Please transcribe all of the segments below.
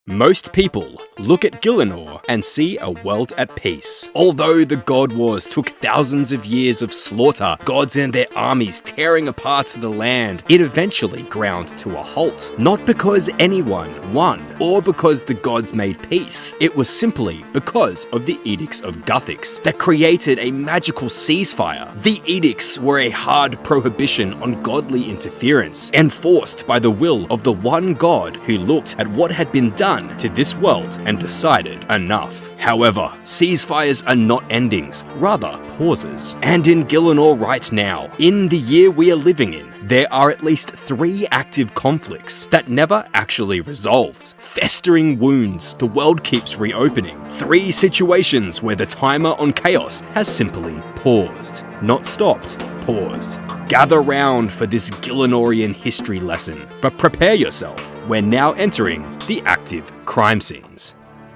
Most people look at Gielinor and see a world at peace. Although the God Wars took thousands of years of slaughter, gods and their armies tearing apart the land, it eventually ground to a halt. Not because anyone won, or because the gods made peace. It was simply because of the Edicts of Guthix that created a magical ceasefire. The edicts were a hard prohibition on godly interference, enforced by the will of the one god who looked at what had been done to this world and decided enough. However, ceasefires are not endings, rather pauses. And in Gielinor right now, in the year we are living in, there are at least 3 active conflicts that never actually resolved. Festering wounds the world keeps reopening. 3 situations where the timer on chaos has simply paused. Not stopped, paused. Gather round for this Gielinorian history lesson, but prepare yourself. We're now entering the active crime scenes.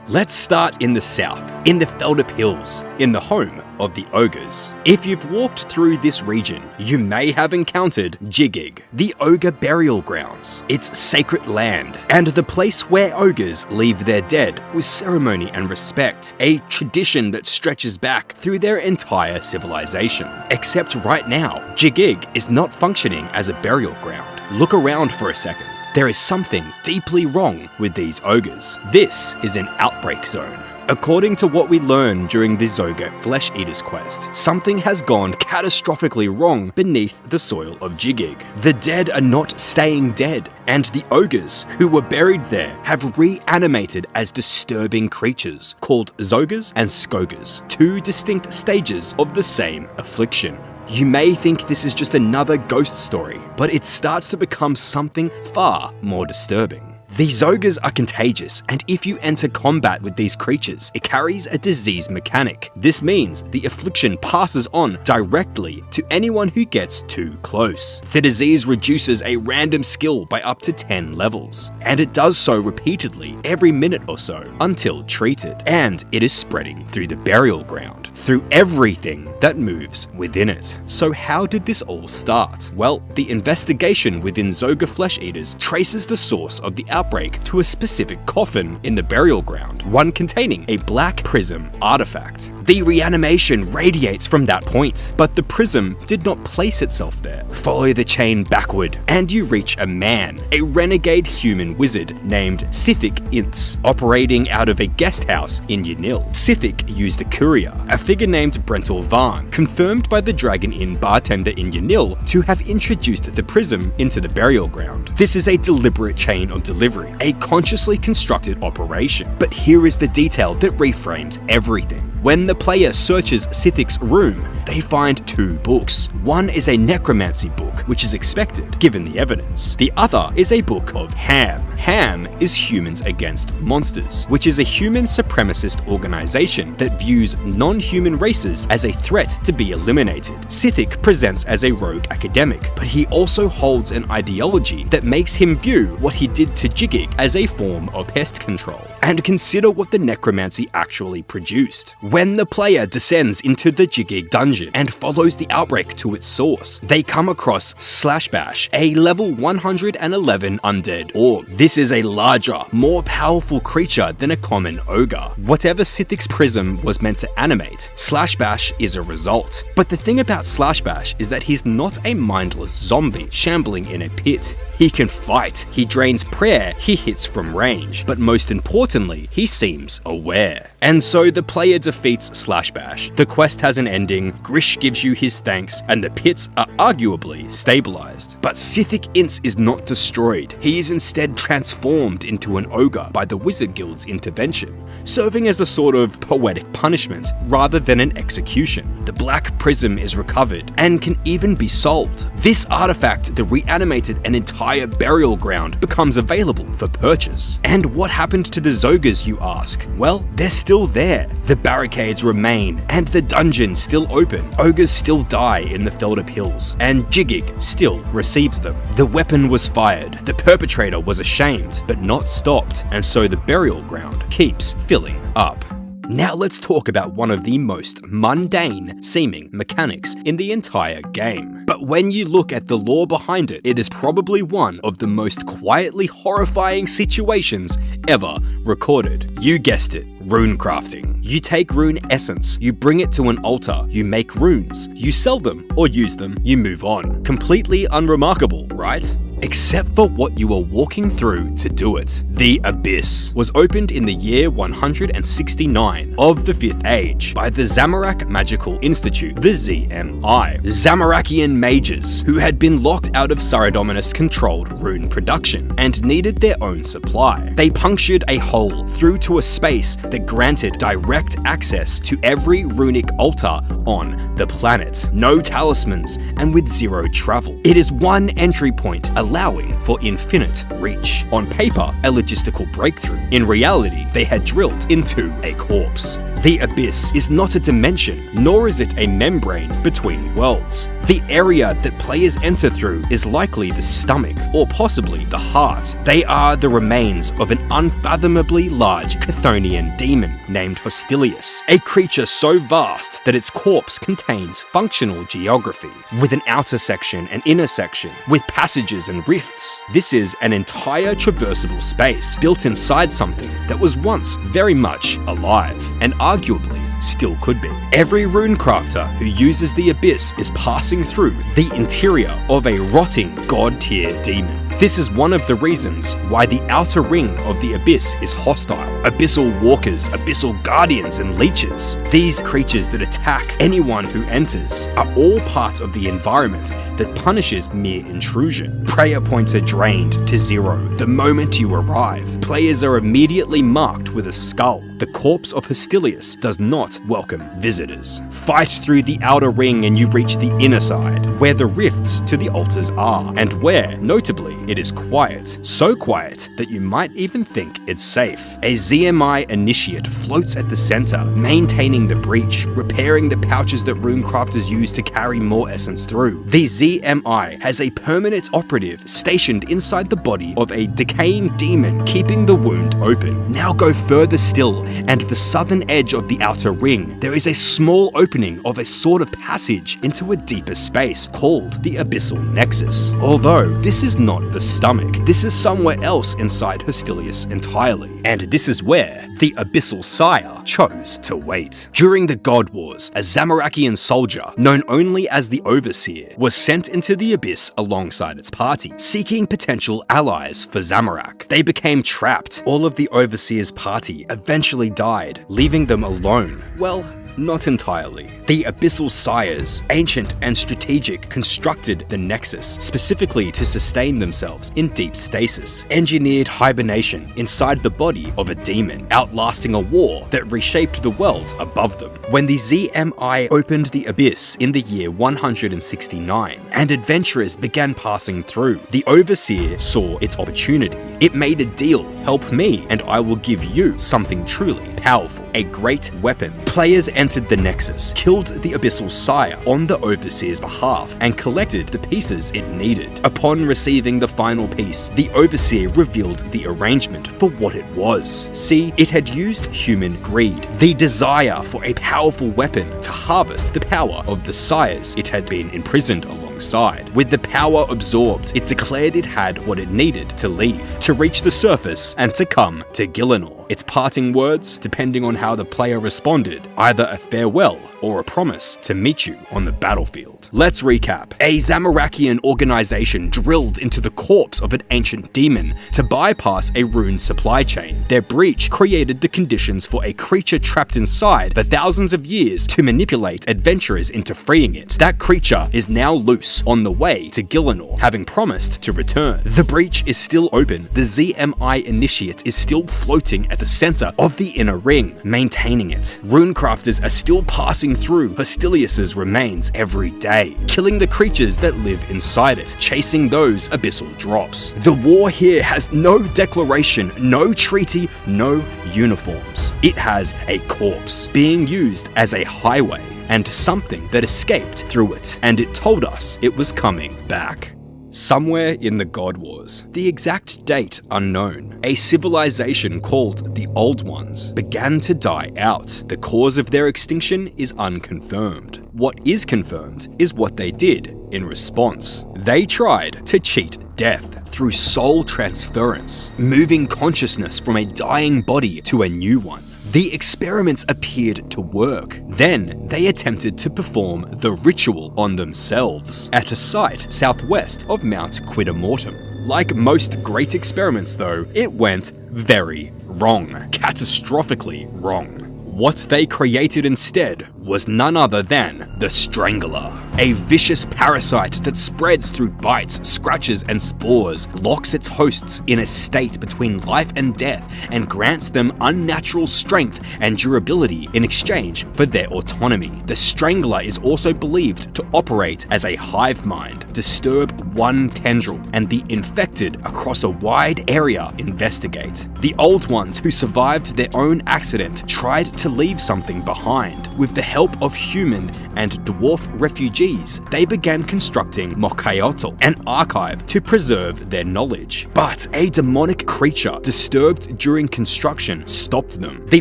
Let's start in the south, in the Feldip Hills, in the home of the ogres. If you've walked through this region, you may have encountered Jigig, the ogre burial grounds. It's sacred land, and the place where ogres leave their dead with ceremony and respect, a tradition that stretches back through their entire civilization. Except right now, Jigig is not functioning as a burial ground. Look around for a second. There is something deeply wrong with these ogres. This is an outbreak zone. According to what we learned during the Zoga Flesh Eater's quest, something has gone catastrophically wrong beneath the soil of Jigig. The dead are not staying dead, and the ogres who were buried there have reanimated as disturbing creatures called Zogas and Skogas, 2 distinct stages of the same affliction. You may think this is just another ghost story, but it starts to become something far more disturbing. These ogres are contagious, and if you enter combat with these creatures, it carries a disease mechanic. This means the affliction passes on directly to anyone who gets too close. The disease reduces a random skill by up to 10 levels, and it does so repeatedly every minute or so until treated, and it is spreading through the burial ground, through everything that moves within it. So how did this all start? Well, the investigation within Zoga Flesh Eaters traces the source of the outbreak to a specific coffin in the burial ground, one containing a black prism artifact. The reanimation radiates from that point, but the prism did not place itself there. Follow the chain backward, and you reach a man, a renegade human wizard named Sithik Ince, operating out of a guest house in Yanil. Sithik used a courier, a figure named Brental Varn, confirmed by the Dragon Inn bartender in Yanil, to have introduced the prism into the burial ground. This is a deliberate chain of delivery, a consciously constructed operation. But here is the detail that reframes everything. When the player searches Sithik's room, they find 2 books. One is a necromancy book, which is expected, given the evidence. The other is a book of Ham. Ham is Humans Against Monsters, which is a human supremacist organization that views non-human races as a threat to be eliminated. Sithik presents as a rogue academic, but he also holds an ideology that makes him view what he did to Jigig as a form of pest control. And consider what the necromancy actually produced. When the player descends into the Jigig dungeon and follows the outbreak to its source, they come across Slashbash, a level 111 undead orc. This is a larger, more powerful creature than a common ogre. Whatever Sithik's prism was meant to animate, Slashbash is a result. But the thing about Slashbash is that he's not a mindless zombie shambling in a pit. He can fight, he drains prayer, he hits from range, but most importantly, he seems aware. And so the player defeats Slashbash. The quest has an ending, Grish gives you his thanks, and the pits are arguably stabilized. But Sithik Ince is not destroyed. He is instead transformed into an ogre by the Wizard Guild's intervention, serving as a sort of poetic punishment rather than an execution. The black prism is recovered and can even be sold. This artifact that reanimated an entire burial ground becomes available for purchase. And what happened to the Zogas, you ask? Well, they're still there. The barricades remain, and the dungeon still open. Ogres still die in the Feldip Hills, and Jigig still receives them. The weapon was fired, the perpetrator was ashamed, but not stopped, and so the burial ground keeps filling up. Now let's talk about one of the most mundane seeming mechanics in the entire game. But But when you look at the lore behind it, it is probably one of the most quietly horrifying situations ever recorded. You guessed it, rune crafting. You take rune essence, you bring it to an altar, you make runes, you sell them or use them, you move on. Completely unremarkable, right? Except for what you were walking through to do it. The Abyss was opened in the year 169 of the 5th Age by the Zamorak Magical Institute, the ZMI. Zamorakian mages who had been locked out of Saradominus-controlled rune production and needed their own supply. They punctured a hole through to a space that granted direct access to every runic altar on the planet. No talismans and with zero travel. It is one entry point, allowing for infinite reach. On paper, a logistical breakthrough. In reality, they had drilled into a corpse. The Abyss is not a dimension, nor is it a membrane between worlds. The area that players enter through is likely the stomach, or possibly the heart. They are the remains of an unfathomably large Chthonian demon named Hostilius, a creature so vast that its corpse contains functional geography, with an outer section and inner section, with passages and rifts. This is an entire traversable space, built inside something that was once very much alive, and arguably still could be. Every runecrafter who uses the Abyss is passing through the interior of a rotting god-tier demon. This is one of the reasons why the outer ring of the Abyss is hostile. Abyssal walkers, abyssal guardians, and leeches. These creatures that attack anyone who enters are all part of the environment that punishes mere intrusion. Prayer points are drained to 0 the moment you arrive. Players are immediately marked with a skull. The corpse of Hostilius does not welcome visitors. Fight through the outer ring and you reach the inner side, where the rifts to the altars are, and where, notably, it is quiet. So quiet that you might even think it's safe. A ZMI initiate floats at the center, maintaining the breach, repairing the pouches that runecrafters use to carry more essence through. The ZMI has a permanent operative stationed inside the body of a decaying demon, keeping the wound open. Now go further still, and the southern edge of the outer ring, there is a small opening of a sort of passage into a deeper space called the Abyssal Nexus. Although this is not the stomach, this is somewhere else inside Hostilius entirely, and this is where the Abyssal Sire chose to wait. During the God Wars, a Zamorakian soldier, known only as the Overseer, was sent into the Abyss alongside its party, seeking potential allies for Zamorak. They became trapped. All of the Overseer's party eventually died, leaving them alone. Well, not entirely. The Abyssal Sires, ancient and strategic, constructed the Nexus specifically to sustain themselves in deep stasis, engineered hibernation inside the body of a demon, outlasting a war that reshaped the world above them. When the ZMI opened the Abyss in the year 169, and adventurers began passing through, the Overseer saw its opportunity. It made a deal: help me and I will give you something truly powerful, a great weapon. Players entered the Nexus, killed the Abyssal Sire on the Overseer's behalf, and collected the pieces it needed. Upon receiving the final piece, the Overseer revealed the arrangement for what it was. See, it had used human greed, the desire for a powerful weapon to harvest the power of the Sires it had been imprisoned alongside. With the power absorbed, it declared it had what it needed to leave, to reach the surface and to come to Gielinor. Its parting words, depending on how the player responded, either a farewell or a promise to meet you on the battlefield. Let's recap. A Zamorakian organization drilled into the corpse of an ancient demon to bypass a rune supply chain. Their breach created the conditions for a creature trapped inside for thousands of years to manipulate adventurers into freeing it. That creature is now loose on the way to Gielinor, having promised to return. The breach is still open. The ZMI initiate is still floating at the center of the inner ring, maintaining it. Runecrafters are still passing through Hostilius's remains every day, killing the creatures that live inside it, chasing those abyssal drops. The war here has no declaration, no treaty, no uniforms. It has a corpse being used as a highway, and something that escaped through it, and it told us it was coming back. Somewhere in the God Wars, the exact date unknown, a civilization called the Old Ones began to die out. The cause of their extinction is unconfirmed. What is confirmed is what they did in response. They tried to cheat death through soul transference, moving consciousness from a dying body to a new one. The experiments appeared to work. Then they attempted to perform the ritual on themselves at a site southwest of Mount Quidamortum. Like most great experiments though, it went very wrong, catastrophically wrong. What they created instead was none other than the Strangler, a vicious parasite that spreads through bites, scratches, and spores, locks its hosts in a state between life and death, and grants them unnatural strength and durability in exchange for their autonomy. The Strangler is also believed to operate as a hive mind, disturb one tendril, and the infected across a wide area investigate. The Old Ones who survived their own accident tried to leave something behind. With the help of human and dwarf refugees, they began constructing Mokayotl, an archive to preserve their knowledge. But a demonic creature disturbed during construction stopped them. The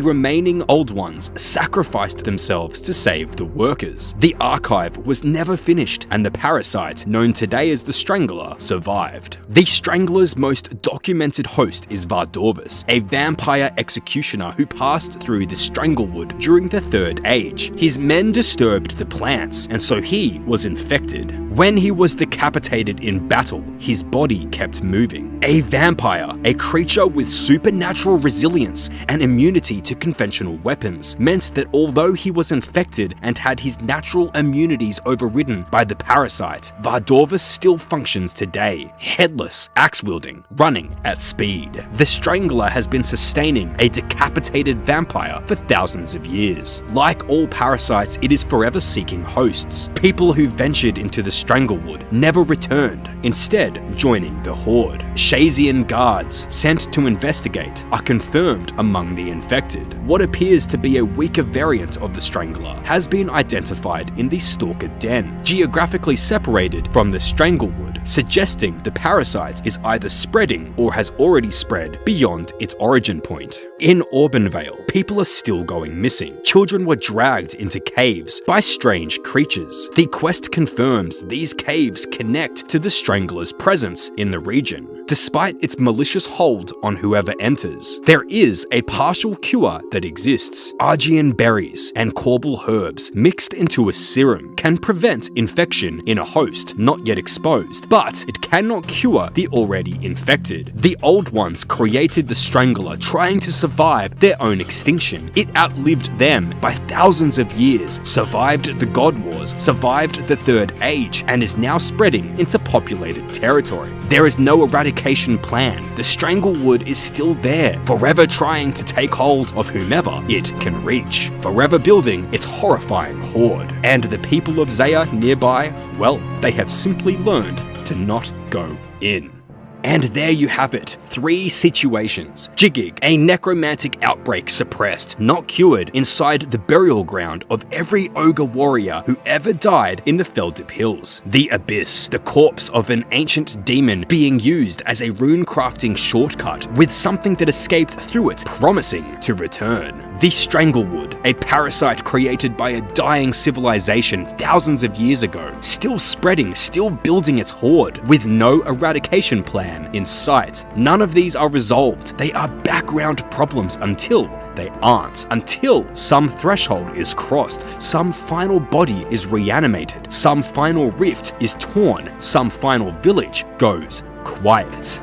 remaining Old Ones sacrificed themselves to save the workers. The archive was never finished, and the parasite, known today as the Strangler, survived. The Strangler's most documented host is Vardorvis, a vampire executioner who passed through the Stranglewood during the Third Age. His men disturbed the plants, and so he was infected. When he was decapitated in battle, his body kept moving. A vampire, a creature with supernatural resilience and immunity to conventional weapons, meant that although he was infected and had his natural immunities overridden by the parasite, Vardorvis still functions today, headless, axe-wielding, running at speed. The Strangler has been sustaining a decapitated vampire for thousands of years. Like all parasites, it is forever seeking hosts. People who ventured into the Stranglewood never returned, instead joining the Horde. Shazian guards sent to investigate are confirmed among the infected. What appears to be a weaker variant of the Strangler has been identified in the Stalker Den, geographically separated from the Stranglewood, suggesting the parasite is either spreading or has already spread beyond its origin point. In Auburn-Vale, people are still going missing. Children were dragged into caves by strange creatures. The quest confirms these caves connect to the Strangler's presence in the region. Despite its malicious hold on whoever enters, there is a partial cure that exists. Argean berries and Corbel herbs mixed into a serum can prevent infection in a host not yet exposed, but it cannot cure the already infected. The Old Ones created the Strangler trying to survive their own extinction. It outlived them by thousands of years, survived the God Wars, survived the Third Age, and is now spreading into populated territory. There is no eradication plan. The Stranglewood is still there, forever trying to take hold of whomever it can reach, forever building its horrifying horde. And the people of Zaya nearby, well, they have simply learned to not go in. And there you have it, 3 situations. Jigig, a necromantic outbreak suppressed, not cured, inside the burial ground of every ogre warrior who ever died in the Feldip Hills. The Abyss, the corpse of an ancient demon being used as a rune crafting shortcut, with something that escaped through it promising to return. The Stranglewood, a parasite created by a dying civilization thousands of years ago, still spreading, still building its horde, with no eradication plan in sight. None of these are resolved. They are background problems until they aren't. Until some threshold is crossed, some final body is reanimated, some final rift is torn, some final village goes quiet.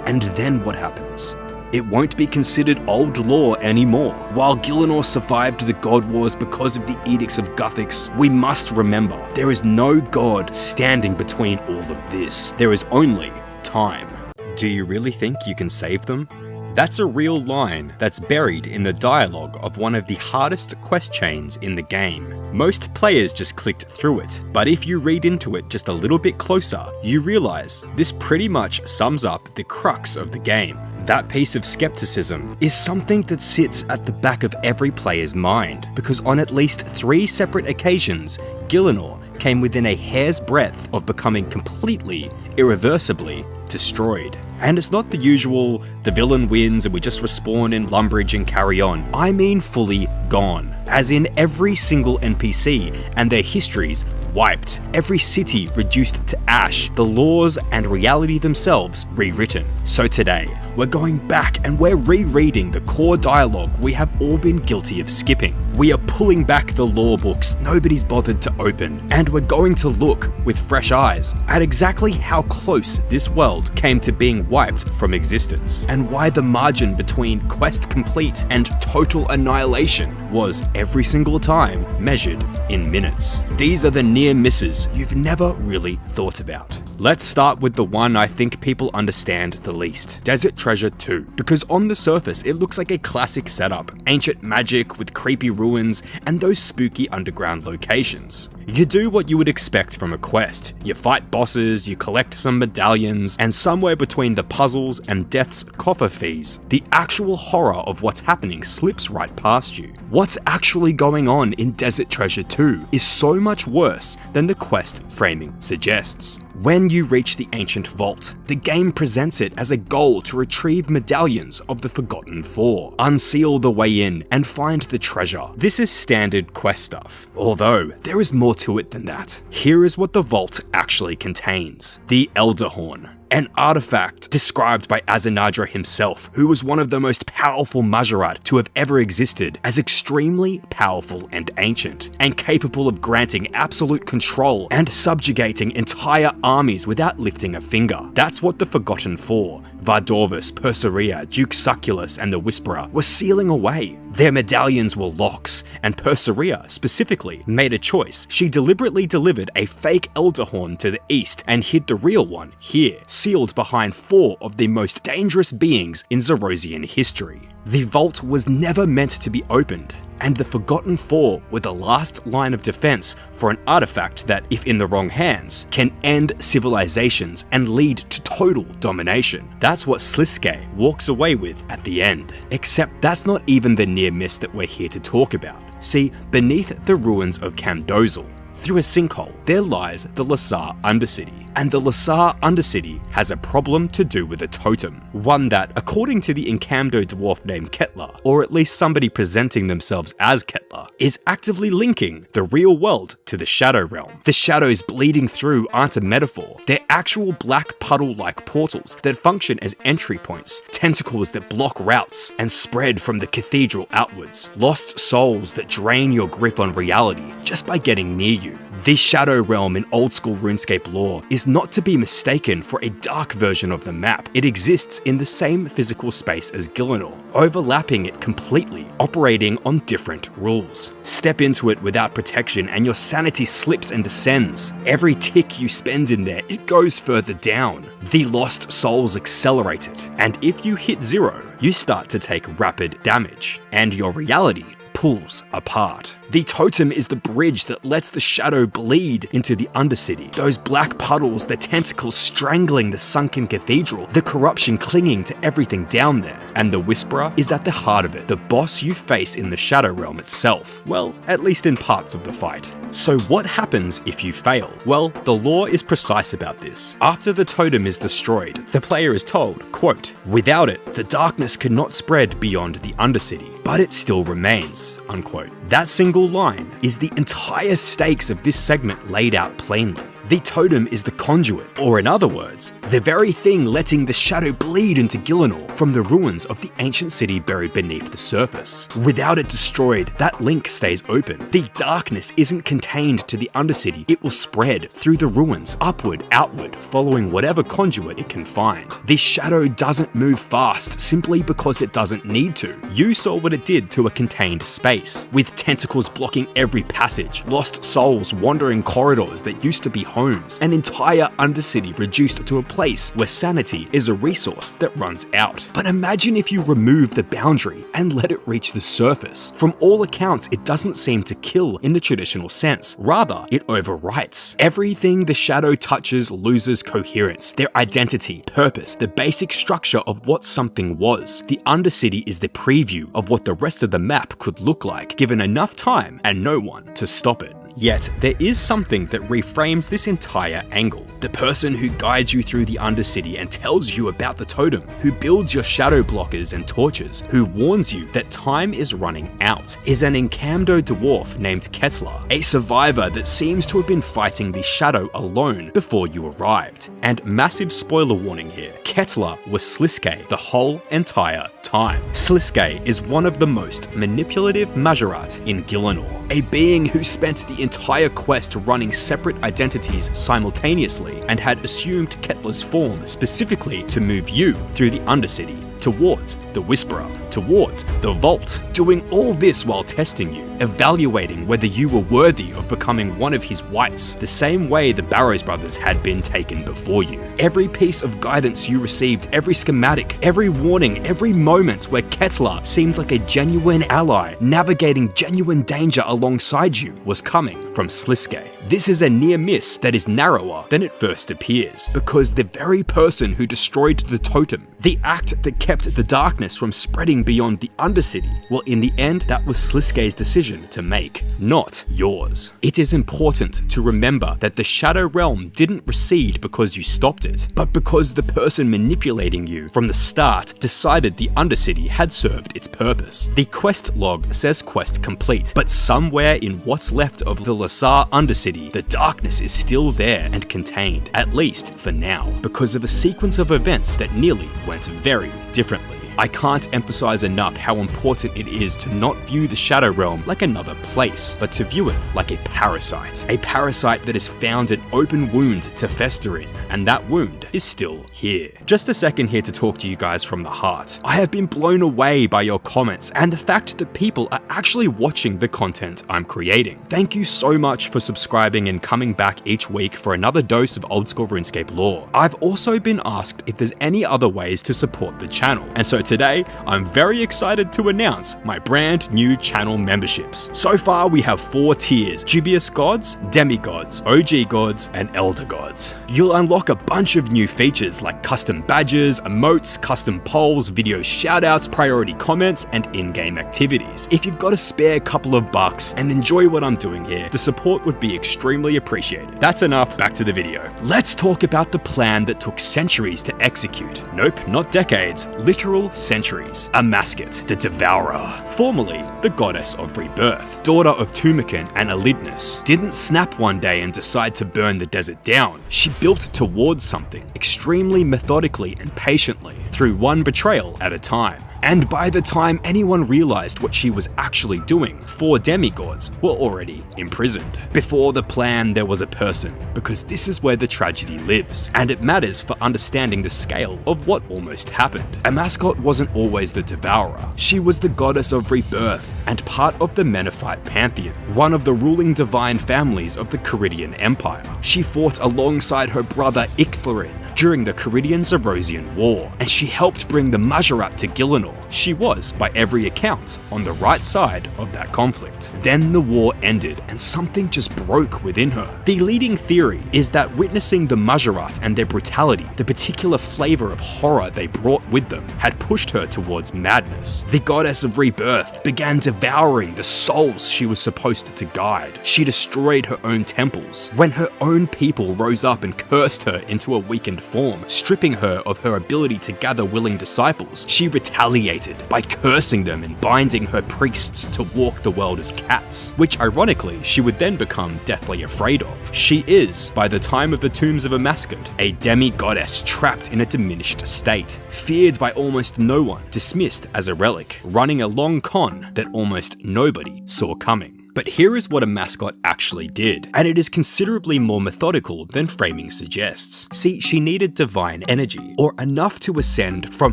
And then what happens? It won't be considered old lore anymore. While Gielinor survived the God Wars because of the Edicts of Guthix, we must remember there is no god standing between all of this. There is only time. Do you really think you can save them? That's a real line that's buried in the dialogue of one of the hardest quest chains in the game. Most players just clicked through it, but if you read into it just a little bit closer, you realize this pretty much sums up the crux of the game. That piece of skepticism is something that sits at the back of every player's mind, because on at least 3 separate occasions, Gielinor came within a hair's breadth of becoming completely, irreversibly destroyed. And it's not the usual, the villain wins and we just respawn in Lumbridge and carry on. I mean fully gone. As in every single NPC and their histories wiped, every city reduced to ash, the laws and reality themselves rewritten. So today, we're going back and we're rereading the core dialogue we have all been guilty of skipping. We are pulling back the lore books nobody's bothered to open, and we're going to look with fresh eyes at exactly how close this world came to being wiped from existence, and why the margin between quest complete and total annihilation was every single time measured in minutes. These are the near misses you've never really thought about. Let's start with the one I think people understand the least, Desert Treasure 2, because on the surface it looks like a classic setup, ancient magic with creepy ruins and those spooky underground locations. You do what you would expect from a quest. You fight bosses, you collect some medallions, and somewhere between the puzzles and death's coffer fees, the actual horror of what's happening slips right past you. What's actually going on in Desert Treasure 2 is so much worse than the quest framing suggests. When you reach the ancient vault, the game presents it as a goal to retrieve medallions of the Forgotten Four, unseal the way in, and find the treasure. This is standard quest stuff, although there is more to it than that. Here is what the vault actually contains: the Elder Horn, an artifact described by Azanadra himself, who was one of the most powerful Majorat to have ever existed, as extremely powerful and ancient, and capable of granting absolute control and subjugating entire armies without lifting a finger. That's what the Forgotten Four, Vardorvis, Perseria, Duke Succulus, and the Whisperer, were sealing away. Their medallions were locks, and Perseria, specifically, made a choice. She deliberately delivered a fake Elder Horn to the east and hid the real one here, sealed behind four of the most dangerous beings in Zerosian history. The vault was never meant to be opened, and the Forgotten Four were the last line of defense for an artifact that, if in the wrong hands, can end civilizations and lead to total domination. That's what Sliske walks away with at the end. Except that's not even the near miss that we're here to talk about. See, beneath the ruins of Camdozel, through a sinkhole, there lies the Lasar Undercity. And the Lasar Undercity has a problem to do with a totem. One that, according to the Incamdo dwarf named Ketla, or at least somebody presenting themselves as Ketla, is actively linking the real world to the Shadow Realm. The shadows bleeding through aren't a metaphor. They're actual black puddle-like portals that function as entry points, tentacles that block routes and spread from the cathedral outwards, lost souls that drain your grip on reality just by getting near you. This Shadow Realm in Old School RuneScape lore is not to be mistaken for a dark version of the map. It exists in the same physical space as Gielinor, overlapping it completely, operating on different rules. Step into it without protection and your sanity slips and descends. Every tick you spend in there, it goes further down. The lost souls accelerate it, and if you hit 0, you start to take rapid damage, and your reality pulls apart. The totem is the bridge that lets the shadow bleed into the Undercity. Those black puddles, the tentacles strangling the sunken cathedral, the corruption clinging to everything down there. And the Whisperer is at the heart of it, the boss you face in the Shadow Realm itself. Well, at least in parts of the fight. So what happens if you fail? Well, the lore is precise about this. After the totem is destroyed, the player is told, quote, "Without it, the darkness could not spread beyond the Undercity, but it still remains," unquote. That single line is the entire stakes of this segment laid out plainly. The totem is the conduit, or in other words, the very thing letting the shadow bleed into Gielinor from the ruins of the ancient city buried beneath the surface. Without it destroyed, that link stays open. The darkness isn't contained to the Undercity, it will spread through the ruins, upward, outward, following whatever conduit it can find. The shadow doesn't move fast simply because it doesn't need to. You saw what it did to a contained space, with tentacles blocking every passage, lost souls wandering corridors that used to be homes, an entire Undercity reduced to a place where sanity is a resource that runs out. But imagine if you remove the boundary and let it reach the surface. From all accounts, it doesn't seem to kill in the traditional sense. Rather, it overwrites. Everything the shadow touches loses coherence, their identity, purpose, the basic structure of what something was. The Undercity is the preview of what the rest of the map could look like, given enough time and no one to stop it. Yet, there is something that reframes this entire angle. The person who guides you through the Undercity and tells you about the totem, who builds your shadow blockers and torches, who warns you that time is running out, is an Enkamdo dwarf named Kettler, a survivor that seems to have been fighting the shadow alone before you arrived. And massive spoiler warning here, Kettler was Sliske the whole entire time. Sliske is one of the most manipulative Majorat in Gielinor, a being who spent the entire quest running separate identities simultaneously and had assumed Kettler's form specifically to move you through the Undercity, towards the Whisperer, towards the Vault, doing all this while testing you, evaluating whether you were worthy of becoming one of his wights, the same way the Barrows brothers had been taken before you. Every piece of guidance you received, every schematic, every warning, every moment where Kettler seemed like a genuine ally, navigating genuine danger alongside you, was coming from Sliske. This is a near miss that is narrower than it first appears, because the very person who destroyed the totem, the act that kept the darkness from spreading beyond the Undercity, well, in the end, that was Sliske's decision to make, not yours. It is important to remember that the Shadow Realm didn't recede because you stopped it, but because the person manipulating you from the start decided the Undercity had served its purpose. The quest log says quest complete, but somewhere in what's left of the Lasar Undercity, the darkness is still there and contained, at least for now, because of a sequence of events that nearly went very differently. I can't emphasize enough how important it is to not view the Shadow Realm like another place, but to view it like a parasite. A parasite that has found an open wound to fester in, and that wound is still here. Just a second here to talk to you guys from the heart. I have been blown away by your comments and the fact that people are actually watching the content I'm creating. Thank you so much for subscribing and coming back each week for another dose of Old School RuneScape lore. I've also been asked if there's any other ways to support the channel, and so today, I'm very excited to announce my brand new channel memberships. So far, we have 4 tiers: Dubious Gods, Demigods, OG Gods, and Elder Gods. You'll unlock a bunch of new features like custom badges, emotes, custom polls, video shoutouts, priority comments, and in-game activities. If you've got a spare couple of bucks and enjoy what I'm doing here, the support would be extremely appreciated. That's enough, back to the video. Let's talk about the plan that took centuries to execute. Nope, not decades, literal centuries. Amascut, the Devourer, formerly the goddess of rebirth, daughter of Tumakin and Elidnus, didn't snap one day and decide to burn the desert down. She built towards something, extremely methodically and patiently, through one betrayal at a time. And by the time anyone realized what she was actually doing, 4 demigods were already imprisoned. Before the plan, there was a person, because this is where the tragedy lives, and it matters for understanding the scale of what almost happened. Amascut wasn't always the Devourer. She was the goddess of rebirth, and part of the Menethite pantheon, one of the ruling divine families of the Caridian Empire. She fought alongside her brother Icthlarin during the Caridian-Zerosian War, and she helped bring the Majorat to Gielinor. She was, by every account, on the right side of that conflict. Then the war ended, and something just broke within her. The leading theory is that witnessing the Majorat and their brutality, the particular flavor of horror they brought with them, had pushed her towards madness. The goddess of rebirth began devouring the souls she was supposed to guide. She destroyed her own temples. When her own people rose up and cursed her into a weakened form, stripping her of her ability to gather willing disciples, she retaliated by cursing them and binding her priests to walk the world as cats, which ironically she would then become deathly afraid of. She is, by the time of the tombs of Amascut, a demi-goddess trapped in a diminished state, feared by almost no one, dismissed as a relic, running a long con that almost nobody saw coming. But here is what Amascut actually did, and it is considerably more methodical than framing suggests. See, she needed divine energy, or enough to ascend from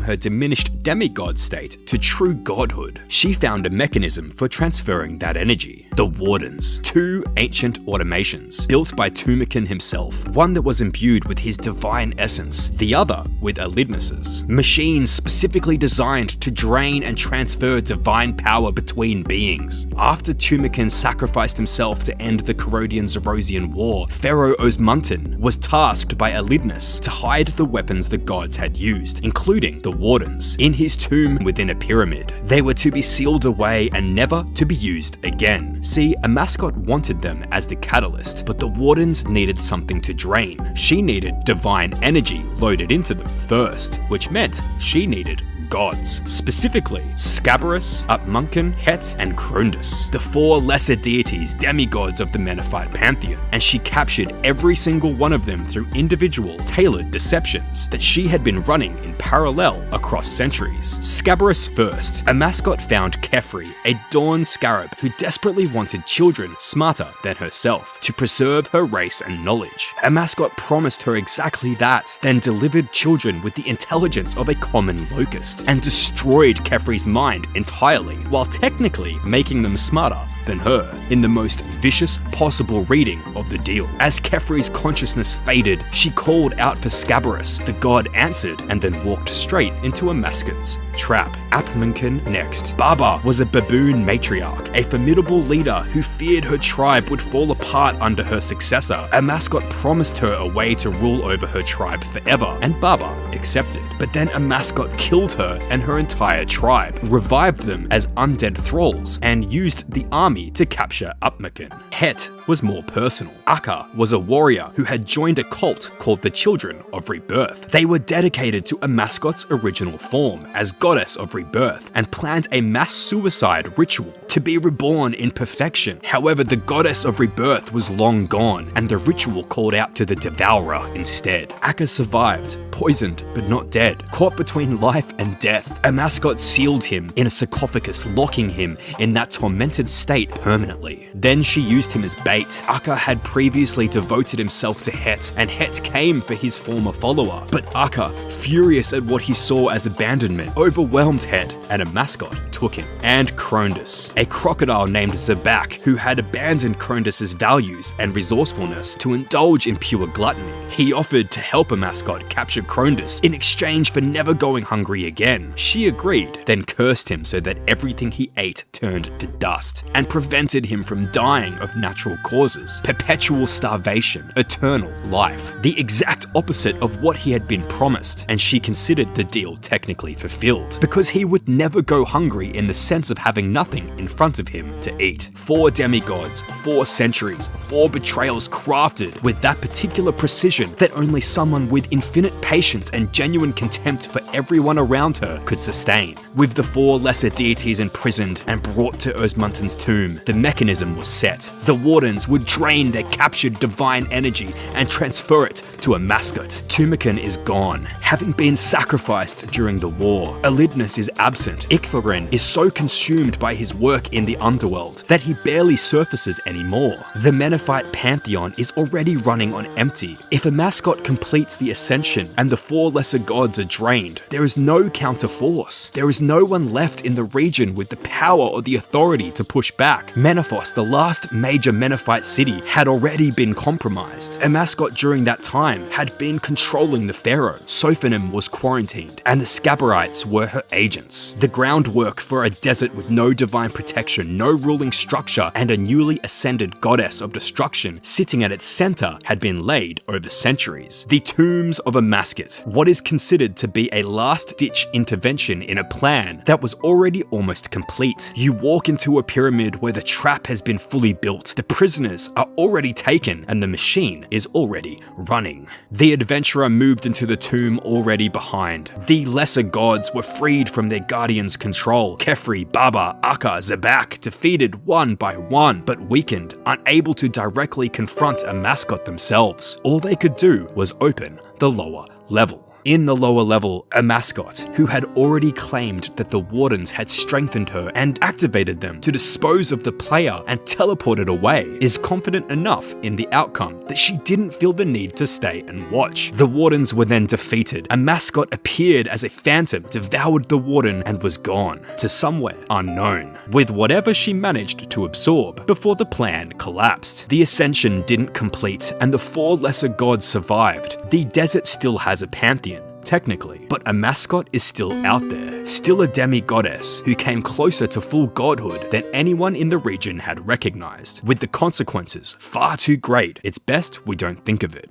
her diminished demigod state to true godhood. She found a mechanism for transferring that energy. The Wardens, 2 ancient automations, built by Tumakin himself, one that was imbued with his divine essence, the other with Elidnus's. Machines specifically designed to drain and transfer divine power between beings. After Tumakin sacrificed himself to end the Caridian-Zerosian War, Pharaoh Osmunten was tasked by Elidnus to hide the weapons the gods had used, including the Wardens, in his tomb within a pyramid. They were to be sealed away and never to be used again. See, a mascot wanted them as the catalyst, but the Wardens needed something to drain. She needed divine energy loaded into them first, which meant she needed gods, specifically Scabarus, Upmunken, Het, and Krondus, the 4 lesser deities, demigods of the Menethite pantheon, and she captured every single one of them through individual, tailored deceptions that she had been running in parallel across centuries. Scabarus first, a mascot found Kefri, a Dawn Scarab who desperately wanted children smarter than herself to preserve her race and knowledge. A mascot promised her exactly that, then delivered children with the intelligence of a common locust, and destroyed Kefri's mind entirely, while technically making them smarter than her, in the most vicious possible reading of the deal. As Kefri's consciousness faded, she called out for Scabarus. The god answered and then walked straight into a mascot's trap. Upmunken next. Baba was a baboon matriarch, a formidable leader who feared her tribe would fall apart under her successor. A mascot promised her a way to rule over her tribe forever, and Baba accepted. But then a mascot killed her and her entire tribe, revived them as undead thralls, and used the army to capture Upmunken. Het was more personal. Akka was a warrior who had joined a cult called the Children of Rebirth. They were dedicated to a mascot's original form as goddess of rebirth and planned a mass suicide ritual to be reborn in perfection. However, the goddess of rebirth was long gone, and the ritual called out to the devourer instead. Akka survived, poisoned but not dead, caught between life and death. A mascot sealed him in a sarcophagus, locking him in that tormented state permanently. Then she used him as bait. Akka had previously devoted himself to Het, and Het came for his former follower. But Akka, furious at what he saw as abandonment, overwhelmed Het, and a mascot took him. And Krondus, a crocodile named Zabak, who had abandoned Krondus's values and resourcefulness to indulge in pure gluttony. He offered to help a mascot capture Krondus in exchange for never going hungry again. She agreed, then cursed him so that everything he ate turned to dust, and prevented him from dying of natural causes. Perpetual starvation, eternal life. The exact opposite of what he had been promised, and she considered the deal technically fulfilled, because he would never go hungry in the sense of having nothing in front of him to eat. 4 demigods, 4 centuries, 4 betrayals crafted with that particular precision that only someone with infinite patience and genuine contempt for everyone around her could sustain. With the 4 lesser deities imprisoned and brought to Osmunten's tomb, the mechanism was set. The Wardens would drain their captured divine energy and transfer it to a mascot. Tumikin is gone, having been sacrificed during the war. Elidnus is absent. Ictharin is so consumed by his work in the underworld that he barely surfaces anymore. The Menethite pantheon is already running on empty. If a mascot completes the ascension and the 4 lesser gods are drained, there is no counterforce. There is no one left in the region with the power or the authority to push back. Menephos, the last major Menethite city, had already been compromised. A mascot during that time had been controlling the pharaoh. Sophonim was quarantined, and the Scabarites were her agents. The groundwork for a desert with no divine protection, no ruling structure, and a newly ascended goddess of destruction sitting at its center had been laid over centuries. The tombs of a mascot, what is considered to be a last-ditch intervention in a plan that was already almost complete. You walk into a pyramid where the trap has been fully built, the prisoners are already taken, and the machine is already running. The adventurer moved into the tomb already behind. The lesser gods were freed from their guardian's control. Kefri, Baba, Akka, Zabak defeated one by one, but weakened, unable to directly confront a mascot themselves. All they could do was open the lower level. In the lower level, a mascot, who had already claimed that the Wardens had strengthened her and activated them to dispose of the player and teleported away, is confident enough in the outcome that she didn't feel the need to stay and watch. The Wardens were then defeated. A mascot appeared as a phantom, devoured the Warden, and was gone to somewhere unknown, with whatever she managed to absorb before the plan collapsed. The ascension didn't complete, and the 4 lesser gods survived. The desert still has a pantheon, technically, but a mascot is still out there, still a demi-goddess who came closer to full godhood than anyone in the region had recognized, with the consequences far too great. It's best we don't think of it.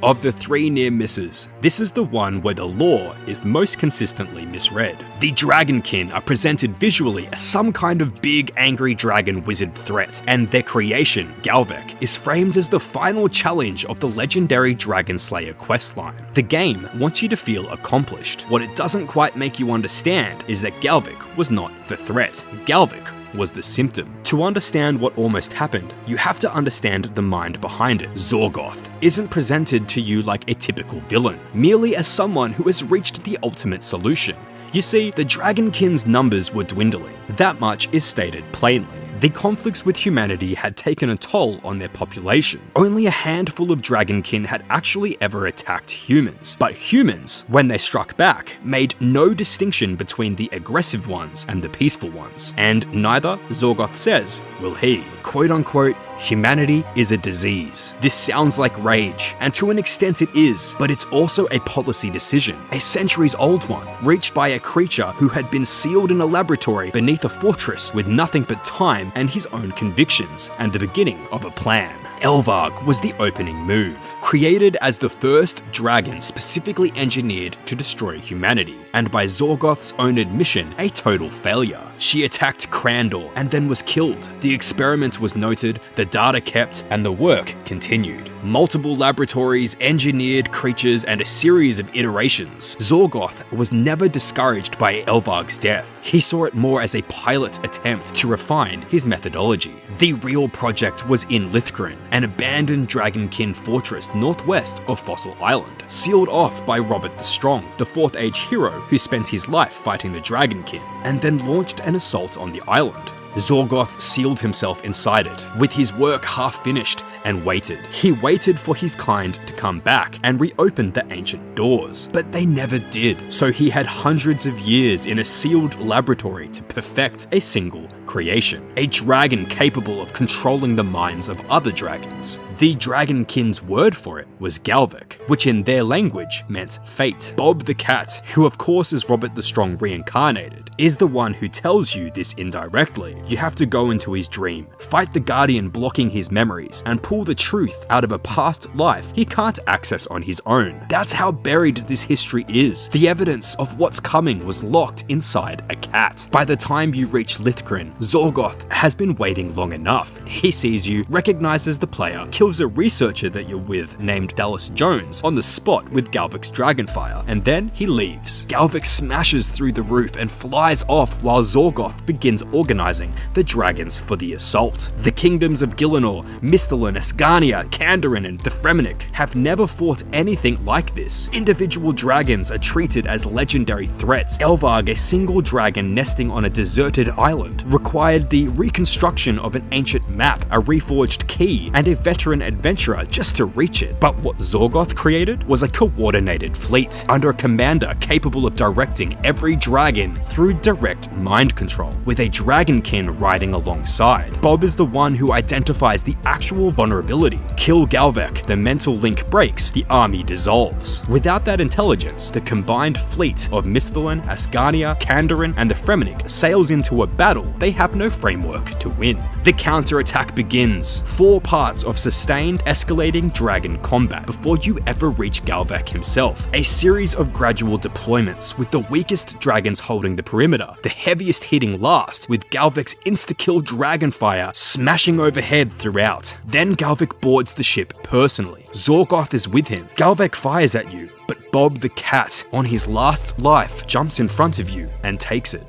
Of the 3 near misses, this is the one where the lore is most consistently misread. The Dragonkin are presented visually as some kind of big angry dragon wizard threat, and their creation, Galvek, is framed as the final challenge of the legendary Dragon Slayer questline. The game wants you to feel accomplished. What it doesn't quite make you understand is that Galvek was not the threat. Galvek was the symptom. To understand what almost happened, you have to understand the mind behind it. Zorgoth isn't presented to you like a typical villain, merely as someone who has reached the ultimate solution. You see, the Dragonkin's numbers were dwindling. That much is stated plainly. The conflicts with humanity had taken a toll on their population. Only a handful of Dragonkin had actually ever attacked humans. But humans, when they struck back, made no distinction between the aggressive ones and the peaceful ones. And neither, Zorgoth says, will he. Quote unquote, humanity is a disease. This sounds like rage, and to an extent it is, but it's also a policy decision, a centuries-old one, reached by a creature who had been sealed in a laboratory beneath a fortress with nothing but time and his own convictions, and the beginning of a plan. Elvarg was the opening move, created as the first dragon specifically engineered to destroy humanity, and by Zorgoth's own admission, a total failure. She attacked Crandor and then was killed. The experiment was noted, the data kept, and the work continued. Multiple laboratories, engineered creatures, and a series of iterations. Zorgoth was never discouraged by Elvarg's death. He saw it more as a pilot attempt to refine his methodology. The real project was in Lithgren, an abandoned Dragonkin fortress northwest of Fossil Island, sealed off by Robert the Strong, the 4th Age hero who spent his life fighting the Dragonkin, and then launched an assault on the island. Zorgoth sealed himself inside it, with his work half finished, and waited. He waited for his kind to come back and reopen the ancient doors, but they never did, so he had hundreds of years in a sealed laboratory to perfect a single creation, a dragon capable of controlling the minds of other dragons. The Dragonkin's word for it was Galvek, which in their language meant fate. Bob the Cat, who of course is Robert the Strong reincarnated, is the one who tells you this indirectly. You have to go into his dream, fight the Guardian blocking his memories, and pull the truth out of a past life he can't access on his own. That's how buried this history is. The evidence of what's coming was locked inside a cat. By the time you reach Lithgren, Zorgoth has been waiting long enough. He sees you, recognizes the player, kills a researcher that you're with named Dallas Jones on the spot with Galvek's Dragonfire, and then he leaves. Galvek smashes through the roof and flies off while Zorgoth begins organizing the dragons for the assault. The kingdoms of Gielinor, Mistalin, Asgarnia, Kandarin, and the Fremennik have never fought anything like this. Individual dragons are treated as legendary threats. Elvarg, a single dragon nesting on a deserted island, required the reconstruction of an ancient map, a reforged key, and a veteran adventurer just to reach it. But what Zorgoth created was a coordinated fleet, under a commander capable of directing every dragon through direct mind control, with a Dragonkin riding alongside. Bob is the one who identifies the actual vulnerability. Kill Galvek, the mental link breaks, the army dissolves. Without that intelligence, the combined fleet of Mistalin, Asgarnia, Kandarin, and the Fremennik sails into a battle they have no framework to win. The counterattack begins. 4 parts of sustained, escalating dragon combat before you ever reach Galvek himself. A series of gradual deployments, with the weakest dragons holding the perimeter, the heaviest hitting last, with Galvek's insta-kill Dragonfire smashing overhead throughout. Then Galvek boards the ship personally. Zorgoth is with him. Galvek fires at you, but Bob the Cat, on his last life, jumps in front of you and takes it.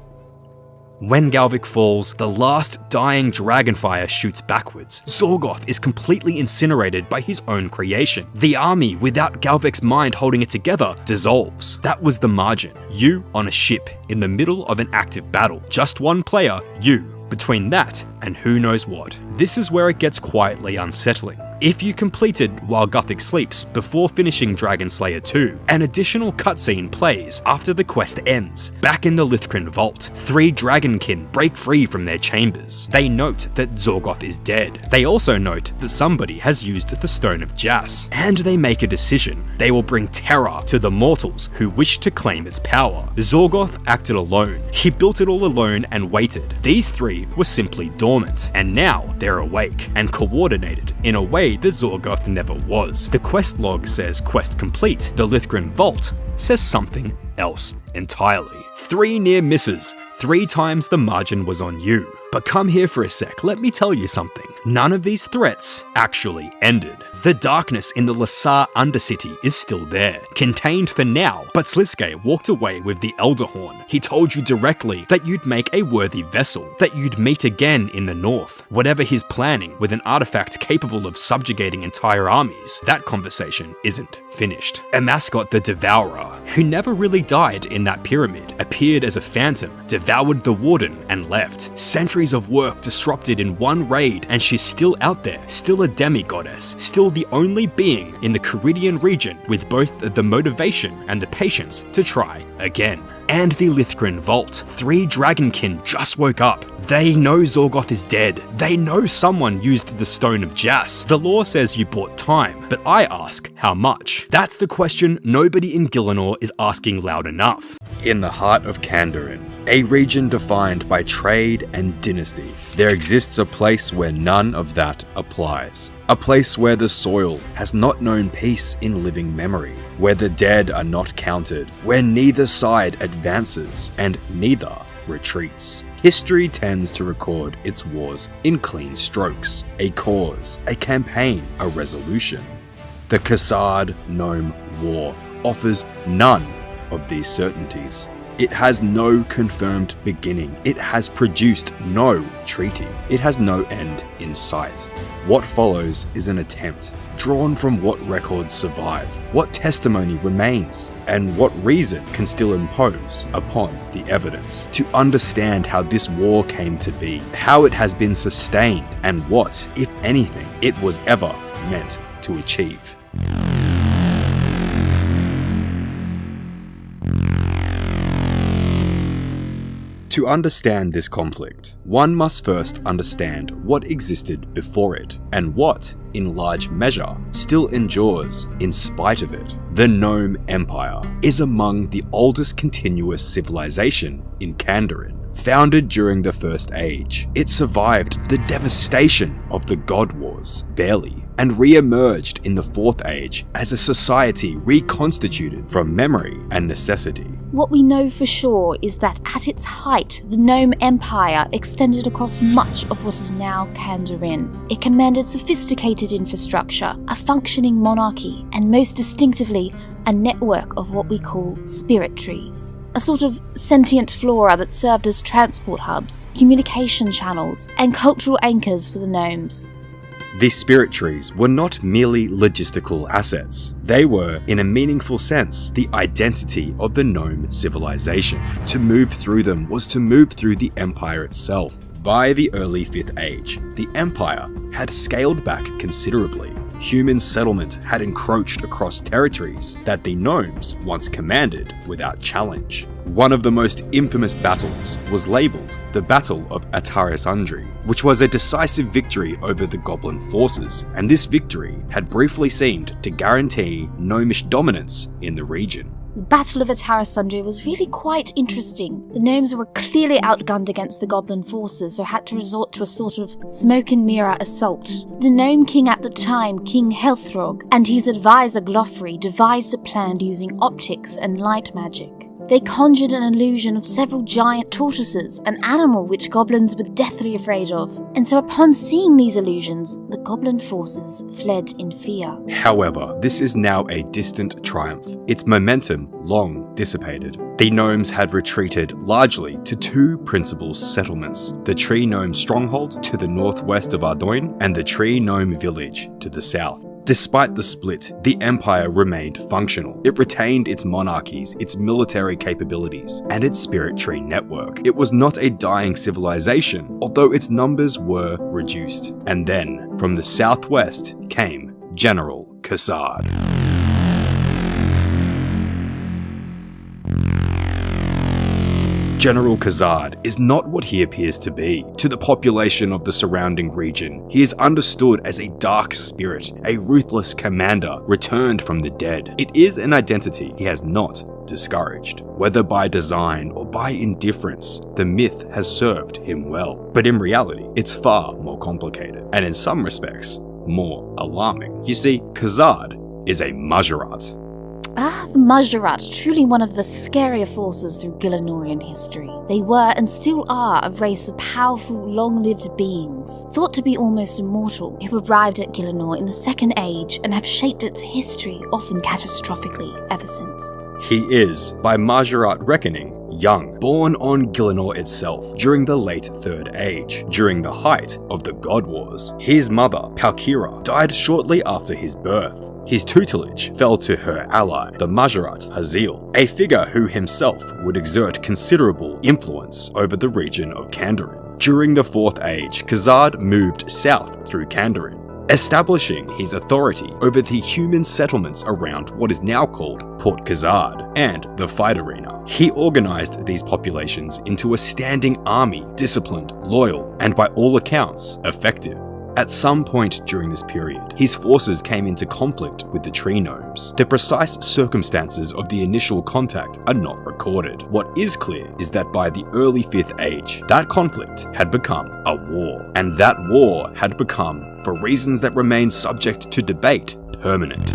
When Galvek falls, the last dying Dragonfire shoots backwards. Zorgoth is completely incinerated by his own creation. The army, without Galvek's mind holding it together, dissolves. That was the margin. You on a ship, in the middle of an active battle. Just one player, you. Between that and who knows what. This is where it gets quietly unsettling. If you completed While Guthix Sleeps before finishing Dragon Slayer 2, an additional cutscene plays after the quest ends. Back in the Lithgren vault, 3 Dragonkin break free from their chambers. They note that Zorgoth is dead. They also note that somebody has used the Stone of Jas, and they make a decision. They will bring terror to the mortals who wish to claim its power. Zorgoth acted alone. He built it all alone and waited. These 3 were simply dormant, and now they're awake and coordinated in a way say that Zorgoth never was. The quest log says quest complete. The Lithgren Vault says something else entirely. 3 near misses. 3 times the margin was on you. But come here for a sec, let me tell you something. None of these threats actually ended. The darkness in the Lasar Undercity is still there, contained for now, but Sliske walked away with the Elder Horn. He told you directly that you'd make a worthy vessel, that you'd meet again in the north. Whatever he's planning with an artifact capable of subjugating entire armies, that conversation isn't finished. A mascot, the Devourer, who never really died in that pyramid, appeared as a phantom, devoured the Warden, and left. Centuries of work disrupted in one raid, and she's still out there, still a demigoddess, still the only being in the Caridian region with both the motivation and the patience to try again. And the Lithgren Vault. 3 Dragonkin just woke up. They know Zorgoth is dead. They know someone used the Stone of Jas. The lore says you bought time, but I ask, how much? That's the question nobody in Gielinor is asking loud enough. In the heart of Kandarin, a region defined by trade and dynasty, there exists a place where none of that applies. A place where the soil has not known peace in living memory, where the dead are not counted, where neither side advances and neither retreats. History tends to record its wars in clean strokes, a cause, a campaign, a resolution. The Khazad Gnome War offers none of these certainties. It has no confirmed beginning. It has produced no treaty. It has no end in sight. What follows is an attempt, drawn from what records survive, what testimony remains, and what reason can still impose upon the evidence, to understand how this war came to be, how it has been sustained, and what, if anything, it was ever meant to achieve. To understand this conflict, one must first understand what existed before it, and what, in large measure, still endures in spite of it. The Gnome Empire is among the oldest continuous civilization in Kandarin. Founded during the First Age, it survived the devastation of the God Wars, barely, and re-emerged in the Fourth Age as a society reconstituted from memory and necessity. What we know for sure is that at its height, the Gnome Empire extended across much of what is now Kandarin. It commanded sophisticated infrastructure, a functioning monarchy, and most distinctively, a network of what we call spirit trees. A sort of sentient flora that served as transport hubs, communication channels, and cultural anchors for the gnomes. These spirit trees were not merely logistical assets. They were, in a meaningful sense, the identity of the gnome civilization. To move through them was to move through the empire itself. By the early 5th Age, the empire had scaled back considerably. Human settlement had encroached across territories that the gnomes once commanded without challenge. One of the most infamous battles was labelled the Battle of Ataris Undri, which was a decisive victory over the goblin forces, and this victory had briefly seemed to guarantee gnomish dominance in the region. The Battle of Ataris Undri was really quite interesting. The gnomes were clearly outgunned against the goblin forces, so had to resort to a sort of smoke and mirror assault. The gnome king at the time, King Helthrog, and his advisor Glofri devised a plan using optics and light magic. They conjured an illusion of several giant tortoises, an animal which goblins were deathly afraid of, and so upon seeing these illusions, the goblin forces fled in fear. However, this is now a distant triumph, its momentum long dissipated. The gnomes had retreated largely to 2 principal settlements, the Tree Gnome Stronghold to the northwest of Ardoin, and the Tree Gnome Village to the south. Despite the split, the empire remained functional. It retained its monarchies, its military capabilities, and its spirit tree network. It was not a dying civilization, although its numbers were reduced. And then, from the southwest came General Khazad. General Khazad is not what he appears to be. To the population of the surrounding region, he is understood as a dark spirit, a ruthless commander returned from the dead. It is an identity he has not discouraged. Whether by design or by indifference, the myth has served him well. But in reality, it's far more complicated, and in some respects, more alarming. You see, Khazad is a Majorat. The Majorat, truly one of the scarier forces through Gillenorian history. They were and still are a race of powerful, long-lived beings, thought to be almost immortal, who arrived at Gielinor in the Second Age and have shaped its history, often catastrophically, ever since. He is, by Majorat reckoning, young, born on Gielinor itself during the late Third Age, during the height of the God Wars. His mother, Palkira, died shortly after his birth. His tutelage fell to her ally, the Majorat Haziel, a figure who himself would exert considerable influence over the region of Kandarin. During the Fourth Age, Khazad moved south through Kandarin, establishing his authority over the human settlements around what is now called Port Khazad and the Fight Arena. He organized these populations into a standing army, disciplined, loyal, and by all accounts, effective. At some point during this period, his forces came into conflict with the tree gnomes. The precise circumstances of the initial contact are not recorded. What is clear is that by the early 5th Age, that conflict had become a war, and that war had become, for reasons that remain subject to debate, permanent.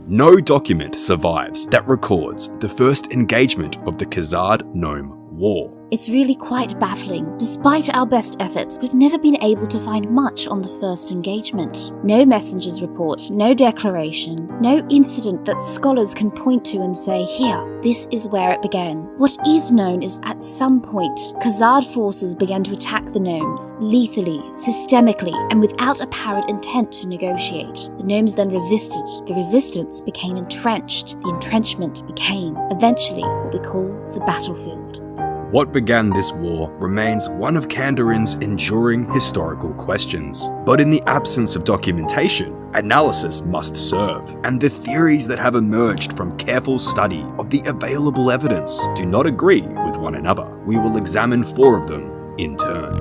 No document survives that records the first engagement of the Khazad Gnome War. It's really quite baffling. Despite our best efforts, we've never been able to find much on the first engagement. No messenger's report, no declaration, no incident that scholars can point to and say, here, this is where it began. What is known is at some point, Khazad forces began to attack the gnomes, lethally, systemically, and without apparent intent to negotiate. The gnomes then resisted. The resistance became entrenched. The entrenchment became, eventually, what we call the battlefield. What began this war remains one of Kandarin's enduring historical questions. But in the absence of documentation, analysis must serve, and the theories that have emerged from careful study of the available evidence do not agree with one another. We will examine 4 of them in turn.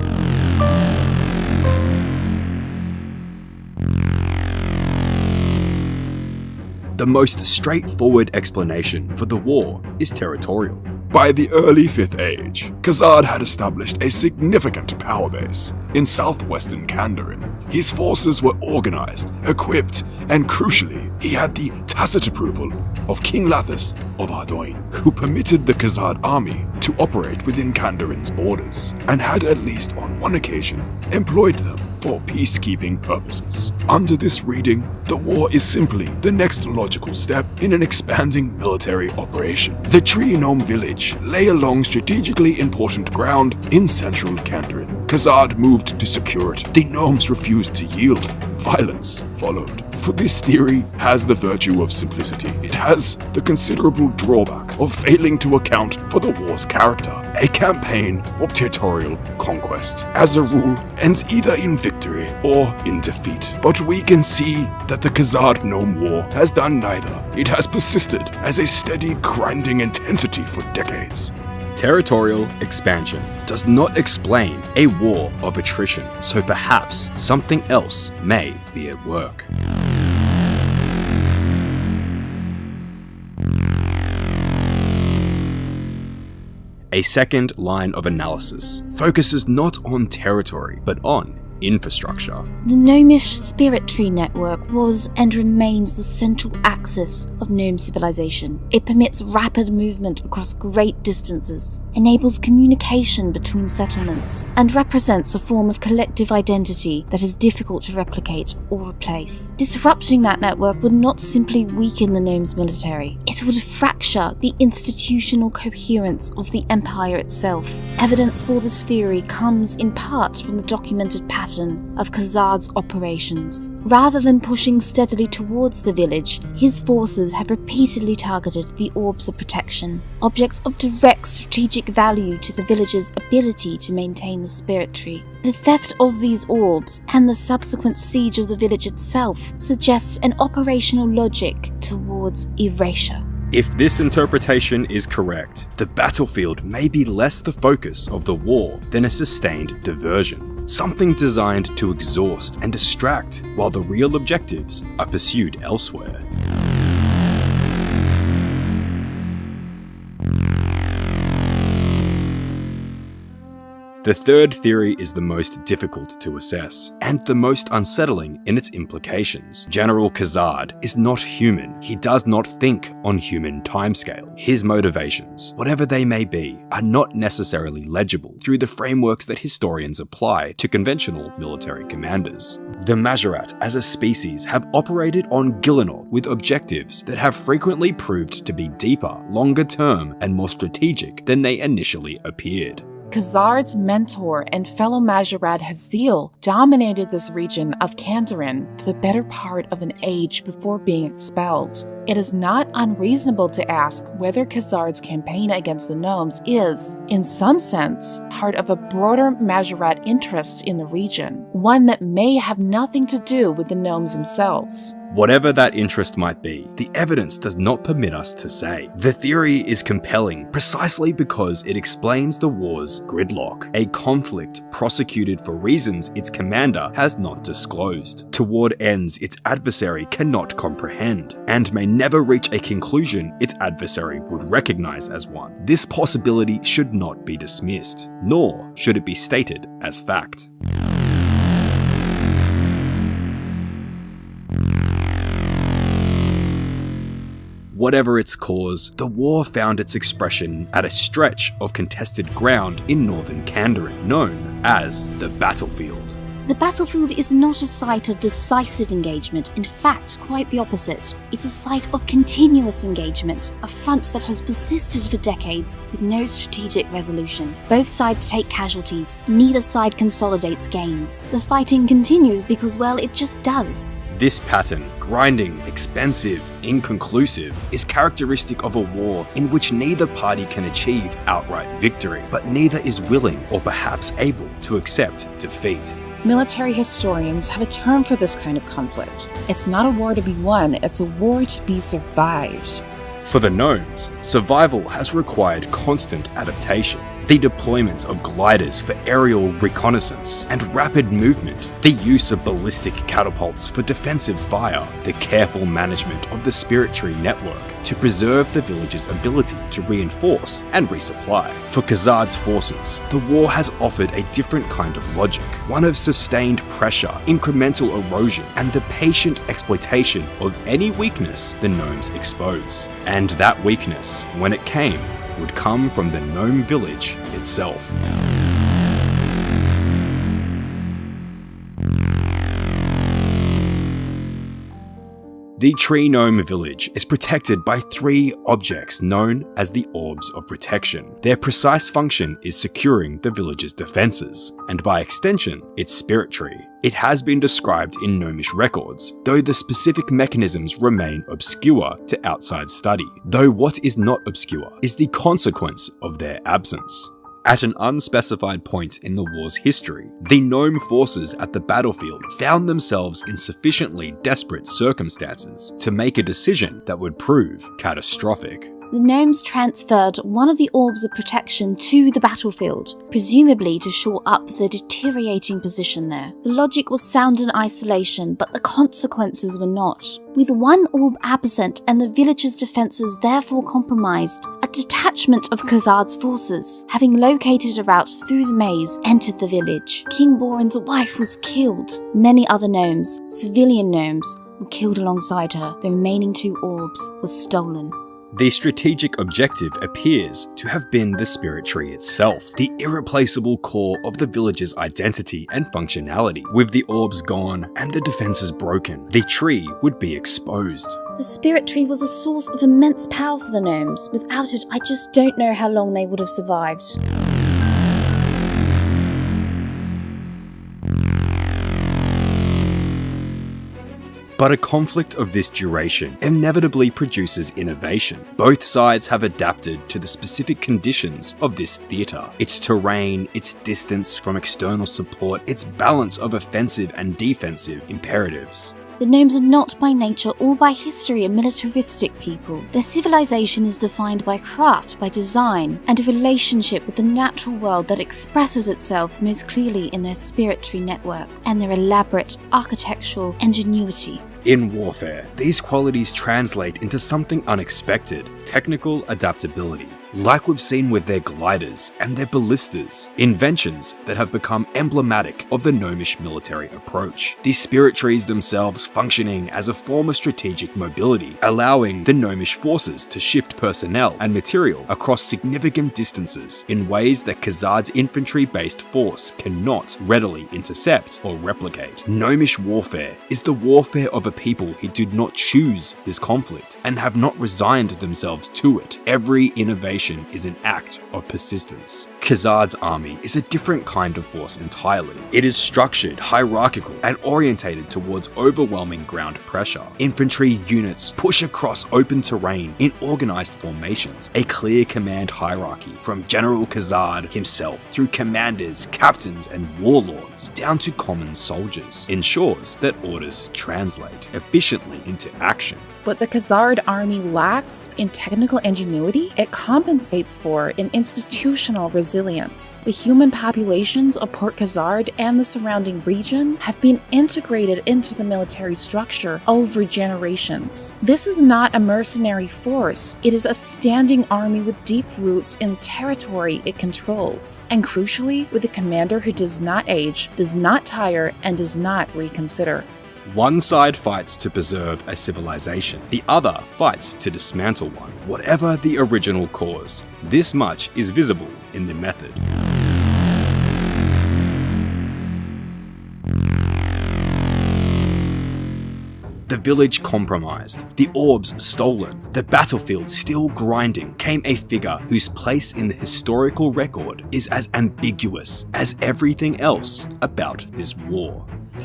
The most straightforward explanation for the war is territorial. By the early 5th Age, Khazad had established a significant power base in southwestern Kandarin. His forces were organized, equipped, and crucially, he had the tacit approval of King Lathis of Ardoin, who permitted the Khazad army to operate within Kandarin's borders, and had at least on one occasion employed them for peacekeeping purposes. Under this reading, the war is simply the next logical step in an expanding military operation. The Tree Gnome village lay along strategically important ground in central Kandarin. Khazad moved to secure it. The gnomes refused to yield. Violence followed. For this theory has the virtue of simplicity. It has the considerable drawback of failing to account for the war's character. A campaign of territorial conquest, as a rule, ends either in victory or in defeat. But we can see that the Khazad Gnome War has done neither. It has persisted as a steady, grinding intensity for decades. Territorial expansion does not explain a war of attrition, so perhaps something else may be at work. A second line of analysis focuses not on territory, but on infrastructure. The gnomish spirit tree network was and remains the central axis of gnome civilization. It permits rapid movement across great distances, enables communication between settlements, and represents a form of collective identity that is difficult to replicate or replace. Disrupting that network would not simply weaken the gnomes' military, it would fracture the institutional coherence of the empire itself. Evidence for this theory comes in part from the documented pattern of Khazad's operations. Rather than pushing steadily towards the village, his forces have repeatedly targeted the orbs of protection, objects of direct strategic value to the village's ability to maintain the spirit tree. The theft of these orbs and the subsequent siege of the village itself suggests an operational logic towards erasure. If this interpretation is correct, the battlefield may be less the focus of the war than a sustained diversion, something designed to exhaust and distract while the real objectives are pursued elsewhere. The third theory is the most difficult to assess, and the most unsettling in its implications. General Khazad is not human. He does not think on human timescale. His motivations, whatever they may be, are not necessarily legible through the frameworks that historians apply to conventional military commanders. The Majorat as a species have operated on Gillinor with objectives that have frequently proved to be deeper, longer term, and more strategic than they initially appeared. Khazad's mentor and fellow Majorat Haziel dominated this region of Kandarin for the better part of an age before being expelled. It is not unreasonable to ask whether Khazad's campaign against the gnomes is, in some sense, part of a broader Majorat interest in the region, one that may have nothing to do with the gnomes themselves. Whatever that interest might be, the evidence does not permit us to say. The theory is compelling precisely because it explains the war's gridlock, a conflict prosecuted for reasons its commander has not disclosed, toward ends its adversary cannot comprehend, and may never reach a conclusion its adversary would recognize as one. This possibility should not be dismissed, nor should it be stated as fact. Whatever its cause, the war found its expression at a stretch of contested ground in northern Kandarin, known as the battlefield. The battlefield is not a site of decisive engagement, in fact, quite the opposite. It's a site of continuous engagement, a front that has persisted for decades with no strategic resolution. Both sides take casualties, neither side consolidates gains. The fighting continues because, well, it just does. This pattern, grinding, expensive, inconclusive, is characteristic of a war in which neither party can achieve outright victory, but neither is willing or perhaps able to accept defeat. Military historians have a term for this kind of conflict. It's not a war to be won, it's a war to be survived. For the gnomes, survival has required constant adaptation. The deployment of gliders for aerial reconnaissance and rapid movement, the use of ballistic catapults for defensive fire, the careful management of the spirit tree network to preserve the village's ability to reinforce and resupply. For Khazad's forces, the war has offered a different kind of logic, one of sustained pressure, incremental erosion, and the patient exploitation of any weakness the gnomes expose. And that weakness, when it came, would come from the gnome village itself. The Tree Gnome village is protected by 3 objects known as the Orbs of Protection. Their precise function is securing the village's defenses, and by extension, its spirit tree. It has been described in gnomish records, though the specific mechanisms remain obscure to outside study. Though what is not obscure is the consequence of their absence. At an unspecified point in the war's history, the gnome forces at the battlefield found themselves in sufficiently desperate circumstances to make a decision that would prove catastrophic. The gnomes transferred one of the Orbs of Protection to the battlefield, presumably to shore up the deteriorating position there. The logic was sound in isolation, but the consequences were not. With one orb absent and the village's defences therefore compromised, a detachment of Khazad's forces, having located a route through the maze, entered the village. King Borin's wife was killed. Many other gnomes, civilian gnomes, were killed alongside her. The remaining 2 orbs were stolen. The strategic objective appears to have been the spirit tree itself, the irreplaceable core of the village's identity and functionality. With the orbs gone and the defenses broken, the tree would be exposed. The spirit tree was a source of immense power for the gnomes. Without it, I just don't know how long they would have survived. But a conflict of this duration inevitably produces innovation. Both sides have adapted to the specific conditions of this theatre. Its terrain, its distance from external support, its balance of offensive and defensive imperatives. The gnomes are not by nature or by history a militaristic people. Their civilization is defined by craft, by design, and a relationship with the natural world that expresses itself most clearly in their spirit tree network and their elaborate architectural ingenuity. In warfare, these qualities translate into something unexpected: technical adaptability. like we've seen with their gliders and their ballistas, inventions that have become emblematic of the gnomish military approach. These spirit trees themselves functioning as a form of strategic mobility, allowing the gnomish forces to shift personnel and material across significant distances in ways that Khazad's infantry-based force cannot readily intercept or replicate. Gnomish warfare is the warfare of a people who did not choose this conflict and have not resigned themselves to it. Every innovation is an act of persistence. Khazad's army is a different kind of force entirely. It is structured, hierarchical, and orientated towards overwhelming ground pressure. Infantry units push across open terrain in organized formations, a clear command hierarchy from General Khazad himself through commanders, captains, and warlords down to common soldiers ensures that orders translate efficiently into action. What the Khazad army lacks in technical ingenuity, it compensates for in institutional resilience. The human populations of Port Khazad and the surrounding region have been integrated into the military structure over generations. This is not a mercenary force, it is a standing army with deep roots in the territory it controls, and crucially, with a commander who does not age, does not tire, and does not reconsider. One side fights to preserve a civilization, the other fights to dismantle one. Whatever the original cause, this much is visible in the method. The village compromised, the orbs stolen, the battlefield still grinding, came a figure whose place in the historical record is as ambiguous as everything else about this war.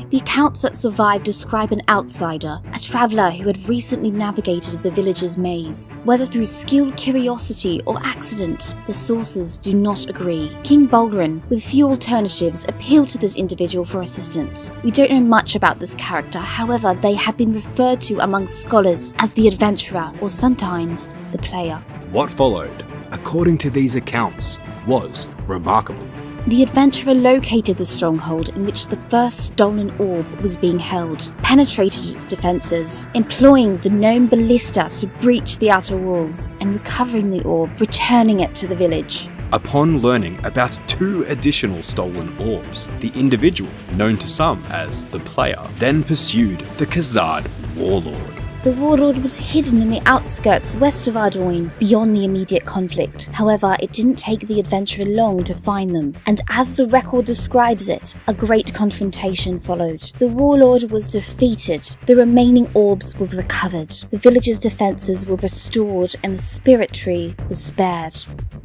The accounts that survive describe an outsider, a traveller who had recently navigated the village's maze. Whether through skilled curiosity or accident, the sources do not agree. King Balgrin, with few alternatives, appealed to this individual for assistance. We don't know much about this character, however, they have been referred to amongst scholars as the adventurer, or sometimes the player. What followed, according to these accounts, was remarkable. The adventurer located the stronghold in which the first stolen orb was being held, penetrated its defences, employing the gnome ballista to breach the outer walls, and recovering the orb, returning it to the village. Upon learning about 2 additional stolen orbs, the individual, known to some as the player, then pursued the Khazad warlord. The warlord was hidden in the outskirts west of Ardoin, beyond the immediate conflict. However, it didn't take the adventurer long to find them, and as the record describes it, a great confrontation followed. The warlord was defeated, the remaining orbs were recovered, the village's defences were restored, and the spirit tree was spared.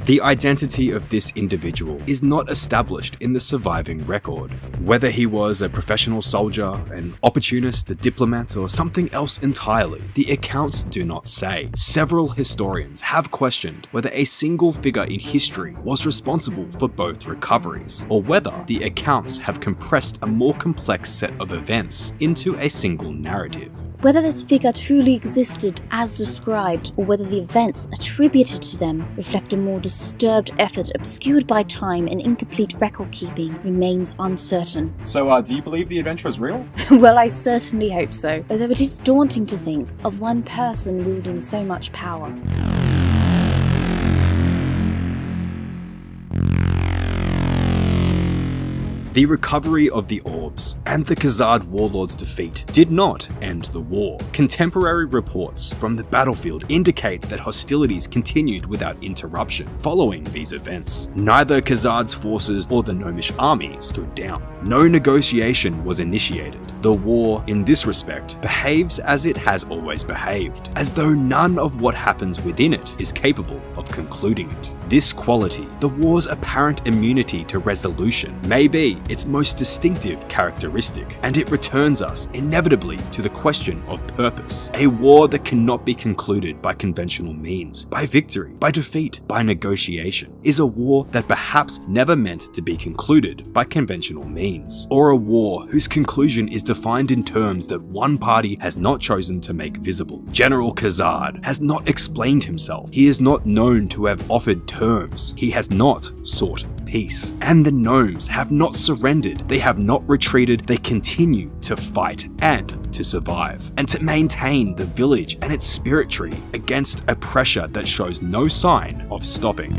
The identity of this individual is not established in the surviving record. Whether he was a professional soldier, an opportunist, a diplomat, or something else entirely, the accounts do not say. Several historians have questioned whether a single figure in history was responsible for both recoveries, or whether the accounts have compressed a more complex set of events into a single narrative. Whether this figure truly existed as described, or whether the events attributed to them reflect a more disturbed effort obscured by time and incomplete record-keeping, remains uncertain. So, do you believe the adventure is real? Well, I certainly hope so, although it is daunting to think of one person wielding so much power. The recovery of the orbs and the Khazad warlord's defeat did not end the war. Contemporary reports from the battlefield indicate that hostilities continued without interruption following these events. Neither Khazad's forces or the Gnomish army stood down. No negotiation was initiated. The war, in this respect, behaves as it has always behaved, as though none of what happens within it is capable of concluding it. This quality, the war's apparent immunity to resolution, may be its most distinctive characteristic, and it returns us inevitably to the question of purpose. A war that cannot be concluded by conventional means, by victory, by defeat, by negotiation, is a war that perhaps never meant to be concluded by conventional means, or a war whose conclusion is defined in terms that one party has not chosen to make visible. General Khazad has not explained himself. He is not known to have offered terms. He has not sought peace. And the gnomes have not surrendered, they have not retreated, they continue to fight and to survive, and to maintain the village and its spirit tree against a pressure that shows no sign of stopping.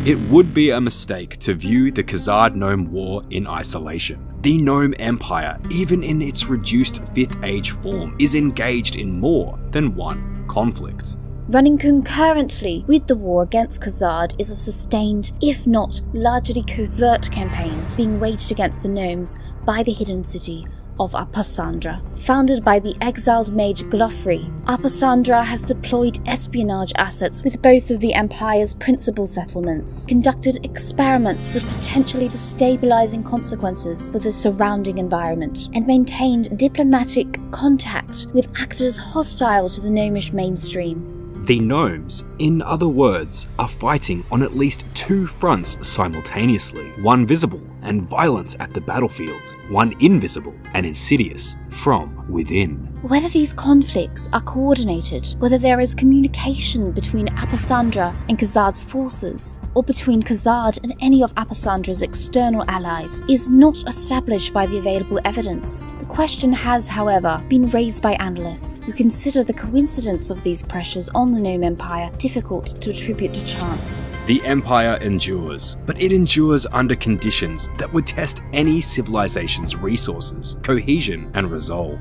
It would be a mistake to view the Khazad Gnome War in isolation. The Gnome Empire, even in its reduced 5th Age form, is engaged in more than one conflict. Running concurrently with the war against Khazad is a sustained, if not largely covert campaign being waged against the gnomes by the hidden city of Apasandra. Founded by the exiled mage Glofri, Apasandra has deployed espionage assets with both of the Empire's principal settlements, conducted experiments with potentially destabilizing consequences for the surrounding environment, and maintained diplomatic contact with actors hostile to the gnomish mainstream. The gnomes, in other words, are fighting on at least two fronts simultaneously, one visible and violent at the battlefield, one invisible and insidious from within. Whether these conflicts are coordinated, whether there is communication between Apasandra and Khazad's forces, or between Khazad and any of Apasandra's external allies, is not established by the available evidence. The question has, however, been raised by analysts who consider the coincidence of these pressures on the Gnome Empire difficult to attribute to chance. The Empire endures, but it endures under conditions that would test any civilization's resources, cohesion, and resolve.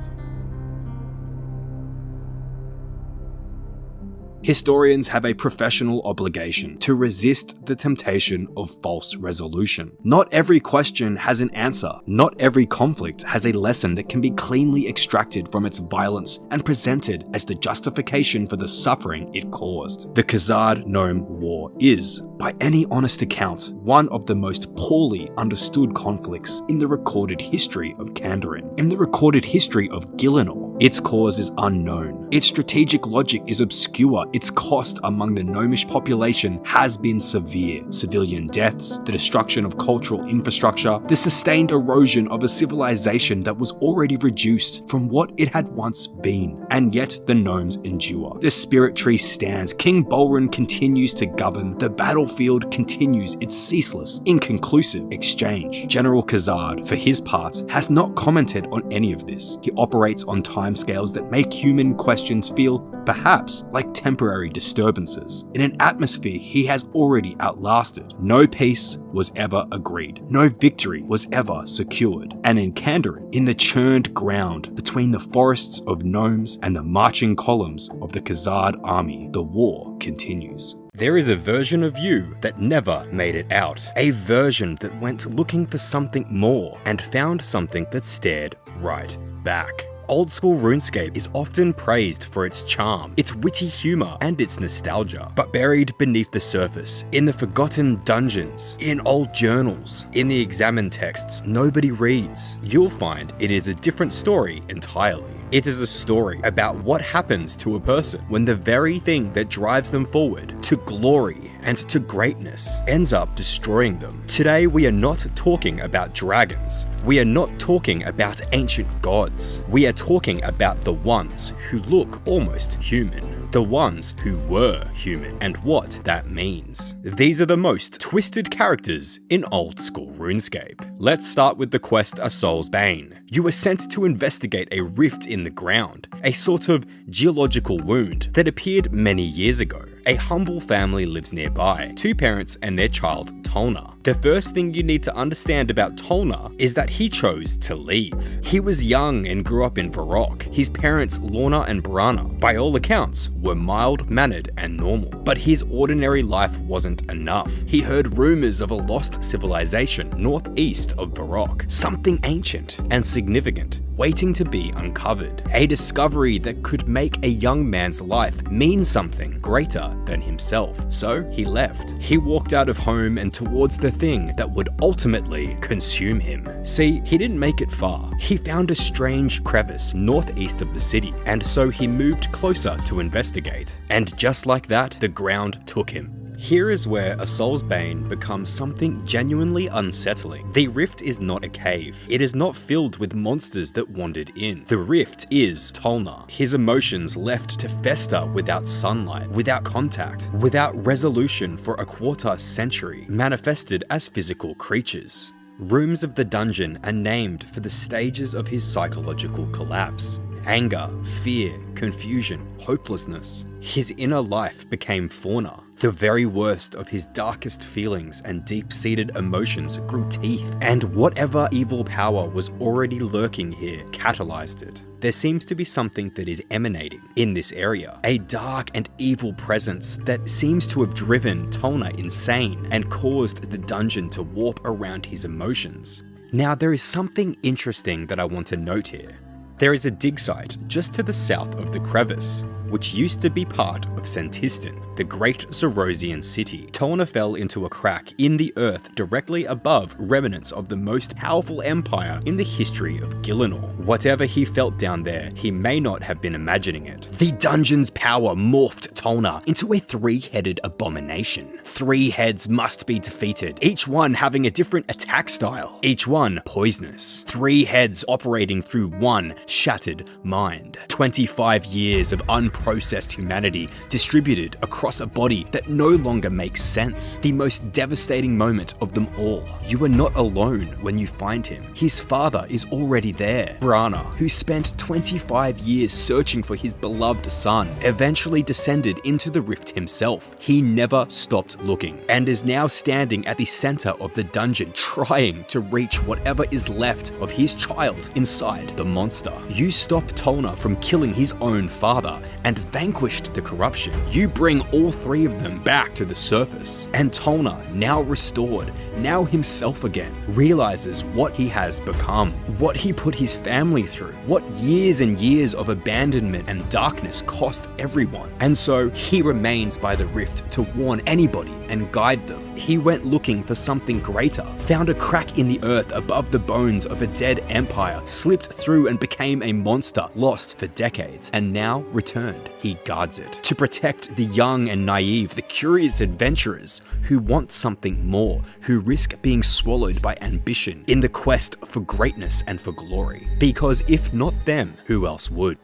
Historians have a professional obligation to resist the temptation of false resolution. Not every question has an answer. Not every conflict has a lesson that can be cleanly extracted from its violence and presented as the justification for the suffering it caused. The Khazad Gnome War is, by any honest account, one of the most poorly understood conflicts in the recorded history of Kandarin, in the recorded history of Gielinor. Its cause is unknown. Its strategic logic is obscure. Its cost among the gnomish population has been severe. Civilian deaths, the destruction of cultural infrastructure, the sustained erosion of a civilization that was already reduced from what it had once been. And yet the gnomes endure. The spirit tree stands. King Bolrin continues to govern. The battlefield continues its ceaseless, inconclusive exchange. General Khazad, for his part, has not commented on any of this. He operates on timescales that make human questions feel, perhaps, like temporary disturbances. In an atmosphere he has already outlasted. No peace was ever agreed. No victory was ever secured. And in Kandarin, in the churned ground between the forests of gnomes and the marching columns of the Khazad army, the war continues. There is a version of you that never made it out. A version that went looking for something more and found something that stared right back. Old School RuneScape is often praised for its charm, its witty humor, and its nostalgia, but buried beneath the surface, in the forgotten dungeons, in old journals, in the examined texts nobody reads, you'll find it is a different story entirely. It is a story about what happens to a person when the very thing that drives them forward to glory and to greatness ends up destroying them. Today we are not talking about dragons. We are not talking about ancient gods. We are talking about the ones who look almost human. The ones who were human, and what that means. These are the most twisted characters in Old School RuneScape. Let's start with the quest A Soul's Bane. You were sent to investigate a rift in the ground, a sort of geological wound that appeared many years ago. A humble family lives nearby, 2 parents and their child Tolna. The first thing you need to understand about Tolna is that he chose to leave. He was young and grew up in Varrock. His parents, Lorna and Brana, by all accounts, were mild-mannered and normal. But his ordinary life wasn't enough. He heard rumors of a lost civilization northeast of Varrock, something ancient and significant, waiting to be uncovered. A discovery that could make a young man's life mean something greater than himself. So he left. He walked out of home and towards the thing that would ultimately consume him. See, he didn't make it far. He found a strange crevice northeast of the city, and so he moved closer to investigate. And just like that, the ground took him. Here is where a soul's bane becomes something genuinely unsettling. The rift is not a cave. It is not filled with monsters that wandered in. The rift is Tolna, his emotions left to fester without sunlight, without contact, without resolution for a quarter century, manifested as physical creatures. Rooms of the dungeon are named for the stages of his psychological collapse. Anger, fear, confusion, hopelessness. His inner life became fauna. The very worst of his darkest feelings and deep-seated emotions grew teeth, and whatever evil power was already lurking here catalyzed it. There seems to be something that is emanating in this area, a dark and evil presence that seems to have driven Tolna insane and caused the dungeon to warp around his emotions. Now, there is something interesting that I want to note here. There is a dig site just to the south of the crevice, which used to be part of Sentistan, the great Zorosian city. Tolna fell into a crack in the earth directly above remnants of the most powerful empire in the history of Gielinor. Whatever he felt down there, he may not have been imagining it. The dungeon's power morphed Tolna into a three-headed abomination. 3 heads must be defeated, each one having a different attack style, each one poisonous. 3 heads operating through one shattered mind. 25 years of unprocessed humanity distributed across a body that no longer makes sense. The most devastating moment of them all. You are not alone when you find him. His father is already there. Brana, who spent 25 years searching for his beloved son, eventually descended into the rift himself. He never stopped looking and is now standing at the center of the dungeon, trying to reach whatever is left of his child inside the monster. You stop Tolna from killing his own father and vanquished the corruption. You bring all 3 of them back to the surface, and Tolna, now restored, now himself again, realizes what he has become, what he put his family through, what years and years of abandonment and darkness cost everyone. And so he remains by the rift to warn anybody and guide them. He went looking for something greater, found a crack in the earth above the bones of a dead empire, slipped through and became a monster lost for decades, and now returned. He guards it to protect the young and naive, the curious adventurers who want something more, who risk being swallowed by ambition in the quest for greatness and for glory. Because if not them, who else would?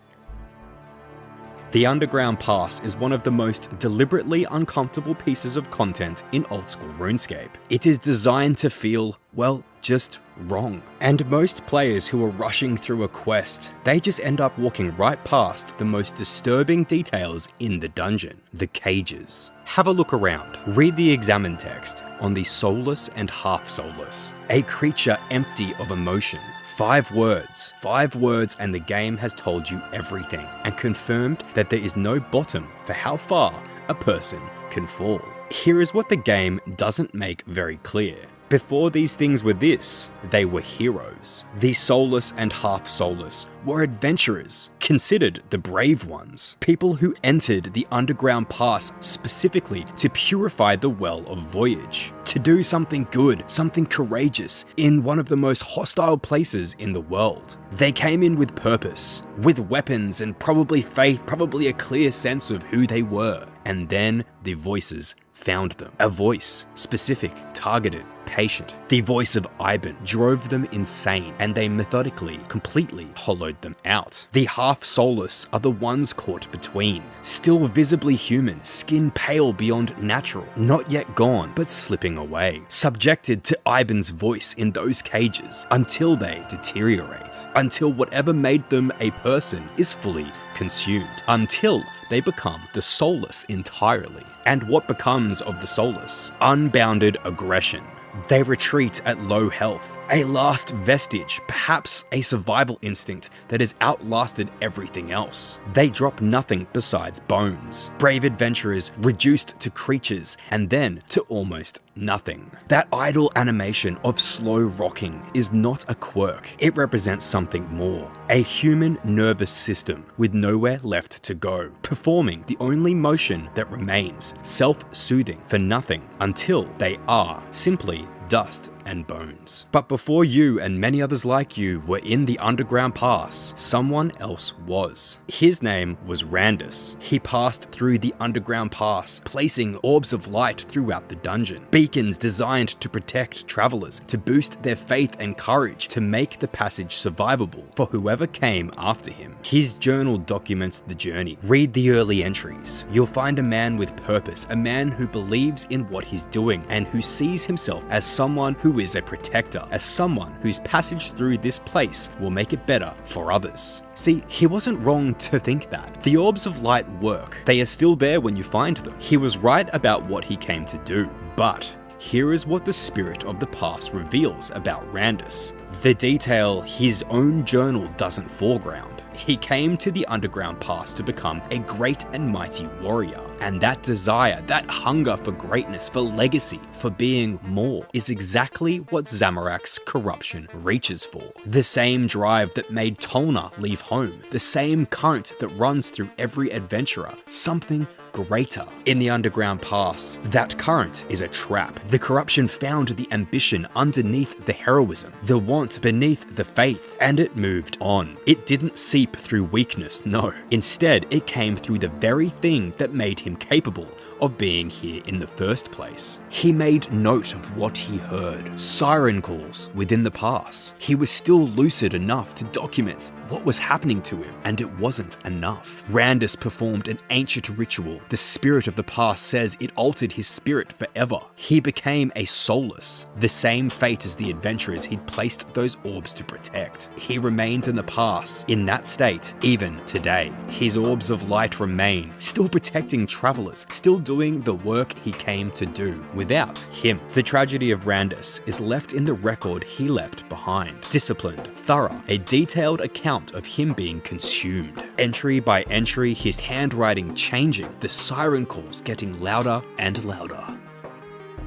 The Underground Pass is one of the most deliberately uncomfortable pieces of content in Old School RuneScape. It is designed to feel, well, just wrong. And most players who are rushing through a quest, they just end up walking right past the most disturbing details in the dungeon, the cages. Have a look around. Read the examine text on the soulless and half-soulless. A creature empty of emotion. 5 words. 5 words and the game has told you everything and confirmed that there is no bottom for how far a person can fall. Here is what the game doesn't make very clear. Before these things were this, they were heroes. The soulless and half-soulless were adventurers, considered the brave ones. People who entered the Underground Pass specifically to purify the Well of Voyage, to do something good, something courageous, in one of the most hostile places in the world. They came in with purpose, with weapons and probably faith, probably a clear sense of who they were. And then the voices found them. A voice, specific, targeted, patient. The voice of Iban drove them insane, and they methodically, completely hollowed them out. The half-soulless are the ones caught between, still visibly human, skin pale beyond natural, not yet gone, but slipping away, subjected to Iban's voice in those cages until they deteriorate, until whatever made them a person is fully consumed, until they become the soulless entirely. And what becomes of the soulless? Unbounded aggression. They retreat at low health, a last vestige, perhaps a survival instinct that has outlasted everything else. They drop nothing besides bones. Brave adventurers reduced to creatures and then to almost nothing. That idle animation of slow rocking is not a quirk. It represents something more. A human nervous system with nowhere left to go, performing the only motion that remains, self-soothing for nothing until they are simply dust and bones. But before you and many others like you were in the underground pass, someone else was. His name was Randus. He passed through the underground pass, placing orbs of light throughout the dungeon, beacons designed to protect travelers, to boost their faith and courage, to make the passage survivable for whoever came after him. His journal documents the journey. Read the early entries. You'll find a man with purpose, a man who believes in what he's doing and who sees himself as someone who is a protector, as someone whose passage through this place will make it better for others. See, he wasn't wrong to think that. The orbs of light work. They are still there when you find them. He was right about what he came to do. But here is what the spirit of the past reveals about Randus. The detail his own journal doesn't foreground. He came to the underground pass to become a great and mighty warrior. And that desire, that hunger for greatness, for legacy, for being more, is exactly what Zamorak's corruption reaches for. The same drive that made Tolna leave home, the same current that runs through every adventurer, something greater. In the underground pass, that current is a trap. The corruption found the ambition underneath the heroism, the want beneath the faith, and it moved on. It didn't seep through weakness, no. Instead, it came through the very thing that made him capable of being here in the first place. He made note of what he heard, siren calls within the pass. He was still lucid enough to document what was happening to him, and it wasn't enough. Randus performed an ancient ritual. The spirit of the past says it altered his spirit forever. He became a soulless, the same fate as the adventurers he'd placed those orbs to protect. He remains in the past, in that state, even today. His orbs of light remain, still protecting travelers, still doing the work he came to do without him. The tragedy of Randus is left in the record he left behind. Disciplined, thorough, a detailed account of him being consumed. Entry by entry, his handwriting changing, the siren calls getting louder and louder.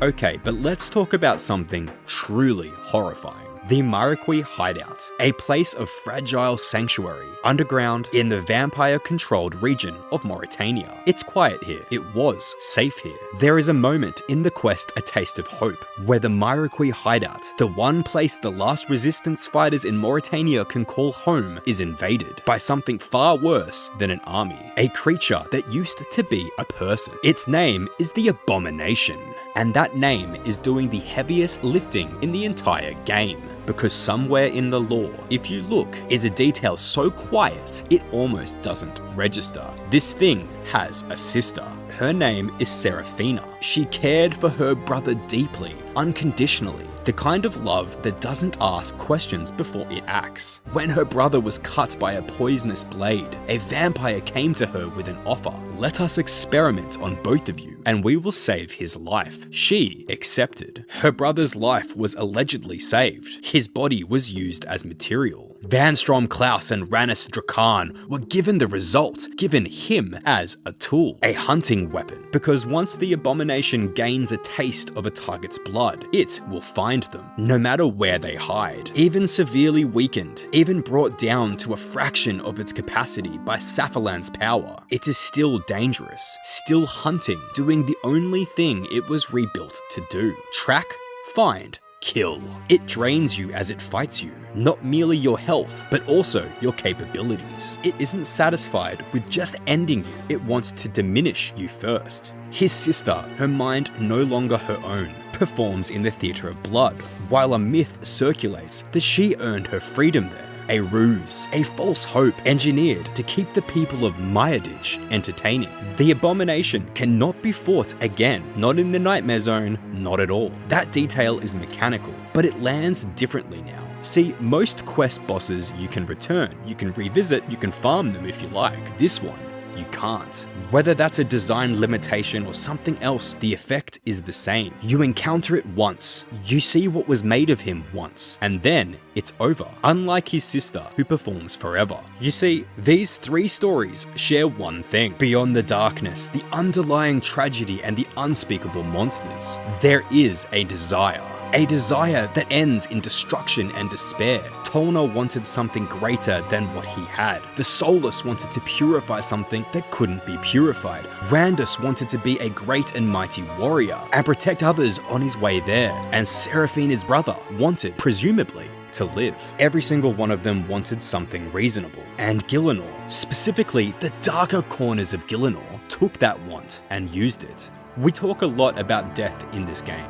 Okay, but let's talk about something truly horrifying. The Marikwi Hideout, a place of fragile sanctuary, underground in the vampire-controlled region of Mauritania. It's quiet here. It was safe here. There is a moment in the quest A Taste of Hope, where the Marikwi Hideout, the one place the last resistance fighters in Mauritania can call home, is invaded by something far worse than an army. A creature that used to be a person. Its name is the Abomination. And that name is doing the heaviest lifting in the entire game. Because somewhere in the lore, if you look, is a detail so quiet, it almost doesn't register. This thing has a sister. Her name is Seraphina. She cared for her brother deeply, unconditionally. The kind of love that doesn't ask questions before it acts. When her brother was cut by a poisonous blade, a vampire came to her with an offer. Let us experiment on both of you, and we will save his life. She accepted. Her brother's life was allegedly saved. His body was used as material. Van Strom Klaus and Rannis Drakan were given the result, given him as a tool, a hunting weapon, because once the Abomination gains a taste of a target's blood, it will find them, no matter where they hide. Even severely weakened, even brought down to a fraction of its capacity by Safalan's power, it is still dangerous, still hunting, doing the only thing it was rebuilt to do. Track, find, kill. It drains you as it fights you, not merely your health, but also your capabilities. It isn't satisfied with just ending you, it wants to diminish you first. His sister, her mind no longer her own, performs in the theatre of blood, while a myth circulates that she earned her freedom there. A ruse, a false hope engineered to keep the people of Mayadich entertaining. The Abomination cannot be fought again, not in the Nightmare Zone, not at all. That detail is mechanical, but it lands differently now. See, most quest bosses you can return, you can revisit, you can farm them if you like. This one, you can't. Whether that's a design limitation or something else, the effect is the same. You encounter it once, you see what was made of him once, and then it's over. Unlike his sister, who performs forever. You see, these three stories share one thing. Beyond the darkness, the underlying tragedy, and the unspeakable monsters, there is a desire. a desire that ends in destruction and despair. Tolna wanted something greater than what he had. The Soulless wanted to purify something that couldn't be purified. Randus wanted to be a great and mighty warrior and protect others on his way there. And Seraphine, his brother, wanted, presumably, to live. Every single one of them wanted something reasonable. And Gielinor, specifically the darker corners of Gielinor, took that want and used it. We talk a lot about death in this game.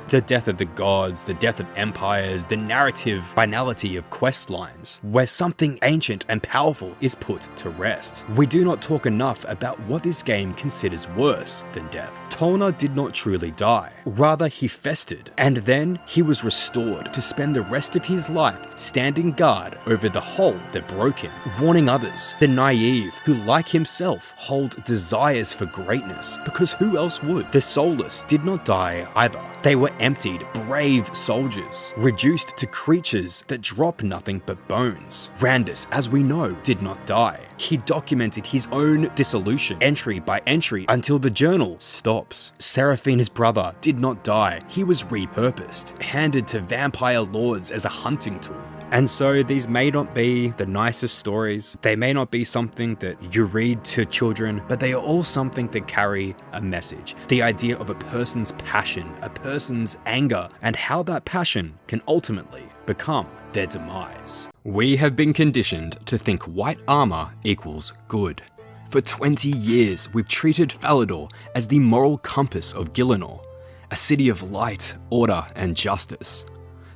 The death of the gods, the death of empires, the narrative finality of quest lines, where something ancient and powerful is put to rest. We do not talk enough about what this game considers worse than death. Tolna did not truly die, rather he festered, and then he was restored to spend the rest of his life standing guard over the hole that broke him, warning others, the naive, who like himself hold desires for greatness, because who else would? The Soulless did not die either. They were emptied, brave soldiers, reduced to creatures that drop nothing but bones. Randus, as we know, did not die. He documented his own dissolution, entry by entry, until the journal stops. Seraphine, his brother, did not die. He was repurposed, handed to vampire lords as a hunting tool. And so these may not be the nicest stories, they may not be something that you read to children, but they are all something that carry a message. The idea of a person's passion, a person's anger, and how that passion can ultimately become their demise. We have been conditioned to think white armor equals good. For 20 years, we've treated Falador as the moral compass of Gielinor, a city of light, order, and justice.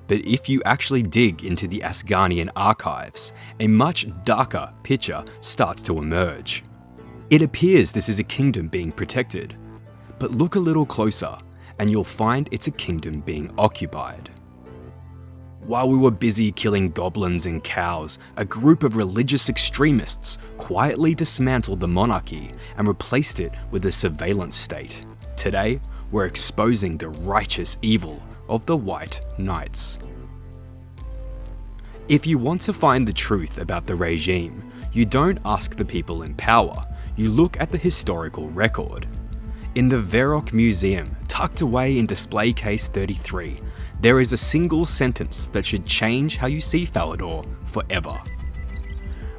But if you actually dig into the Asgarnian archives, a much darker picture starts to emerge. It appears this is a kingdom being protected, but look a little closer and you'll find it's a kingdom being occupied. While we were busy killing goblins and cows, a group of religious extremists quietly dismantled the monarchy and replaced it with a surveillance state. Today, we're exposing the righteous evil of the White Knights. If you want to find the truth about the regime, you don't ask the people in power, you look at the historical record. In the Verok Museum, tucked away in display case 33, there is a single sentence that should change how you see Falador forever.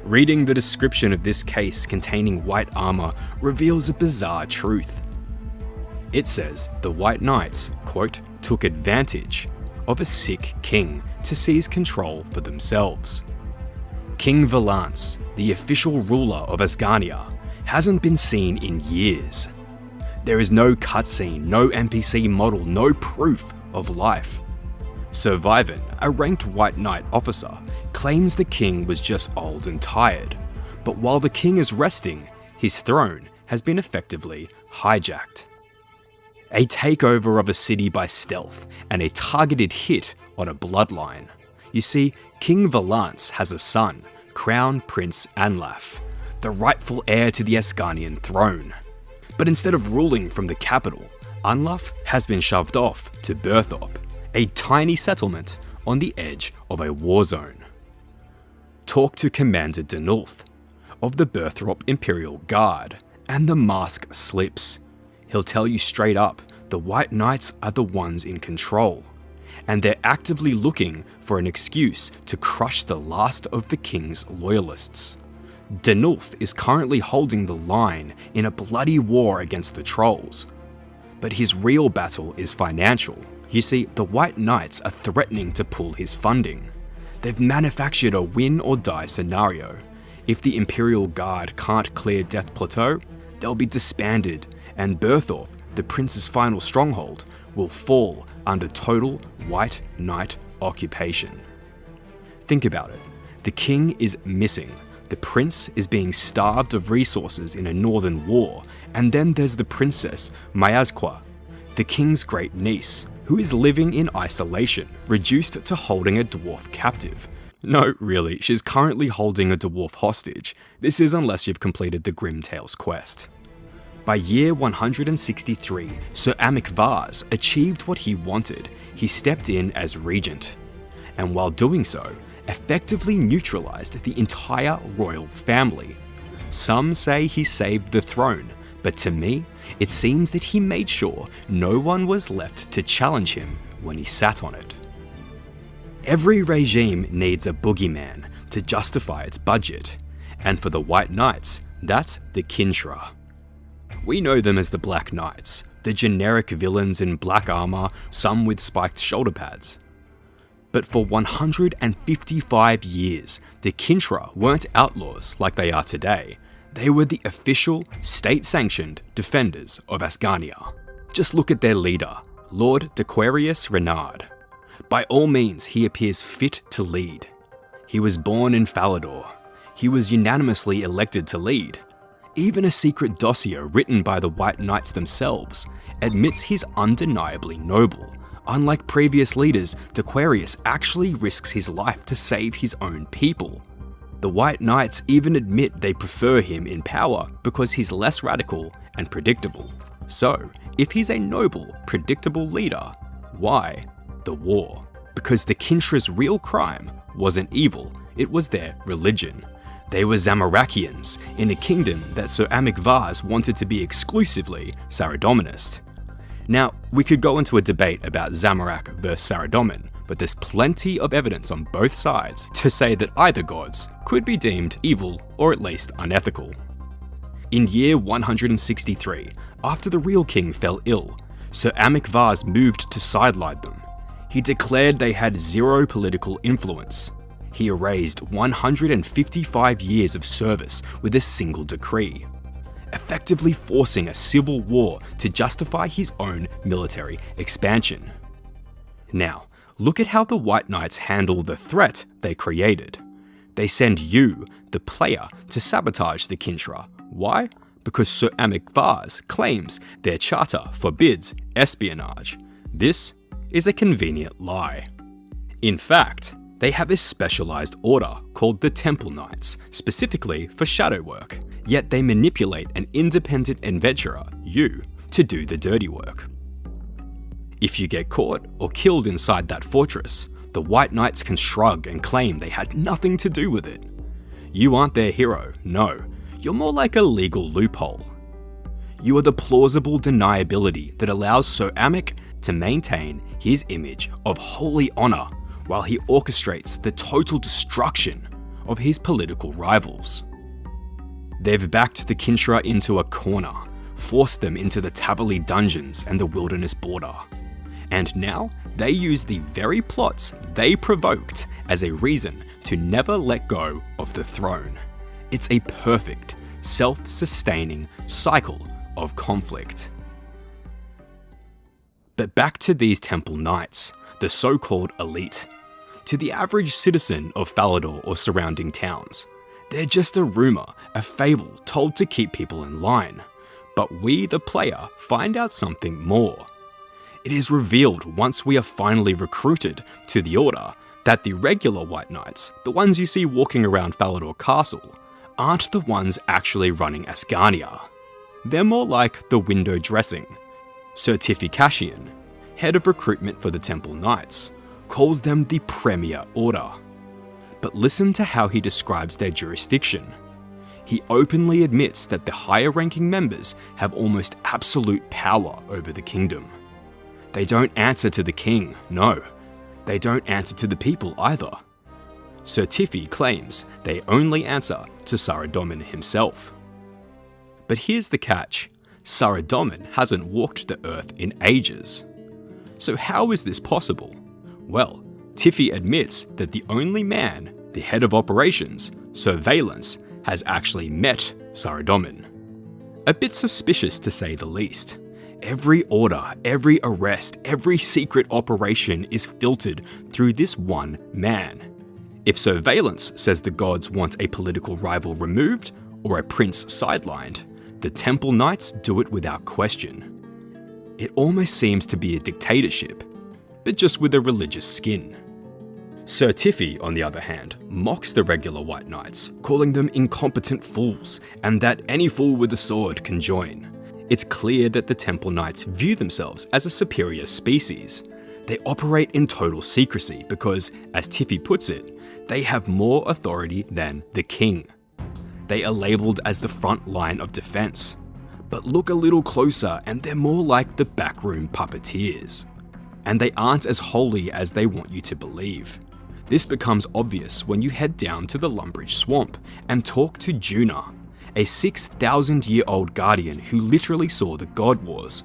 Reading the description of this case containing white armor reveals a bizarre truth. It says the White Knights, quote, took advantage of a sick king to seize control for themselves. King Valance, the official ruler of Asgarnia, hasn't been seen in years. There is no cutscene, no NPC model, no proof of life. Sir Viven, a ranked White Knight officer, claims the king was just old and tired, but while the king is resting, his throne has been effectively hijacked. A takeover of a city by stealth, and a targeted hit on a bloodline. You see, King Valance has a son, Crown Prince Anlaf, the rightful heir to the Asgarnian throne. But instead of ruling from the capital, Anlaf has been shoved off to Berthorpe, a tiny settlement on the edge of a war zone. Talk to Commander Denulf of the Berthorpe Imperial Guard, and the mask slips. He'll tell you straight up, the White Knights are the ones in control, and they're actively looking for an excuse to crush the last of the king's loyalists. Denulf is currently holding the line in a bloody war against the trolls, but his real battle is financial. You see, the White Knights are threatening to pull his funding. They've manufactured a win or die scenario. If the Imperial Guard can't clear Death Plateau, they'll be disbanded, and Berthorpe, the prince's final stronghold, will fall under total White Knight occupation. Think about it. The king is missing. The prince is being starved of resources in a northern war, and then there's the princess Mayazqua, the king's great niece, who is living in isolation, reduced to holding a dwarf captive. No, really, she's currently holding a dwarf hostage. This is unless you've completed the Grim Tales quest. By year 163, Sir Amic Vars achieved what he wanted. He stepped in as regent, and while doing so, effectively neutralized the entire royal family. Some say he saved the throne, but to me, it seems that he made sure no one was left to challenge him when he sat on it. Every regime needs a boogeyman to justify its budget, and for the White Knights, that's the Kinshra. We know them as the Black Knights, the generic villains in black armor, some with spiked shoulder pads. But for 155 years, the Kinshra weren't outlaws like they are today. They were the official, state-sanctioned defenders of Asgarnia. Just look at their leader, Lord Dequarius Renard. By all means, he appears fit to lead. He was born in Falador. He was unanimously elected to lead. Even a secret dossier written by the White Knights themselves admits he's undeniably noble. Unlike previous leaders, Dequarius actually risks his life to save his own people. The White Knights even admit they prefer him in power because he's less radical and predictable. So, if he's a noble, predictable leader, why the war? Because the Kinshra's real crime wasn't evil, it was their religion. They were Zamorakians, in a kingdom that Sir Amic Vaz wanted to be exclusively Saradominist. Now, we could go into a debate about Zamorak versus Saradomin, but there's plenty of evidence on both sides to say that either gods could be deemed evil or at least unethical. In year 163, after the real king fell ill, Sir Amic Vaz moved to sideline them. He declared they had zero political influence. He erased 155 years of service with a single decree, effectively forcing a civil war to justify his own military expansion. Now, look at how the White Knights handle the threat they created. They send you, the player, to sabotage the Kinshra. Why? Because Sir Amic Vaz claims their charter forbids espionage. This is a convenient lie. In fact, they have a specialized order called the Temple Knights, specifically for shadow work, yet they manipulate an independent adventurer, you, to do the dirty work. If you get caught or killed inside that fortress, the White Knights can shrug and claim they had nothing to do with it. You aren't their hero, no, you're more like a legal loophole. You are the plausible deniability that allows Sir Amic to maintain his image of holy honor while he orchestrates the total destruction of his political rivals. They've backed the Kinshra into a corner, forced them into the Tavali dungeons and the wilderness border. And now they use the very plots they provoked as a reason to never let go of the throne. It's a perfect, self-sustaining cycle of conflict. But back to these Temple Knights, the so-called elite. To the average citizen of Falador or surrounding towns, they're just a rumor, a fable told to keep people in line. But we, the player, find out something more. It is revealed once we are finally recruited to the Order that the regular White Knights, the ones you see walking around Falador Castle, aren't the ones actually running Asgarnia. They're more like the window dressing. Sir Tifikashian, head of recruitment for the Temple Knights, calls them the Premier Order. But listen to how he describes their jurisdiction. He openly admits that the higher-ranking members have almost absolute power over the kingdom. They don't answer to the king, no. They don't answer to the people either. Sir Tiffy claims they only answer to Saradomin himself. But here's the catch. Saradomin hasn't walked the earth in ages. So how is this possible? Well, Tiffy admits that the only man, the head of operations, Sir Valence, has actually met Saradomin. A bit suspicious to say the least. Every order, every arrest, every secret operation is filtered through this one man. If Sir Valence says the gods want a political rival removed or a prince sidelined, the Temple Knights do it without question. It almost seems to be a dictatorship, but just with a religious skin. Sir Tiffy, on the other hand, mocks the regular White Knights, calling them incompetent fools, and that any fool with a sword can join. It's clear that the Temple Knights view themselves as a superior species. They operate in total secrecy because, as Tiffy puts it, they have more authority than the king. They are labelled as the front line of defence. But look a little closer and they're more like the backroom puppeteers. and they aren't as holy as they want you to believe. This becomes obvious when you head down to the Lumbridge Swamp and talk to Juna, a 6,000-year-old guardian who literally saw the God Wars.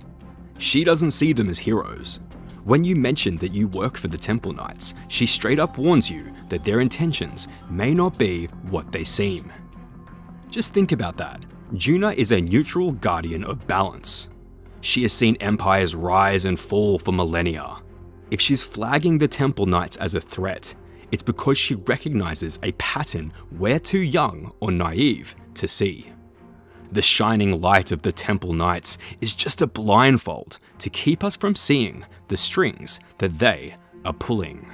She doesn't see them as heroes. When you mention that you work for the Temple Knights, she straight up warns you that their intentions may not be what they seem. Just think about that. Juna is a neutral guardian of balance. She has seen empires rise and fall for millennia. If she's flagging the Temple Knights as a threat, it's because she recognizes a pattern we're too young or naive to see. The shining light of the Temple Knights is just a blindfold to keep us from seeing the strings that they are pulling.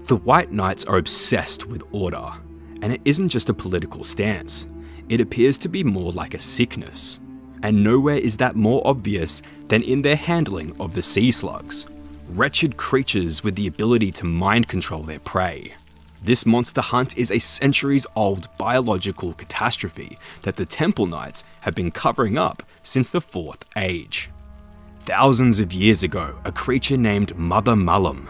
The White Knights are obsessed with order, and it isn't just a political stance. It appears to be more like a sickness, and nowhere is that more obvious than in their handling of the sea slugs. Wretched creatures with the ability to mind control their prey. This monster hunt is a centuries-old biological catastrophe that the Temple Knights have been covering up since the 4th Age. Thousands of years ago, a creature named Mother Mullum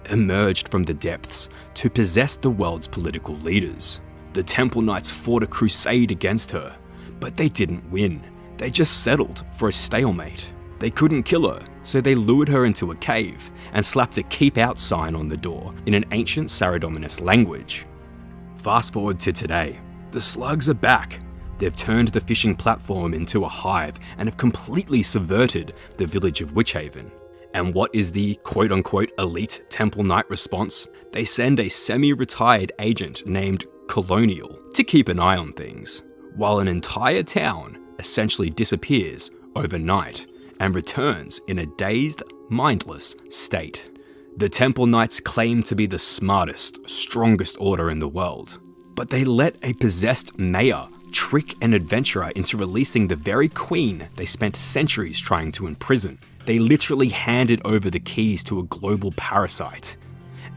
emerged from the depths to possess the world's political leaders. The Temple Knights fought a crusade against her, but they didn't win. They just settled for a stalemate. They couldn't kill her, so they lured her into a cave and slapped a keep out sign on the door in an ancient Saradominus language. Fast forward to today. The slugs are back. They've turned the fishing platform into a hive and have completely subverted the village of Witchhaven. And what is the quote-unquote elite Temple Knight response? They send a semi-retired agent named Colonial to keep an eye on things, while an entire town essentially disappears overnight and returns in a dazed, mindless state. The Temple Knights claim to be the smartest, strongest order in the world, but they let a possessed mayor trick an adventurer into releasing the very queen they spent centuries trying to imprison. They literally handed over the keys to a global parasite.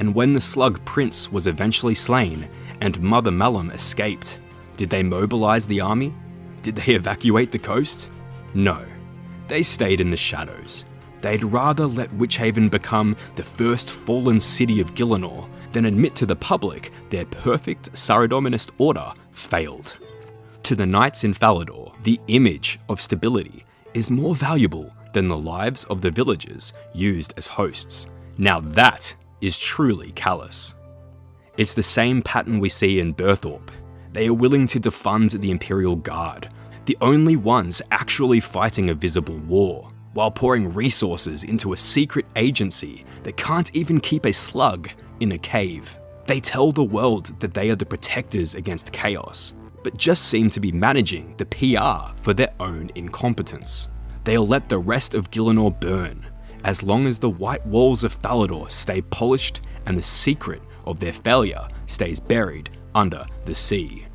And when the slug prince was eventually slain and Mother Mullum escaped, did they mobilize the army? Did they evacuate the coast? No. They stayed in the shadows. They'd rather let Witchhaven become the first fallen city of Gielinor than admit to the public their perfect Saradominist order failed. To the Knights in Falador, the image of stability is more valuable than the lives of the villagers used as hosts. Now that is truly callous. It's the same pattern we see in Berthorpe. They are willing to defund the Imperial Guard, the only ones actually fighting a visible war, while pouring resources into a secret agency that can't even keep a slug in a cave. They tell the world that they are the protectors against chaos, but just seem to be managing the PR for their own incompetence. They'll let the rest of Gielinor burn, as long as the white walls of Falador stay polished and the secret of their failure stays buried under the sea.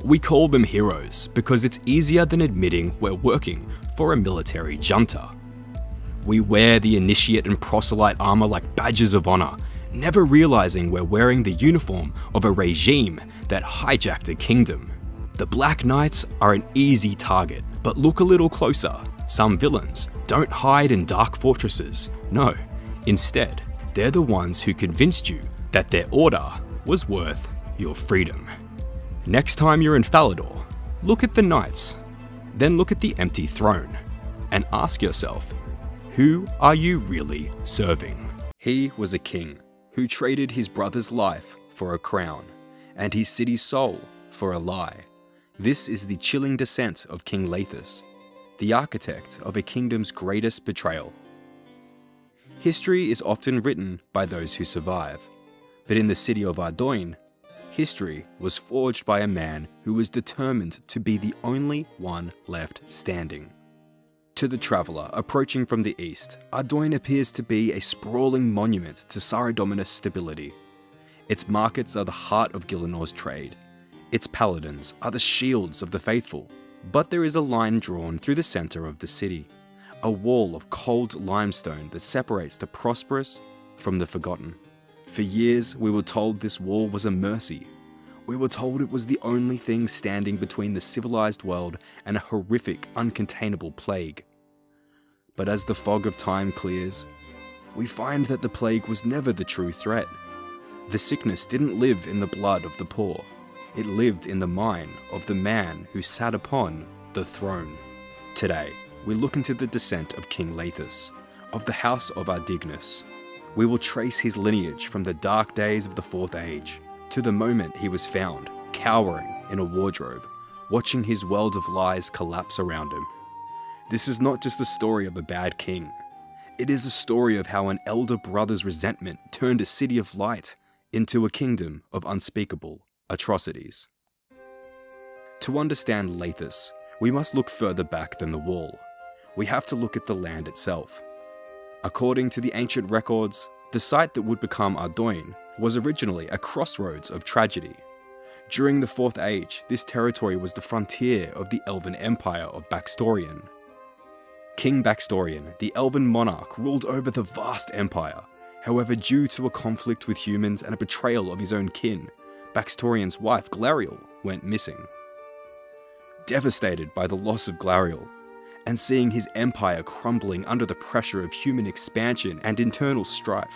We call them heroes because it's easier than admitting we're working for a military junta. We wear the initiate and proselyte armor like badges of honor, never realizing we're wearing the uniform of a regime that hijacked a kingdom. The Black Knights are an easy target, but look a little closer. Some villains don't hide in dark fortresses. No, instead, they're the ones who convinced you that their order was worth your freedom. Next time you're in Falador, look at the Knights, then look at the empty throne, and ask yourself, who are you really serving? He was a king who traded his brother's life for a crown, and his city's soul for a lie. This is the chilling descent of King Lathus, the architect of a kingdom's greatest betrayal. History is often written by those who survive, but in the city of Ardoin, history was forged by a man who was determined to be the only one left standing. To the traveller approaching from the east, Ardoin appears to be a sprawling monument to Saradominus stability. Its markets are the heart of Gielinor's trade. Its paladins are the shields of the faithful. But there is a line drawn through the centre of the city, a wall of cold limestone that separates the prosperous from the forgotten. For years, we were told this wall was a mercy. We were told it was the only thing standing between the civilized world and a horrific, uncontainable plague. But as the fog of time clears, we find that the plague was never the true threat. The sickness didn't live in the blood of the poor. It lived in the mind of the man who sat upon the throne. Today, we look into the descent of King Lathus, of the house of Ardignus. We will trace his lineage from the dark days of the Fourth Age to the moment he was found, cowering in a wardrobe, watching his world of lies collapse around him. This is not just a story of a bad king. It is a story of how an elder brother's resentment turned a city of light into a kingdom of unspeakable atrocities. To understand Lathus, we must look further back than the wall. We have to look at the land itself. According to the ancient records, the site that would become Ardoin was originally a crossroads of tragedy. During the Fourth Age, this territory was the frontier of the Elven Empire of Baxtorian. King Baxtorian, the Elven monarch, ruled over the vast empire. However, due to a conflict with humans and a betrayal of his own kin, Baxtorian's wife Glariel went missing. Devastated by the loss of Glariel, and seeing his empire crumbling under the pressure of human expansion and internal strife,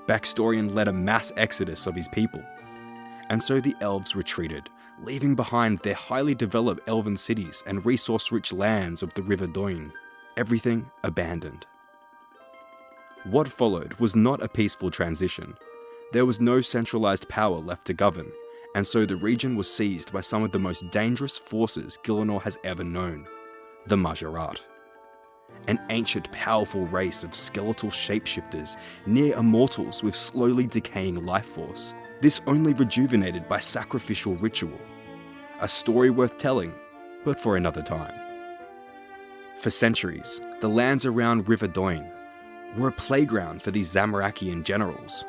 Baxtorian led a mass exodus of his people. And so the elves retreated, leaving behind their highly developed elven cities and resource-rich lands of the River Doin, everything abandoned. What followed was not a peaceful transition. There was no centralized power left to govern, and so the region was seized by some of the most dangerous forces Gielinor has ever known, the Majorat. An ancient, powerful race of skeletal shapeshifters, near immortals with slowly decaying life force. This only rejuvenated by sacrificial ritual. A story worth telling, but for another time. For centuries, the lands around River Doin were a playground for these Zamorakian generals.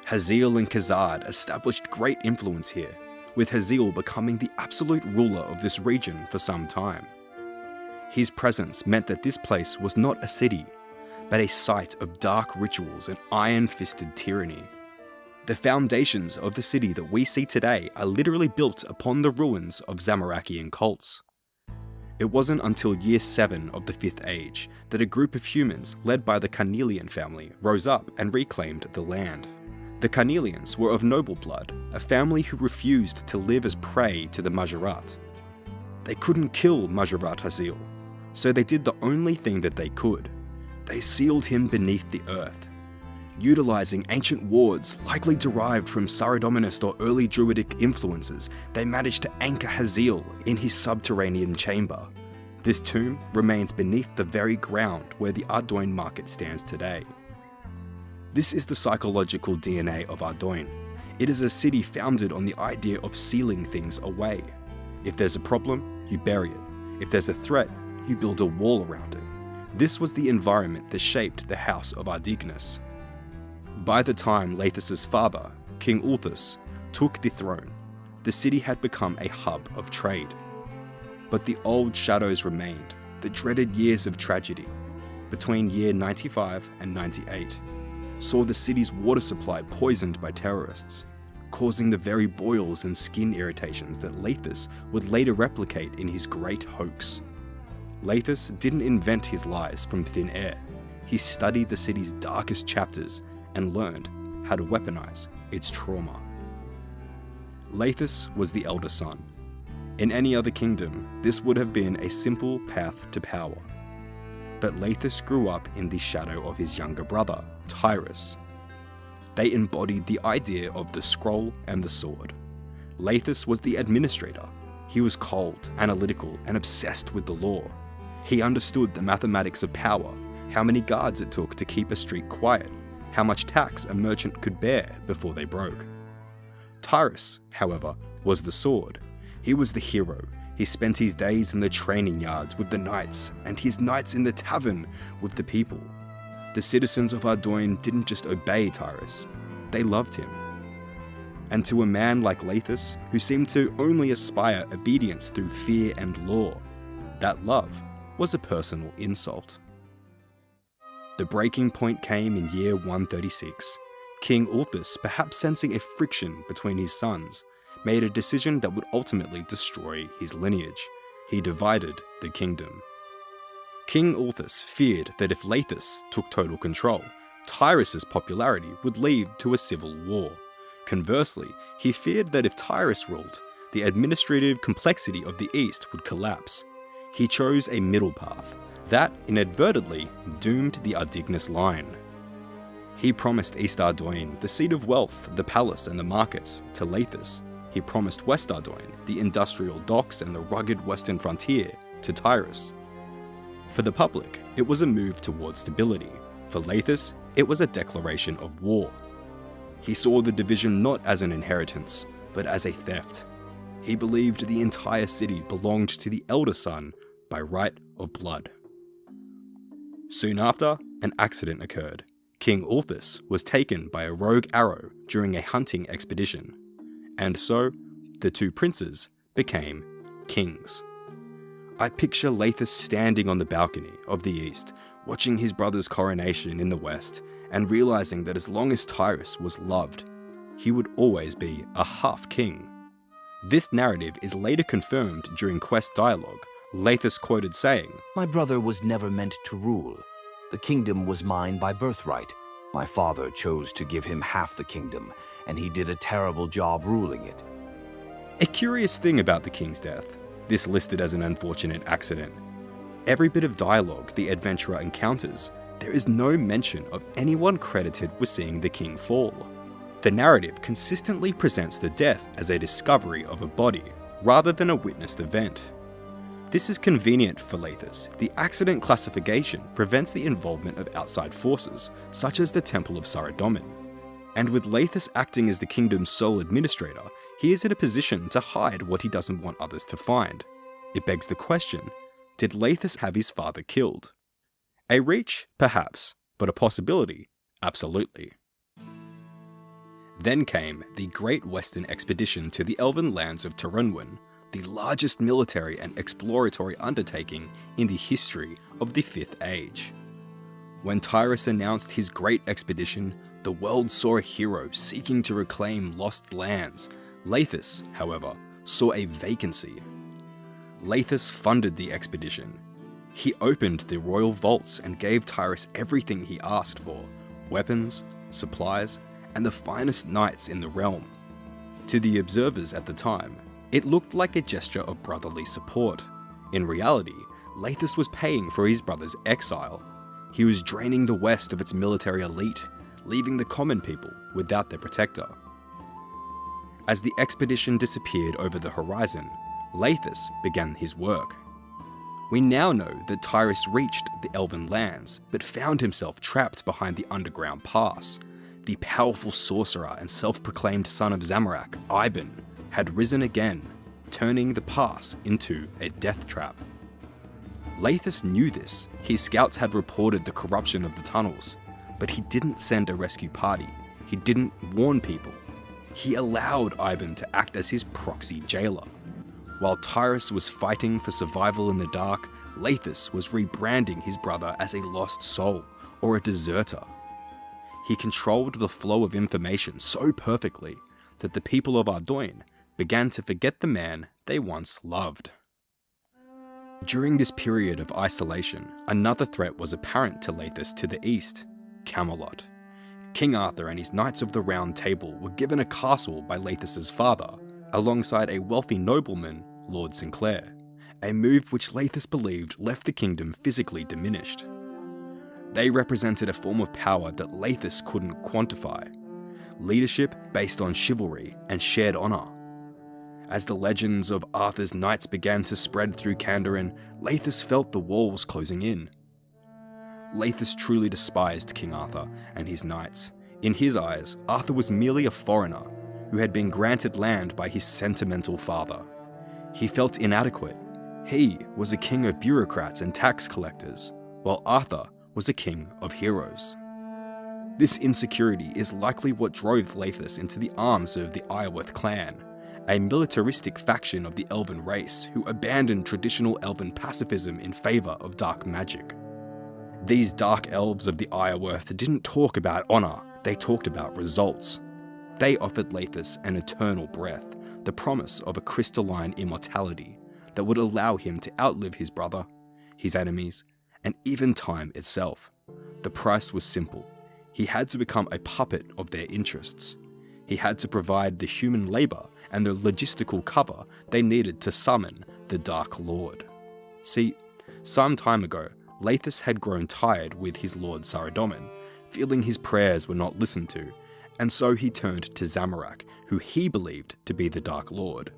Haziel and Khazad established great influence here, with Haziel becoming the absolute ruler of this region for some time. His presence meant that this place was not a city, but a site of dark rituals and iron-fisted tyranny. The foundations of the city that we see today are literally built upon the ruins of Zamorakian cults. It wasn't until year 7 of the Fifth Age that a group of humans led by the Carnelian family rose up and reclaimed the land. The Carnelians were of noble blood, a family who refused to live as prey to the Majorat. They couldn't kill Majorat Haziel, so they did the only thing that they could. They sealed him beneath the earth. Utilizing ancient wards likely derived from Saradominist or early Druidic influences, they managed to anchor Haziel in his subterranean chamber. This tomb remains beneath the very ground where the Ardoin market stands today. This is the psychological DNA of Ardoin. It is a city founded on the idea of sealing things away. If there's a problem, you bury it. If there's a threat, you build a wall around it. This was the environment that shaped the House of Ardignus. By the time Lathus' father, King Ulthus, took the throne, the city had become a hub of trade. But the old shadows remained, the dreaded years of tragedy, between year 95 and 98, saw the city's water supply poisoned by terrorists, causing the very boils and skin irritations that Lathus would later replicate in his great hoax. Lathus didn't invent his lies from thin air. He studied the city's darkest chapters and learned how to weaponize its trauma. Lathus was the elder son. In any other kingdom, this would have been a simple path to power. But Lathus grew up in the shadow of his younger brother, Tyrus. They embodied the idea of the scroll and the sword. Lathus was the administrator. He was cold, analytical, and obsessed with the law. He understood the mathematics of power, how many guards it took to keep a street quiet, how much tax a merchant could bear before they broke. Tyrus, however, was the sword. He was the hero. He spent his days in the training yards with the knights, and his nights in the tavern with the people. The citizens of Ardoin didn't just obey Tyrus, they loved him. And to a man like Lathus, who seemed to only aspire obedience through fear and law, that love was a personal insult. The breaking point came in year 136. King Ulthus, perhaps sensing a friction between his sons, made a decision that would ultimately destroy his lineage. He divided the kingdom. King Ulthus feared that if Lathus took total control, Tyrus's popularity would lead to a civil war. Conversely, he feared that if Tyrus ruled, the administrative complexity of the East would collapse. He chose a middle path that inadvertently doomed the Ardignus line. He promised East Ardoin, the seat of wealth, the palace and the markets, to Lathus. He promised West Ardoin, the industrial docks and the rugged western frontier, to Tyrus. For the public, it was a move towards stability. For Lathus, it was a declaration of war. He saw the division not as an inheritance, but as a theft. He believed the entire city belonged to the elder son by right of blood. Soon after, an accident occurred. King Ulthus was taken by a rogue arrow during a hunting expedition, and so the two princes became kings. I picture Lathus standing on the balcony of the east, watching his brother's coronation in the west, and realizing that as long as Tyrus was loved, he would always be a half-king. This narrative is later confirmed during quest dialogue, Lathus quoted saying, "My brother was never meant to rule. The kingdom was mine by birthright. My father chose to give him half the kingdom, and he did a terrible job ruling it." A curious thing about the king's death, this listed as an unfortunate accident. Every bit of dialogue the adventurer encounters, there is no mention of anyone credited with seeing the king fall. The narrative consistently presents the death as a discovery of a body, rather than a witnessed event. This is convenient for Lathus. The accident classification prevents the involvement of outside forces, such as the Temple of Saradomin. And with Lathus acting as the kingdom's sole administrator, he is in a position to hide what he doesn't want others to find. It begs the question, did Lathus have his father killed? A reach, perhaps, but a possibility, absolutely. Then came the Great Western Expedition to the Elven lands of Turunwin, the largest military and exploratory undertaking in the history of the Fifth Age. When Tyrus announced his great expedition, the world saw a hero seeking to reclaim lost lands. Lathus, however, saw a vacancy. Lathus funded the expedition. He opened the royal vaults and gave Tyrus everything he asked for: weapons, supplies, and the finest knights in the realm. To the observers at the time, it looked like a gesture of brotherly support. In reality, Lathus was paying for his brother's exile. He was draining the West of its military elite, leaving the common people without their protector. As the expedition disappeared over the horizon, Lathus began his work. We now know that Tyrus reached the Elven lands, but found himself trapped behind the underground pass. The powerful sorcerer and self-proclaimed son of Zamorak, Iban, had risen again, turning the pass into a death trap. Lathus knew this. His scouts had reported the corruption of the tunnels, but he didn't send a rescue party. He didn't warn people. He allowed Iban to act as his proxy jailer. While Tyrus was fighting for survival in the dark, Lathus was rebranding his brother as a lost soul or a deserter. He controlled the flow of information so perfectly that the people of Ardoin began to forget the man they once loved. During this period of isolation, another threat was apparent to Lathus to the east: Camelot. King Arthur and his Knights of the Round Table were given a castle by Lathus's father, alongside a wealthy nobleman, Lord Sinclair, a move which Lathus believed left the kingdom physically diminished. They represented a form of power that Lathus couldn't quantify: leadership based on chivalry and shared honour. As the legends of Arthur's knights began to spread through Kandarin, Lathus felt the walls closing in. Lathus truly despised King Arthur and his knights. In his eyes, Arthur was merely a foreigner who had been granted land by his sentimental father. He felt inadequate. He was a king of bureaucrats and tax collectors, while Arthur was a king of heroes. This insecurity is likely what drove Lathus into the arms of the Iorwerth clan, a militaristic faction of the elven race who abandoned traditional elven pacifism in favour of dark magic. These dark elves of the Iorwerth didn't talk about honour, they talked about results. They offered Lathus an eternal breath, the promise of a crystalline immortality that would allow him to outlive his brother, his enemies, and even time itself. The price was simple. He had to become a puppet of their interests. He had to provide the human labor and the logistical cover they needed to summon the Dark Lord. See, some time ago, Lathis had grown tired with his lord Saradomin, feeling his prayers were not listened to, and so he turned to Zamorak, who he believed to be the Dark Lord.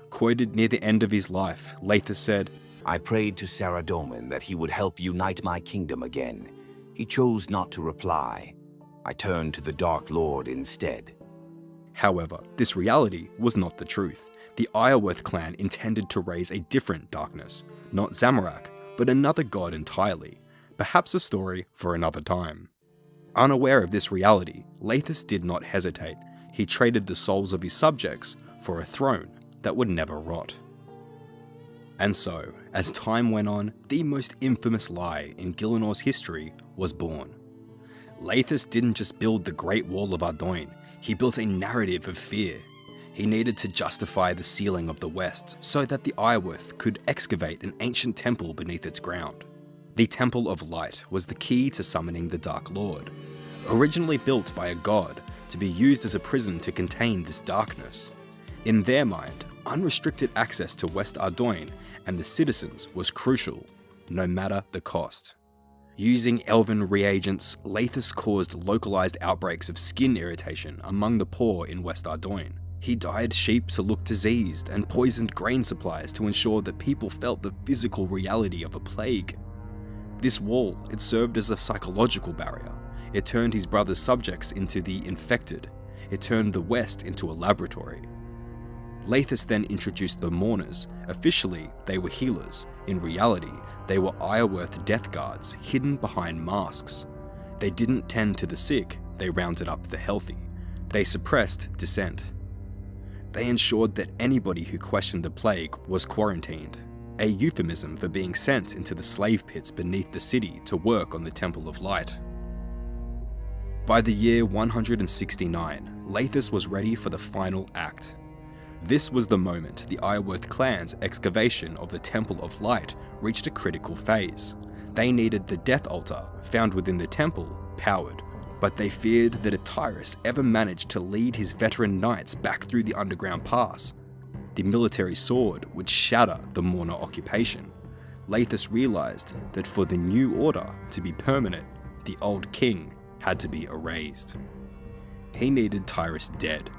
Quoted near the end of his life, Lathis said, I prayed to Saradomin that he would help unite my kingdom again. He chose not to reply. I turned to the Dark Lord instead. However, this reality was not the truth. The Iorwerth clan intended to raise a different darkness, not Zamorak, but another god entirely, perhaps a story for another time. Unaware of this reality, Lathis did not hesitate. He traded the souls of his subjects for a throne that would never rot. And so, as time went on, the most infamous lie in Gilinor's history was born. Lathis didn't just build the Great Wall of Ardoin, he built a narrative of fear. He needed to justify the sealing of the West so that the Iorwerth could excavate an ancient temple beneath its ground. The Temple of Light was the key to summoning the Dark Lord, originally built by a god to be used as a prison to contain this darkness. In their mind, unrestricted access to West Ardoin and the citizens was crucial, no matter the cost. Using elven reagents, Lathis caused localized outbreaks of skin irritation among the poor in West Ardoin. He dyed sheep to look diseased and poisoned grain supplies to ensure that people felt the physical reality of a plague. This wall, it served as a psychological barrier. It turned his brother's subjects into the infected. It turned the West into a laboratory. Lathis then introduced the Mourners. Officially, they were healers. In reality, they were Iorwerth death guards hidden behind masks. They didn't tend to the sick, they rounded up the healthy. They suppressed dissent. They ensured that anybody who questioned the plague was quarantined, a euphemism for being sent into the slave pits beneath the city to work on the Temple of Light. By the year 169, Lathis was ready for the final act. This was the moment the Iorwerth clan's excavation of the Temple of Light reached a critical phase. They needed the Death Altar, found within the temple, powered, but they feared that if Tyrus ever managed to lead his veteran knights back through the underground pass, the military sword would shatter the Mourner occupation. Lathis realized that for the new order to be permanent, the old king had to be erased. He needed Tyrus dead,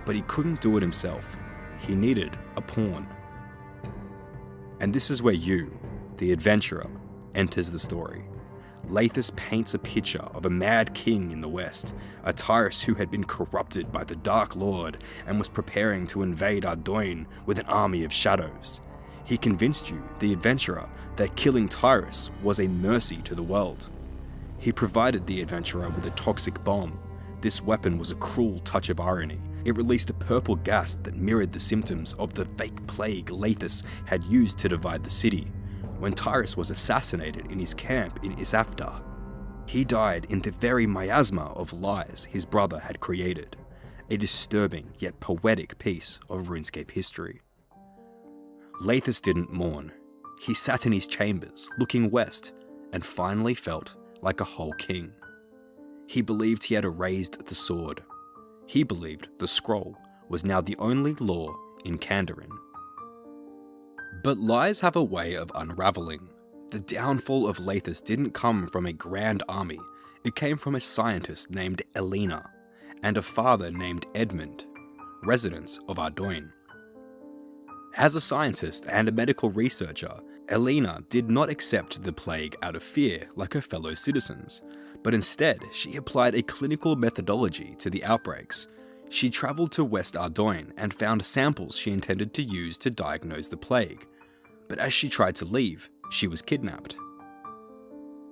but he couldn't do it himself. He needed a pawn. And this is where you, the adventurer, enters the story. Lathis paints a picture of a mad king in the West, a Tyrus who had been corrupted by the Dark Lord and was preparing to invade Ardoin with an army of shadows. He convinced you, the adventurer, that killing Tyrus was a mercy to the world. He provided the adventurer with a toxic bomb. This weapon was a cruel touch of irony. It released a purple gas that mirrored the symptoms of the fake plague Lathis had used to divide the city. When Tyrus was assassinated in his camp in Isafdar, he died in the very miasma of lies his brother had created, a disturbing yet poetic piece of RuneScape history. Lathis didn't mourn. He sat in his chambers, looking west, and finally felt like a whole king. He believed he had erased the sword. He believed the scroll was now the only law in Kandarin. But lies have a way of unraveling. The downfall of Lathis didn't come from a grand army. It came from a scientist named Elena and a father named Edmund, residents of Ardoin. As a scientist and a medical researcher, Elena did not accept the plague out of fear like her fellow citizens, but instead she applied a clinical methodology to the outbreaks. She travelled to West Ardoin and found samples she intended to use to diagnose the plague. But as she tried to leave, she was kidnapped.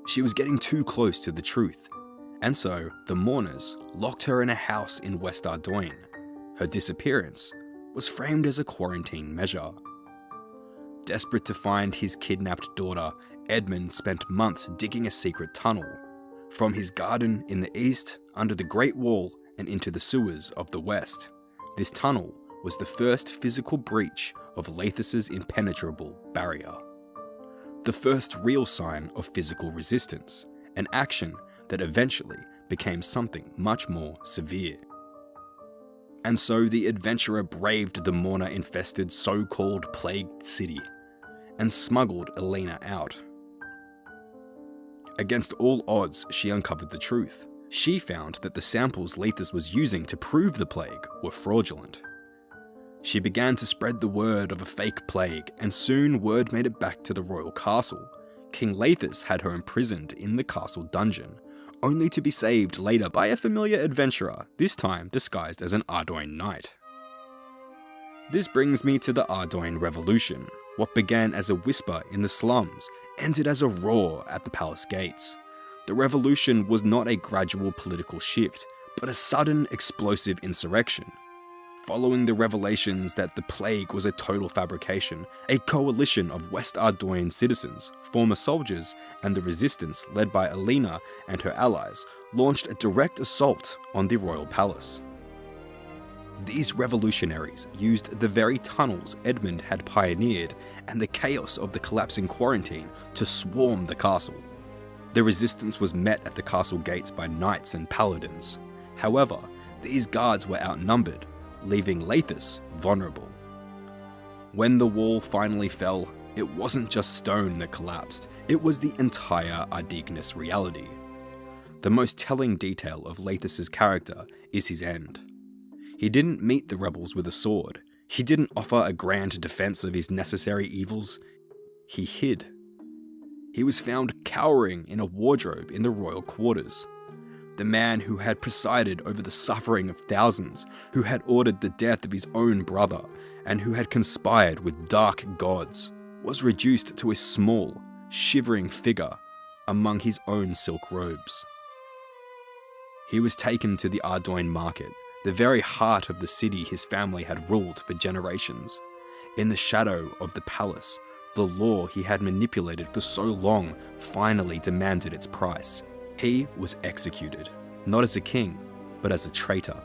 She was getting too close to the truth, and so the mourners locked her in a house in West Ardoin. Her disappearance was framed as a quarantine measure. Desperate to find his kidnapped daughter, Edmund spent months digging a secret tunnel, from his garden in the east, under the Great Wall, and into the sewers of the west. This tunnel was the first physical breach of Lathis's impenetrable barrier. The first real sign of physical resistance, an action that eventually became something much more severe. And so the adventurer braved the Morna-infested so-called plagued city and smuggled Elena out. Against all odds, she uncovered the truth. She found that the samples Lethus was using to prove the plague were fraudulent. She began to spread the word of a fake plague, and soon word made it back to the royal castle. King Lethus had her imprisoned in the castle dungeon, only to be saved later by a familiar adventurer, this time disguised as an Ardoin knight. This brings me to the Ardoin Revolution. What began as a whisper in the slums ended as a roar at the palace gates. The revolution was not a gradual political shift, but a sudden explosive insurrection. Following the revelations that the plague was a total fabrication, a coalition of West Ardoin citizens, former soldiers, and the resistance led by Elena and her allies launched a direct assault on the royal palace. These revolutionaries used the very tunnels Edmund had pioneered and the chaos of the collapsing quarantine to swarm the castle. The resistance was met at the castle gates by knights and paladins. However, these guards were outnumbered, leaving Lethus vulnerable. When the wall finally fell, it wasn't just stone that collapsed, it was the entire Ardignis reality. The most telling detail of Lethus's character is his end. He didn't meet the rebels with a sword. He didn't offer a grand defense of his necessary evils. He hid. He was found cowering in a wardrobe in the royal quarters. The man who had presided over the suffering of thousands, who had ordered the death of his own brother, and who had conspired with dark gods, was reduced to a small, shivering figure among his own silk robes. He was taken to the Ardoin market, the very heart of the city his family had ruled for generations. In the shadow of the palace, the law he had manipulated for so long finally demanded its price. He was executed, not as a king, but as a traitor,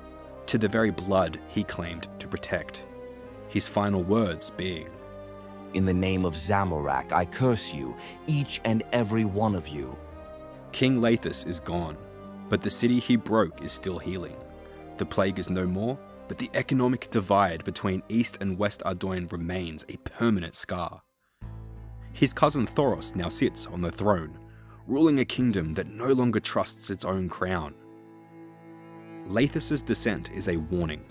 to the very blood he claimed to protect. His final words being, "In the name of Zamorak, I curse you, each and every one of you." King Lethus is gone, but the city he broke is still healing. The plague is no more, but the economic divide between East and West Ardoin remains a permanent scar. His cousin Thoros now sits on the throne, ruling a kingdom that no longer trusts its own crown. Lethus's descent is a warning.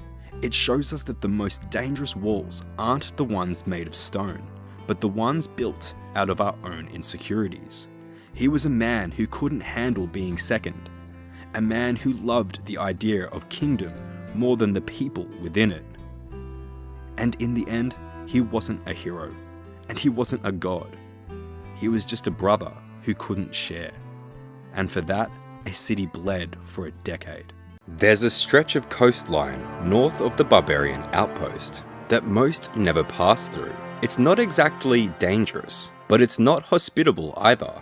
It shows us that the most dangerous walls aren't the ones made of stone, but the ones built out of our own insecurities. He was a man who couldn't handle being second, a man who loved the idea of kingdom more than the people within it. And in the end, he wasn't a hero, and he wasn't a god. He was just a brother who couldn't share. And for that, a city bled for a decade. There's a stretch of coastline north of the barbarian outpost that most never pass through. It's not exactly dangerous, but it's not hospitable either.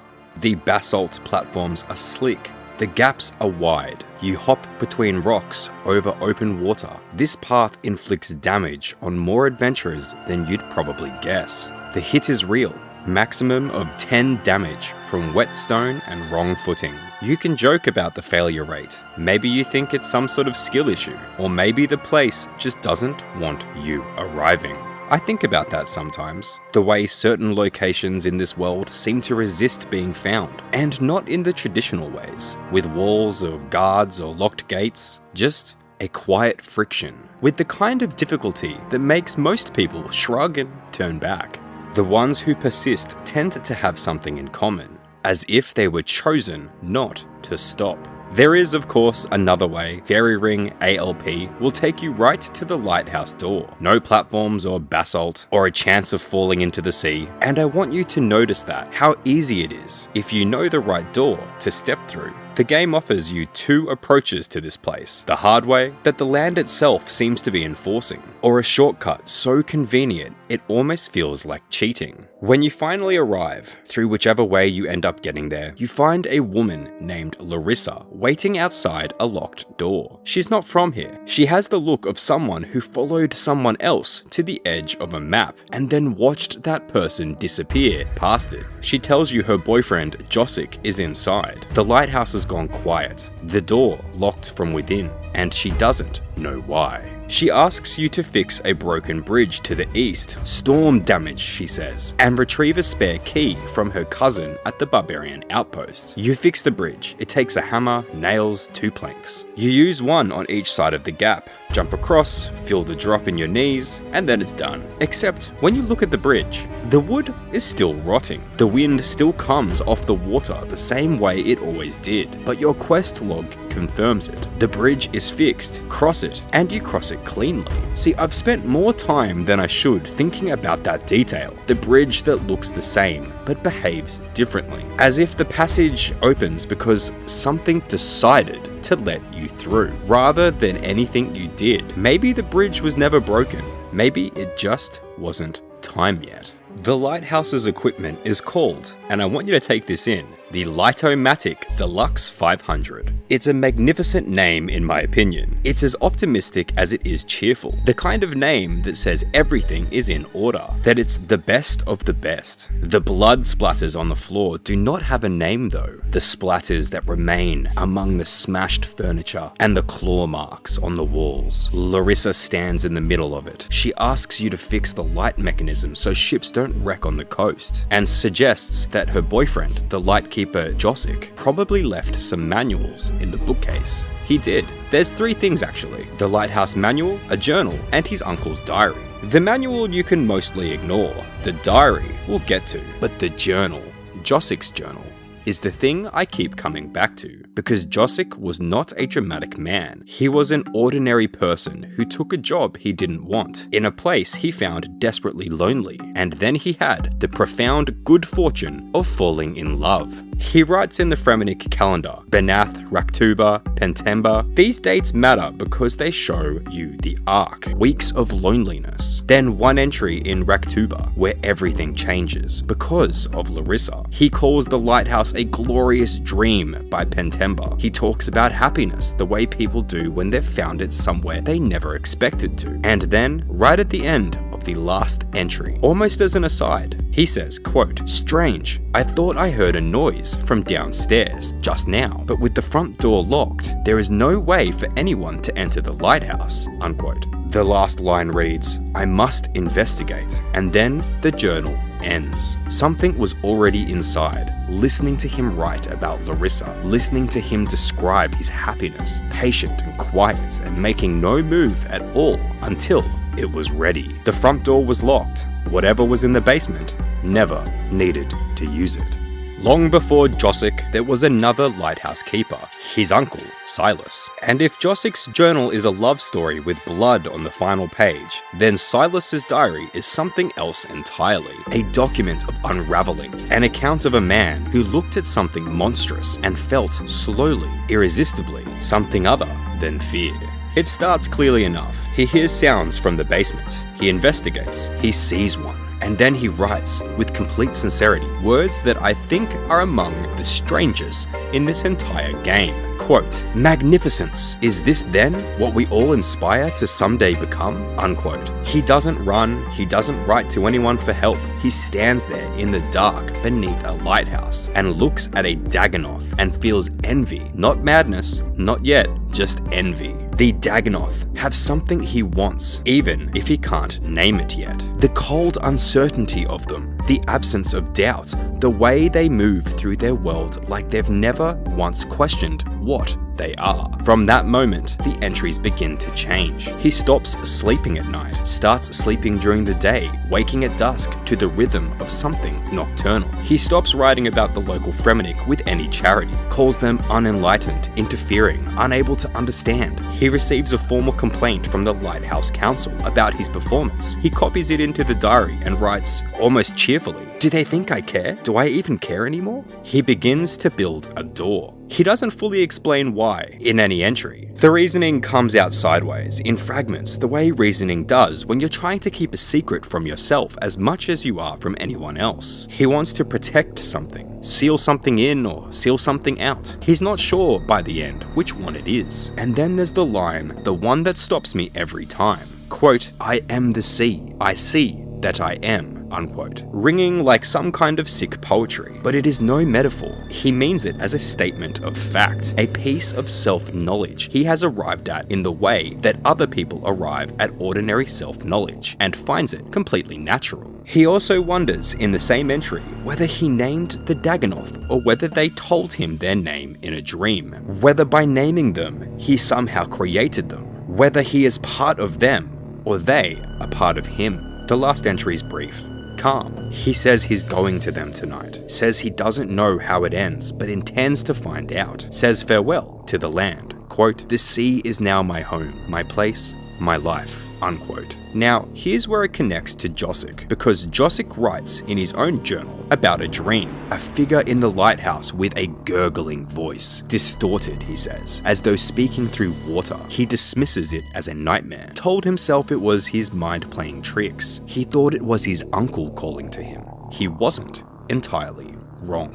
The basalt platforms are slick. The gaps are wide. You hop between rocks over open water. This path inflicts damage on more adventurers than you'd probably guess. The hit is real. Maximum of 10 damage from whetstone and wrong footing. You can joke about the failure rate. Maybe you think it's some sort of skill issue, or maybe the place just doesn't want you arriving. I think about that sometimes. The way certain locations in this world seem to resist being found, and not in the traditional ways, with walls or guards or locked gates, just a quiet friction, with the kind of difficulty that makes most people shrug and turn back. The ones who persist tend to have something in common, as if they were chosen not to stop. There is, of course, another way. Fairy Ring ALP will take you right to the lighthouse door. No platforms or basalt, or a chance of falling into the sea. And I want you to notice that, how easy it is, if you know the right door to step through. The game offers you two approaches to this place. The hard way, that the land itself seems to be enforcing, or a shortcut so convenient it almost feels like cheating. When you finally arrive, through whichever way you end up getting there, you find a woman named Larissa waiting outside a locked door. She's not from here. She has the look of someone who followed someone else to the edge of a map and then watched that person disappear past it. She tells you her boyfriend Josic is inside. The lighthouse's has gone quiet, the door locked from within, and she doesn't know why. She asks you to fix a broken bridge to the east, storm damage, she says, and retrieve a spare key from her cousin at the barbarian outpost. You fix the bridge. It takes a hammer, nails, 2 planks. You use one on each side of the gap, jump across, feel the drop in your knees, and then it's done. Except when you look at the bridge, the wood is still rotting. The wind still comes off the water the same way it always did, but your quest log confirms it. The bridge is fixed, cross it, and you cross it cleanly. See, I've spent more time than I should thinking about that detail. The bridge that looks the same, but behaves differently. As if the passage opens because something decided to let you through, rather than anything you did. Maybe the bridge was never broken. Maybe it just wasn't time yet. The lighthouse's equipment is called, and I want you to take this in, the Lightomatic Deluxe 500. It's a magnificent name in my opinion. It's as optimistic as it is cheerful. The kind of name that says everything is in order, that it's the best of the best. The blood splatters on the floor do not have a name though. The splatters that remain among the smashed furniture and the claw marks on the walls. Larissa stands in the middle of it. She asks you to fix the light mechanism so ships don't wreck on the coast, and suggests that her boyfriend, the lightkeeper Josic, probably left some manuals in the bookcase. He did. There's 3 things actually. The lighthouse manual, a journal, and his uncle's diary. The manual you can mostly ignore. The diary we'll get to. But the journal, Josic's journal, is the thing I keep coming back to, because Josic was not a dramatic man. He was an ordinary person who took a job he didn't want, in a place he found desperately lonely, and then he had the profound good fortune of falling in love. He writes in the Fremennik calendar, Benath, Raktuba, Pentemba. These dates matter because they show you the arc, weeks of loneliness. Then one entry in Raktuba, where everything changes because of Larissa. He calls the lighthouse a glorious dream by Pentemba. He talks about happiness the way people do when they've found it somewhere they never expected to. And then, right at the end of the last entry, almost as an aside, he says, quote, "Strange, I thought I heard a noise from downstairs just now, but with the front door locked, there is no way for anyone to enter the lighthouse," unquote. The last line reads, "I must investigate," and then the journal ends. Something was already inside, listening to him write about Larissa, listening to him describe his happiness, patient and quiet, and making no move at all until it was ready. The front door was locked. Whatever was in the basement never needed to use it. Long before Josic, there was another lighthouse keeper, his uncle, Silas. And if Josic's journal is a love story with blood on the final page, then Silas's diary is something else entirely. A document of unraveling, an account of a man who looked at something monstrous and felt slowly, irresistibly, something other than fear. It starts clearly enough. He hears sounds from the basement. He investigates. He sees one. And then he writes, with complete sincerity, words that I think are among the strangest in this entire game. Quote, "Magnificence, is this then what we all aspire to someday become?" Unquote. He doesn't run, he doesn't write to anyone for help. He stands there in the dark beneath a lighthouse and looks at a Dagonoth and feels envy. Not madness, not yet, just envy. The Dagonoth have something he wants, even if he can't name it yet. The cold uncertainty of them, the absence of doubt, the way they move through their world like they've never once questioned what they are. From that moment, the entries begin to change. He stops sleeping at night, starts sleeping during the day, waking at dusk to the rhythm of something nocturnal. He stops writing about the local Fremennik with any charity, calls them unenlightened, interfering, unable to understand. He receives a formal complaint from the Lighthouse Council about his performance. He copies it into the diary and writes, almost cheerfully, "Do they think I care? Do I even care anymore?" He begins to build a door. He doesn't fully explain why in any entry. The reasoning comes out sideways, in fragments, the way reasoning does when you're trying to keep a secret from yourself as much as you are from anyone else. He wants to protect something, seal something in or seal something out. He's not sure by the end which one it is. And then there's the line, the one that stops me every time. Quote, "I am the sea, I see that I am," unquote, ringing like some kind of sick poetry. But it is no metaphor. He means it as a statement of fact, a piece of self-knowledge he has arrived at in the way that other people arrive at ordinary self-knowledge, and finds it completely natural. He also wonders in the same entry whether he named the Dagannoth or whether they told him their name in a dream, whether by naming them he somehow created them, whether he is part of them or they are part of him. The last entry is brief. Calm. He says he's going to them tonight, says he doesn't know how it ends but intends to find out, says farewell to the land. Quote, "The sea is now my home, my place, my life." Unquote. Now, here's where it connects to Josic, because Josic writes in his own journal about a dream, a figure in the lighthouse with a gurgling voice, distorted, he says, as though speaking through water. He dismisses it as a nightmare, told himself it was his mind playing tricks. He thought it was his uncle calling to him. He wasn't entirely wrong.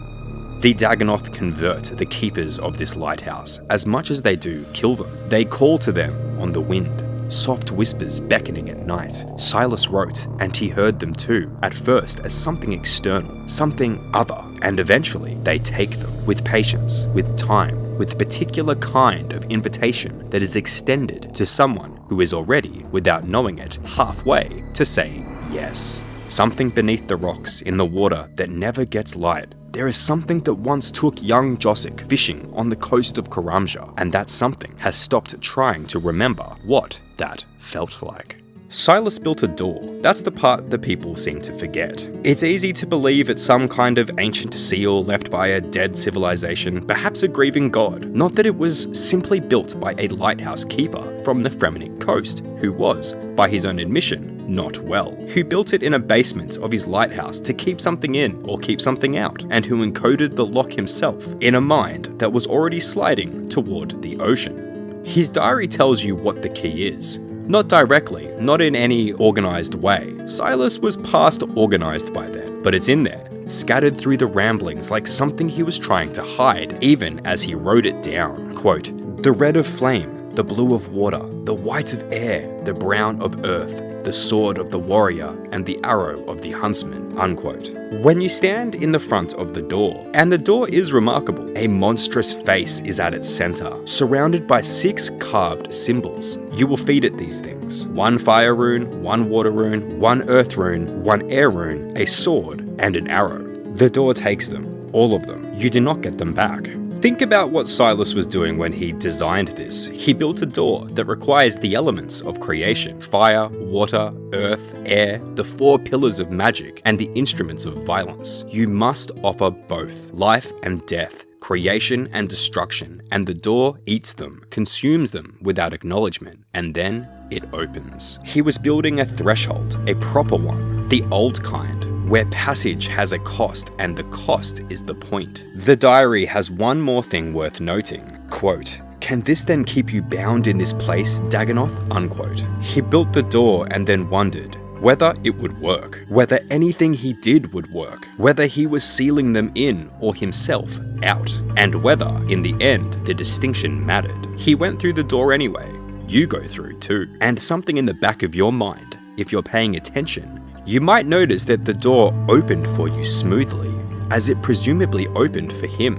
The Dagannoth convert the keepers of this lighthouse as much as they do kill them. They call to them on the wind. Soft whispers beckoning at night. Silas wrote, and he heard them too, at first as something external, something other, and eventually they take them, with patience, with time, with the particular kind of invitation that is extended to someone who is already, without knowing it, halfway to saying yes. Something beneath the rocks in the water that never gets light. There is something that once took young Josic fishing on the coast of Karamja, and that something has stopped trying to remember what that felt like. Silas built a door. That's the part that people seem to forget. It's easy to believe it's some kind of ancient seal left by a dead civilization, perhaps a grieving god. Not that it was simply built by a lighthouse keeper from the Fremenic coast, who was, by his own admission, not well, who built it in a basement of his lighthouse to keep something in or keep something out, and who encoded the lock himself in a mind that was already sliding toward the ocean. His diary tells you what the key is. Not directly, not in any organized way. Silas was past organized by then, but it's in there, scattered through the ramblings like something he was trying to hide, even as he wrote it down. Quote, "The red of flame, the blue of water, the white of air, the brown of earth, the sword of the warrior, and the arrow of the huntsman," unquote. When you stand in the front of the door, and the door is remarkable, a monstrous face is at its center, surrounded by 6 carved symbols. You will feed it these things. 1 fire rune, 1 water rune, 1 earth rune, 1 air rune, a sword, and an arrow. The door takes them, all of them. You do not get them back. Think about what Silas was doing when he designed this. He built a door that requires the elements of creation: fire, water, earth, air, the 4 pillars of magic, and the instruments of violence. You must offer both, life and death, creation and destruction, and the door eats them, consumes them without acknowledgement, and then it opens. He was building a threshold, a proper one, the old kind, where passage has a cost, and the cost is the point. The diary has one more thing worth noting. Quote, "Can this then keep you bound in this place, Dagannoth?" Unquote. He built the door and then wondered whether it would work, whether anything he did would work, whether he was sealing them in or himself out, and whether, in the end, the distinction mattered. He went through the door anyway. You go through too. And something in the back of your mind, if you're paying attention, you might notice that the door opened for you smoothly, as it presumably opened for him.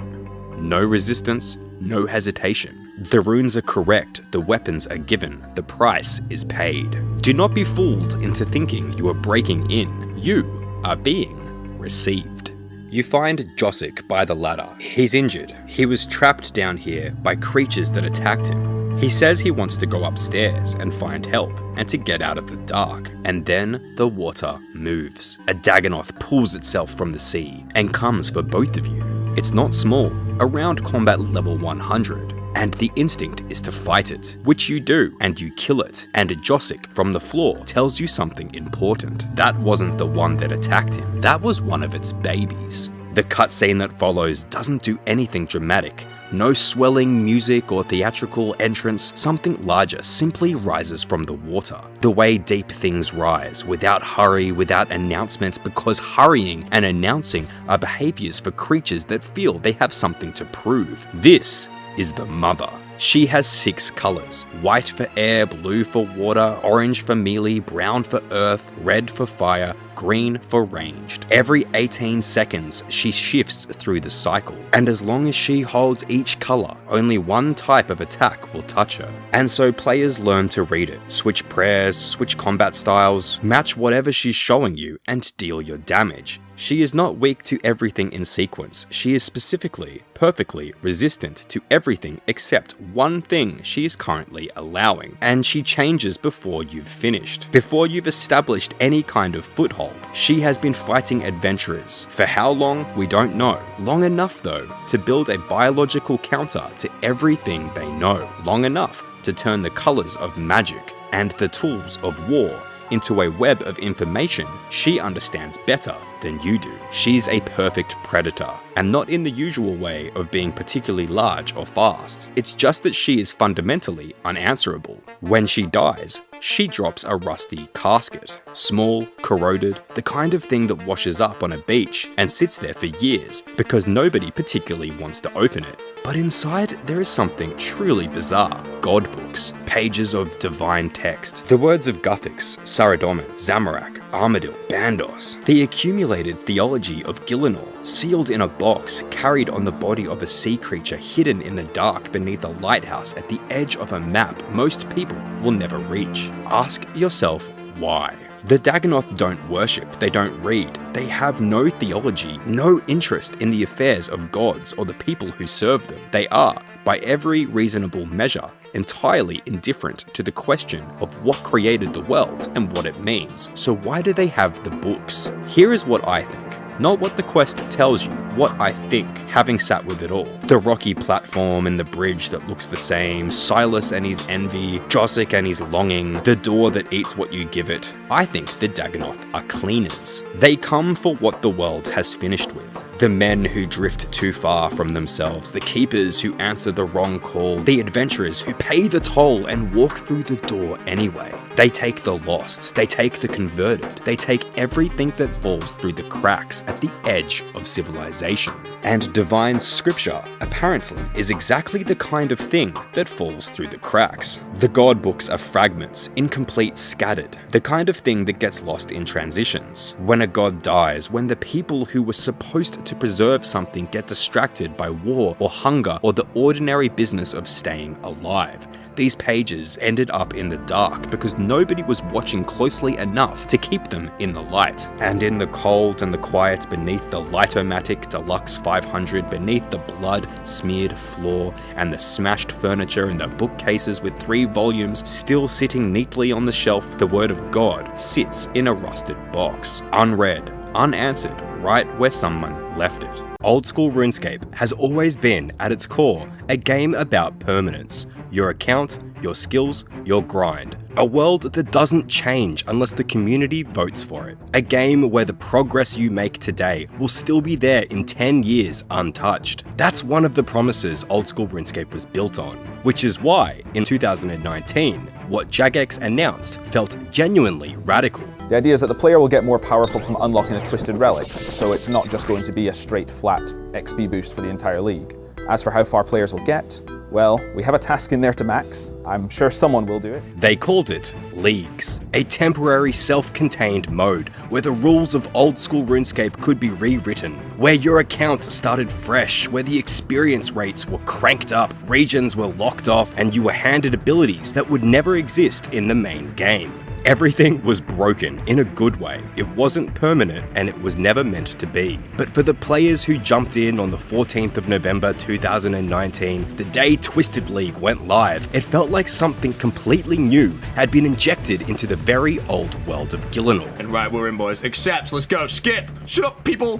No resistance, no hesitation. The runes are correct, the weapons are given, the price is paid. Do not be fooled into thinking you are breaking in. You are being received. You find Josic by the ladder. He's injured. He was trapped down here by creatures that attacked him. He says he wants to go upstairs and find help and to get out of the dark. And then the water moves. A Dagannoth pulls itself from the sea and comes for both of you. It's not small, around combat level 100. And the instinct is to fight it, which you do, and you kill it. And Josic from the floor tells you something important. That wasn't the one that attacked him. That was one of its babies. The cutscene that follows doesn't do anything dramatic. No swelling music or theatrical entrance. Something larger simply rises from the water. The way deep things rise, without hurry, without announcement, because hurrying and announcing are behaviors for creatures that feel they have something to prove. This is the mother. She has 6 colours: white for air, blue for water, orange for melee, brown for earth, red for fire, green for ranged. Every 18 seconds, she shifts through the cycle, and as long as she holds each colour, only one type of attack will touch her. And so players learn to read it, switch prayers, switch combat styles, match whatever she's showing you, and deal your damage. She is not weak to everything in sequence. She is specifically, perfectly resistant to everything except one thing she is currently allowing, and she changes before you've finished. Before you've established any kind of foothold, she has been fighting adventurers. For how long, we don't know. Long enough though, to build a biological counter to everything they know. Long enough to turn the colours of magic and the tools of war into a web of information she understands better than you do. She's a perfect predator, and not in the usual way of being particularly large or fast. It's just that she is fundamentally unanswerable. When she dies, she drops a rusty casket. Small, corroded, the kind of thing that washes up on a beach and sits there for years because nobody particularly wants to open it. But inside, there is something truly bizarre. God books, pages of divine text, the words of Guthix, Saradomin, Zamorak, Armadil, Bandos, the accumulated theology of Gielinor, sealed in a box, carried on the body of a sea creature hidden in the dark beneath a lighthouse at the edge of a map most people will never reach. Ask yourself why. The Dagonoth don't worship, they don't read, they have no theology, no interest in the affairs of gods or the people who serve them. They are, by every reasonable measure, entirely indifferent to the question of what created the world and what it means. So why do they have the books? Here is what I think. Not what the quest tells you, what I think, having sat with it all. The rocky platform and the bridge that looks the same, Silas and his envy, Josic and his longing, the door that eats what you give it. I think the Dagonoth are cleaners. They come for what the world has finished with. The men who drift too far from themselves, the keepers who answer the wrong call, the adventurers who pay the toll and walk through the door anyway. They take the lost, they take the converted, they take everything that falls through the cracks at the edge of civilization. And divine scripture, apparently, is exactly the kind of thing that falls through the cracks. The god books are fragments, incomplete, scattered, the kind of thing that gets lost in transitions. When a god dies, when the people who were supposed to preserve something get distracted by war or hunger or the ordinary business of staying alive. These pages ended up in the dark because nobody was watching closely enough to keep them in the light. And in the cold and the quiet beneath the Litomatic Deluxe 500, beneath the blood-smeared floor and the smashed furniture and the bookcases with 3 volumes still sitting neatly on the shelf, the Word of God sits in a rusted box, unread, unanswered, right where someone left it. Old School RuneScape has always been, at its core, a game about permanence. Your account, your skills, your grind. A world that doesn't change unless the community votes for it. A game where the progress you make today will still be there in 10 years untouched. That's one of the promises Old School RuneScape was built on, which is why, in 2019, what Jagex announced felt genuinely radical. The idea is that the player will get more powerful from unlocking the Twisted Relics, so it's not just going to be a straight flat XP boost for the entire league. As for how far players will get, well, we have a task in there to max. I'm sure someone will do it. They called it Leagues, a temporary self-contained mode where the rules of Old School RuneScape could be rewritten, where your account started fresh, where the experience rates were cranked up, regions were locked off, and you were handed abilities that would never exist in the main game. Everything was broken in a good way. It wasn't permanent and it was never meant to be. But for the players who jumped in on the 14th of November 2019, the day Twisted League went live, it felt like something completely new had been injected into the very old world of Gielinor. And right, we're in, boys. Accept, let's go. Skip! Shut up, people!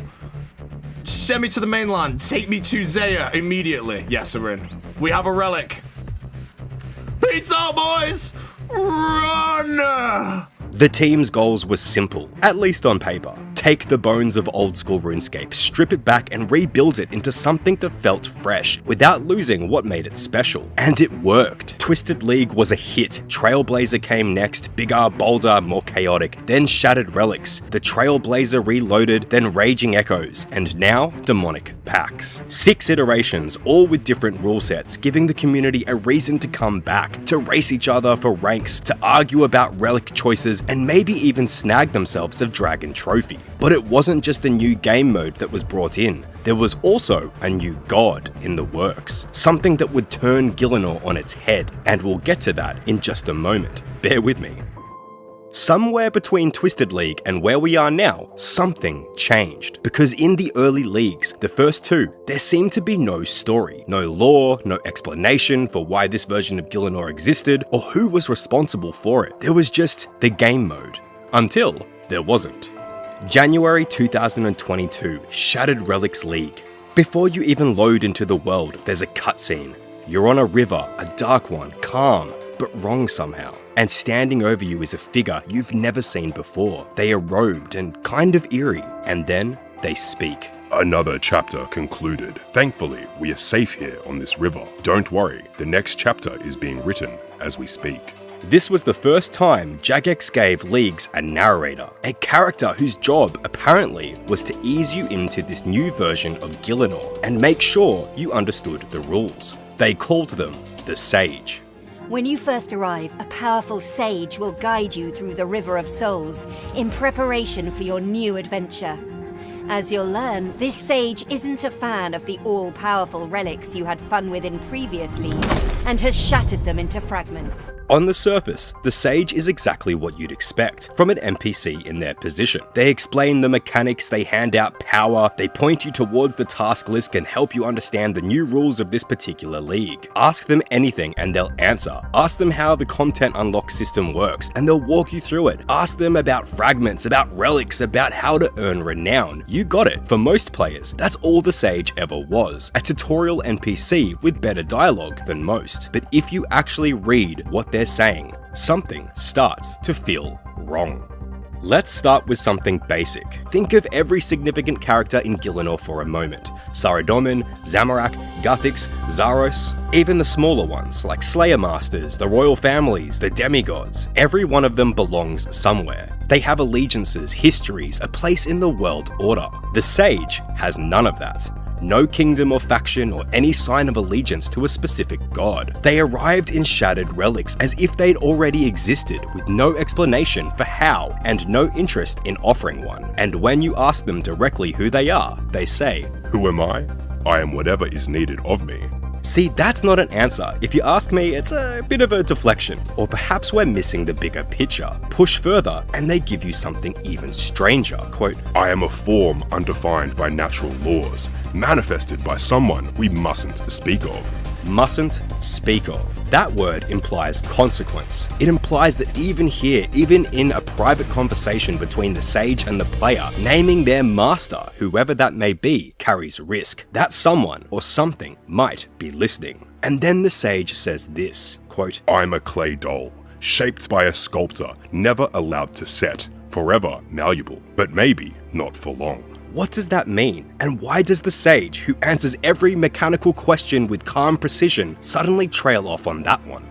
Send me to the mainland. Take me to Zaya immediately. Yes, we're in. We have a relic. Peace out, boys! Run! The team's goals were simple, at least on paper. Take take the bones of old school RuneScape, strip it back and rebuild it into something that felt fresh, without losing what made it special. And it worked. Twisted League was a hit. Trailblazer came next, bigger, bolder, more chaotic. Then Shattered Relics. The Trailblazer reloaded, then Raging Echoes, and now Demonic Packs. 6 iterations, all with different rule sets, giving the community a reason to come back, to race each other for ranks, to argue about relic choices, and maybe even snag themselves a dragon trophy. But it wasn't just a new game mode that was brought in. There was also a new god in the works, something that would turn Gielinor on its head, and we'll get to that in just a moment. Bear with me. Somewhere between Twisted League and where we are now, something changed. Because in the early leagues, the first 2, there seemed to be no story, no lore, no explanation for why this version of Gielinor existed, or who was responsible for it. There was just the game mode. Until there wasn't. January 2022, Shattered Relics League. Before you even load into the world, there's a cutscene. You're on a river, a dark one, calm, but wrong somehow. And standing over you is a figure you've never seen before. They are robed and kind of eerie, and then they speak. Another chapter concluded. Thankfully, we are safe here on this river. Don't worry, the next chapter is being written as we speak. This was the first time Jagex gave Leagues a narrator, a character whose job apparently was to ease you into this new version of Gielinor and make sure you understood the rules. They called them the Sage. When you first arrive, a powerful sage will guide you through the River of Souls in preparation for your new adventure. As you'll learn, this sage isn't a fan of the all-powerful relics you had fun with in previous leagues, and has shattered them into fragments. On the surface, the Sage is exactly what you'd expect from an NPC in their position. They explain the mechanics, they hand out power, they point you towards the task list and help you understand the new rules of this particular league. Ask them anything and they'll answer. Ask them how the content unlock system works and they'll walk you through it. Ask them about fragments, about relics, about how to earn renown. You got it. For most players, that's all the Sage ever was. A tutorial NPC with better dialogue than most. But if you actually read what they're saying, something starts to feel wrong. Let's start with something basic. Think of every significant character in Gielinor for a moment. Saradomin, Zamorak, Guthix, Zaros, even the smaller ones like Slayer Masters, the royal families, the demigods. Every one of them belongs somewhere. They have allegiances, histories, a place in the world order. The Sage has none of that. No kingdom or faction or any sign of allegiance to a specific god. They arrived in Shattered Relics as if they'd already existed, with no explanation for how and no interest in offering one. And when you ask them directly who they are, they say, Who am I? I am whatever is needed of me. See, that's not an answer. If you ask me, it's a bit of a deflection. Or perhaps we're missing the bigger picture. Push further and they give you something even stranger. Quote, I am a form undefined by natural laws, manifested by someone we mustn't speak of. Mustn't speak of. That word implies consequence. It implies that even here, even in a private conversation between the Sage and the player, naming their master, whoever that may be, carries risk. That someone or something might be listening. And then the Sage says this, quote, I'm a clay doll, shaped by a sculptor, never allowed to set, forever malleable, but maybe not for long. What does that mean? And why does the Sage, who answers every mechanical question with calm precision, suddenly trail off on that one?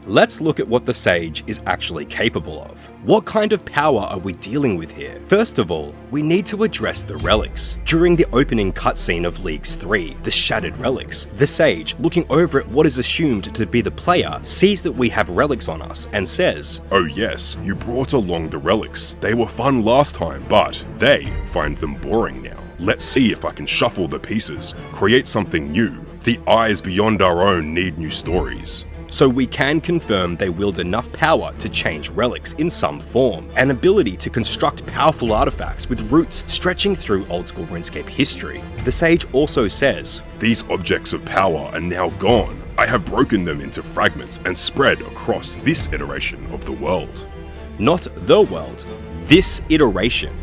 Let's look at what the Sage is actually capable of. What kind of power are we dealing with here? First of all, we need to address the relics. During the opening cutscene of Leagues 3, the Shattered Relics, the Sage, looking over at what is assumed to be the player, sees that we have relics on us and says, Oh yes, you brought along the relics. They were fun last time, but they find them boring now. Let's see if I can shuffle the pieces, create something new. The eyes beyond our own need new stories. So we can confirm they wield enough power to change relics in some form, an ability to construct powerful artifacts with roots stretching through Old School RuneScape history. The Sage also says, These objects of power are now gone. I have broken them into fragments and spread across this iteration of the world. Not the world, this iteration.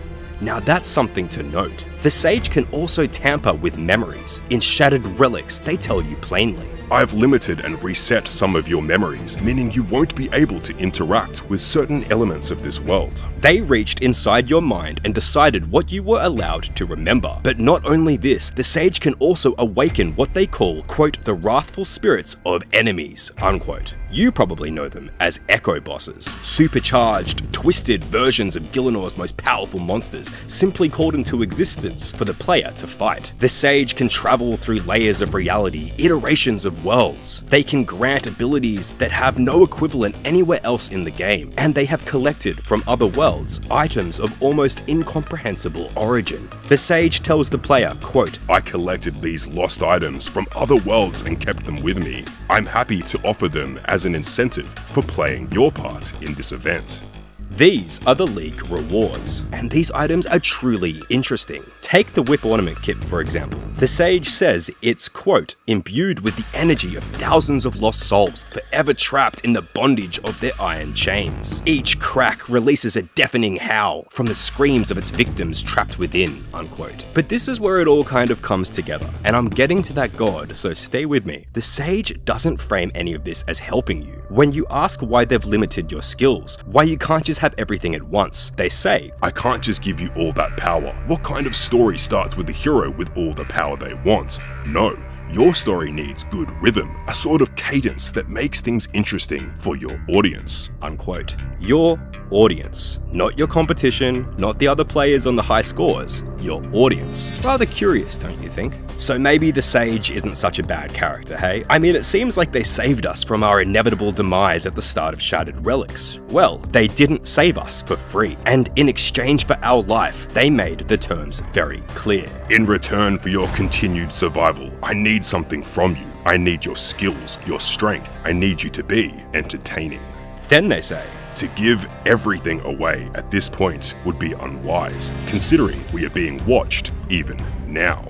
Now that's something to note. The Sage can also tamper with memories. In Shattered Relics, they tell you plainly. I've limited and reset some of your memories, meaning you won't be able to interact with certain elements of this world. They reached inside your mind and decided what you were allowed to remember. But not only this, the Sage can also awaken what they call, quote, the wrathful spirits of enemies, unquote. You probably know them as Echo Bosses, supercharged, twisted versions of Gillinor's most powerful monsters, simply called into existence for the player to fight. The Sage can travel through layers of reality, iterations of worlds. They can grant abilities that have no equivalent anywhere else in the game, and they have collected from other worlds items of almost incomprehensible origin. The Sage tells the player, quote, I collected these lost items from other worlds and kept them with me. I'm happy to offer them as an incentive for playing your part in this event. These are the League rewards, and these items are truly interesting. Take the Whip Ornament Kit, for example. The Sage says it's, quote, imbued with the energy of thousands of lost souls, forever trapped in the bondage of their iron chains. Each crack releases a deafening howl from the screams of its victims trapped within, unquote. But this is where it all kind of comes together, and I'm getting to that god, so stay with me. The Sage doesn't frame any of this as helping you. When you ask why they've limited your skills, why you can't just have everything at once, they say, I can't just give you all that power. What kind of story starts with the hero with all the power they want? No. Your story needs good rhythm, a sort of cadence that makes things interesting for your audience. Unquote. Your audience. Not your competition, not the other players on the high scores. Your audience. Rather curious, don't you think? So maybe the Sage isn't such a bad character, hey? I mean, it seems like they saved us from our inevitable demise at the start of Shattered Relics. Well, they didn't save us for free, and in exchange for our life, they made the terms very clear. In return for your continued survival, I need something from you. I need your skills, your strength. I need you to be entertaining. Then they say, to give everything away at this point would be unwise, considering we are being watched even now.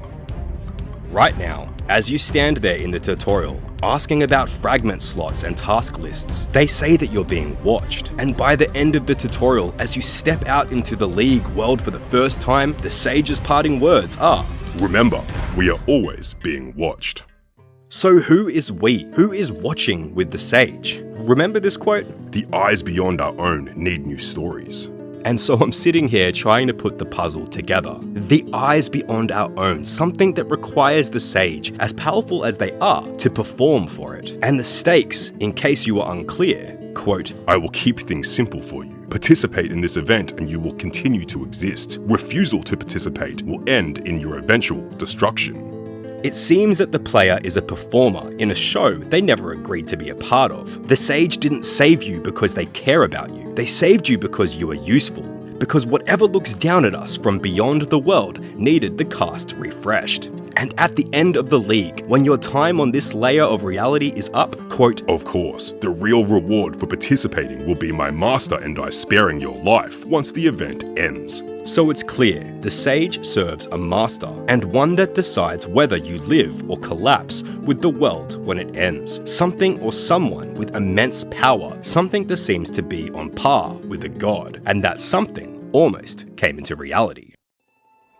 Right now, as you stand there in the tutorial, asking about fragment slots and task lists, they say that you're being watched. And by the end of the tutorial, as you step out into the League world for the first time, the Sage's parting words are, remember, we are always being watched. So who is we? Who is watching with the Sage? Remember this quote? The eyes beyond our own need new stories. And so I'm sitting here trying to put the puzzle together. The eyes beyond our own, something that requires the Sage, as powerful as they are, to perform for it. And the stakes, in case you are unclear, quote, I will keep things simple for you. Participate in this event and you will continue to exist. Refusal to participate will end in your eventual destruction. It seems that the player is a performer in a show they never agreed to be a part of. The Sage didn't save you because they care about you. They saved you because you are useful. Because whatever looks down at us from beyond the world needed the cast refreshed. And at the end of the League, when your time on this layer of reality is up, quote, of course, the real reward for participating will be my master and I sparing your life once the event ends. So it's clear, the Sage serves a master, and one that decides whether you live or collapse with the world when it ends. Something or someone with immense power, something that seems to be on par with a god, and that something almost came into reality.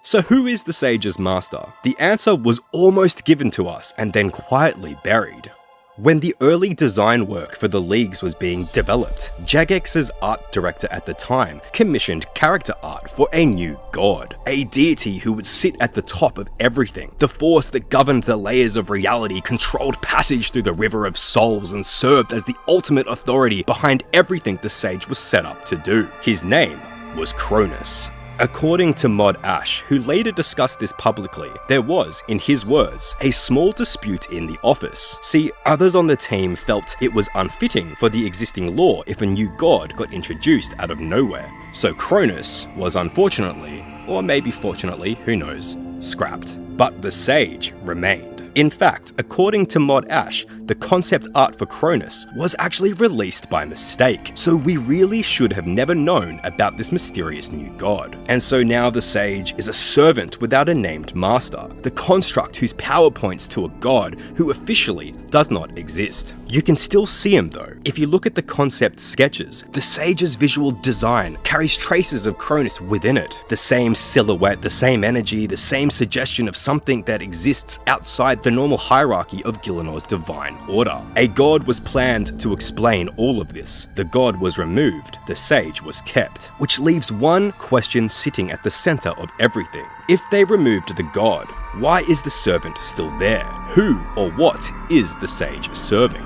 So who is the Sage's master? The answer was almost given to us and then quietly buried. When the early design work for the Leagues was being developed, Jagex's art director at the time commissioned character art for a new god, a deity who would sit at the top of everything. The force that governed the layers of reality controlled passage through the river of souls and served as the ultimate authority behind everything the Sage was set up to do. His name was Cronus. According to Mod Ash, who later discussed this publicly, there was, in his words, a small dispute in the office. See, others on the team felt it was unfitting for the existing lore if a new god got introduced out of nowhere. So Cronus was unfortunately, or maybe fortunately, who knows, scrapped. But the Sage remained. In fact, according to Mod Ash, the concept art for Cronus was actually released by mistake, so we really should have never known about this mysterious new god. And so now the Sage is a servant without a named master, the construct whose power points to a god who officially does not exist. You can still see him though. If you look at the concept sketches, the sage's visual design carries traces of Cronus within it. The same silhouette, the same energy, the same suggestion of something that exists outside the normal hierarchy of Gilinor's divine order. A god was planned to explain all of this. The god was removed, the sage was kept, which leaves one question sitting at the center of everything. If they removed the god, why is the servant still there? Who or what is the sage serving?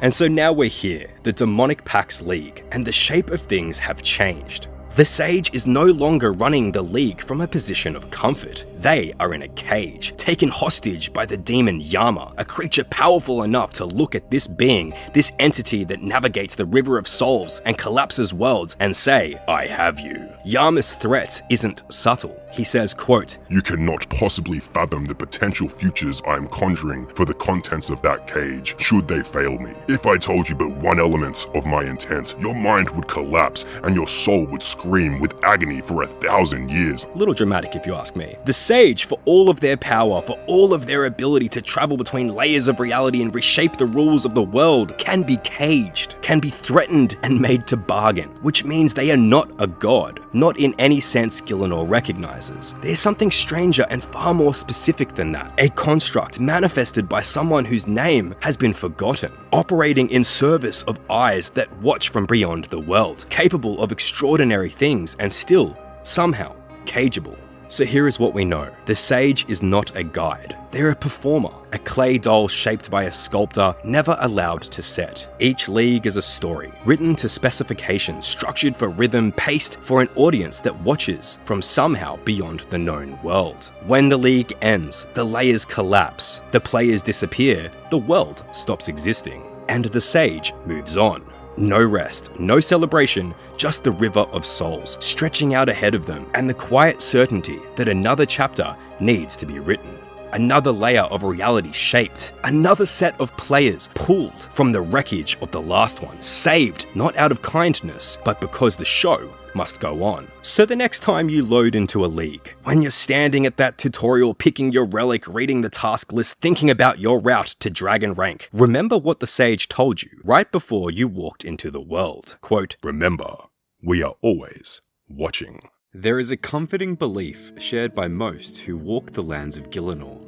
And so now we're here, the Demonic Pax League, and the shape of things have changed. The Sage is no longer running the League from a position of comfort. They are in a cage, taken hostage by the demon Yama, a creature powerful enough to look at this being, this entity that navigates the River of Souls and collapses worlds, and say, "I have you." Yama's threat isn't subtle. He says, quote, "You cannot possibly fathom the potential futures I am conjuring for the contents of that cage, should they fail me. If I told you but one element of my intent, your mind would collapse and your soul would scream with agony for 1,000 years. A little dramatic if you ask me. The Sage, for all of their power, for all of their ability to travel between layers of reality and reshape the rules of the world, can be caged, can be threatened and made to bargain, which means they are not a god, not in any sense Gilinor recognizes. There's something stranger and far more specific than that. A construct manifested by someone whose name has been forgotten, operating in service of eyes that watch from beyond the world, capable of extraordinary things and still, somehow, cageable. So here is what we know. The Sage is not a guide. They're a performer, a clay doll shaped by a sculptor, never allowed to set. Each league is a story, written to specifications, structured for rhythm, paced for an audience that watches from somehow beyond the known world. When the league ends, the layers collapse, the players disappear, the world stops existing, and the Sage moves on. No rest, no celebration, just the river of souls stretching out ahead of them and the quiet certainty that another chapter needs to be written. Another layer of reality shaped, another set of players pulled from the wreckage of the last one, saved not out of kindness, but because the show must go on. So the next time you load into a league, when you're standing at that tutorial, picking your relic, reading the task list, thinking about your route to dragon rank, remember what the Sage told you right before you walked into the world. Quote, Remember, we are always watching. There is a comforting belief shared by most who walk the lands of Gilinor,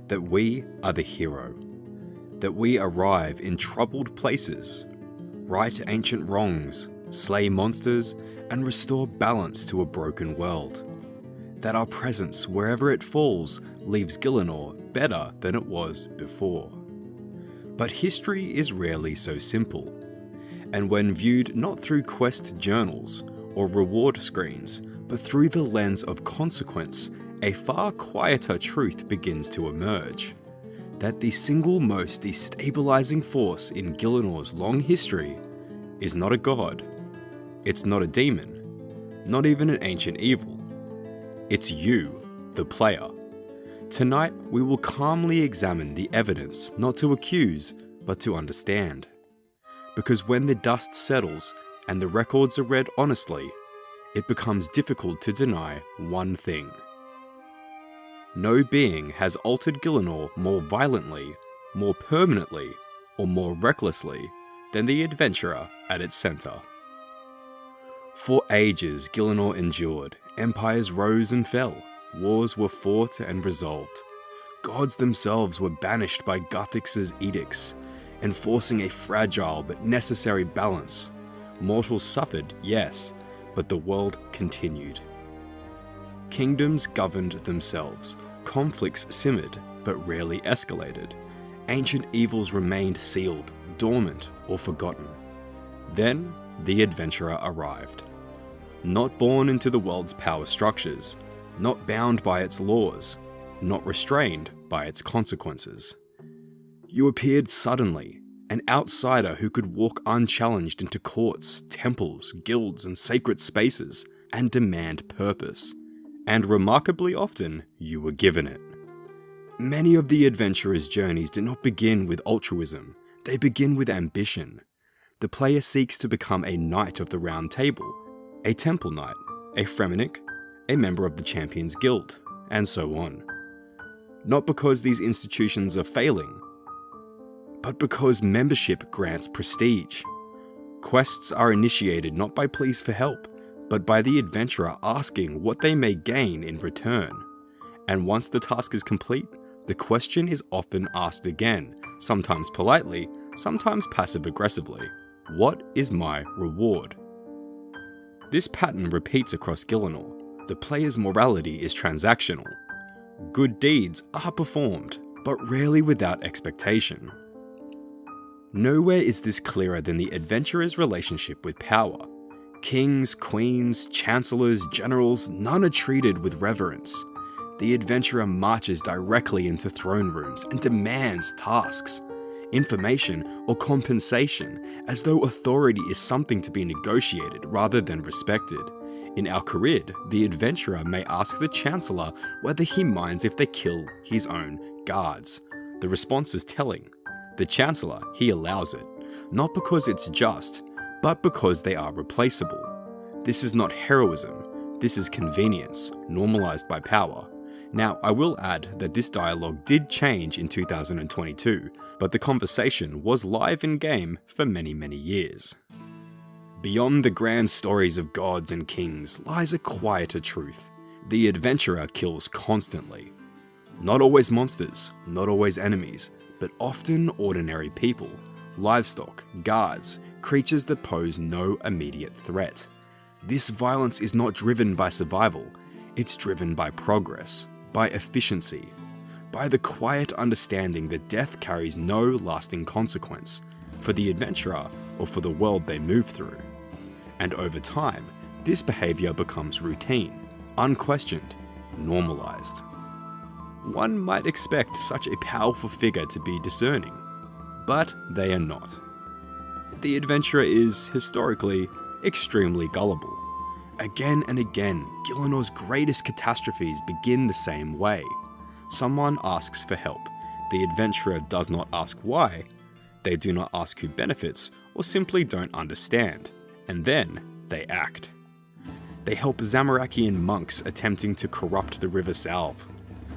that we are the hero, that we arrive in troubled places, right ancient wrongs, slay monsters, and restore balance to a broken world, that our presence wherever it falls leaves Gilinor better than it was before. But history is rarely so simple, and when viewed not through quest journals or reward screens, but through the lens of consequence, a far quieter truth begins to emerge. That the single most destabilizing force in Gilinor's long history is not a god, it's not a demon, not even an ancient evil. It's you, the player. Tonight, we will calmly examine the evidence, not to accuse, but to understand. Because when the dust settles and the records are read honestly, it becomes difficult to deny one thing. No being has altered Gilinor more violently, more permanently, or more recklessly than the adventurer at its center. For ages, Gilinor endured. Empires rose and fell. Wars were fought and resolved. Gods themselves were banished by Guthix's edicts, enforcing a fragile but necessary balance. Mortals suffered, yes, but the world continued. Kingdoms governed themselves. Conflicts simmered, but rarely escalated. Ancient evils remained sealed, dormant, or forgotten. Then, the adventurer arrived. Not born into the world's power structures, not bound by its laws, not restrained by its consequences. You appeared suddenly, an outsider who could walk unchallenged into courts, temples, guilds, and sacred spaces, and demand purpose. And remarkably often, you were given it. Many of the adventurer's journeys do not begin with altruism, they begin with ambition. The player seeks to become a knight of the Round Table, a temple knight, a Fremenic, a member of the Champions Guild, and so on. Not because these institutions are failing, but because membership grants prestige. Quests are initiated not by pleas for help, but by the adventurer asking what they may gain in return. And once the task is complete, the question is often asked again, sometimes politely, sometimes passive-aggressively. What is my reward? This pattern repeats across Gielinor. The player's morality is transactional. Good deeds are performed, but rarely without expectation. Nowhere is this clearer than the adventurer's relationship with power. Kings, queens, chancellors, generals, none are treated with reverence. The adventurer marches directly into throne rooms and demands tasks, information, or compensation, as though authority is something to be negotiated rather than respected. In Al-Kharid, the adventurer may ask the Chancellor whether he minds if they kill his own guards. The response is telling. The Chancellor, he allows it, not because it's just, but because they are replaceable. This is not heroism, this is convenience, normalized by power. Now, I will add that this dialogue did change in 2022, but the conversation was live in-game for many years. Beyond the grand stories of gods and kings lies a quieter truth. The adventurer kills constantly. Not always monsters, not always enemies, but often ordinary people, livestock, guards, creatures that pose no immediate threat. This violence is not driven by survival, it's driven by progress, by efficiency, by the quiet understanding that death carries no lasting consequence for the adventurer or for the world they move through. And over time, this behavior becomes routine, unquestioned, normalized. One might expect such a powerful figure to be discerning, but they are not. The adventurer is, historically, extremely gullible. Again and again, Gielinor's greatest catastrophes begin the same way. Someone asks for help. The adventurer does not ask why. They do not ask who benefits, or simply don't understand. And then, they act. They help Zamarakian monks attempting to corrupt the River Salve.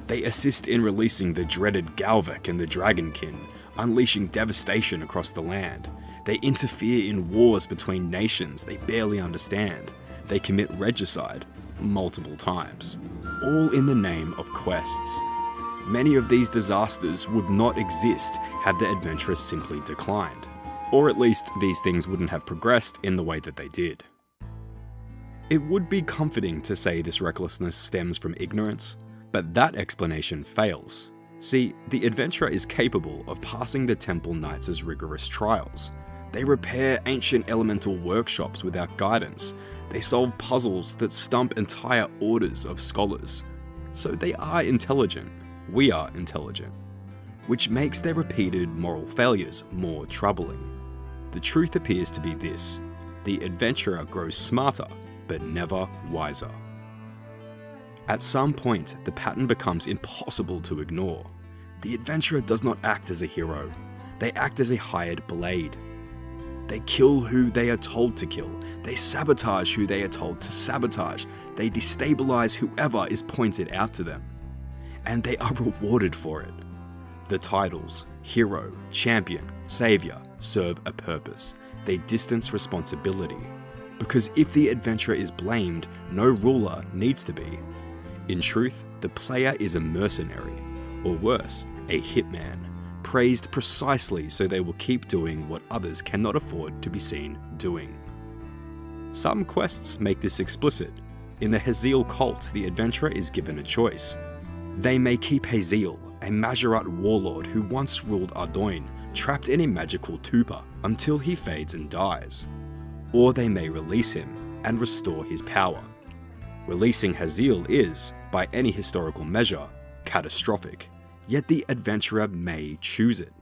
They assist in releasing the dreaded Galvek and the Dragonkin, unleashing devastation across the land. They interfere in wars between nations they barely understand. They commit regicide multiple times, all in the name of quests. Many of these disasters would not exist had the adventurers simply declined, or at least these things wouldn't have progressed in the way that they did. It would be comforting to say this recklessness stems from ignorance, but that explanation fails. See, the adventurer is capable of passing the Temple Knights' rigorous trials. They repair ancient elemental workshops without guidance. They solve puzzles that stump entire orders of scholars. So they are intelligent. We are intelligent. Which makes their repeated moral failures more troubling. The truth appears to be this: the adventurer grows smarter, but never wiser. At some point, the pattern becomes impossible to ignore. The adventurer does not act as a hero. They act as a hired blade. They kill who they are told to kill. They sabotage who they are told to sabotage. They destabilize whoever is pointed out to them. And they are rewarded for it. The titles, hero, champion, savior, serve a purpose. They distance responsibility. Because if the adventurer is blamed, no ruler needs to be. In truth, the player is a mercenary, or worse, a hitman, praised precisely so they will keep doing what others cannot afford to be seen doing. Some quests make this explicit. In the Haziel cult, the adventurer is given a choice. They may keep Haziel, a Majorat warlord who once ruled Ardoin, trapped in a magical tupa until he fades and dies. Or they may release him and restore his power. Releasing Haziel is, by any historical measure, catastrophic, yet the adventurer may choose it.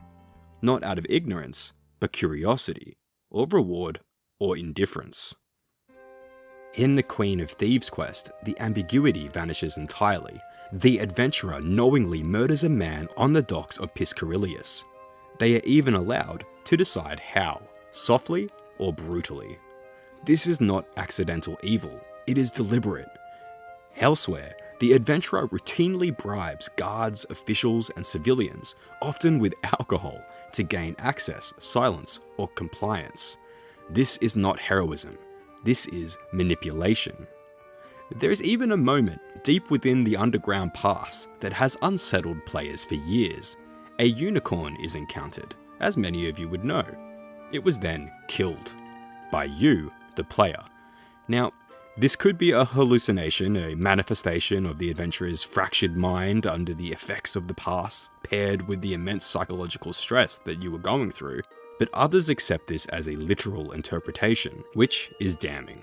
Not out of ignorance, but curiosity, or reward, or indifference. In the Queen of Thieves quest, the ambiguity vanishes entirely. The adventurer knowingly murders a man on the docks of Piscarilius. They are even allowed to decide how, softly or brutally. This is not accidental evil, it is deliberate. Elsewhere, the adventurer routinely bribes guards, officials, and civilians, often with alcohol, to gain access, silence, or compliance. This is not heroism. This is manipulation. There is even a moment deep within the underground pass that has unsettled players for years. A unicorn is encountered, as many of you would know. It was then killed. By you, the player. Now, this could be a hallucination, a manifestation of the adventurer's fractured mind under the effects of the pass, paired with the immense psychological stress that you were going through, but others accept this as a literal interpretation, which is damning.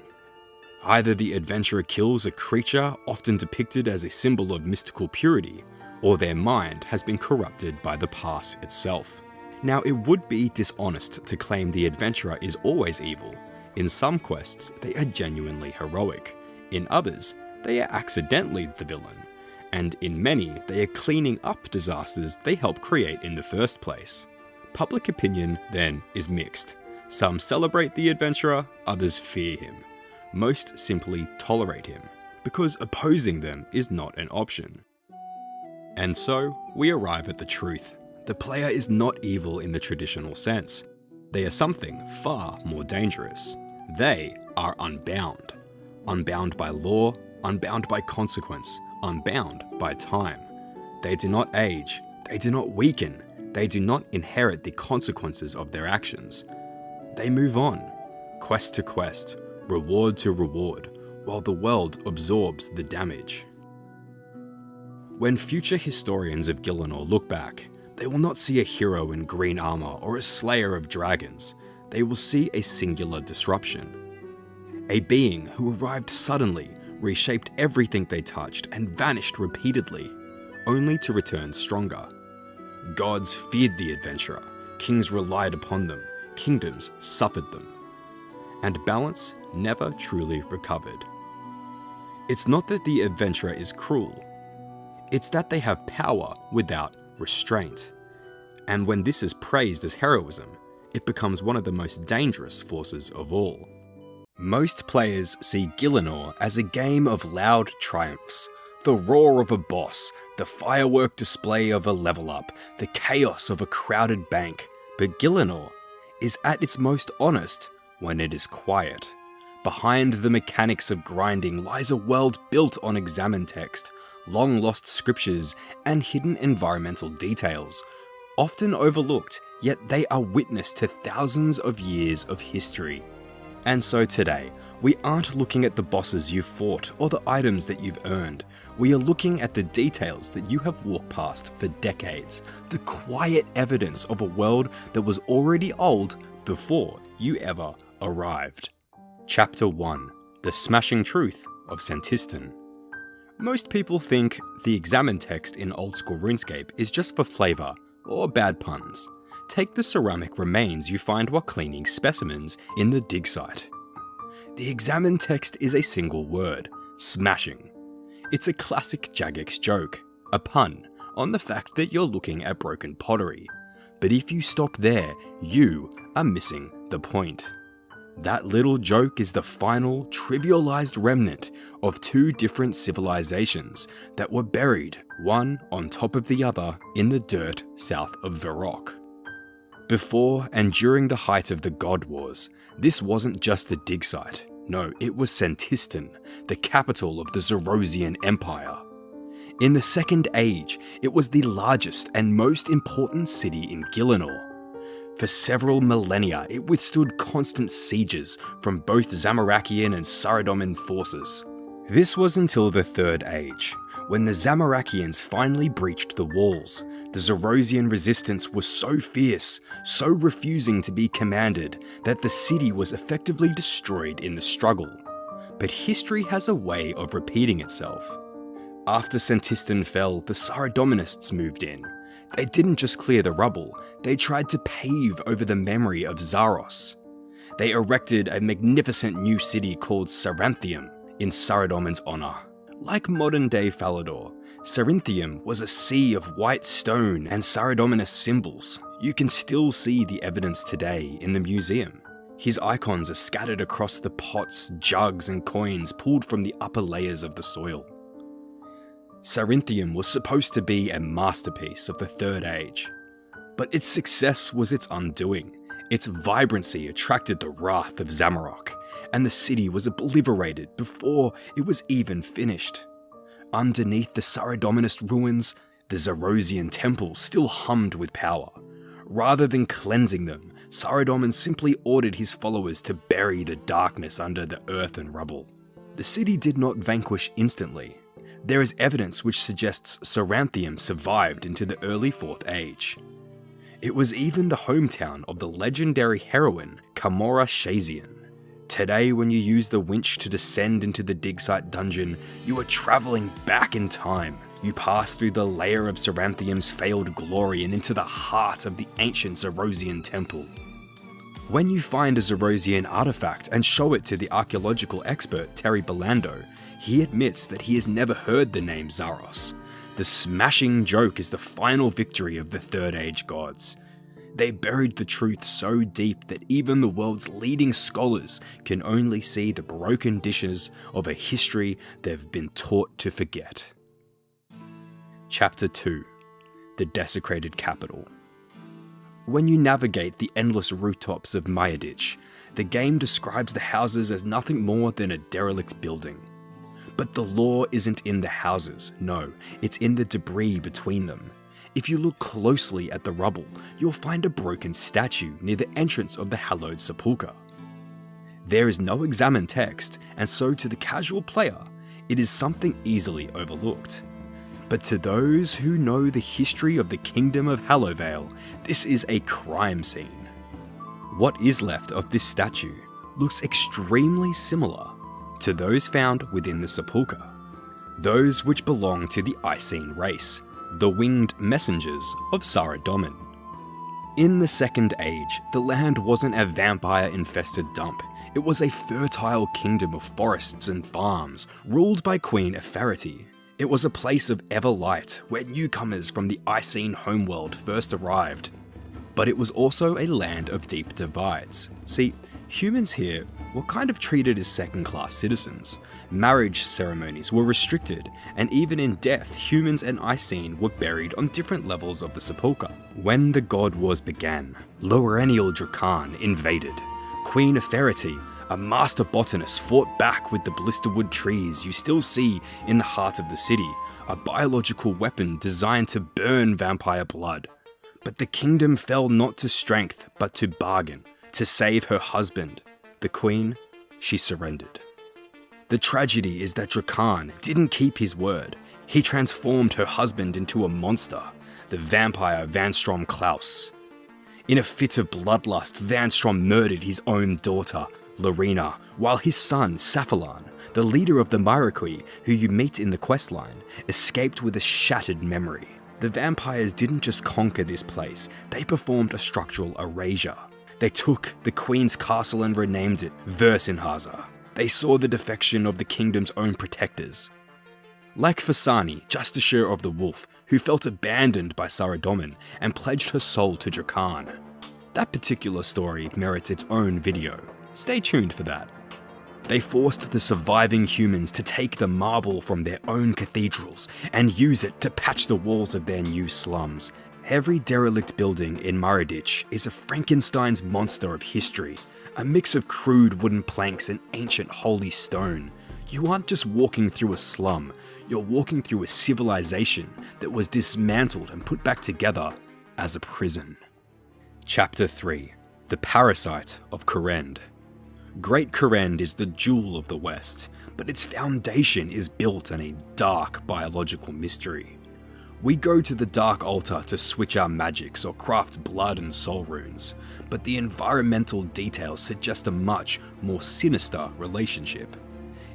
Either the adventurer kills a creature often depicted as a symbol of mystical purity, or their mind has been corrupted by the pass itself. Now, it would be dishonest to claim the adventurer is always evil. In some quests, they are genuinely heroic. In others, they are accidentally the villain. And in many, they are cleaning up disasters they helped create in the first place. Public opinion, then, is mixed. Some celebrate the adventurer, others fear him. Most simply tolerate him, because opposing them is not an option. And so, we arrive at the truth. The player is not evil in the traditional sense. They are something far more dangerous. They are unbound. Unbound by law, unbound by consequence, unbound by time. They do not age, they do not weaken, they do not inherit the consequences of their actions. They move on, quest to quest, reward to reward, while the world absorbs the damage. When future historians of Gielinor look back, they will not see a hero in green armor or a slayer of dragons. They will see a singular disruption. A being who arrived suddenly, reshaped everything they touched, and vanished repeatedly, only to return stronger. Gods feared the adventurer, kings relied upon them, kingdoms suffered them. And balance never truly recovered. It's not that the adventurer is cruel. It's that they have power without restraint. And when this is praised as heroism, it becomes one of the most dangerous forces of all. Most players see Gielinor as a game of loud triumphs, the roar of a boss, the firework display of a level up, the chaos of a crowded bank. But Gielinor is at its most honest when it is quiet. Behind the mechanics of grinding lies a world built on examined text, long lost scriptures, and hidden environmental details, often overlooked, yet they are witness to thousands of years of history. And so today, we aren't looking at the bosses you've fought or the items that you've earned. We are looking at the details that you have walked past for decades, the quiet evidence of a world that was already old before you ever arrived. Chapter 1: The Smashing Truth of Sentistan. Most people think the examined text in Old School RuneScape is just for flavor or bad puns. Take the ceramic remains you find while cleaning specimens in the dig site. The examined text is a single word: smashing. It's a classic Jagex joke, a pun on the fact that you're looking at broken pottery. But if you stop there, you are missing the point. That little joke is the final, trivialized remnant of two different civilizations that were buried, one on top of the other, in the dirt south of Varrock. Before and during the height of the God Wars, this wasn't just a dig site. No, it was Sentistan, the capital of the Zerosian Empire. In the Second Age, it was the largest and most important city in Gielinor. For several millennia, it withstood constant sieges from both Zamorakian and Saradomin forces. This was until the Third Age, when the Zamorakians finally breached the walls. The Zerosian resistance was so fierce, so refusing to be commanded, that the city was effectively destroyed in the struggle. But history has a way of repeating itself. After Sentistan fell, the Saradominists moved in. They didn't just clear the rubble, they tried to pave over the memory of Zaros. They erected a magnificent new city called Saranthium in Saradomin's honor. Like modern-day Falador, Sarinthium was a sea of white stone and Saradominus symbols. You can still see the evidence today in the museum. His icons are scattered across the pots, jugs, and coins pulled from the upper layers of the soil. Cerinthium was supposed to be a masterpiece of the Third Age, but its success was its undoing. Its vibrancy attracted the wrath of Zamorak, and the city was obliterated before it was even finished. Underneath the Saradominist ruins, the Zarosian temple still hummed with power. Rather than cleansing them, Saradomin simply ordered his followers to bury the darkness under the earth and rubble. The city did not vanquish instantly. There is evidence which suggests Cerinthium survived into the early 4th Age. It was even the hometown of the legendary heroine Kamora Shazian. Today, when you use the winch to descend into the dig site dungeon, you are travelling back in time. You pass through the lair of Cerinthium's failed glory and into the heart of the ancient Zarosian temple. When you find a Zarosian artifact and show it to the archaeological expert Terry Belando, he admits that he has never heard the name Zaros. The smashing joke is the final victory of the Third Age gods. They buried the truth so deep that even the world's leading scholars can only see the broken dishes of a history they've been taught to forget. Chapter 2: The Desecrated Capital. When you navigate the endless rooftops of Mayadich, the game describes the houses as nothing more than a derelict building. But the lore isn't in the houses, no, it's in the debris between them. If you look closely at the rubble, you'll find a broken statue near the entrance of the hallowed sepulchre. There is no examined text, and so to the casual player, it is something easily overlooked. But to those who know the history of the Kingdom of Hallowvale, this is a crime scene. What is left of this statue looks extremely similar to those found within the sepulchre, those which belong to the Icene race, the winged messengers of Saradomin. In the Second Age, the land wasn't a vampire-infested dump. It was a fertile kingdom of forests and farms, ruled by Queen Eferity. It was a place of ever-light, where newcomers from the Icene homeworld first arrived. But it was also a land of deep divides. See, humans here were kind of treated as second-class citizens. Marriage ceremonies were restricted, and even in death, humans and Icene were buried on different levels of the sepulchre. When the God Wars began, Lorenial Drakan invaded. Queen Eferity, a master botanist, fought back with the blisterwood trees you still see in the heart of the city, a biological weapon designed to burn vampire blood. But the kingdom fell not to strength, but to bargain. To save her husband, the queen, she surrendered. The tragedy is that Drakan didn't keep his word. He transformed her husband into a monster, the vampire Vanstrom Klaus. In a fit of bloodlust, Vanstrom murdered his own daughter, Lorena, while his son, Saphalan, the leader of the Myriqui, who you meet in the questline, escaped with a shattered memory. The vampires didn't just conquer this place, they performed a structural erasure. They took the Queen's castle and renamed it Versinhaza. They saw the defection of the kingdom's own protectors. Like Fasani, Justiciar of the Wolf, who felt abandoned by Saradomin and pledged her soul to Drakan. That particular story merits its own video. Stay tuned for that. They forced the surviving humans to take the marble from their own cathedrals and use it to patch the walls of their new slums. Every derelict building in Maradich is a Frankenstein's monster of history, a mix of crude wooden planks and ancient holy stone. You aren't just walking through a slum, you're walking through a civilization that was dismantled and put back together as a prison. Chapter 3: The Parasite of Kurend. Great Kurend is the jewel of the West, but its foundation is built on a dark biological mystery. We go to the Dark Altar to switch our magics or craft blood and soul runes, but the environmental details suggest a much more sinister relationship.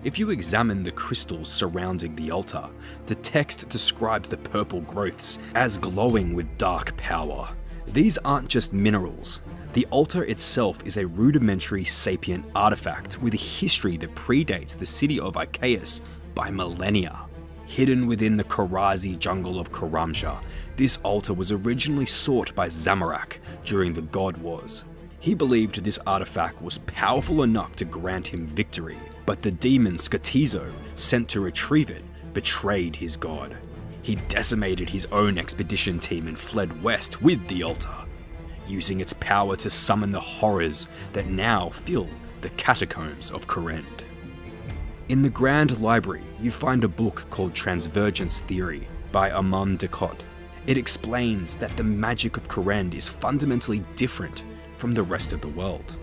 If you examine the crystals surrounding the altar, the text describes the purple growths as glowing with dark power. These aren't just minerals. The altar itself is a rudimentary sapient artifact with a history that predates the city of Archaeus by millennia. Hidden within the Karazi jungle of Karamsha, this altar was originally sought by Zamorak during the God Wars. He believed this artifact was powerful enough to grant him victory, but the demon Skotizo, sent to retrieve it, betrayed his god. He decimated his own expedition team and fled west with the altar, using its power to summon the horrors that now fill the catacombs of Kourend. In the Grand Library, you find a book called Transvergence Theory by Amon Decot. It explains that the magic of Kourend is fundamentally different from the rest of the world.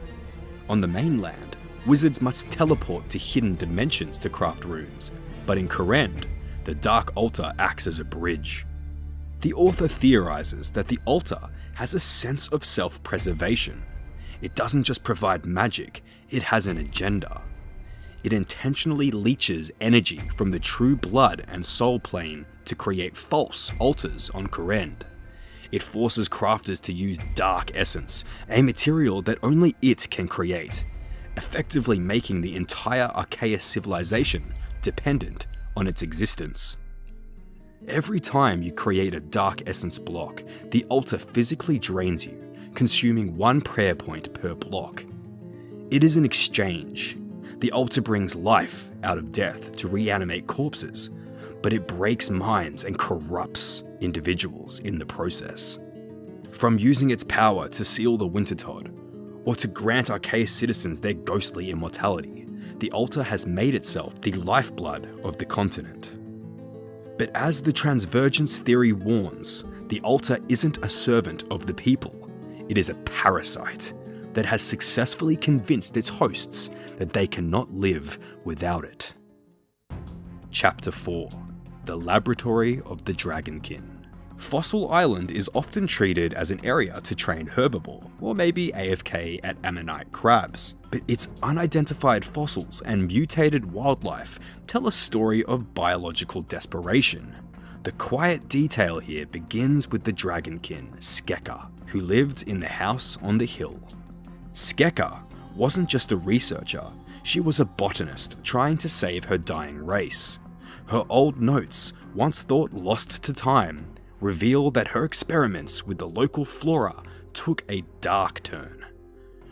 On the mainland, wizards must teleport to hidden dimensions to craft runes, but in Kourend, the Dark Altar acts as a bridge. The author theorizes that the altar has a sense of self-preservation. It doesn't just provide magic, it has an agenda. It intentionally leeches energy from the true blood and soul plane to create false altars on Kourend. It forces crafters to use dark essence, a material that only it can create, effectively making the entire Archaea civilization dependent on its existence. Every time you create a dark essence block, the altar physically drains you, consuming 1 prayer point per block. It is an exchange. The altar brings life out of death to reanimate corpses, but it breaks minds and corrupts individuals in the process. From using its power to seal the Wintertodt, or to grant Archaea citizens their ghostly immortality, the altar has made itself the lifeblood of the continent. But as the Transvergence Theory warns, the altar isn't a servant of the people, it is a parasite that has successfully convinced its hosts that they cannot live without it. Chapter 4: The Laboratory of the Dragonkin. Fossil Island is often treated as an area to train herbivore, or maybe AFK at ammonite crabs, but its unidentified fossils and mutated wildlife tell a story of biological desperation. The quiet detail here begins with the Dragonkin, Skeka, who lived in the house on the hill. Skeka wasn't just a researcher, she was a botanist trying to save her dying race. Her old notes, once thought lost to time, reveal that her experiments with the local flora took a dark turn.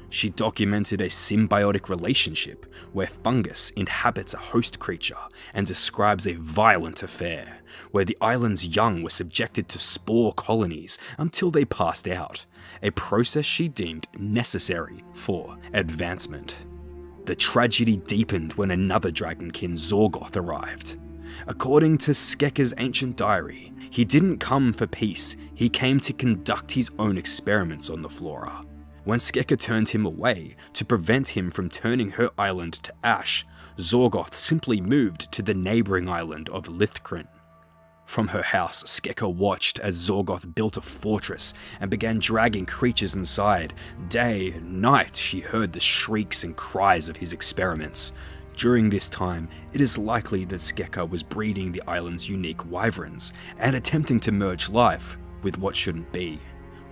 She documented a symbiotic relationship where fungus inhabits a host creature and describes a violent affair where the island's young were subjected to spore colonies until they passed out, a process she deemed necessary for advancement. The tragedy deepened when another dragonkin, Zorgoth, arrived. According to Skeka's ancient diary, he didn't come for peace, he came to conduct his own experiments on the flora. When Skeka turned him away to prevent him from turning her island to ash, Zorgoth simply moved to the neighbouring island of Lithcrin. From her house, Skeka watched as Zorgoth built a fortress and began dragging creatures inside. Day and night she heard the shrieks and cries of his experiments. During this time, it is likely that Skeka was breeding the island's unique wyverns and attempting to merge life with what shouldn't be,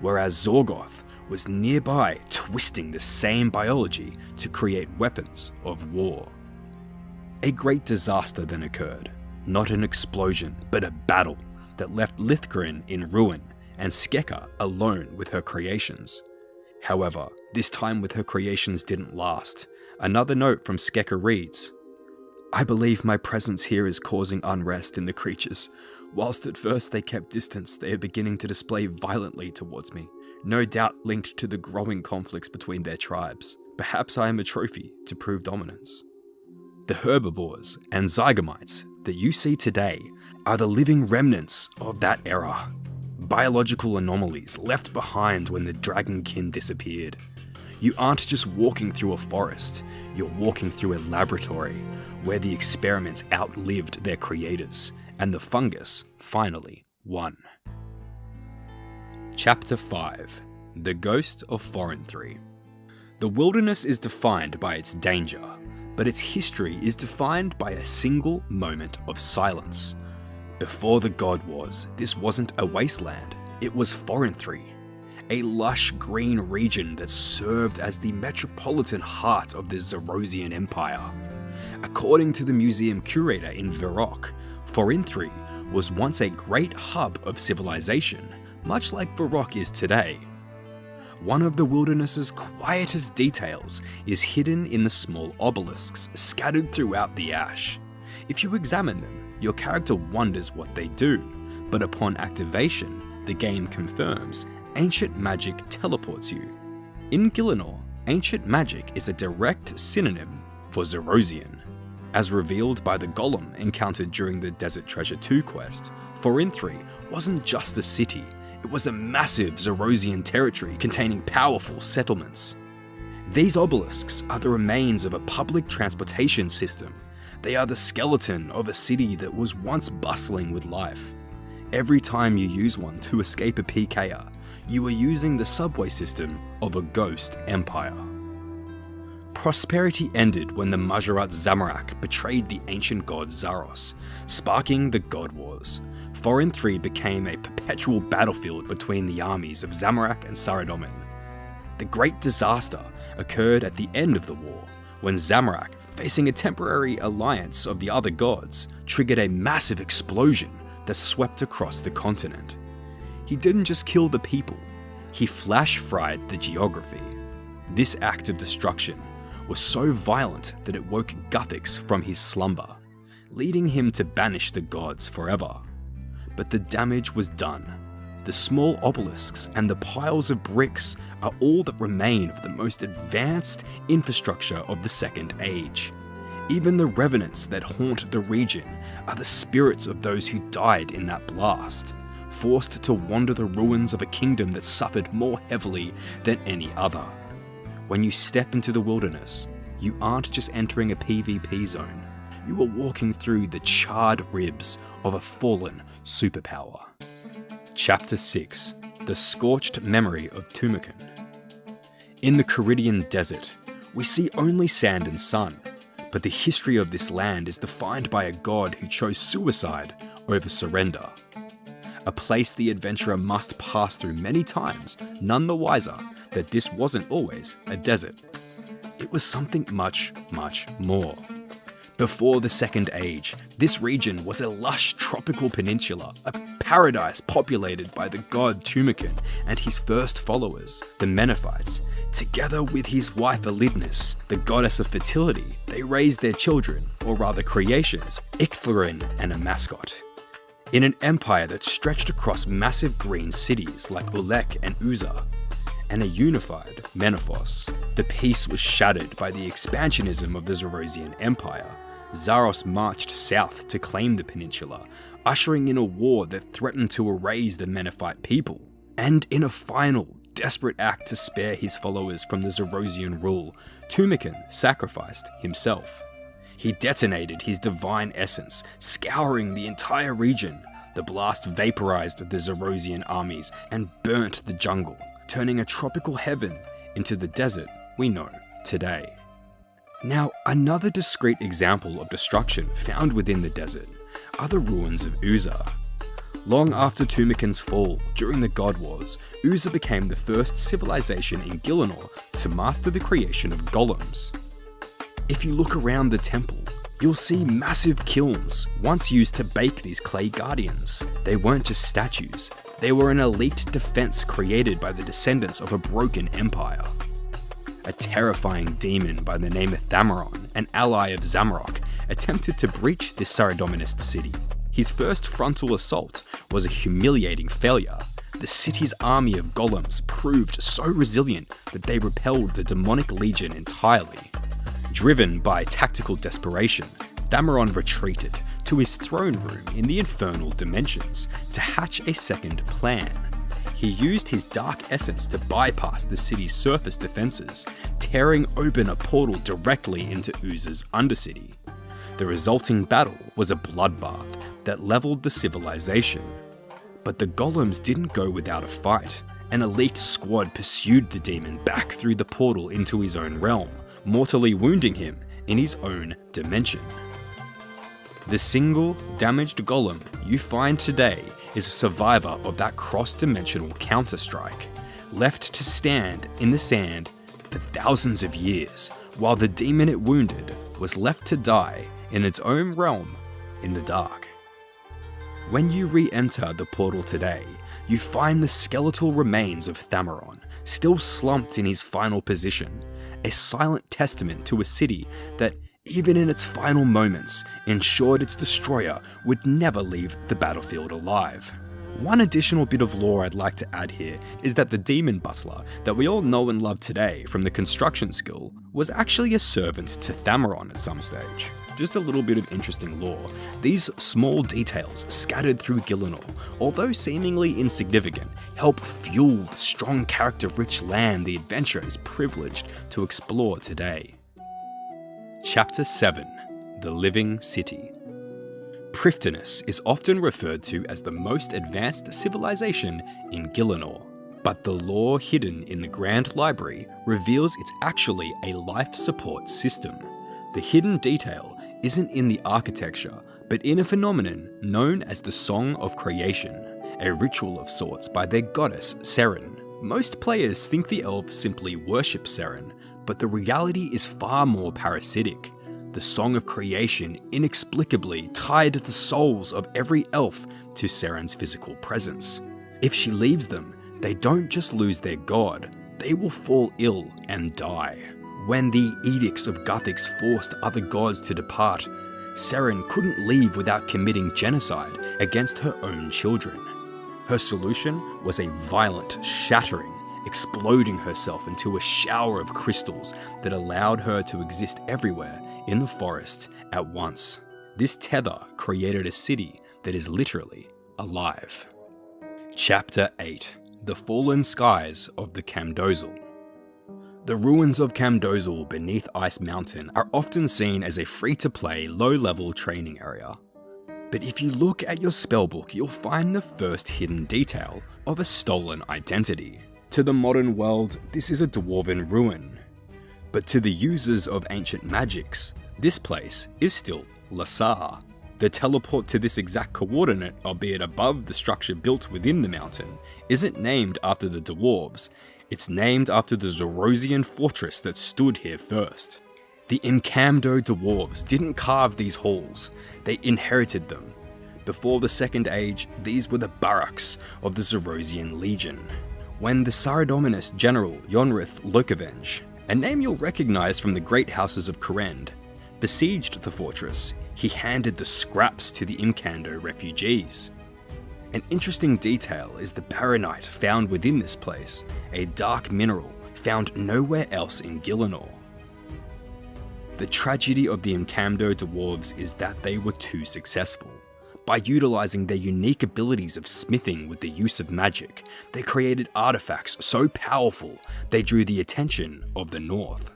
whereas Zorgoth was nearby twisting the same biology to create weapons of war. A great disaster then occurred. Not an explosion, but a battle that left Lithcrin in ruin and Skeka alone with her creations. However, this time with her creations didn't last. Another note from Skeka reads, "I believe my presence here is causing unrest in the creatures. Whilst at first they kept distance, they are beginning to display violently towards me, no doubt linked to the growing conflicts between their tribes. Perhaps I am a trophy to prove dominance." The herbivores and zygomites that you see today are the living remnants of that era. Biological anomalies left behind when the dragonkin disappeared. You aren't just walking through a forest, you're walking through a laboratory where the experiments outlived their creators, and the fungus finally won. Chapter 5: The Ghost of Forinthry. The wilderness is defined by its danger, but its history is defined by a single moment of silence. Before the God Wars, this wasn't a wasteland, it was Forinthry, a lush green region that served as the metropolitan heart of the Zerosian Empire. According to the museum curator in Varrock, Forinthry was once a great hub of civilization, much like Varrock is today. One of the wilderness's quietest details is hidden in the small obelisks scattered throughout the ash. If you examine them, your character wonders what they do, but upon activation, the game confirms ancient magic teleports you. In Gielinor, ancient magic is a direct synonym for Zerosian. As revealed by the golem encountered during the Desert Treasure 2 quest, Forinthry wasn't just a city, it was a massive Zerosian territory containing powerful settlements. These obelisks are the remains of a public transportation system. They are the skeleton of a city that was once bustling with life. Every time you use one to escape a PKer, you are using the subway system of a ghost empire. Prosperity ended when the Majorat Zamorak betrayed the ancient god Zaros, sparking the God Wars. Forinthry became a perpetual battlefield between the armies of Zamorak and Saradomin. The Great Disaster occurred at the end of the war, when Zamorak, facing a temporary alliance of the other gods, triggered a massive explosion that swept across the continent. He didn't just kill the people, he flash-fried the geography. This act of destruction was so violent that it woke Guthix from his slumber, leading him to banish the gods forever. But the damage was done. The small obelisks and the piles of bricks are all that remain of the most advanced infrastructure of the Second Age. Even the revenants that haunt the region are the spirits of those who died in that blast, forced to wander the ruins of a kingdom that suffered more heavily than any other. When you step into the wilderness, you aren't just entering a PvP zone, you are walking through the charred ribs of a fallen superpower. Chapter 6: The Scorched Memory of Tumakin. In the Caridian Desert, we see only sand and sun, but the history of this land is defined by a god who chose suicide over surrender. A place the adventurer must pass through many times, none the wiser that this wasn't always a desert. It was something much, much more. Before the Second Age, this region was a lush tropical peninsula, a paradise populated by the god Tumakin and his first followers, the Menophites. Together with his wife Elidnis, the goddess of fertility, they raised their children, or rather creations, Icthlarin and a mascot. In an empire that stretched across massive green cities like Ulek and Uza, and a unified Menephos, the peace was shattered by the expansionism of the Zerosian Empire. Zaros marched south to claim the peninsula, ushering in a war that threatened to erase the Menephite people. And in a final, desperate act to spare his followers from the Zerosian rule, Tumakin sacrificed himself. He detonated his divine essence, scouring the entire region. The blast vaporized the Zerosian armies and burnt the jungle, turning a tropical heaven into the desert we know today. Now, another discrete example of destruction found within the desert are the ruins of Uza. Long after Tumakin's fall, during the God Wars, Uza became the first civilization in Gielinor to master the creation of golems. If you look around the temple, you'll see massive kilns, once used to bake these clay guardians. They weren't just statues, they were an elite defense created by the descendants of a broken empire. A terrifying demon by the name of Thamaron, an ally of Zamorak, attempted to breach this Saradominist city. His first frontal assault was a humiliating failure. The city's army of golems proved so resilient that they repelled the demonic legion entirely. Driven by tactical desperation, Thamaron retreated to his throne room in the infernal dimensions to hatch a second plan. He used his dark essence to bypass the city's surface defenses, tearing open a portal directly into Uza's undercity. The resulting battle was a bloodbath that leveled the civilization. But the golems didn't go without a fight. An elite squad pursued the demon back through the portal into his own realm, mortally wounding him in his own dimension. The single damaged golem you find today is a survivor of that cross-dimensional counter-strike, left to stand in the sand for thousands of years, while the demon it wounded was left to die in its own realm in the dark. When you re-enter the portal today, you find the skeletal remains of Thamaron, still slumped in his final position, a silent testament to a city that even in its final moments, ensured its destroyer would never leave the battlefield alive. One additional bit of lore I'd like to add here is that the demon butler that we all know and love today from the construction skill was actually a servant to Thammaron at some stage. Just a little bit of interesting lore. These small details scattered through Gielinor, although seemingly insignificant, help fuel the strong character-rich land the adventurer is privileged to explore today. Chapter 7: The Living City. Prifddinas is often referred to as the most advanced civilization in Gielinor, but the lore hidden in the Grand Library reveals it's actually a life support system. The hidden detail isn't in the architecture, but in a phenomenon known as the Song of Creation, a ritual of sorts by their goddess Seren. Most players think the elves simply worship Seren, but the reality is far more parasitic. The Song of Creation inexplicably tied the souls of every elf to Seren's physical presence. If she leaves them, they don't just lose their god, they will fall ill and die. When the Edicts of Guthix forced other gods to depart, Seren couldn't leave without committing genocide against her own children. Her solution was a violent shattering, exploding herself into a shower of crystals that allowed her to exist everywhere in the forest at once. This tether created a city that is literally alive. Chapter 8: The Fallen Skies of the Camdozel. The ruins of Camdozel beneath Ice Mountain are often seen as a free-to-play, low-level training area. But if you look at your spellbook, you'll find the first hidden detail of a stolen identity. To the modern world, this is a dwarven ruin. But to the users of ancient magics, this place is still Lasar. The teleport to this exact coordinate, albeit above the structure built within the mountain, isn't named after the dwarves, it's named after the Zorosian fortress that stood here first. The Imcamdo dwarves didn't carve these halls, they inherited them. Before the Second Age, these were the barracks of the Zorosian Legion. When the Saradominus general Yonrith Lokavenge, a name you'll recognize from the great houses of Kurend, besieged the fortress, he handed the scraps to the Imcando refugees. An interesting detail is the baronite found within this place, a dark mineral found nowhere else in Gielinor. The tragedy of the Imcamdo dwarves is that they were too successful. By utilizing their unique abilities of smithing with the use of magic, they created artifacts so powerful they drew the attention of the North.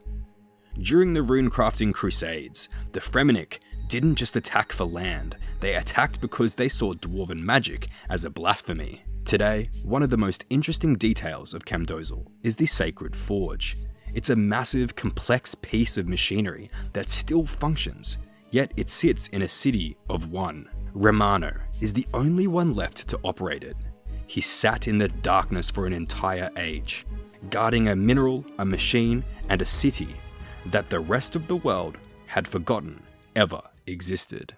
During the runecrafting crusades, the Fremennik didn't just attack for land, they attacked because they saw dwarven magic as a blasphemy. Today, one of the most interesting details of Camdozel is the Sacred Forge. It's a massive, complex piece of machinery that still functions, yet it sits in a city of one. Romano is the only one left to operate it. He sat in the darkness for an entire age, guarding a mineral, a machine, and a city that the rest of the world had forgotten ever existed.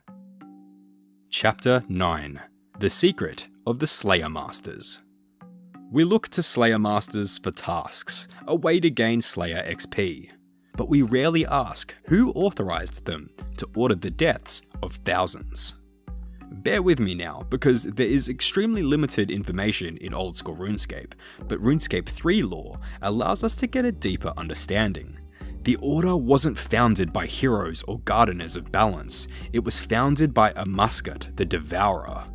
Chapter 9: The Secret of the Slayer Masters. We look to Slayer Masters for tasks, a way to gain Slayer XP, but we rarely ask who authorized them to order the deaths of thousands. Bear with me now, because there is extremely limited information in Old School RuneScape, but RuneScape 3 lore allows us to get a deeper understanding. The Order wasn't founded by heroes or gardeners of balance, it was founded by Amuskat, the Devourer.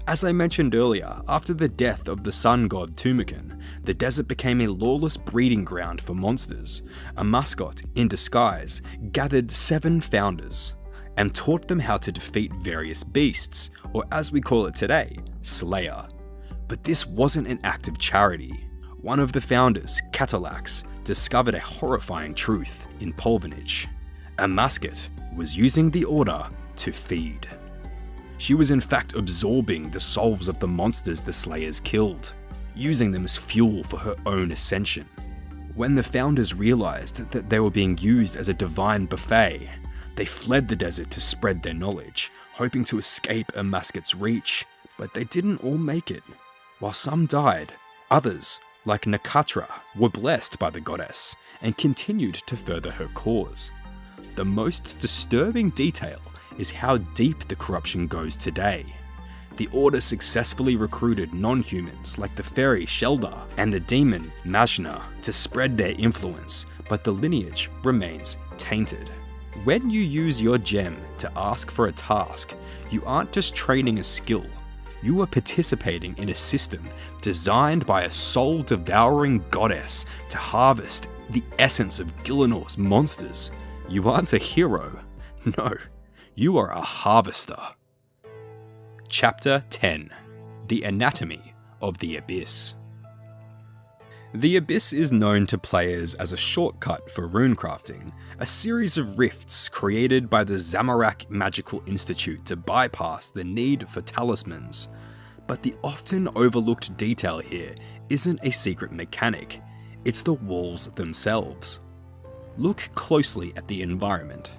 As I mentioned earlier, after the death of the sun god Tumakin, the desert became a lawless breeding ground for monsters. Amuskat, in disguise, gathered 7 founders, and taught them how to defeat various beasts, or as we call it today, Slayer. But this wasn't an act of charity. One of the founders, Catalax, discovered a horrifying truth in Polvanich. Amuskat was using the Order to feed. She was in fact absorbing the souls of the monsters the Slayers killed, using them as fuel for her own ascension. When the founders realized that they were being used as a divine buffet, they fled the desert to spread their knowledge, hoping to escape Amuskat's reach, but they didn't all make it. While some died, others, like Nakatra, were blessed by the goddess and continued to further her cause. The most disturbing detail is how deep the corruption goes today. The Order successfully recruited non-humans like the fairy Sheldar and the demon Majna to spread their influence, but the lineage remains tainted. When you use your gem to ask for a task, you aren't just training a skill, you are participating in a system designed by a soul-devouring goddess to harvest the essence of Gilinor's monsters. You aren't a hero, no, you are a harvester. Chapter 10: The Anatomy of the Abyss. The Abyss is known to players as a shortcut for runecrafting, a series of rifts created by the Zamorak Magical Institute to bypass the need for talismans. But the often overlooked detail here isn't a secret mechanic, it's the walls themselves. Look closely at the environment.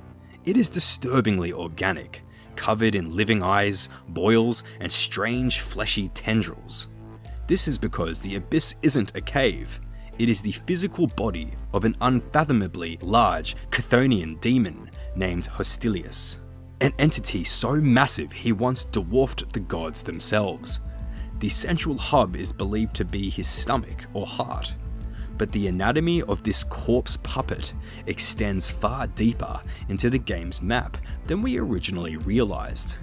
It is disturbingly organic, covered in living eyes, boils, and strange fleshy tendrils. This is because the Abyss isn't a cave, it is the physical body of an unfathomably large Chthonian demon named Hostilius. An entity so massive he once dwarfed the gods themselves. The central hub is believed to be his stomach or heart, but the anatomy of this corpse puppet extends far deeper into the game's map than we originally realized.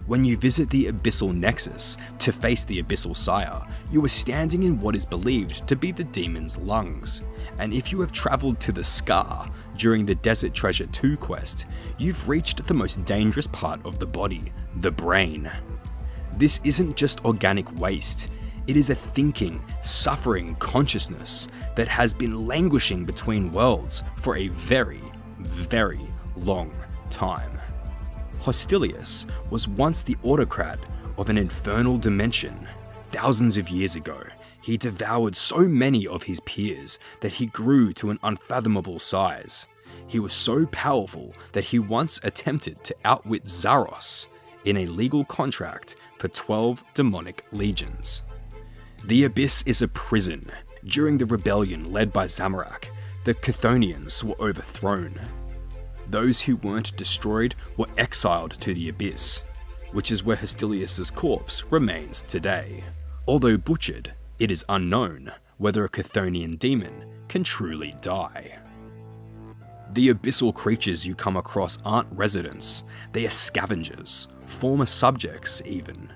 When you visit the Abyssal Nexus to face the Abyssal Sire, you are standing in what is believed to be the demon's lungs, and if you have travelled to the Scar during the Desert Treasure 2 quest, you've reached the most dangerous part of the body, the brain. This isn't just organic waste, it is a thinking, suffering consciousness that has been languishing between worlds for a very, very long time. Hostilius was once the autocrat of an infernal dimension. Thousands of years ago, he devoured so many of his peers that he grew to an unfathomable size. He was so powerful that he once attempted to outwit Zaros in a legal contract for 12 demonic legions. The Abyss is a prison. During the rebellion led by Zamorak, the Chthonians were overthrown. Those who weren't destroyed were exiled to the Abyss, which is where Hostilius' corpse remains today. Although butchered, it is unknown whether a Chthonian demon can truly die. The abyssal creatures you come across aren't residents, they are scavengers, former subjects even.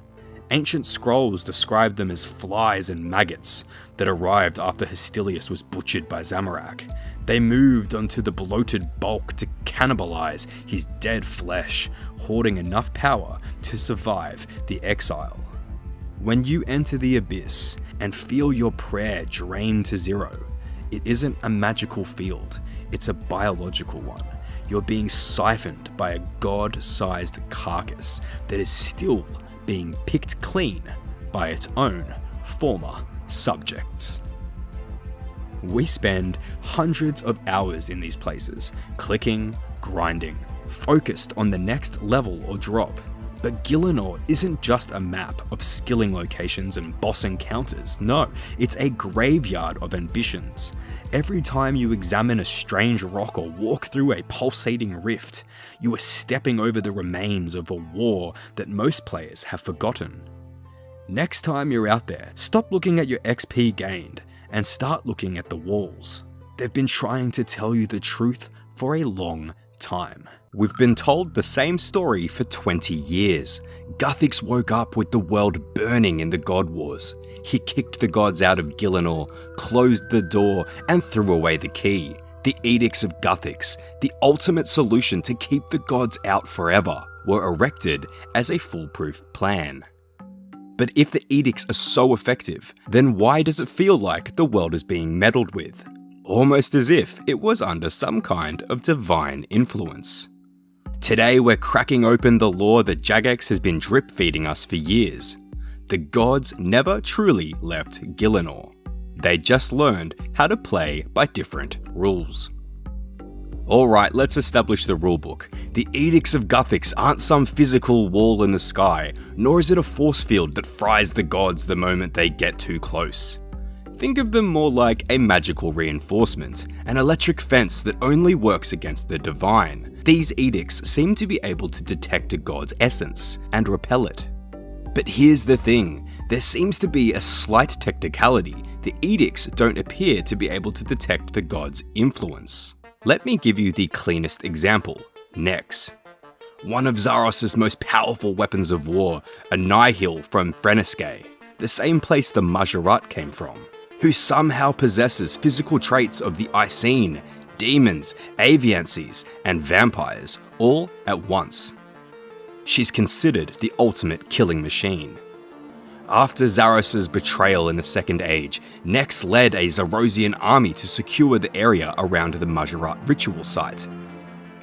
Ancient scrolls describe them as flies and maggots that arrived after Hostilius was butchered by Zamorak. They moved onto the bloated bulk to cannibalize his dead flesh, hoarding enough power to survive the exile. When you enter the Abyss and feel your prayer drain to zero, it isn't a magical field, it's a biological one. You're being siphoned by a god-sized carcass that is still being picked clean by its own former subjects. We spend hundreds of hours in these places, clicking, grinding, focused on the next level or drop. But Gilinor isn't just a map of skilling locations and boss encounters, no, it's a graveyard of ambitions. Every time you examine a strange rock or walk through a pulsating rift, you are stepping over the remains of a war that most players have forgotten. Next time you're out there, stop looking at your XP gained and start looking at the walls. They've been trying to tell you the truth for a long time. We've been told the same story for 20 years. Guthix woke up with the world burning in the God Wars. He kicked the gods out of Gilinor, closed the door, and threw away the key. The Edicts of Guthix, the ultimate solution to keep the gods out forever, were erected as a foolproof plan. But if the edicts are so effective, then why does it feel like the world is being meddled with? Almost as if it was under some kind of divine influence. Today we're cracking open the lore that Jagex has been drip feeding us for years. The gods never truly left Gilinor. They just learned how to play by different rules. Alright, let's establish the rulebook. The Edicts of Guthix aren't some physical wall in the sky, nor is it a force field that fries the gods the moment they get too close. Think of them more like a magical reinforcement, an electric fence that only works against the divine. These edicts seem to be able to detect a god's essence and repel it. But here's the thing, there seems to be a slight technicality. The edicts don't appear to be able to detect the god's influence. Let me give you the cleanest example, Nex. One of Zaros' most powerful weapons of war, a nihil from Freneske, the same place the Majorat came from, who somehow possesses physical traits of the Icene, demons, aviancies, and vampires, all at once. She's considered the ultimate killing machine. After Zaros' betrayal in the Second Age, Nex led a Zarosian army to secure the area around the Majorat ritual site.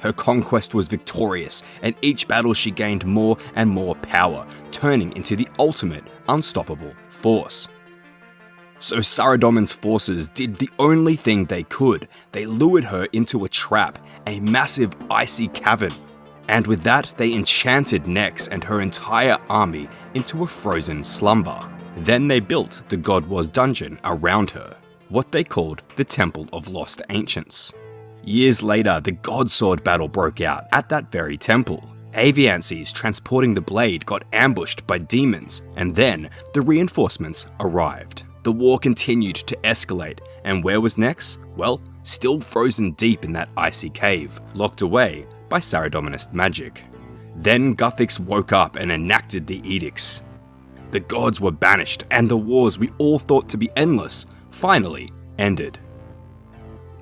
Her conquest was victorious, and each battle she gained more and more power, turning into the ultimate unstoppable force. So Saradomin's forces did the only thing they could. They lured her into a trap, a massive icy cavern. And with that, they enchanted Nex and her entire army into a frozen slumber. Then they built the God War's dungeon around her, what they called the Temple of Lost Ancients. Years later, the God Sword battle broke out at that very temple. Aviancies transporting the blade got ambushed by demons, and then the reinforcements arrived. The war continued to escalate, and where was Nex? Well, still frozen deep in that icy cave, locked away by Saradominist magic. Then Guthix woke up and enacted the edicts. The gods were banished, and the wars we all thought to be endless finally ended.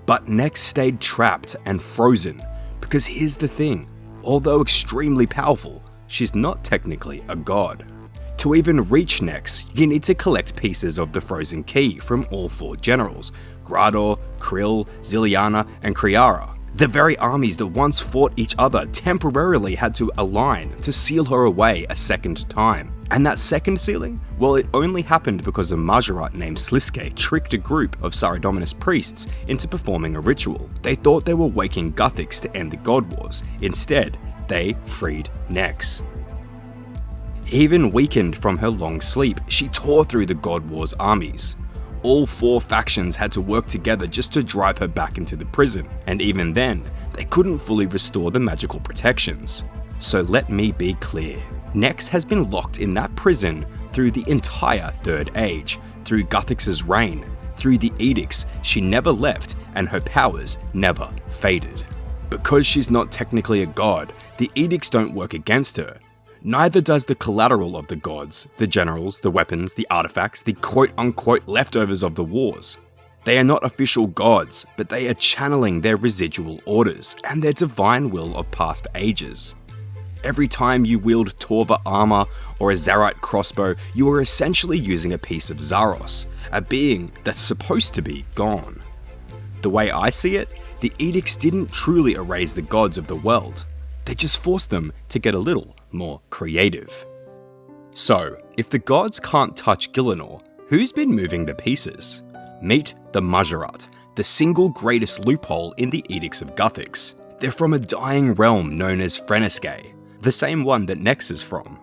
But Nex stayed trapped and frozen, because here's the thing, although extremely powerful, she's not technically a god. To even reach Nex, you need to collect pieces of the frozen key from all four generals, Grador, Krill, Ziliana, and Kriara. The very armies that once fought each other temporarily had to align to seal her away a second time. And that second sealing? Well, it only happened because a Majorat named Sliske tricked a group of Saradominist priests into performing a ritual. They thought they were waking Guthix to end the God Wars. Instead, they freed Nex. Even weakened from her long sleep, she tore through the God War's armies. All four factions had to work together just to drive her back into the prison, and even then, they couldn't fully restore the magical protections. So let me be clear, Nex has been locked in that prison through the entire Third Age, through Guthix's reign, through the edicts. She never left, and her powers never faded. Because she's not technically a god, the edicts don't work against her. Neither does the collateral of the gods, the generals, the weapons, the artifacts, the quote-unquote leftovers of the wars. They are not official gods, but they are channeling their residual orders and their divine will of past ages. Every time you wield Torva armor or a Zarite crossbow, you are essentially using a piece of Zaros, a being that's supposed to be gone. The way I see it, the edicts didn't truly erase the gods of the world. They just forced them to get a little more creative. So, if the gods can't touch Gielinor, who's been moving the pieces? Meet the Majorat, the single greatest loophole in the Edicts of Guthix. They're from a dying realm known as Freneske, the same one that Nex is from.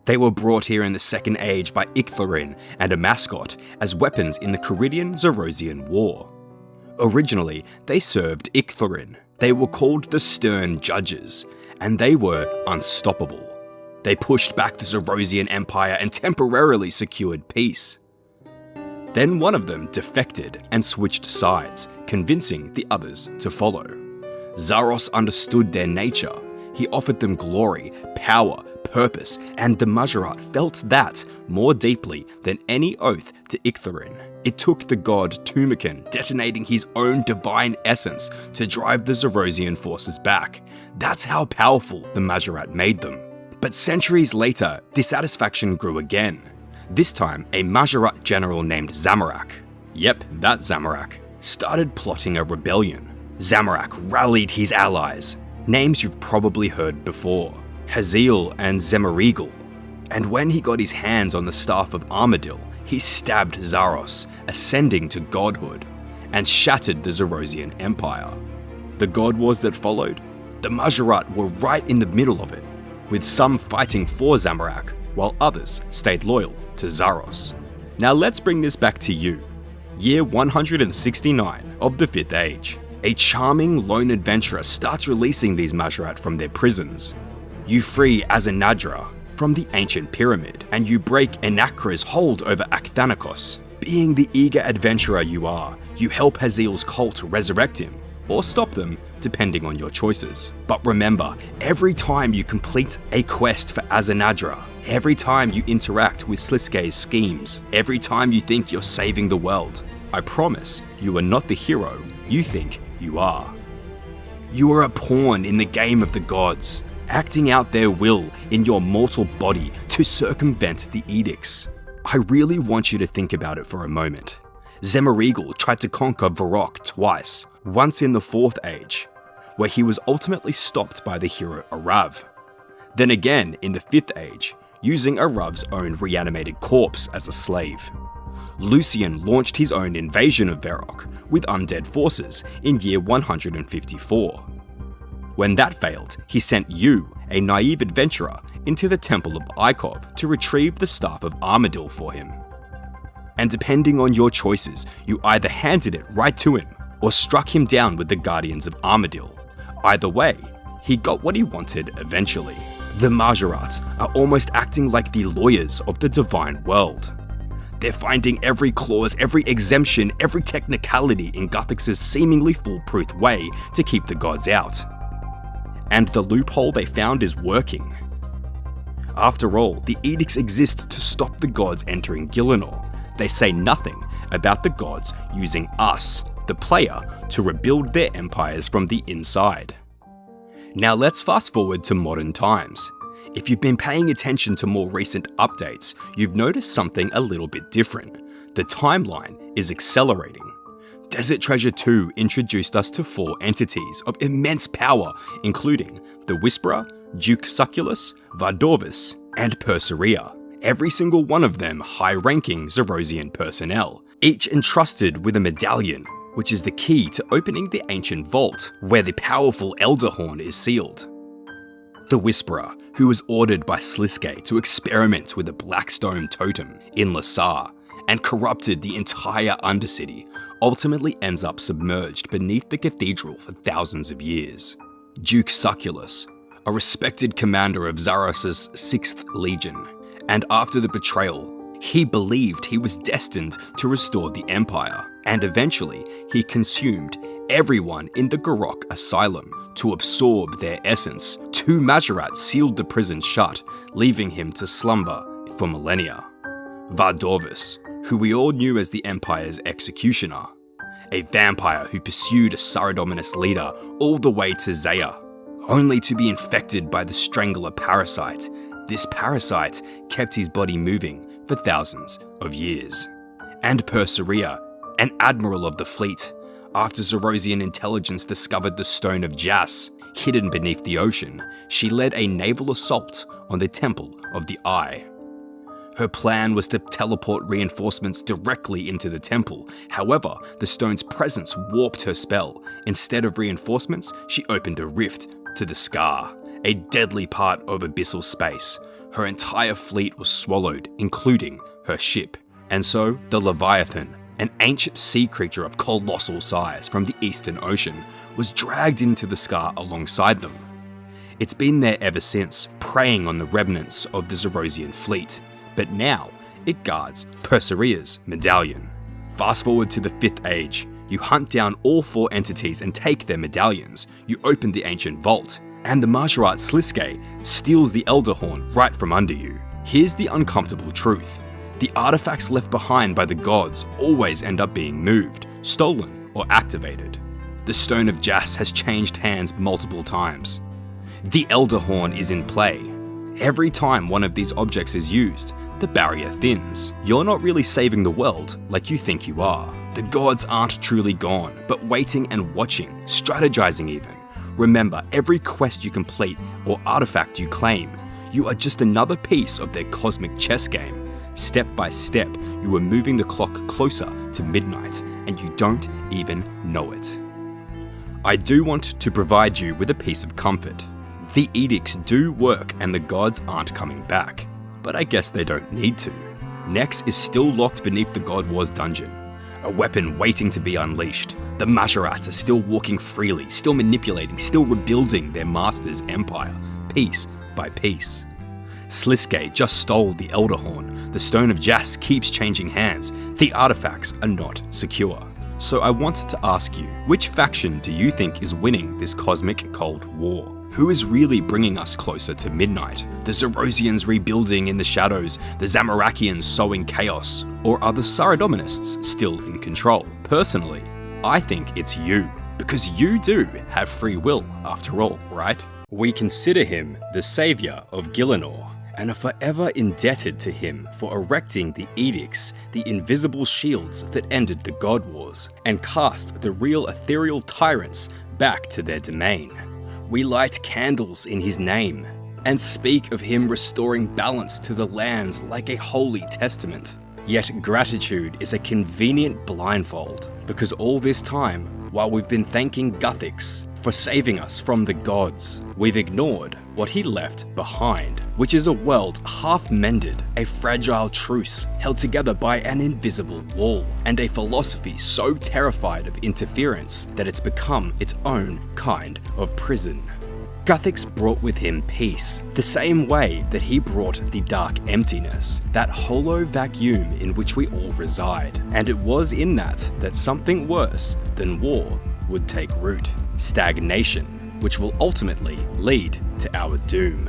They were brought here in the Second Age by Icthlarin and a mascot as weapons in the Caridian-Zarosian War. Originally, they served Icthlarin. They were called the Stern Judges, and they were unstoppable. They pushed back the Zarosian Empire and temporarily secured peace. Then one of them defected and switched sides, convincing the others to follow. Zaros understood their nature. He offered them glory, power, purpose, and the Majorat felt that more deeply than any oath to Icthlarin. It took the god Tumakin detonating his own divine essence to drive the Zarosian forces back. That's how powerful the Majorat made them. But centuries later, dissatisfaction grew again. This time, a Majorat general named Zamorak, yep, that Zamorak, started plotting a rebellion. Zamorak rallied his allies, names you've probably heard before, Haziel and Zemarigal. And when he got his hands on the Staff of Armadil, he stabbed Zaros, ascending to godhood, and shattered the Zarosian Empire. The God Wars that followed, the Majorat were right in the middle of it, with some fighting for Zamorak, while others stayed loyal to Zaros. Now let's bring this back to you. year 169 of the 5th Age. A charming lone adventurer starts releasing these Majorat from their prisons. You free Azanadra from the ancient pyramid, and you break Enakra's hold over Akthanikos. Being the eager adventurer you are, you help Haziel's cult resurrect him, or stop them, depending on your choices. But remember, every time you complete a quest for Azanadra, every time you interact with Sliske's schemes, every time you think you're saving the world, I promise you are not the hero you think you are. You are a pawn in the game of the gods, acting out their will in your mortal body to circumvent the edicts. I really want you to think about it for a moment. Zemarigal tried to conquer Varrock twice, once in the 4th Age, where he was ultimately stopped by the hero Arav. Then again in the 5th Age, using Arav's own reanimated corpse as a slave. Lucian launched his own invasion of Varrock with undead forces in year 154. When that failed, he sent you, a naive adventurer, into the Temple of Ikov to retrieve the Staff of Armadil for him. And depending on your choices, you either handed it right to him, or struck him down with the Guardians of Armadil. Either way, he got what he wanted eventually. The Majorat are almost acting like the lawyers of the divine world. They're finding every clause, every exemption, every technicality in Guthix's seemingly foolproof way to keep the gods out. And the loophole they found is working. After all, the edicts exist to stop the gods entering Gielinor. They say nothing about the gods using us, the player, to rebuild their empires from the inside. Now let's fast forward to modern times. If you've been paying attention to more recent updates, you've noticed something a little bit different. The timeline is accelerating. Desert Treasure 2 introduced us to 4 entities of immense power, including the Whisperer, Duke Succulus, Vardorvis, and Perseria. Every single one of them high-ranking Zerosian personnel, each entrusted with a medallion, which is the key to opening the ancient vault where the powerful Elder Horn is sealed. The Whisperer, who was ordered by Sliske to experiment with a Blackstone totem in Lasar and corrupted the entire Undercity, ultimately ends up submerged beneath the cathedral for thousands of years. Duke Succulus, a respected commander of Zaros' 6th Legion, and after the betrayal, he believed he was destined to restore the Empire, and eventually he consumed everyone in the Garrock Asylum to absorb their essence. 2 Majorat sealed the prison shut, leaving him to slumber for millennia. Vardorvis, who we all knew as the Empire's executioner, a vampire who pursued a Saradominus leader all the way to Zaya, only to be infected by the Strangler parasite. This parasite kept his body moving for thousands of years. And Perseria, an admiral of the fleet, after Zerosian intelligence discovered the Stone of Jas hidden beneath the ocean, she led a naval assault on the Temple of the Eye. Her plan was to teleport reinforcements directly into the temple. However, the stone's presence warped her spell. Instead of reinforcements, she opened a rift to the Scar, a deadly part of abyssal space. Her entire fleet was swallowed, including her ship. And so, the Leviathan, an ancient sea creature of colossal size from the Eastern Ocean, was dragged into the Scar alongside them. It's been there ever since, preying on the remnants of the Zerosian fleet. But now, it guards Perseria's medallion. Fast forward to the 5th Age, you hunt down all 4 entities and take their medallions, you open the ancient vault, and the Majorat Sliske steals the Elder Horn right from under you. Here's the uncomfortable truth. The artifacts left behind by the gods always end up being moved, stolen, or activated. The Stone of Jas has changed hands multiple times. The Elder Horn is in play. Every time one of these objects is used, the barrier thins. You're not really saving the world like you think you are. The gods aren't truly gone, but waiting and watching, strategizing even. Remember, every quest you complete or artifact you claim, you are just another piece of their cosmic chess game. Step by step, you are moving the clock closer to midnight, and you don't even know it. I do want to provide you with a piece of comfort. The edicts do work and the gods aren't coming back, but I guess they don't need to. Nex is still locked beneath the God Wars dungeon. a weapon waiting to be unleashed. The Majorats are still walking freely, still manipulating, still rebuilding their master's empire, piece by piece. Sliske just stole the Elder Horn. The Stone of Jas keeps changing hands. The artifacts are not secure. So I wanted to ask you, which faction do you think is winning this cosmic Cold War? Who is really bringing us closer to midnight? The Zerosians rebuilding in the shadows, the Zamorakians sowing chaos, or are the Saradominists still in control? Personally, I think it's you, because you do have free will after all, right? We consider him the savior of Gielinor, and are forever indebted to him for erecting the edicts, the invisible shields that ended the God Wars, and cast the real ethereal tyrants back to their domain. We light candles in his name, and speak of him restoring balance to the lands like a holy testament. Yet gratitude is a convenient blindfold, because all this time, while we've been thanking Guthix for saving us from the gods, we've ignored what he left behind, which is a world half-mended, a fragile truce held together by an invisible wall, and a philosophy so terrified of interference that it's become its own kind of prison. Guthix brought with him peace, the same way that he brought the dark emptiness, that hollow vacuum in which we all reside. And it was in that something worse than war would take root: stagnation, which will ultimately lead to our doom.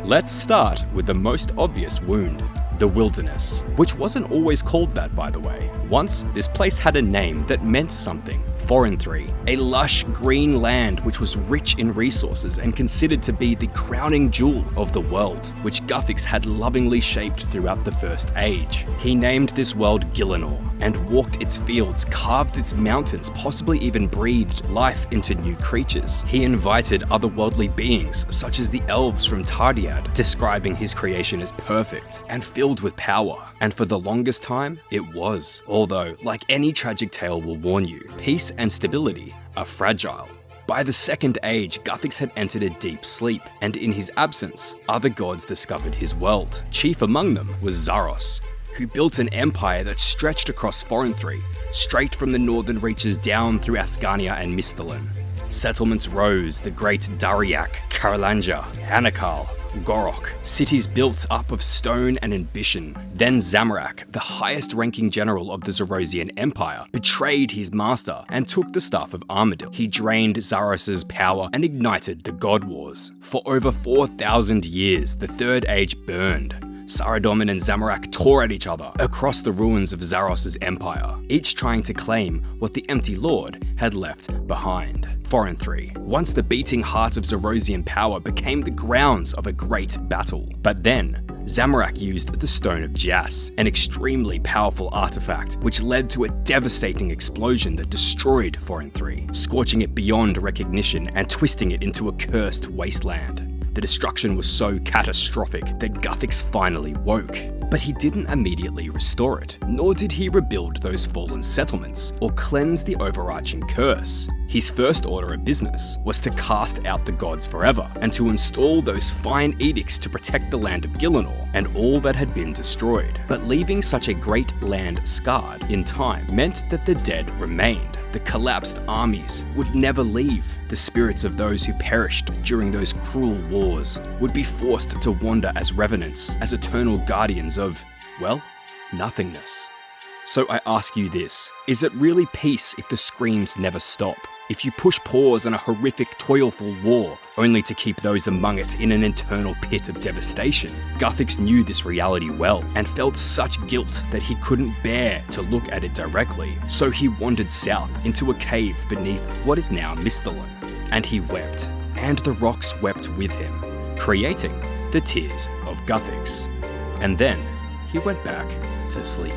Let's start with the most obvious wound: the wilderness, which wasn't always called that, by the way. Once, this place had a name that meant something: Forenthry, a lush green land which was rich in resources and considered to be the crowning jewel of the world, which Guthix had lovingly shaped throughout the First Age. He named this world Gielinor, and walked its fields, carved its mountains, possibly even breathed life into new creatures. He invited otherworldly beings, such as the elves from Tardiad, describing his creation as perfect and filled with power. And for the longest time, it was. Although, like any tragic tale will warn you, peace and stability are fragile. By the Second Age, Guthix had entered a deep sleep, and in his absence, other gods discovered his world. Chief among them was Zaros, who built an empire that stretched across Forenthry, straight from the northern reaches down through Ascania and Misthalin. Settlements rose: the great Dariak, Karalanja, Anakal, Gorok, cities built up of stone and ambition. Then Zamorak, the highest-ranking general of the Zerosian Empire, betrayed his master and took the staff of Armadil. He drained Zaros's power and ignited the God Wars. For over 4,000 years, the Third Age burned. Saradomin and Zamorak tore at each other across the ruins of Zaros's empire, each trying to claim what the Empty Lord had left behind. Forenthry, once the beating heart of Zerosian power, became the grounds of a great battle. But then, Zamorak used the Stone of Jas, an extremely powerful artifact which led to a devastating explosion that destroyed Forenthry, scorching it beyond recognition and twisting it into a cursed wasteland. The destruction was so catastrophic that Guthix finally woke. But he didn't immediately restore it, nor did he rebuild those fallen settlements, or cleanse the overarching curse. His first order of business was to cast out the gods forever, and to install those fine edicts to protect the land of Gielinor and all that had been destroyed. But leaving such a great land scarred in time meant that the dead remained. The collapsed armies would never leave. The spirits of those who perished during those cruel wars would be forced to wander as revenants, as eternal guardians of, well, nothingness. So I ask you this: is it really peace if the screams never stop? If you push pause on a horrific, toilful war, only to keep those among it in an eternal pit of devastation? Guthix knew this reality well, and felt such guilt that he couldn't bear to look at it directly. So he wandered south into a cave beneath what is now Misthalin, and he wept, and the rocks wept with him, creating the Tears of Guthix. And then he went back to sleep.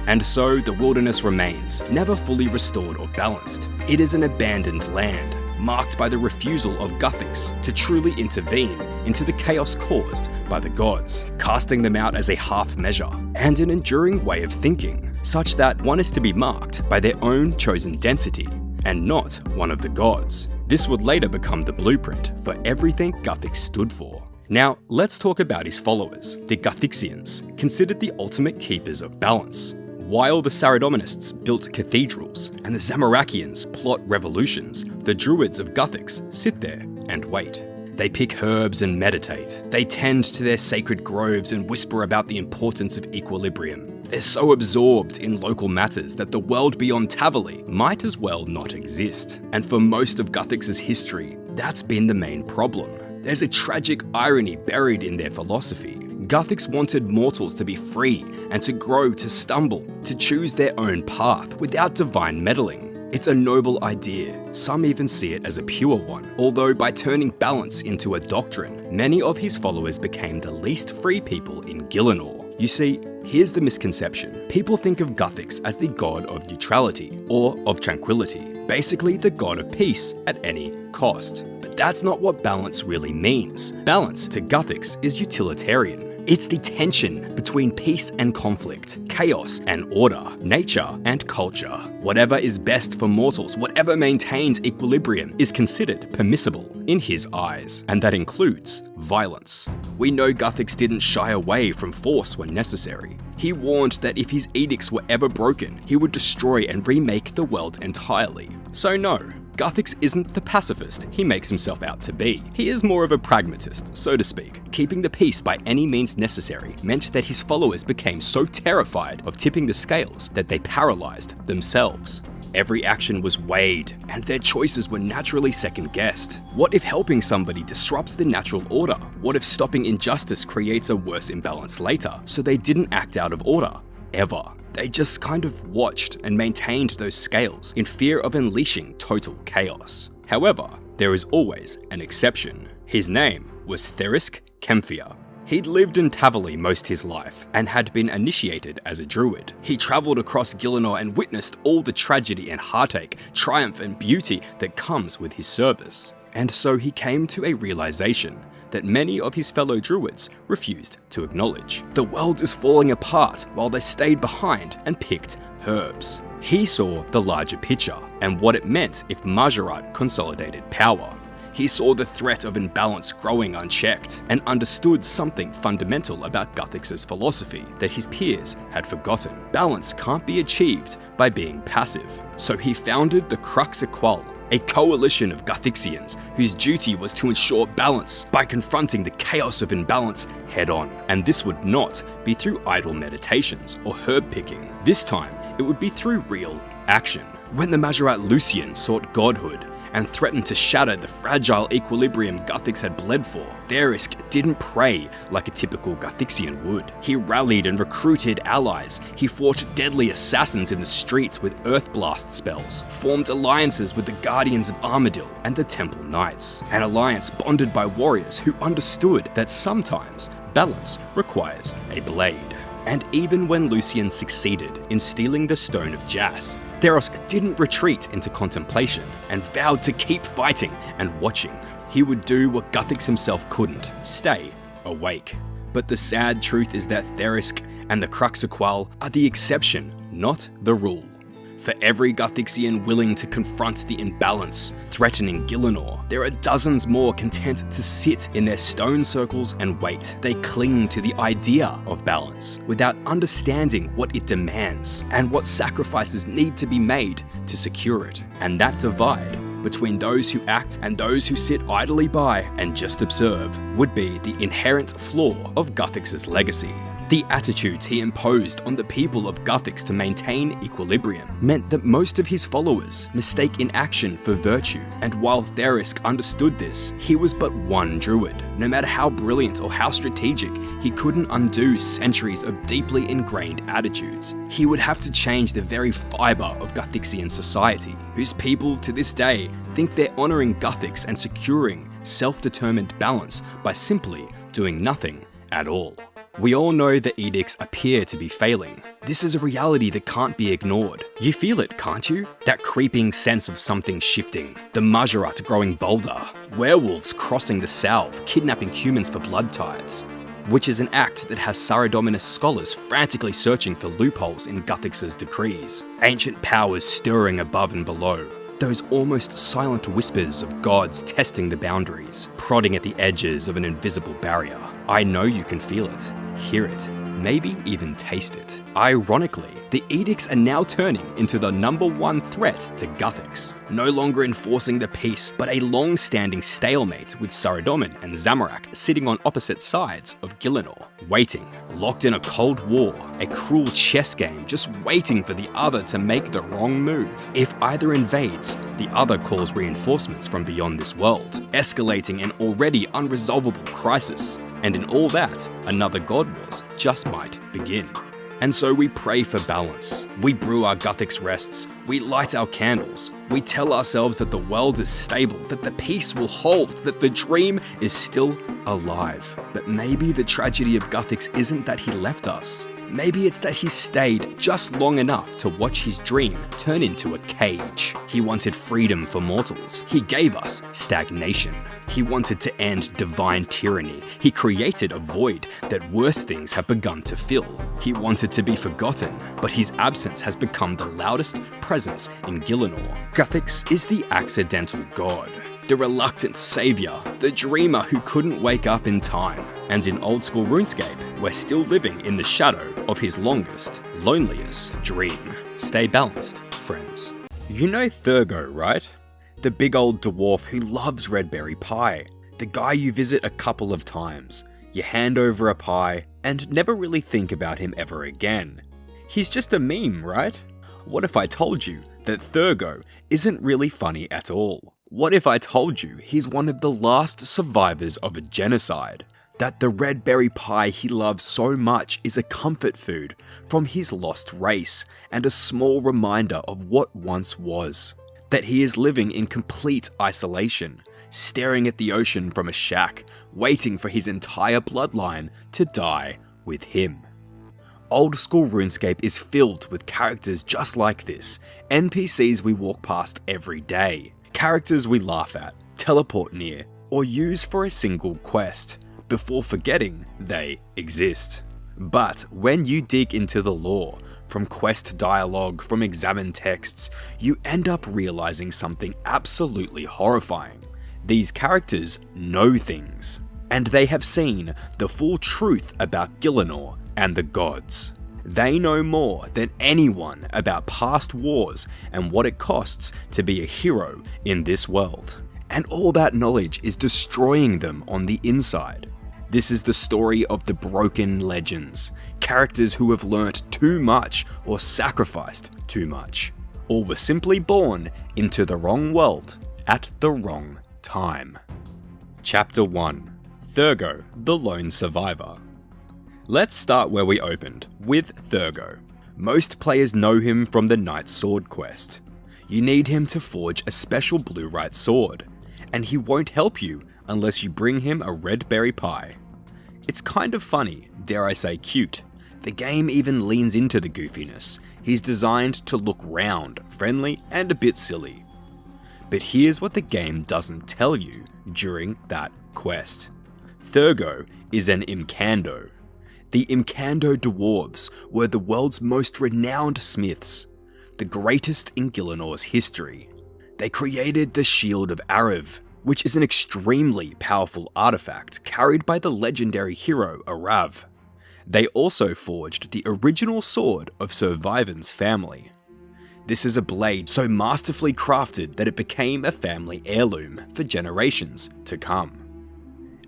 And so the wilderness remains, never fully restored or balanced. It is an abandoned land, marked by the refusal of Guthix to truly intervene into the chaos caused by the gods, casting them out as a half measure, and an enduring way of thinking, such that one is to be marked by their own chosen density, and not one of the gods. This would later become the blueprint for everything Guthix stood for. Now, let's talk about his followers, the Guthixians, considered the ultimate keepers of balance. While the Saradominists built cathedrals and the Zamorakians plot revolutions, the Druids of Guthix sit there and wait. They pick herbs and meditate. They tend to their sacred groves and whisper about the importance of equilibrium. They're so absorbed in local matters that the world beyond Tavali might as well not exist. And for most of Guthix's history, that's been the main problem. There's a tragic irony buried in their philosophy. Guthix wanted mortals to be free and to grow, to stumble, to choose their own path without divine meddling. It's a noble idea. Some even see it as a pure one. Although by turning balance into a doctrine, many of his followers became the least free people in Gielinor. You see, here's the misconception. People think of Guthix as the god of neutrality, or of tranquility. Basically the god of peace at any cost. But that's not what balance really means. Balance to Guthix is utilitarian. It's the tension between peace and conflict, chaos and order, nature and culture. Whatever is best for mortals, whatever maintains equilibrium, is considered permissible in his eyes, and that includes violence. We know Guthix didn't shy away from force when necessary. He warned that if his edicts were ever broken, he would destroy and remake the world entirely. So no, Guthix isn't the pacifist he makes himself out to be. He is more of a pragmatist, so to speak. Keeping the peace by any means necessary meant that his followers became so terrified of tipping the scales that they paralyzed themselves. Every action was weighed, and their choices were naturally second-guessed. What if helping somebody disrupts the natural order? What if stopping injustice creates a worse imbalance later, so they didn't act out of order? Ever. They just kind of watched and maintained those scales in fear of unleashing total chaos. However, there is always an exception. His name was Therisk Kemphia. He'd lived in Tavali most his life and had been initiated as a druid. He travelled across Gielinor and witnessed all the tragedy and heartache, triumph and beauty that comes with his service. And so he came to a realization that many of his fellow druids refused to acknowledge. The world is falling apart while they stayed behind and picked herbs. He saw the larger picture and what it meant if Majorat consolidated power. He saw the threat of imbalance growing unchecked and understood something fundamental about Guthix's philosophy that his peers had forgotten. Balance can't be achieved by being passive. So he founded the Cruxaqual, a coalition of Guthixians whose duty was to ensure balance by confronting the chaos of imbalance head-on. And this would not be through idle meditations or herb picking. This time, it would be through real action. When the Majorat Lucian sought godhood and threatened to shatter the fragile equilibrium Guthix had bled for, Therisk didn't pray like a typical Guthixian would. He rallied and recruited allies. He fought deadly assassins in the streets with earth blast spells, formed alliances with the Guardians of Armadil and the Temple Knights, an alliance bonded by warriors who understood that sometimes balance requires a blade. And even when Lucian succeeded in stealing the Stone of Jas, Therisk didn't retreat into contemplation and vowed to keep fighting and watching. He would do what Guthix himself couldn't, stay awake. But the sad truth is that Therisk and the Cruxaqual are the exception, not the rule. For every Guthixian willing to confront the imbalance threatening Gielinor, there are dozens more content to sit in their stone circles and wait. They cling to the idea of balance without understanding what it demands and what sacrifices need to be made to secure it. And that divide between those who act and those who sit idly by and just observe would be the inherent flaw of Guthix's legacy. The attitudes he imposed on the people of Guthix to maintain equilibrium meant that most of his followers mistake inaction for virtue, and while Therisk understood this, he was but one druid. No matter how brilliant or how strategic, he couldn't undo centuries of deeply ingrained attitudes. He would have to change the very fibre of Guthixian society, whose people to this day think they're honouring Guthix and securing self-determined balance by simply doing nothing at all. We all know the edicts appear to be failing. This is a reality that can't be ignored. You feel it, can't you? That creeping sense of something shifting. The Majorat growing bolder. Werewolves crossing the Salve, kidnapping humans for blood tithes. Which is an act that has Saradominus scholars frantically searching for loopholes in Guthix's decrees. Ancient powers stirring above and below. Those almost silent whispers of gods testing the boundaries, prodding at the edges of an invisible barrier. I know you can feel it, hear it, maybe even taste it. Ironically, the edicts are now turning into the #1 threat to Guthics, no longer enforcing the peace, but a long-standing stalemate with Saradomin and Zamorak sitting on opposite sides of Gielinor, waiting, locked in a cold war, a cruel chess game just waiting for the other to make the wrong move. If either invades, the other calls reinforcements from beyond this world, escalating an already unresolvable crisis. And in all that, another God Wars just might begin. And so we pray for balance. We brew our Guthics rests, we light our candles, we tell ourselves that the world is stable, that the peace will hold, that the dream is still alive. But maybe the tragedy of Guthics isn't that he left us. Maybe it's that he stayed just long enough to watch his dream turn into a cage. He wanted freedom for mortals. He gave us stagnation. He wanted to end divine tyranny. He created a void that worse things have begun to fill. He wanted to be forgotten, but his absence has become the loudest presence in Gielinor. Guthics is the accidental god, the reluctant savior, the dreamer who couldn't wake up in time. And in Old School RuneScape, we're still living in the shadow of his longest, loneliest dream. Stay balanced, friends. You know Thurgo, right? The big old dwarf who loves red berry pie. The guy you visit a couple of times. You hand over a pie, and never really think about him ever again. He's just a meme, right? What if I told you that Thurgo isn't really funny at all? What if I told you he's one of the last survivors of a genocide? That the red berry pie he loves so much is a comfort food from his lost race and a small reminder of what once was. That he is living in complete isolation, staring at the ocean from a shack, waiting for his entire bloodline to die with him. Old School RuneScape is filled with characters just like this, NPCs we walk past every day, characters we laugh at, teleport near, or use for a single quest, before forgetting they exist. But when you dig into the lore, from quest dialogue, from examined texts, you end up realizing something absolutely horrifying. These characters know things, and they have seen the full truth about Gielinor and the gods. They know more than anyone about past wars and what it costs to be a hero in this world. And all that knowledge is destroying them on the inside. This is the story of the broken legends, characters who have learnt too much or sacrificed too much, or were simply born into the wrong world at the wrong time. Chapter 1. Thurgo, the Lone Survivor. Let's start where we opened, with Thurgo. Most players know him from the Knight Sword quest. You need him to forge a special blue-right sword, and he won't help you unless you bring him a red berry pie. It's kind of funny, dare I say cute. The game even leans into the goofiness. He's designed to look round, friendly, and a bit silly. But here's what the game doesn't tell you during that quest. Thurgo is an Imcando. The Imcando dwarves were the world's most renowned smiths, the greatest in Gielinor's history. They created the Shield of Arav, which is an extremely powerful artifact carried by the legendary hero Arav. They also forged the original sword of Sir Viven's family. This is a blade so masterfully crafted that it became a family heirloom for generations to come.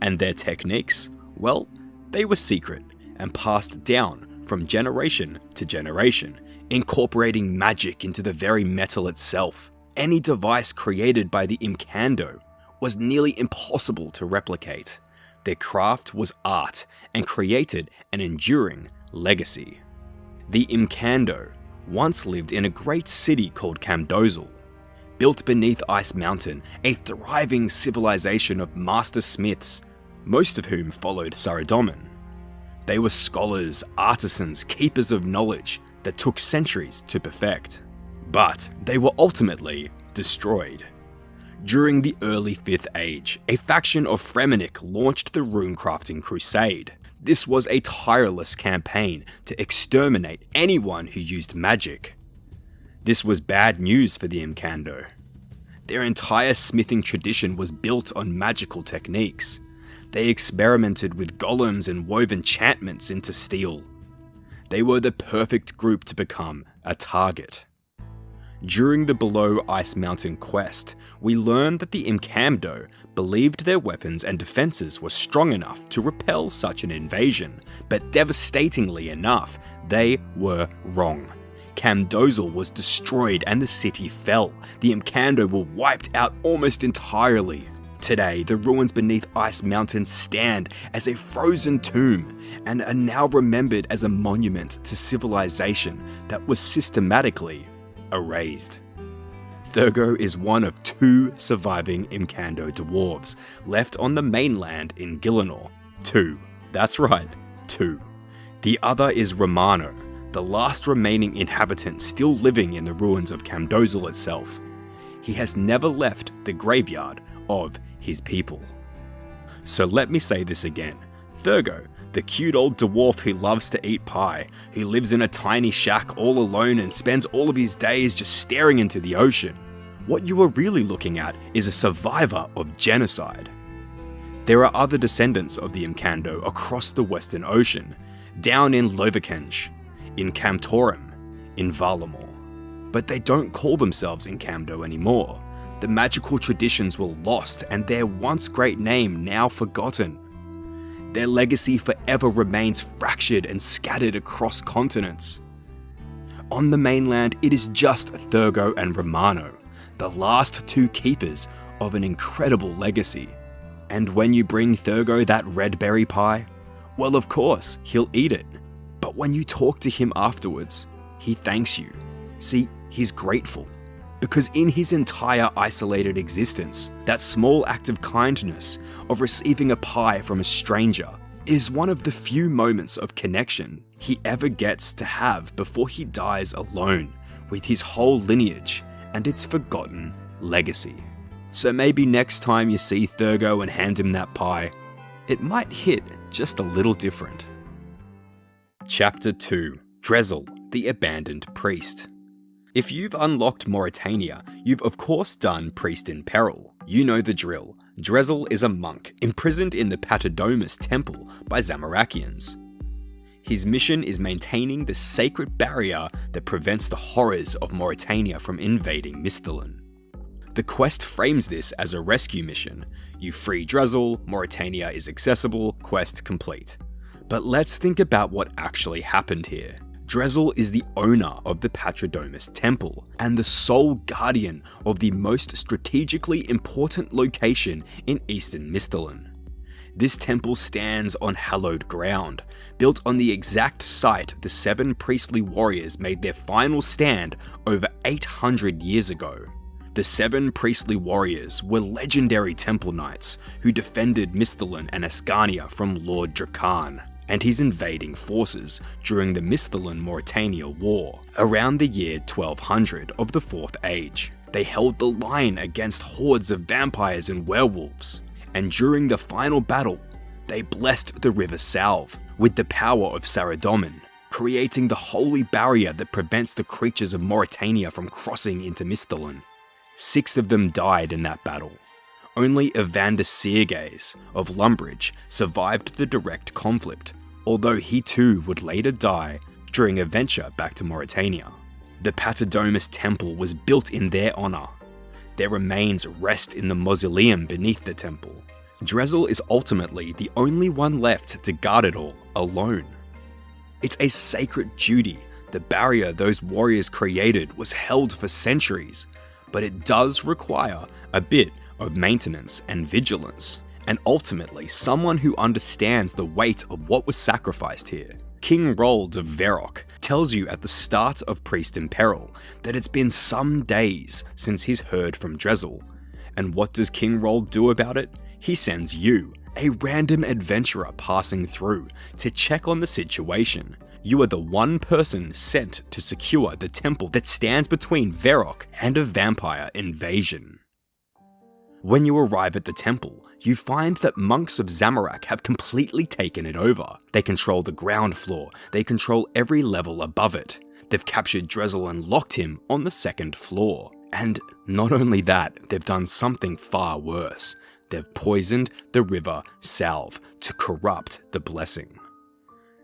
And their techniques? Well, they were secret and passed down from generation to generation, incorporating magic into the very metal itself. Any device created by the Imcando was nearly impossible to replicate. Their craft was art and created an enduring legacy. The Imcando once lived in a great city called Camdozel. Built beneath Ice Mountain, a thriving civilization of master smiths, most of whom followed Saradomin. They were scholars, artisans, keepers of knowledge that took centuries to perfect. But they were ultimately destroyed. During the early 5th Age, a faction of Fremennik launched the runecrafting crusade. This was a tireless campaign to exterminate anyone who used magic. This was bad news for the Imcando. Their entire smithing tradition was built on magical techniques. They experimented with golems and wove enchantments into steel. They were the perfect group to become a target. During the Below Ice Mountain quest, we learned that the Imcamdo believed their weapons and defenses were strong enough to repel such an invasion, but devastatingly enough, they were wrong. Camdozil was destroyed and the city fell. The Imcamdo were wiped out almost entirely. Today, the ruins beneath Ice Mountain stand as a frozen tomb and are now remembered as a monument to civilization that was systematically erased. Thurgo is one of 2 surviving Imcamdo dwarves left on the mainland in Gielinor. 2. That's right, 2. The other is Romano, the last remaining inhabitant still living in the ruins of Camdozil itself. He has never left the graveyard of his people. So let me say this again. Thurgo, the cute old dwarf who loves to eat pie, who lives in a tiny shack all alone and spends all of his days just staring into the ocean. What you are really looking at is a survivor of genocide. There are other descendants of the Imcamdo across the Western Ocean, down in Lovakenge, in Camtorum, in Valamor. But they don't call themselves Imcamdo anymore. The magical traditions were lost and their once great name now forgotten. Their legacy forever remains fractured and scattered across continents. On the mainland, it is just Thurgo and Romano, the last 2 keepers of an incredible legacy. And when you bring Thurgo that red berry pie, well, of course, he'll eat it. But when you talk to him afterwards, he thanks you. See, he's grateful. Because in his entire isolated existence, that small act of kindness, of receiving a pie from a stranger, is one of the few moments of connection he ever gets to have before he dies alone with his whole lineage and its forgotten legacy. So maybe next time you see Thurgo and hand him that pie, it might hit just a little different. Chapter 2: Drezel, the Abandoned Priest. If you've unlocked Mauritania, you've of course done Priest in Peril. You know the drill. Drezel is a monk imprisoned in the Patadomus Temple by Zamorakians. His mission is maintaining the sacred barrier that prevents the horrors of Mauritania from invading Misthalin. The quest frames this as a rescue mission. You free Drezel, Mauritania is accessible, quest complete. But let's think about what actually happened here. Drezel is the owner of the Patridomus Temple and the sole guardian of the most strategically important location in eastern Misthalin. This temple stands on hallowed ground, built on the exact site the 7 priestly warriors made their final stand over 800 years ago. The 7 priestly warriors were legendary temple knights who defended Misthalin and Ascania from Lord Drakan and his invading forces during the Misthalin-Mauritania War, around the year 1200 of the 4th Age. They held the line against hordes of vampires and werewolves, and during the final battle, they blessed the River Salve with the power of Saradomin, creating the holy barrier that prevents the creatures of Mauritania from crossing into Misthalin. 6 of them died in that battle. Only Evander Seergaze of Lumbridge survived the direct conflict, although he too would later die during a venture back to Mauritania. The Patadomus Temple was built in their honor. Their remains rest in the mausoleum beneath the temple. Drezel is ultimately the only one left to guard it all alone. It's a sacred duty. The barrier those warriors created was held for centuries, but it does require a bit of maintenance and vigilance, and ultimately someone who understands the weight of what was sacrificed here. King Rold of Verok tells you at the start of Priest in Peril that it's been some days since he's heard from Drezel. And what does King Rold do about it? He sends you, a random adventurer passing through, to check on the situation. You are the one person sent to secure the temple that stands between Verok and a vampire invasion. When you arrive at the temple, you find that monks of Zamorak have completely taken it over. They control the ground floor, they control every level above it. They've captured Drezel and locked him on the 2nd floor. And not only that, they've done something far worse. They've poisoned the River Salve to corrupt the blessing.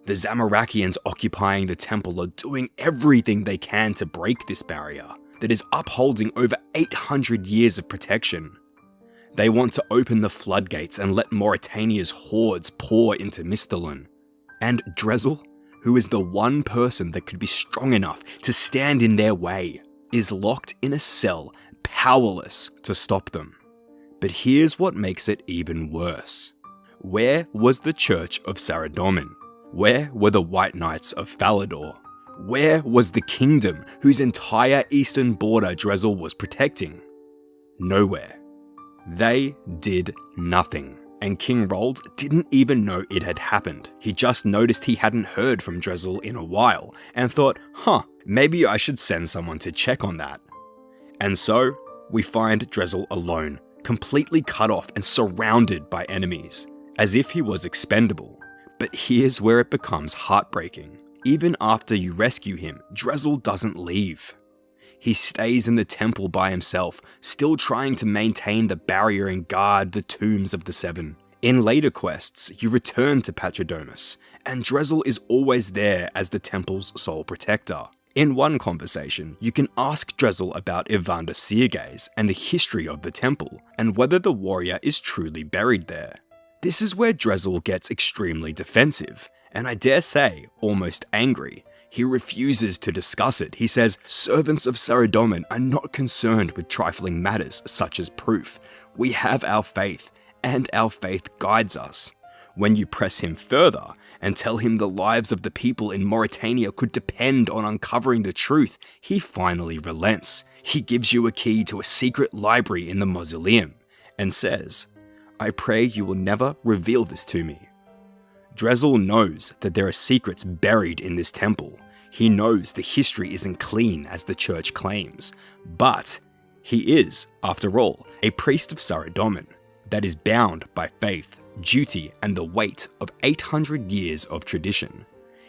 The Zamorakians occupying the temple are doing everything they can to break this barrier that is upholding over 800 years of protection. They want to open the floodgates and let Mauritania's hordes pour into Misthalin. And Drezel, who is the one person that could be strong enough to stand in their way, is locked in a cell, powerless to stop them. But here's what makes it even worse. Where was the Church of Saradomin? Where were the White Knights of Falador? Where was the kingdom whose entire eastern border Drezel was protecting? Nowhere. They did nothing, and King Rold didn't even know it had happened. He just noticed he hadn't heard from Drezel in a while, and thought, maybe I should send someone to check on that. And so, we find Drezel alone, completely cut off and surrounded by enemies, as if he was expendable. But here's where it becomes heartbreaking. Even after you rescue him, Drezel doesn't leave. He stays in the temple by himself, still trying to maintain the barrier and guard the tombs of the Seven. In later quests, you return to Patridomus, and Drezel is always there as the temple's sole protector. In one conversation, you can ask Drezel about Evander Seergaze and the history of the temple, and whether the warrior is truly buried there. This is where Drezel gets extremely defensive, and I dare say, almost angry. He refuses to discuss it. He says, servants of Saradomin are not concerned with trifling matters such as proof. We have our faith, and our faith guides us. When you press him further and tell him the lives of the people in Mauritania could depend on uncovering the truth, he finally relents. He gives you a key to a secret library in the mausoleum, and says, I pray you will never reveal this to me. Drezel knows that there are secrets buried in this temple. He knows the history isn't clean as the church claims, but he is, after all, a priest of Saradomin that is bound by faith, duty, and the weight of 800 years of tradition.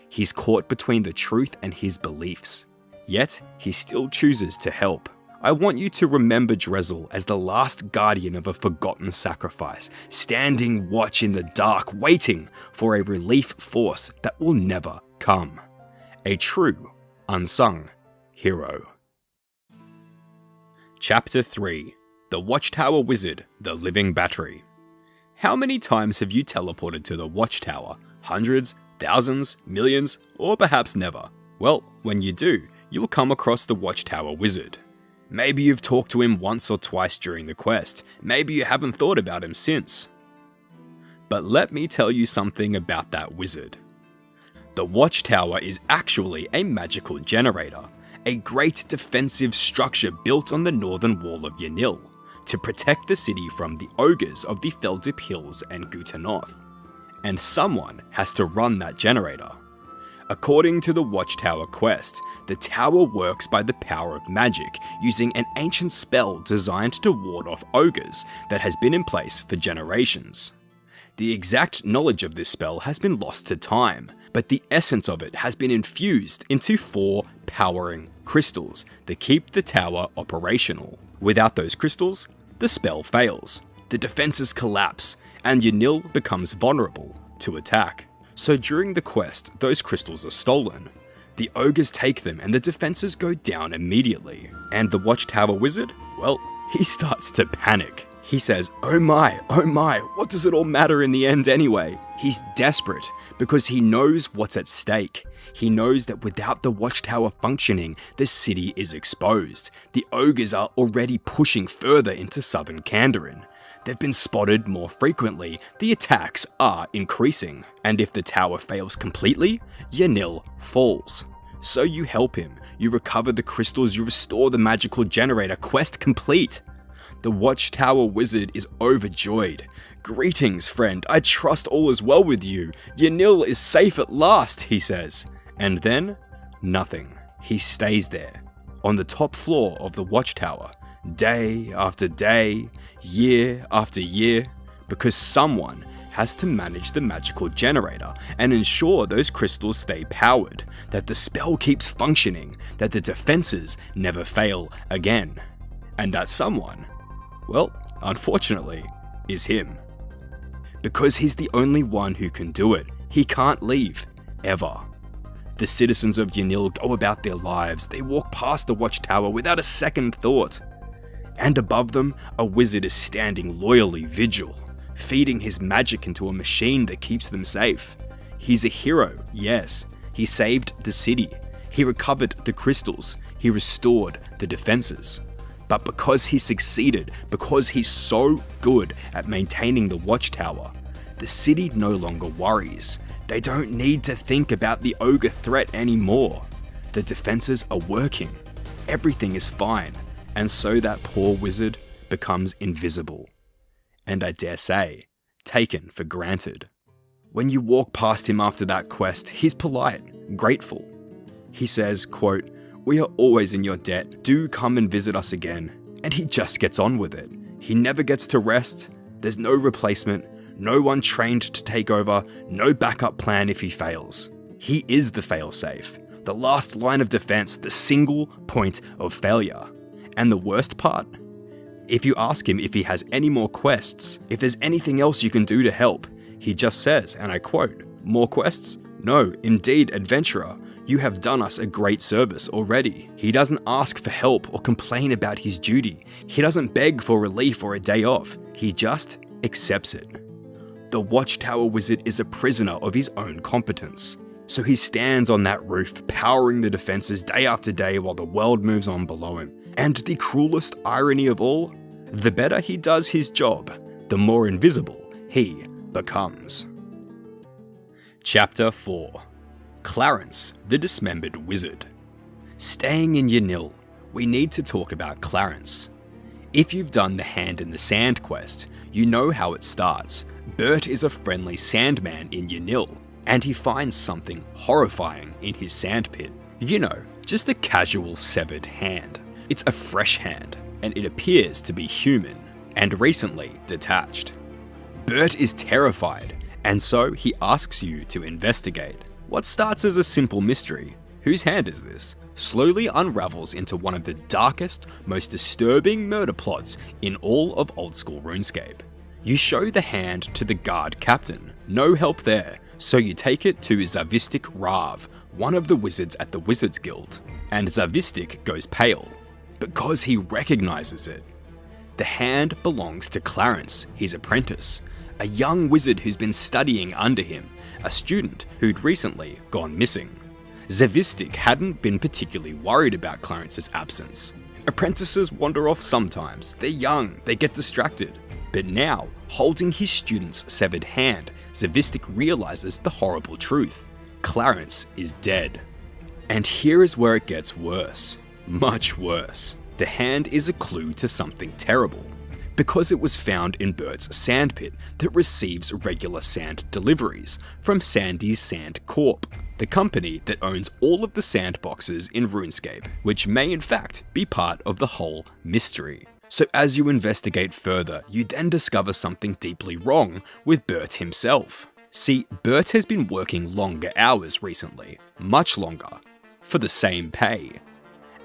He's caught between the truth and his beliefs, yet he still chooses to help. I want you to remember Drezel as the last guardian of a forgotten sacrifice, standing watch in the dark, waiting for a relief force that will never come. A true, unsung hero. Chapter 3: The Watchtower Wizard, the Living Battery. How many times have you teleported to the Watchtower? Hundreds, thousands, millions, or perhaps never? Well, when you do, you will come across the Watchtower Wizard. Maybe you've talked to him once or twice during the quest. Maybe you haven't thought about him since. But let me tell you something about that wizard. The Watchtower is actually a magical generator, a great defensive structure built on the northern wall of Yanil to protect the city from the ogres of the Feldip Hills and Gutanoth. And someone has to run that generator. According to the Watchtower quest, the tower works by the power of magic, using an ancient spell designed to ward off ogres that has been in place for generations. The exact knowledge of this spell has been lost to time, but the essence of it has been infused into 4 powering crystals that keep the tower operational. Without those crystals, the spell fails, the defenses collapse, and Yanil becomes vulnerable to attack. So during the quest, those crystals are stolen. The ogres take them and the defenses go down immediately. And the Watchtower Wizard? Well, he starts to panic. He says, oh my, what does it all matter in the end anyway? He's desperate because he knows what's at stake. He knows that without the Watchtower functioning, the city is exposed. The ogres are already pushing further into southern Kandarin. They've been spotted more frequently, the attacks are increasing, and if the tower fails completely, Yanil falls. So you help him, you recover the crystals, you restore the magical generator, quest complete. The Watchtower Wizard is overjoyed. Greetings, friend, I trust all is well with you. Yanil is safe at last, he says. And then, nothing. He stays there, on the top floor of the Watchtower, day after day, year after year, because someone has to manage the magical generator and ensure those crystals stay powered, that the spell keeps functioning, that the defenses never fail again. And that someone, well, unfortunately, is him. Because he's the only one who can do it. He can't leave. ever. The citizens of Yanil go about their lives, they walk past the watchtower without a second thought. And above them, a wizard is standing loyally vigil, feeding his magic into a machine that keeps them safe. He's a hero, yes. He saved the city. He recovered the crystals. He restored the defenses. But because he succeeded, because he's so good at maintaining the watchtower, the city no longer worries. They don't need to think about the ogre threat anymore. The defenses are working. Everything is fine. And so that poor wizard becomes invisible. And I dare say, taken for granted. When you walk past him after that quest, he's polite, grateful. He says, quote, "We are always in your debt. Do come and visit us again." And he just gets on with it. He never gets to rest. There's no replacement, no one trained to take over, no backup plan if he fails. He is the failsafe, the last line of defense, the single point of failure. And the worst part? If you ask him if he has any more quests, if there's anything else you can do to help, he just says, and I quote, "More quests? No, indeed, adventurer. You have done us a great service already." He doesn't ask for help or complain about his duty. He doesn't beg for relief or a day off. He just accepts it. The Watchtower Wizard is a prisoner of his own competence. So he stands on that roof, powering the defenses day after day while the world moves on below him. And the cruelest irony of all, the better he does his job, the more invisible he becomes. Chapter 4. Clarence, the Dismembered Wizard. Staying in Yanil, we need to talk about Clarence. If you've done the Hand in the Sand quest, you know how it starts. Bert is a friendly sandman in Yanil, and he finds something horrifying in his sandpit. You know, just a casual severed hand. It's a fresh hand, and it appears to be human, and recently detached. Bert is terrified, and so he asks you to investigate. What starts as a simple mystery, whose hand is this, slowly unravels into one of the darkest, most disturbing murder plots in all of Old School RuneScape. You show the hand to the guard captain, no help there, so you take it to Zavistic Rav, one of the wizards at the Wizards Guild, and Zavistic goes pale, because he recognizes it. The hand belongs to Clarence, his apprentice, a young wizard who's been studying under him, a student who'd recently gone missing. Zavistic hadn't been particularly worried about Clarence's absence. Apprentices wander off sometimes, they're young, they get distracted. But now, holding his student's severed hand, Zavistic realizes the horrible truth. Clarence is dead. And here is where it gets worse. Much worse. The hand is a clue to something terrible, because it was found in Bert's sandpit that receives regular sand deliveries from Sandy's Sand Corp, the company that owns all of the sandboxes in RuneScape, which may in fact be part of the whole mystery. So as you investigate further, you then discover something deeply wrong with Bert himself. See, Bert has been working longer hours recently, much longer, for the same pay.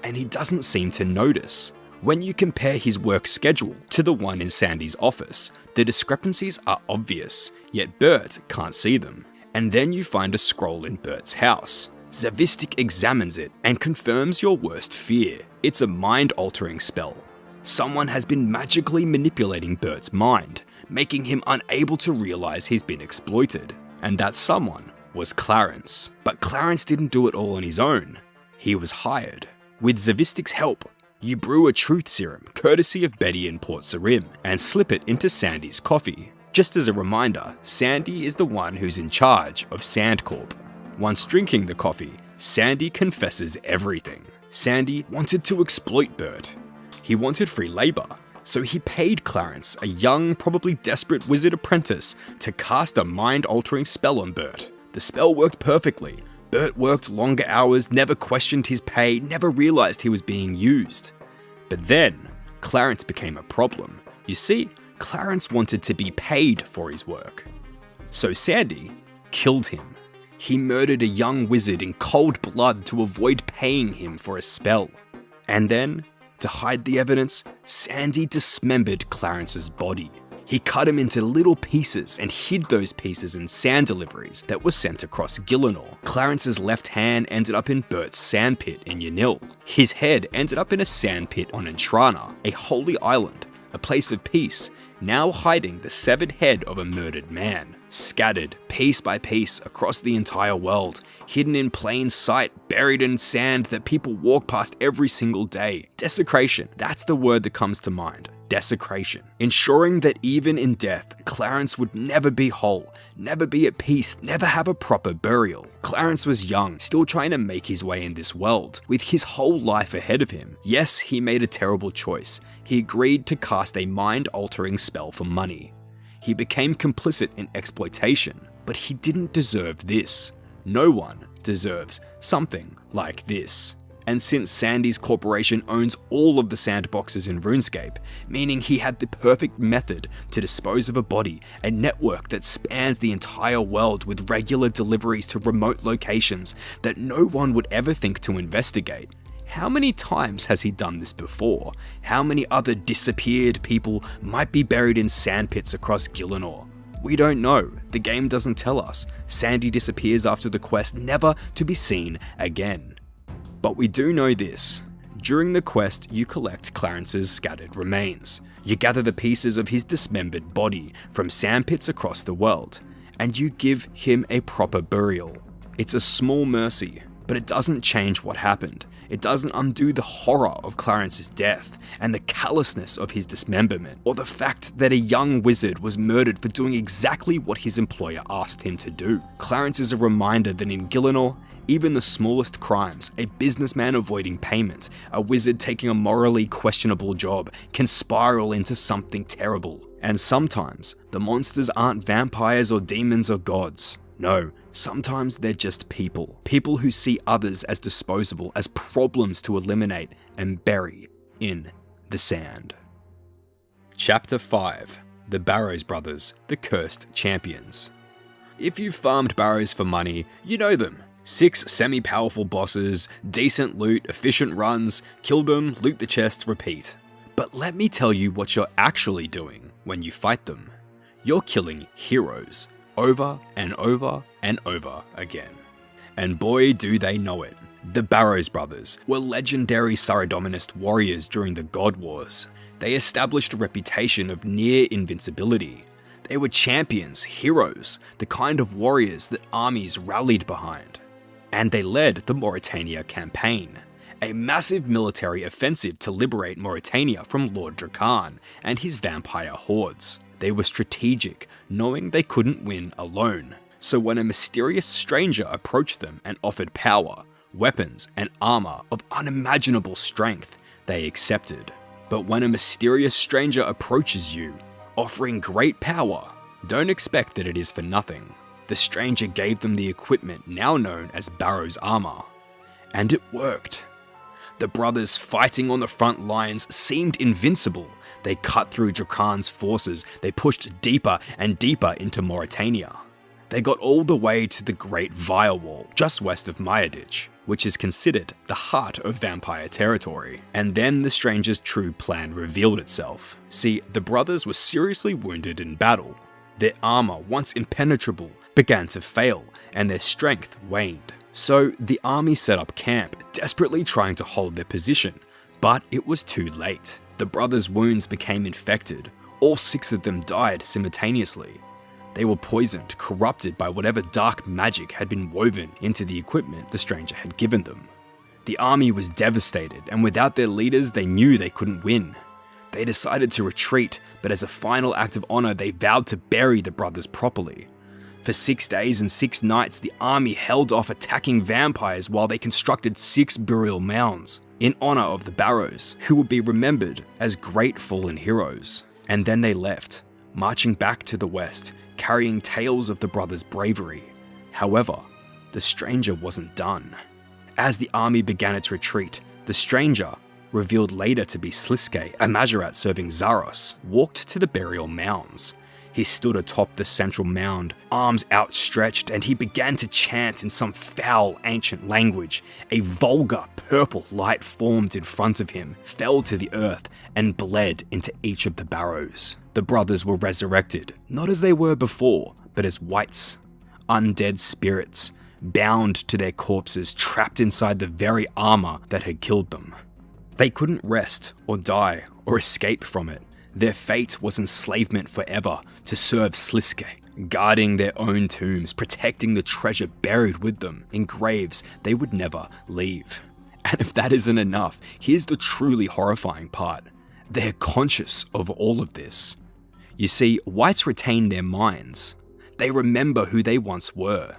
And he doesn't seem to notice. When you compare his work schedule to the one in Sandy's office, the discrepancies are obvious, yet Bert can't see them. And then you find a scroll in Bert's house. Zavistic examines it and confirms your worst fear. It's a mind-altering spell. Someone has been magically manipulating Bert's mind, making him unable to realize he's been exploited. And that someone was Clarence. But Clarence didn't do it all on his own. He was hired. With Zavistic's help, you brew a truth serum, courtesy of Betty in Port Sarim, and slip it into Sandy's coffee. Just as a reminder, Sandy is the one who's in charge of Sandcorp. Once drinking the coffee, Sandy confesses everything. Sandy wanted to exploit Bert. He wanted free labor, so he paid Clarence, a young, probably desperate wizard apprentice, to cast a mind-altering spell on Bert. The spell worked perfectly. Bert worked longer hours, never questioned his pay, never realized he was being used. But then, Clarence became a problem. You see, Clarence wanted to be paid for his work. So Sandy killed him. He murdered a young wizard in cold blood to avoid paying him for a spell. And then, to hide the evidence, Sandy dismembered Clarence's body. He cut him into little pieces and hid those pieces in sand deliveries that were sent across Gielinor. Clarence's left hand ended up in Bert's sandpit in Yanil. His head ended up in a sandpit on Entrana, a holy island, a place of peace, now hiding the severed head of a murdered man. Scattered piece by piece across the entire world, hidden in plain sight, buried in sand that people walk past every single day. Desecration, that's the word that comes to mind. Desecration. Ensuring that even in death, Clarence would never be whole, never be at peace, never have a proper burial. Clarence was young, still trying to make his way in this world, with his whole life ahead of him. Yes, he made a terrible choice. He agreed to cast a mind-altering spell for money. He became complicit in exploitation, but he didn't deserve this. No one deserves something like this. And since Sandy's corporation owns all of the sandboxes in RuneScape, meaning he had the perfect method to dispose of a body, a network that spans the entire world with regular deliveries to remote locations that no one would ever think to investigate. How many times has he done this before? How many other disappeared people might be buried in sandpits across Gielinor? We don't know. The game doesn't tell us. Sandy disappears after the quest, never to be seen again. But we do know this. During the quest, you collect Clarence's scattered remains. You gather the pieces of his dismembered body from sandpits across the world, and you give him a proper burial. It's a small mercy, but it doesn't change what happened. It doesn't undo the horror of Clarence's death and the callousness of his dismemberment, or the fact that a young wizard was murdered for doing exactly what his employer asked him to do. Clarence is a reminder that in Gielinor, even the smallest crimes, a businessman avoiding payment, a wizard taking a morally questionable job, can spiral into something terrible. And sometimes, the monsters aren't vampires or demons or gods. No, sometimes they're just people. People who see others as disposable, as problems to eliminate and bury in the sand. Chapter 5. The Barrows Brothers, the Cursed Champions. If you've farmed Barrows for money, you know them. 6 semi-powerful bosses, decent loot, efficient runs, kill them, loot the chests, repeat. But let me tell you what you're actually doing when you fight them. You're killing heroes, over and over and over again. And boy do they know it. The Barrows Brothers were legendary Saradominist warriors during the God Wars. They established a reputation of near invincibility. They were champions, heroes, the kind of warriors that armies rallied behind. And they led the Mauritania campaign, a massive military offensive to liberate Mauritania from Lord Drakan and his vampire hordes. They were strategic, knowing they couldn't win alone. So when a mysterious stranger approached them and offered power, weapons, and armor of unimaginable strength, they accepted. But when a mysterious stranger approaches you, offering great power, don't expect that it is for nothing. The stranger gave them the equipment now known as Barrows armor. And it worked. The brothers fighting on the front lines seemed invincible. They cut through Drakan's forces, they pushed deeper and deeper into Mauritania. They got all the way to the Great Vile Wall, just west of Mayaditch, which is considered the heart of vampire territory. And then the stranger's true plan revealed itself. See, the brothers were seriously wounded in battle. Their armor, once impenetrable, began to fail, and their strength waned. So the army set up camp, desperately trying to hold their position, but it was too late. The brothers' wounds became infected. All 6 of them died simultaneously. They were poisoned, corrupted by whatever dark magic had been woven into the equipment the stranger had given them. The army was devastated, and without their leaders, they knew they couldn't win. They decided to retreat, but as a final act of honor, they vowed to bury the brothers properly. For 6 days and 6 nights, the army held off attacking vampires while they constructed 6 burial mounds in honor of the Barrows, who would be remembered as great fallen heroes. And then they left, marching back to the west, carrying tales of the brothers' bravery. However, the stranger wasn't done. As the army began its retreat, the stranger, revealed later to be Sliske, a Majorat serving Zaros, walked to the burial mounds. He stood atop the central mound, arms outstretched, and he began to chant in some foul ancient language. A vulgar purple light formed in front of him, fell to the earth, and bled into each of the barrows. The The brothers were resurrected, not as they were before, but as wights, undead spirits, bound to their corpses, trapped inside the very armor that had killed them. They couldn't rest or die or escape from it. Their fate was enslavement forever to serve Sliske, guarding their own tombs, protecting the treasure buried with them in graves they would never leave. And if that isn't enough, here's the truly horrifying part. They're conscious of all of this. You see, wights retain their minds. They remember who they once were.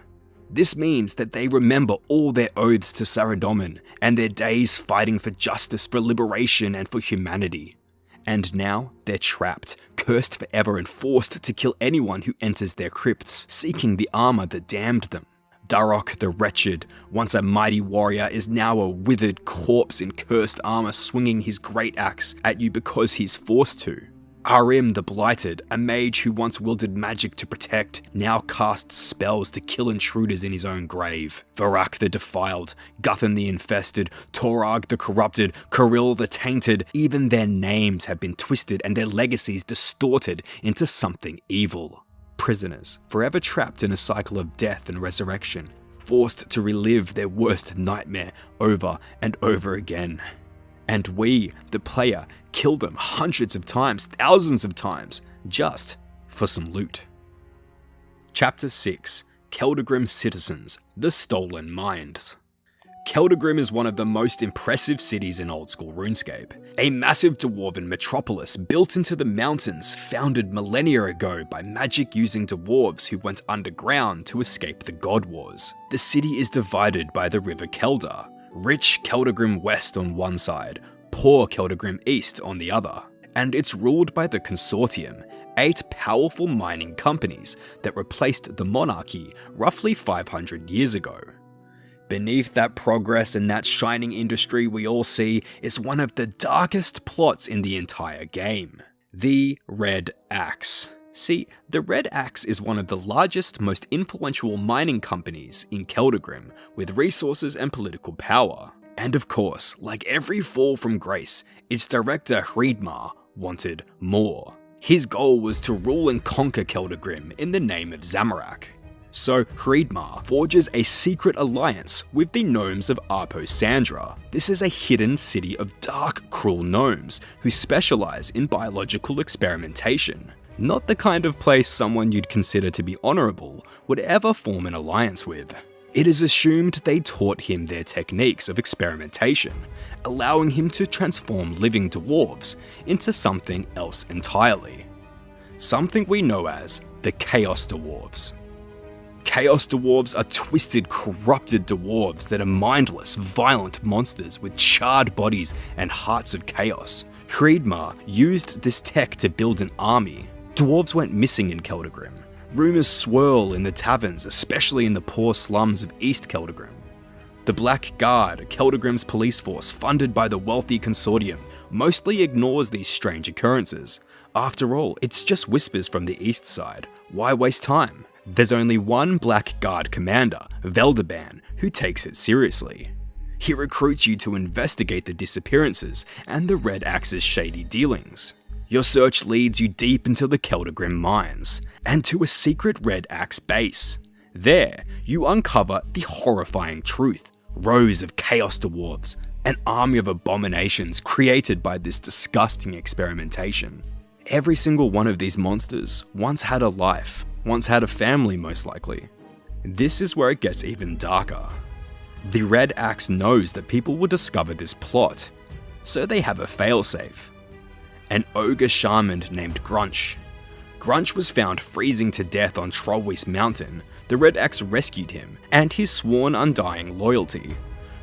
This means that they remember all their oaths to Saradomin and their days fighting for justice, for liberation, and for humanity. And now they're trapped, cursed forever, and forced to kill anyone who enters their crypts, seeking the armor that damned them. Darok the Wretched, once a mighty warrior, is now a withered corpse in cursed armor, swinging his great axe at you because he's forced to. Arim the Blighted, a mage who once wielded magic to protect, now casts spells to kill intruders in his own grave. Varak the Defiled, Guthan the Infested, Torag the Corrupted, Kirill the Tainted, even their names have been twisted and their legacies distorted into something evil. Prisoners, forever trapped in a cycle of death and resurrection, forced to relive their worst nightmare over and over again. And we, the player, kill them hundreds of times, thousands of times, just for some loot. Chapter 6, Keldagrim Citizens, The Stolen Mines. Keldagrim is one of the most impressive cities in Old School RuneScape. A massive dwarven metropolis built into the mountains, founded millennia ago by magic-using dwarves who went underground to escape the God Wars. The city is divided by the river Keldar, rich Keldagrim West on one side, poor Keldagrim East on the other, and it's ruled by the Consortium, 8 powerful mining companies that replaced the monarchy roughly 500 years ago. Beneath that progress and that shining industry we all see is one of the darkest plots in the entire game, the Red Axe. See, the Red Axe is one of the largest, most influential mining companies in Keldagrim, with resources and political power. And of course, like every fall from grace, its director Hreidmar wanted more. His goal was to rule and conquer Keldagrim in the name of Zamorak. So Hreidmar forges a secret alliance with the gnomes of Arpo-Sandra. This is a hidden city of dark, cruel gnomes who specialize in biological experimentation. Not the kind of place someone you'd consider to be honorable would ever form an alliance with. It is assumed they taught him their techniques of experimentation, allowing him to transform living dwarves into something else entirely. Something we know as the Chaos Dwarves. Chaos Dwarves are twisted, corrupted dwarves that are mindless, violent monsters with charred bodies and hearts of chaos. Hreidmar used this tech to build an army. Dwarves went missing in Keldagrim. Rumours swirl in the taverns, especially in the poor slums of East Keldagrim. The Black Guard, Keldagrim's police force funded by the wealthy Consortium, mostly ignores these strange occurrences. After all, it's just whispers from the east side. Why waste time? There's only one Black Guard commander, Veldaban, who takes it seriously. He recruits you to investigate the disappearances and the Red Axe's shady dealings. Your search leads you deep into the Keldagrim mines, and to a secret Red Axe base. There, you uncover the horrifying truth. Rows of Chaos Dwarves, an army of abominations created by this disgusting experimentation. Every single one of these monsters once had a life, once had a family most likely. This is where it gets even darker. The Red Axe knows that people will discover this plot, so they have a failsafe. An ogre shaman named Grunch. Grunch was found freezing to death on Trollweast Mountain. The Red Axe rescued him, and his sworn undying loyalty.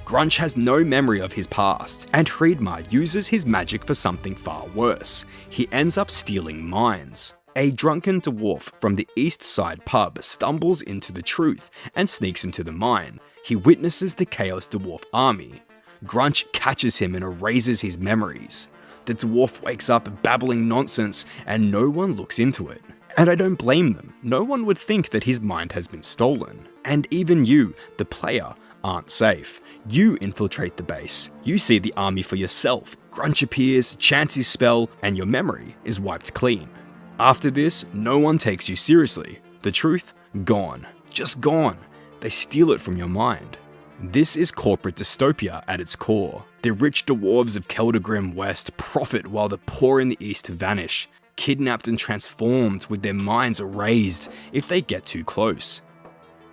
Grunch has no memory of his past, and Hreidmar uses his magic for something far worse. He ends up stealing mines. A drunken dwarf from the East Side pub stumbles into the truth and sneaks into the mine. He witnesses the Chaos Dwarf army. Grunch catches him and erases his memories. The dwarf wakes up babbling nonsense and no one looks into it. And I don't blame them. No one would think that his mind has been stolen. And even you, the player, aren't safe. You infiltrate the base. You see the army for yourself. Grunch appears, chants his spell, and your memory is wiped clean. After this, no one takes you seriously. The truth? Gone. Just gone. They steal it from your mind. This is corporate dystopia at its core. The rich dwarves of Keldagrim West profit while the poor in the East vanish, kidnapped and transformed with their minds erased if they get too close.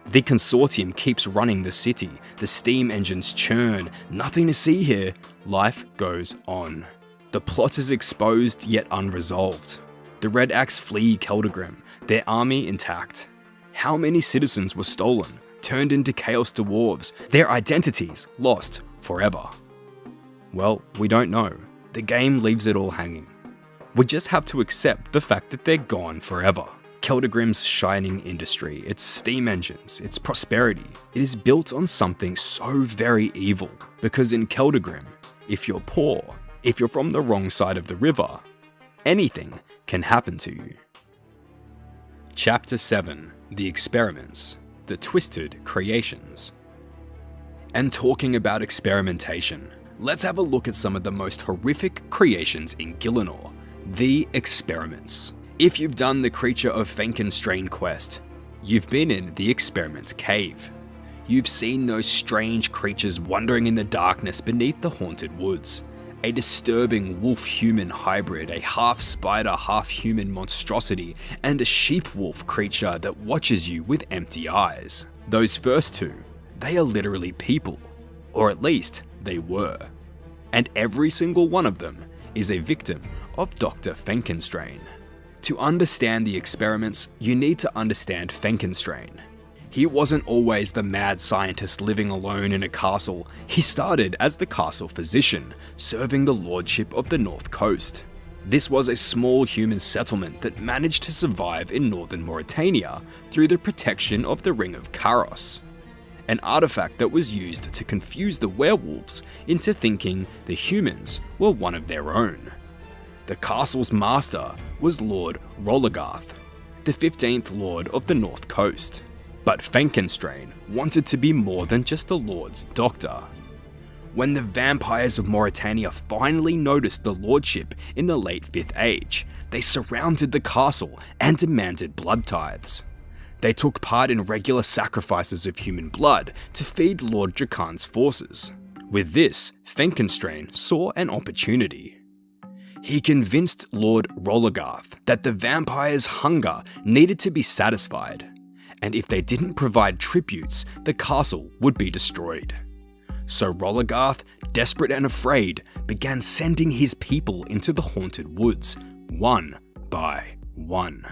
The consortium keeps running the city, the steam engines churn, nothing to see here, life goes on. The plot is exposed yet unresolved. The Red Axe flee Keldagrim, their army intact. How many citizens were stolen, turned into Chaos Dwarves, their identities lost forever? Well, we don't know. The game leaves it all hanging. We just have to accept the fact that they're gone forever. Keldagrim's shining industry, its steam engines, its prosperity, it is built on something so very evil. Because in Keldagrim, if you're poor, if you're from the wrong side of the river, anything can happen to you. Chapter 7. The Experiments. The Twisted Creations. And talking about experimentation, let's have a look at some of the most horrific creations in Gielinor, the Experiments. If you've done the Creature of Fenkenstrain quest, you've been in the Experiment Cave. You've seen those strange creatures wandering in the darkness beneath the haunted woods. A disturbing wolf-human hybrid, a half-spider, half-human monstrosity, and a sheep-wolf creature that watches you with empty eyes. Those first two, they are literally people, or at least they were. And every single one of them is a victim of Dr. Fenkenstrain. To understand the experiments, you need to understand Fenkenstrain. He wasn't always the mad scientist living alone in a castle. He started as the castle physician, serving the lordship of the North Coast. This was a small human settlement that managed to survive in northern Mauritania through the protection of the Ring of Karos, an artifact that was used to confuse the werewolves into thinking the humans were one of their own. The castle's master was Lord Rollogarth, the 15th Lord of the North Coast. But Fenkenstrain wanted to be more than just the Lord's doctor. When the vampires of Mauritania finally noticed the lordship in the late 5th Age, they surrounded the castle and demanded blood tithes. They took part in regular sacrifices of human blood to feed Lord Drakan's forces. With this, Fenkenstrain saw an opportunity. He convinced Lord Rollogarth that the vampires' hunger needed to be satisfied, and if they didn't provide tributes, the castle would be destroyed. So Rollogarth, desperate and afraid, began sending his people into the haunted woods, one by one.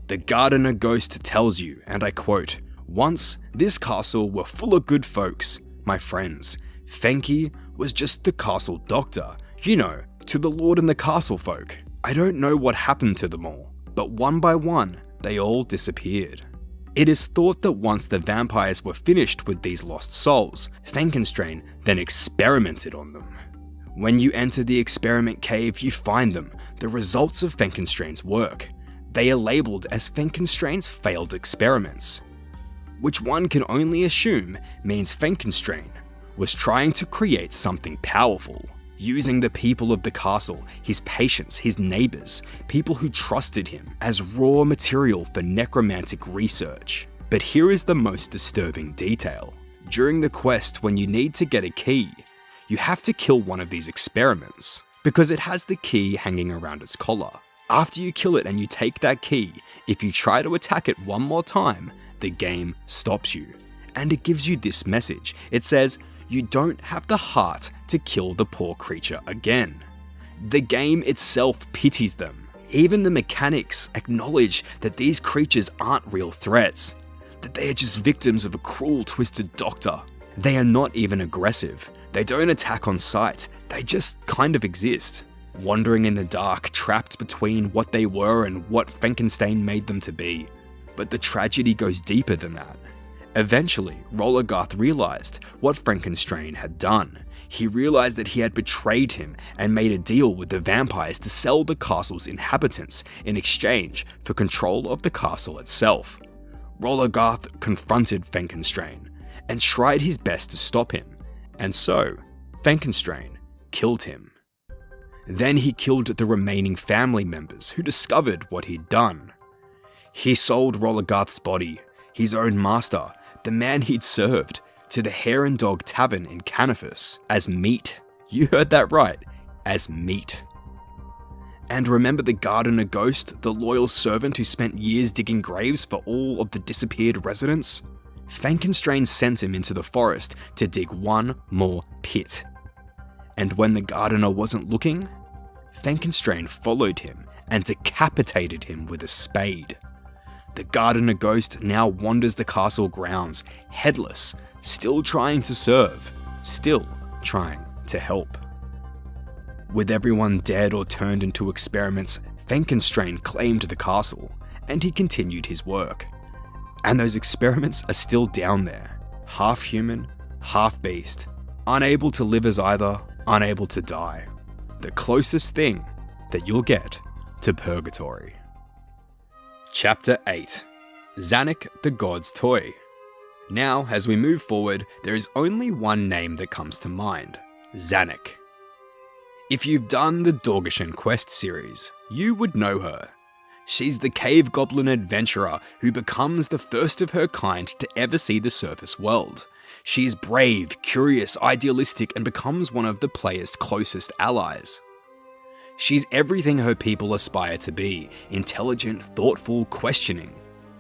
The gardener ghost tells you, and I quote, "Once this castle were full of good folks, my friends. Fenki was just the castle doctor, you know, to the lord and the castle folk. I don't know what happened to them all, but one by one, they all disappeared." It is thought that once the vampires were finished with these lost souls, Fenkenstrain then experimented on them. When you enter the experiment cave, you find them, the results of Fenkenstrain's work. They are labelled as Fenkenstrain's failed experiments, which one can only assume means Fenkenstrain was trying to create something powerful, using the people of the castle, his patients, his neighbours, people who trusted him, as raw material for necromantic research. But here is the most disturbing detail. During the quest, when you need to get a key, you have to kill one of these experiments, because it has the key hanging around its collar. After you kill it and you take that key, if you try to attack it one more time, the game stops you. And it gives you this message. It says, you don't have the heart to kill the poor creature again. The game itself pities them. Even the mechanics acknowledge that these creatures aren't real threats, that they are just victims of a cruel, twisted doctor. They are not even aggressive. They don't attack on sight. They just kind of exist, wandering in the dark, trapped between what they were and what Fenkenstrain made them to be. But the tragedy goes deeper than that. Eventually, Rollogarth realized what Fenkenstrain had done. He realized that he had betrayed him and made a deal with the vampires to sell the castle's inhabitants in exchange for control of the castle itself. Rollogarth confronted Fenkenstrain and tried his best to stop him, and so Fenkenstrain killed him. Then he killed the remaining family members who discovered what he'd done. He sold Rollergarth's body, his own master, the man he'd served, to the Hare and Dog Tavern in Canifus as meat. You heard that right, as meat. And remember the gardener ghost, the loyal servant who spent years digging graves for all of the disappeared residents? Frankenstrain sent him into the forest to dig one more pit. And when the gardener wasn't looking, Frankenstrain followed him and decapitated him with a spade. The gardener ghost now wanders the castle grounds, headless, still trying to serve, still trying to help. With everyone dead or turned into experiments, Frankenstrain claimed the castle, and he continued his work. And those experiments are still down there, half human, half beast, unable to live as either, unable to die. The closest thing that you'll get to purgatory. Chapter 8. Zanuck the God's Toy. Now, as we move forward, there is only one name that comes to mind: Zanuck. If you've done the Dorgeshan quest series, you would know her. She's the cave goblin adventurer who becomes the first of her kind to ever see the surface world. She's brave, curious, idealistic, and becomes one of the player's closest allies. She's everything her people aspire to be: intelligent, thoughtful, questioning.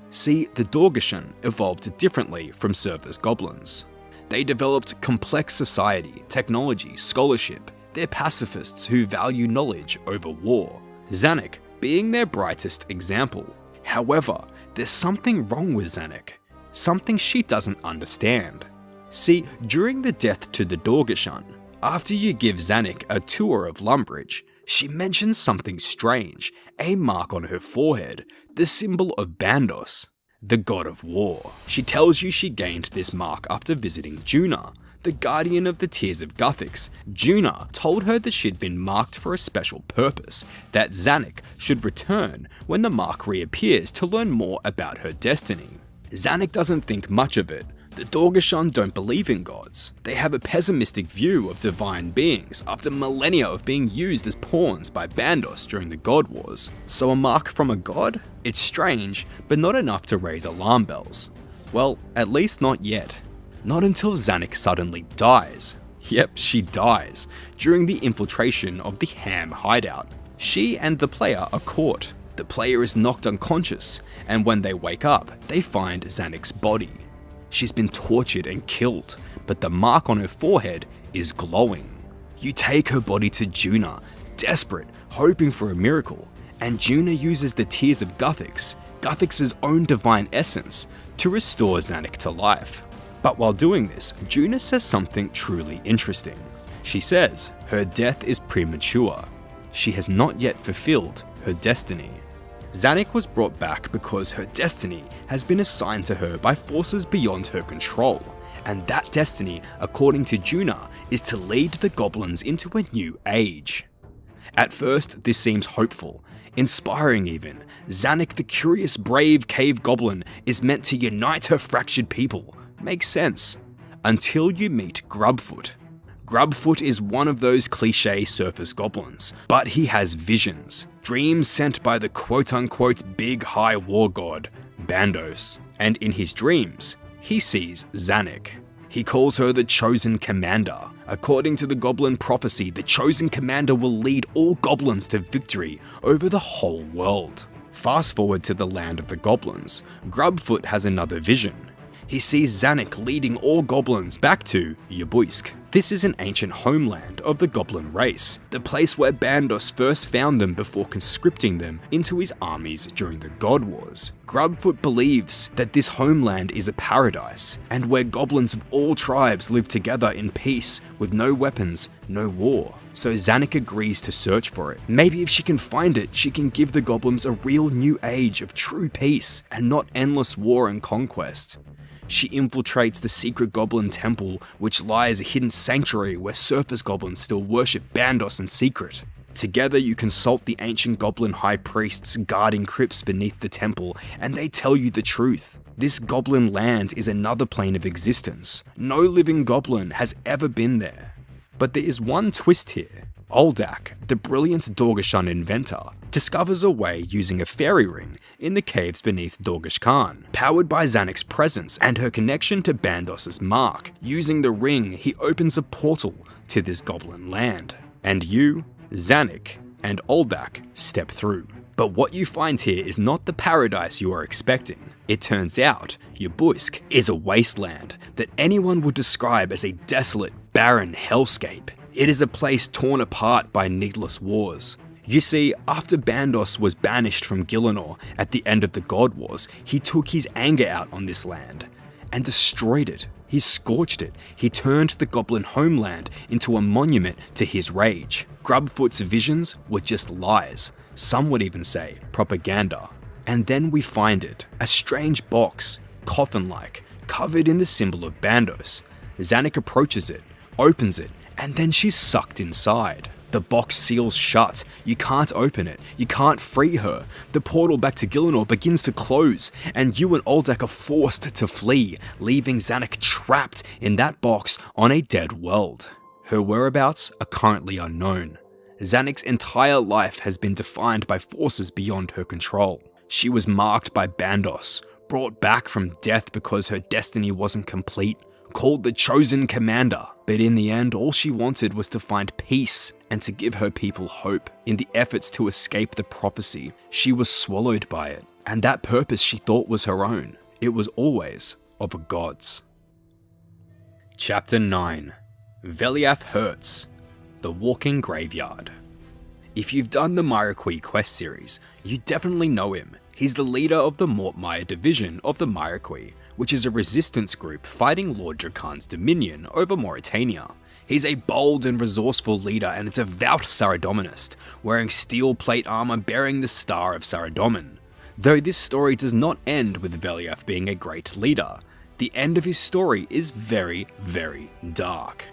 See, the Dorgeshan evolved differently from surface goblins. They developed complex society, technology, scholarship. They're pacifists who value knowledge over war, Zanuck being their brightest example. However, there's something wrong with Zanuck, something she doesn't understand. See, during the death to the Dorgeshan, after you give Zanuck a tour of Lumbridge, she mentions something strange, a mark on her forehead, the symbol of Bandos, the god of war. She tells you she gained this mark after visiting Juna, the guardian of the Tears of Guthix. Juna told her that she'd been marked for a special purpose, that Zanuck should return when the mark reappears to learn more about her destiny. Zanuck doesn't think much of it. The Dorgeshan don't believe in gods. They have a pessimistic view of divine beings after millennia of being used as pawns by Bandos during the God Wars. So a mark from a god? It's strange, but not enough to raise alarm bells. Well, at least not yet. Not until Zanuck suddenly dies. Yep, she dies, during the infiltration of the Ham hideout. She and the player are caught. The player is knocked unconscious, and when they wake up, they find Zanuck's body. She's been tortured and killed, but the mark on her forehead is glowing. You take her body to Juna, desperate, hoping for a miracle, and Juna uses the Tears of Guthix, Guthix's own divine essence, to restore Zanuck to life. But while doing this, Juna says something truly interesting. She says her death is premature. She has not yet fulfilled her destiny. Zanuck was brought back because her destiny has been assigned to her by forces beyond her control, and that destiny, according to Juna, is to lead the goblins into a new age. At first, this seems hopeful, inspiring even. Zanuck, the curious, brave cave goblin, is meant to unite her fractured people. Makes sense. Until you meet Grubfoot. Grubfoot is one of those cliché surface goblins, but he has visions, dreams sent by the quote-unquote big high war god, Bandos. And in his dreams, he sees Zanuck. He calls her the Chosen Commander. According to the goblin prophecy, the Chosen Commander will lead all goblins to victory over the whole world. Fast forward to the land of the goblins, Grubfoot has another vision. He sees Zanuck leading all goblins back to Yabuisk. This is an ancient homeland of the goblin race, the place where Bandos first found them before conscripting them into his armies during the God Wars. Grubfoot believes that this homeland is a paradise, and where goblins of all tribes live together in peace with no weapons, no war. So Zanuck agrees to search for it. Maybe if she can find it, she can give the goblins a real new age of true peace and not endless war and conquest. She infiltrates the secret goblin temple, which lies a hidden sanctuary where surface goblins still worship Bandos in secret. Together you consult the ancient goblin high priests guarding crypts beneath the temple, and they tell you the truth. This goblin land is another plane of existence. No living goblin has ever been there. But there is one twist here. Oldak, the brilliant Dorgeshan inventor, discovers a way using a fairy ring in the caves beneath Dorgesh Khan, powered by Zanuck's presence and her connection to Bandos's mark. Using the ring, he opens a portal to this goblin land, and you, Zanuck, and Oldak step through. But what you find here is not the paradise you are expecting. It turns out, Yabuisk is a wasteland that anyone would describe as a desolate, barren hellscape. It is a place torn apart by needless wars. You see, after Bandos was banished from Gielinor at the end of the God Wars, he took his anger out on this land and destroyed it. He scorched it. He turned the goblin homeland into a monument to his rage. Grubfoot's visions were just lies. Some would even say propaganda. And then we find it, a strange box, coffin-like, covered in the symbol of Bandos. Zanuck approaches it, opens it, and then she's sucked inside. The box seals shut, you can't open it, you can't free her. The portal back to Gielinor begins to close, and you and Oldak are forced to flee, leaving Zanuck trapped in that box on a dead world. Her whereabouts are currently unknown. Zanuck's entire life has been defined by forces beyond her control. She was marked by Bandos, brought back from death because her destiny wasn't complete, called the Chosen Commander, but in the end all she wanted was to find peace and to give her people hope. In the efforts to escape the prophecy, she was swallowed by it, and that purpose she thought was her own. It was always of a god's. Chapter 9. Veliath Hurts, the Walking Graveyard. If you've done the Myriqui quest series, you definitely know him. He's the leader of the Mortmire division of the Myriqui, which is a resistance group fighting Lord Drakan's dominion over Mauritania. He's a bold and resourceful leader and a devout Saradominist, wearing steel plate armor bearing the Star of Saradomin. Though this story does not end with Veliath being a great leader, the end of his story is very, very dark.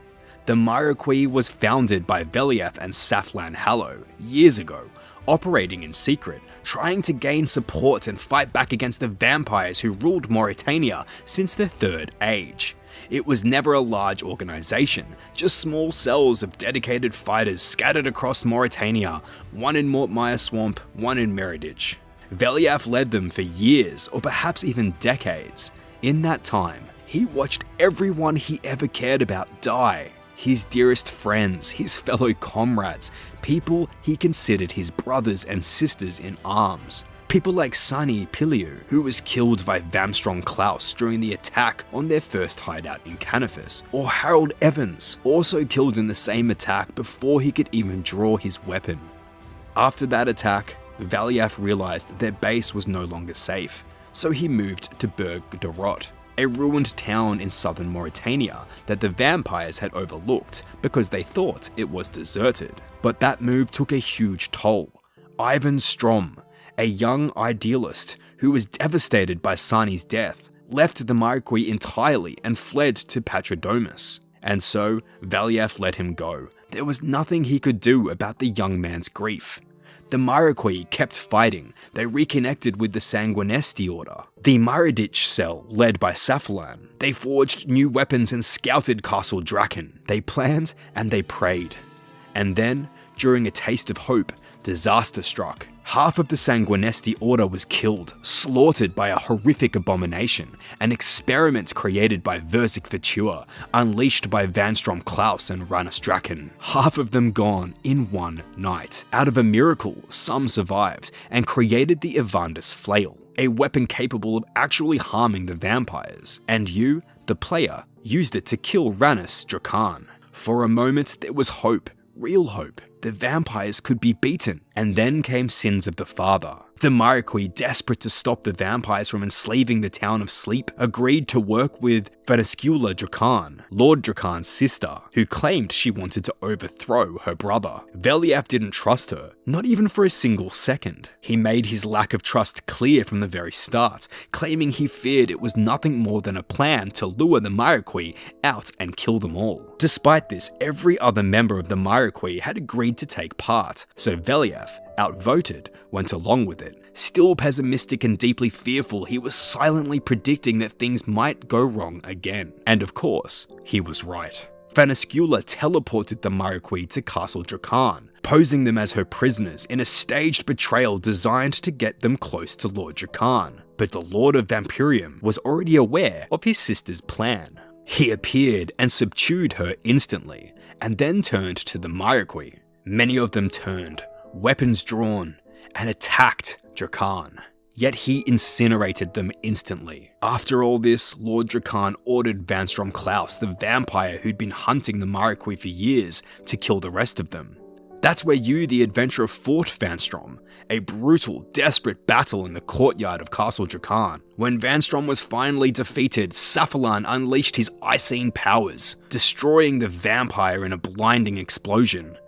The Myriqui was founded by Veliath and Saflan Hallow years ago, operating in secret, trying to gain support and fight back against the vampires who ruled Mauritania since the Third Age. It was never a large organization, just small cells of dedicated fighters scattered across Mauritania, one in Mortmire Swamp, one in Meridich. Veliath led them for years, or perhaps even decades. In that time, he watched everyone he ever cared about die. His dearest friends, his fellow comrades, people he considered his brothers and sisters in arms. People like Sani Piliu, who was killed by Vamstrong Klaus during the attack on their first hideout in Canifis, or Harold Evans, also killed in the same attack before he could even draw his weapon. After that attack, Veliath realized their base was no longer safe, so he moved to Berg de Rot, a ruined town in southern Mauritania that the vampires had overlooked because they thought it was deserted. But that move took a huge toll. Ivan Strom, a young idealist who was devastated by Sani's death, left the Myriqui entirely and fled to Patrodomus. And so, Veliath let him go. There was nothing he could do about the young man's grief. The Myriqui kept fighting. They reconnected with the Sanguinesti Order, the Meridich cell led by Safalan. They forged new weapons and scouted Castle Draken. They planned and they prayed. And then, during a taste of hope, disaster struck. Half of the Sanguinesti Order was killed, slaughtered by a horrific abomination, an experiment created by Verzik Fatua, unleashed by Vanstrom Klaus and Ranus Draken. Half of them gone in one night. Out of a miracle, some survived, and created the Evandus Flail, a weapon capable of actually harming the vampires. And you, the player, used it to kill Ranus Drakan. For a moment, there was hope, real hope. The vampires could be beaten, and then came Sins of the Father. The Myriqui, desperate to stop the vampires from enslaving the town of Sleep, agreed to work with Fadescula Drakan, Lord Drakan's sister, who claimed she wanted to overthrow her brother. Veliath didn't trust her, not even for a single second. He made his lack of trust clear from the very start, claiming he feared it was nothing more than a plan to lure the Myriqui out and kill them all. Despite this, every other member of the Myriqui had agreed to take part, so Veliath, outvoted, went along with it. Still pessimistic and deeply fearful, he was silently predicting that things might go wrong again. And of course, he was right. Vanascula teleported the Myriqui to Castle Drakan, posing them as her prisoners in a staged betrayal designed to get them close to Lord Drakan. But the Lord of Vampirium was already aware of his sister's plan. He appeared and subdued her instantly, and then turned to the Myriqui. Many of them turned, weapons drawn, and attacked Drakan. Yet he incinerated them instantly. After all this, Lord Drakan ordered Vanstrom Klaus, the vampire who'd been hunting the Myriqui for years, to kill the rest of them. That's where you, the adventurer, fought Vanstrom, a brutal, desperate battle in the courtyard of Castle Drakan. When Vanstrom was finally defeated, Safilan unleashed his Icene powers, destroying the vampire in a blinding explosion.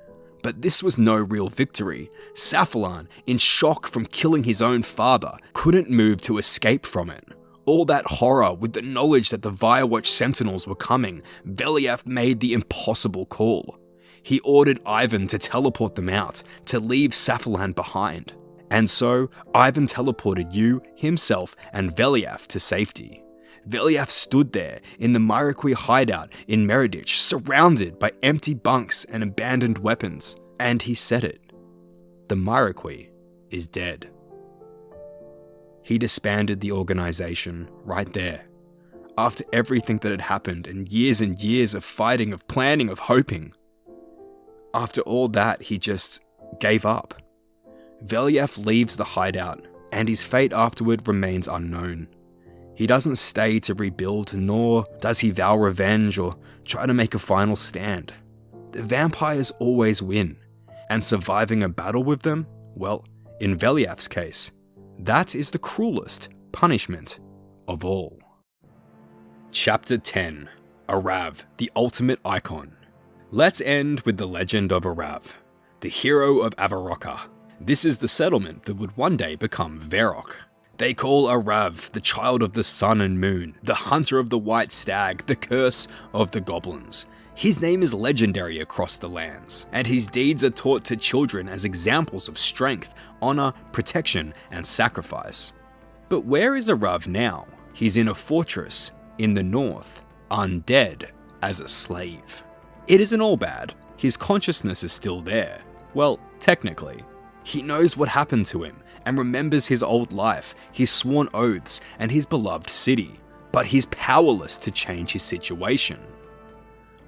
But this was no real victory. Safilan, in shock from killing his own father, couldn't move to escape from it. All that horror with the knowledge that the Firewatch Sentinels were coming, Veliath made the impossible call. He ordered Ivan to teleport them out, to leave Safilan behind. And so, Ivan teleported you, himself, and Veliath to safety. Veliath stood there in the Myriqui hideout in Meredith, surrounded by empty bunks and abandoned weapons, and he said it. The Myriqui is dead. He disbanded the organization right there. After everything that had happened and years of fighting, of planning, of hoping. After all that, he just gave up. Veliath leaves the hideout, and his fate afterward remains unknown. He doesn't stay to rebuild, nor does he vow revenge or try to make a final stand. The vampires always win, and surviving a battle with them, well, in Veliath's case, that is the cruelest punishment of all. Chapter 10. Arav, the Ultimate Icon. Let's end with the legend of Arav, the hero of Avaroka. This is the settlement that would one day become Verok. They call Arav the child of the sun and moon, the hunter of the white stag, the curse of the goblins. His name is legendary across the lands, and his deeds are taught to children as examples of strength, honor, protection, and sacrifice. But where is Arav now? He's in a fortress in the north, undead as a slave. It isn't all bad. His consciousness is still there. Well, technically. He knows what happened to him and remembers his old life, his sworn oaths, and his beloved city, but he's powerless to change his situation.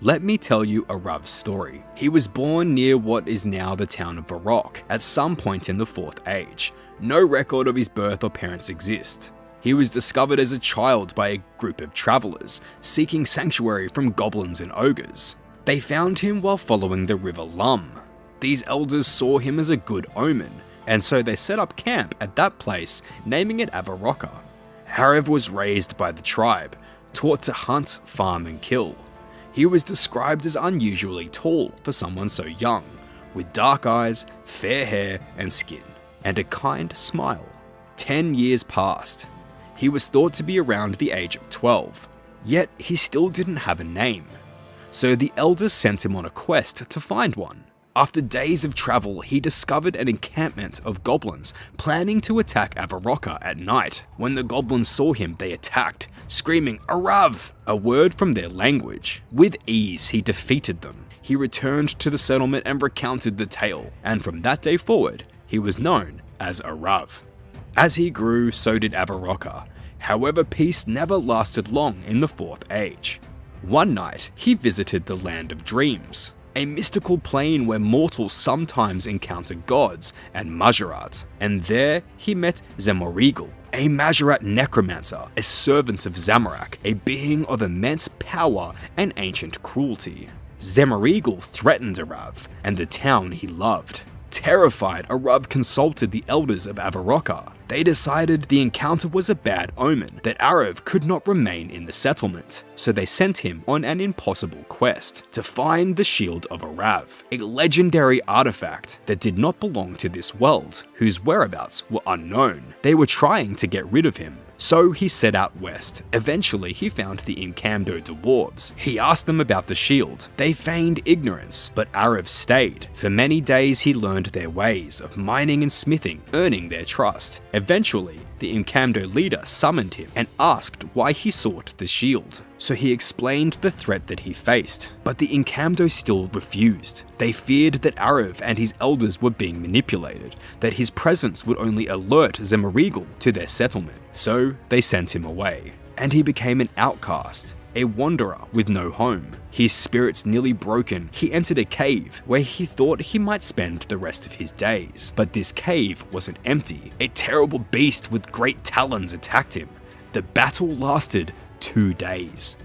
Let me tell you Arav's story. He was born near what is now the town of Varrock at some point in the 4th Age. No record of his birth or parents exist. He was discovered as a child by a group of travelers, seeking sanctuary from goblins and ogres. They found him while following the River Lum. These elders saw him as a good omen, and so they set up camp at that place, naming it Avaroka. Arav was raised by the tribe, taught to hunt, farm, and kill. He was described as unusually tall for someone so young, with dark eyes, fair hair and skin, and a kind smile. 10 years passed. He was thought to be around the age of 12, yet he still didn't have a name. So the elders sent him on a quest to find one. After days of travel, he discovered an encampment of goblins planning to attack Avaroka at night. When the goblins saw him, they attacked, screaming, "Arav!" a word from their language. With ease, he defeated them. He returned to the settlement and recounted the tale, and from that day forward, he was known as Arav. As he grew, so did Avaroka. However, peace never lasted long in the 4th Age. One night, he visited the Land of Dreams, a mystical plane where mortals sometimes encounter gods and Majorat, and there he met Zemorigal, a Majorat necromancer, a servant of Zamorak, a being of immense power and ancient cruelty. Zemorigal threatened Arav and the town he loved. Terrified, Arav consulted the elders of Avaroka. They decided the encounter was a bad omen, that Arav could not remain in the settlement, so they sent him on an impossible quest to find the Shield of Arav, a legendary artifact that did not belong to this world, whose whereabouts were unknown. They were trying to get rid of him, so he set out west. Eventually, he found the Incamdo dwarves. He asked them about the shield. They feigned ignorance, but Arav stayed. For many days, he learned their ways of mining and smithing, earning their trust. Eventually, the Inkamdo leader summoned him and asked why he sought the shield. So he explained the threat that he faced, but the Inkamdo still refused. They feared that Arav and his elders were being manipulated, that his presence would only alert Zemarigal to their settlement. So they sent him away, and he became an outcast, a wanderer with no home. His spirits nearly broken, he entered a cave where he thought he might spend the rest of his days. But this cave wasn't empty. A terrible beast with great talons attacked him. The battle lasted 2 days.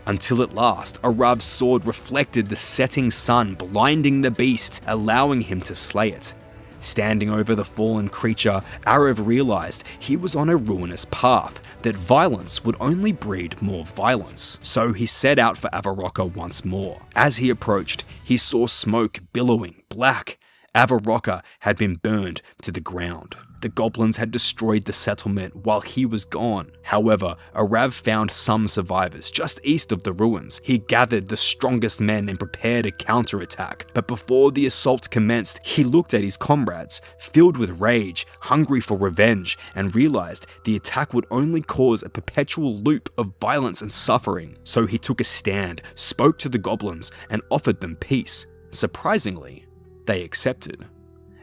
Until at last, Arav's sword reflected the setting sun, blinding the beast, allowing him to slay it. Standing over the fallen creature, Arav realized he was on a ruinous path, that violence would only breed more violence. So he set out for Avaroka once more. As he approached, he saw smoke billowing black. Avaroka had been burned to the ground. The goblins had destroyed the settlement while he was gone. However, Arav found some survivors just east of the ruins. He gathered the strongest men and prepared a counterattack. But before the assault commenced, he looked at his comrades, filled with rage, hungry for revenge, and realized the attack would only cause a perpetual loop of violence and suffering. So he took a stand, spoke to the goblins, and offered them peace. Surprisingly, they accepted.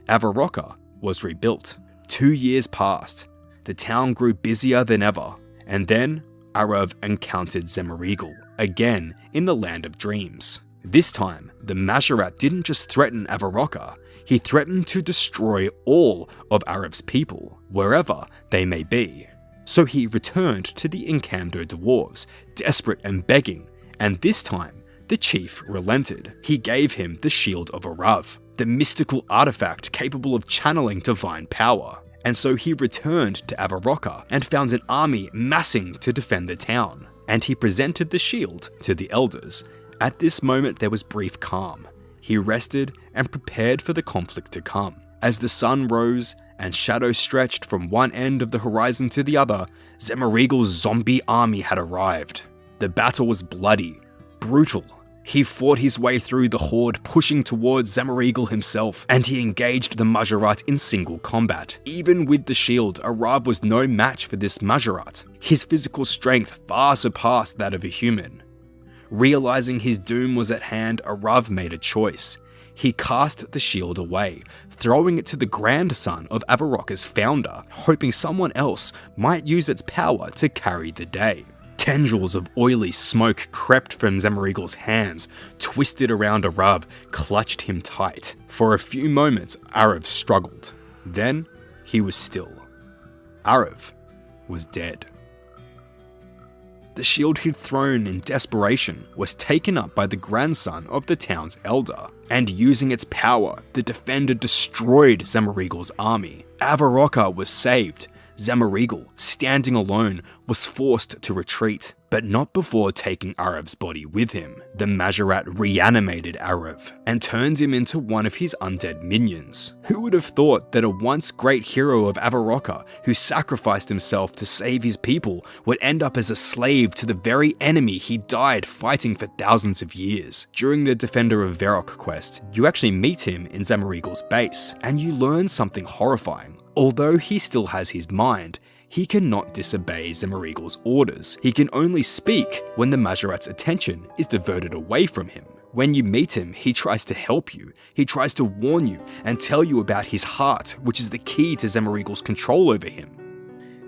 Avaroka was rebuilt. 2 years passed. The town grew busier than ever, and then Arav encountered Zemarigal, again in the Land of Dreams. This time, the Majorat didn't just threaten Avaroka, he threatened to destroy all of Arav's people, wherever they may be. So he returned to the Inkamdo dwarves, desperate and begging, and this time, the chief relented. He gave him the Shield of Arav, the mystical artifact capable of channeling divine power. And so he returned to Avaroka and found an army massing to defend the town. And he presented the shield to the elders. At this moment there was brief calm. He rested and prepared for the conflict to come. As the sun rose and shadow stretched from one end of the horizon to the other, Zemarigal's zombie army had arrived. The battle was bloody, brutal. He fought his way through the horde, pushing towards Zemarigal himself, and he engaged the Majorat in single combat. Even with the shield, Arav was no match for this Majorat. His physical strength far surpassed that of a human. Realizing his doom was at hand, Arav made a choice. He cast the shield away, throwing it to the grandson of Avaroka's founder, hoping someone else might use its power to carry the day. Tendrils of oily smoke crept from Zemarigal's hands, twisted around Arav, clutched him tight. For a few moments, Arav struggled. Then, he was still. Arav was dead. The shield he'd thrown in desperation was taken up by the grandson of the town's elder, and using its power, the defender destroyed Zemarigal's army. Avaroka was saved. Zemarigal, standing alone, was forced to retreat, but not before taking Arav's body with him. The Majorat reanimated Arav and turned him into one of his undead minions. Who would have thought that a once great hero of Avaroka, who sacrificed himself to save his people, would end up as a slave to the very enemy he died fighting for thousands of years? During the Defender of Verok quest, you actually meet him in Zemarigal's base, and you learn something horrifying. Although he still has his mind, he cannot disobey Zemarigal's orders. He can only speak when the Majorat's attention is diverted away from him. When you meet him, he tries to help you. He tries to warn you and tell you about his heart, which is the key to Zemarigal's control over him.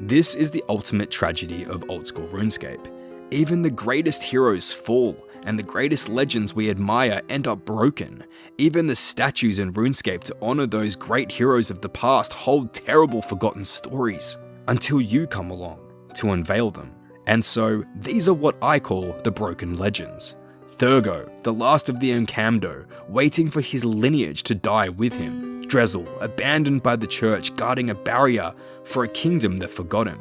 This is the ultimate tragedy of Old School RuneScape. Even the greatest heroes fall, and the greatest legends we admire end up broken. Even the statues in RuneScape to honor those great heroes of the past hold terrible forgotten stories, until you come along to unveil them. And so, these are what I call the broken legends. Thurgo, the last of the Inkamdo, waiting for his lineage to die with him. Drezel, abandoned by the church, guarding a barrier for a kingdom that forgot him.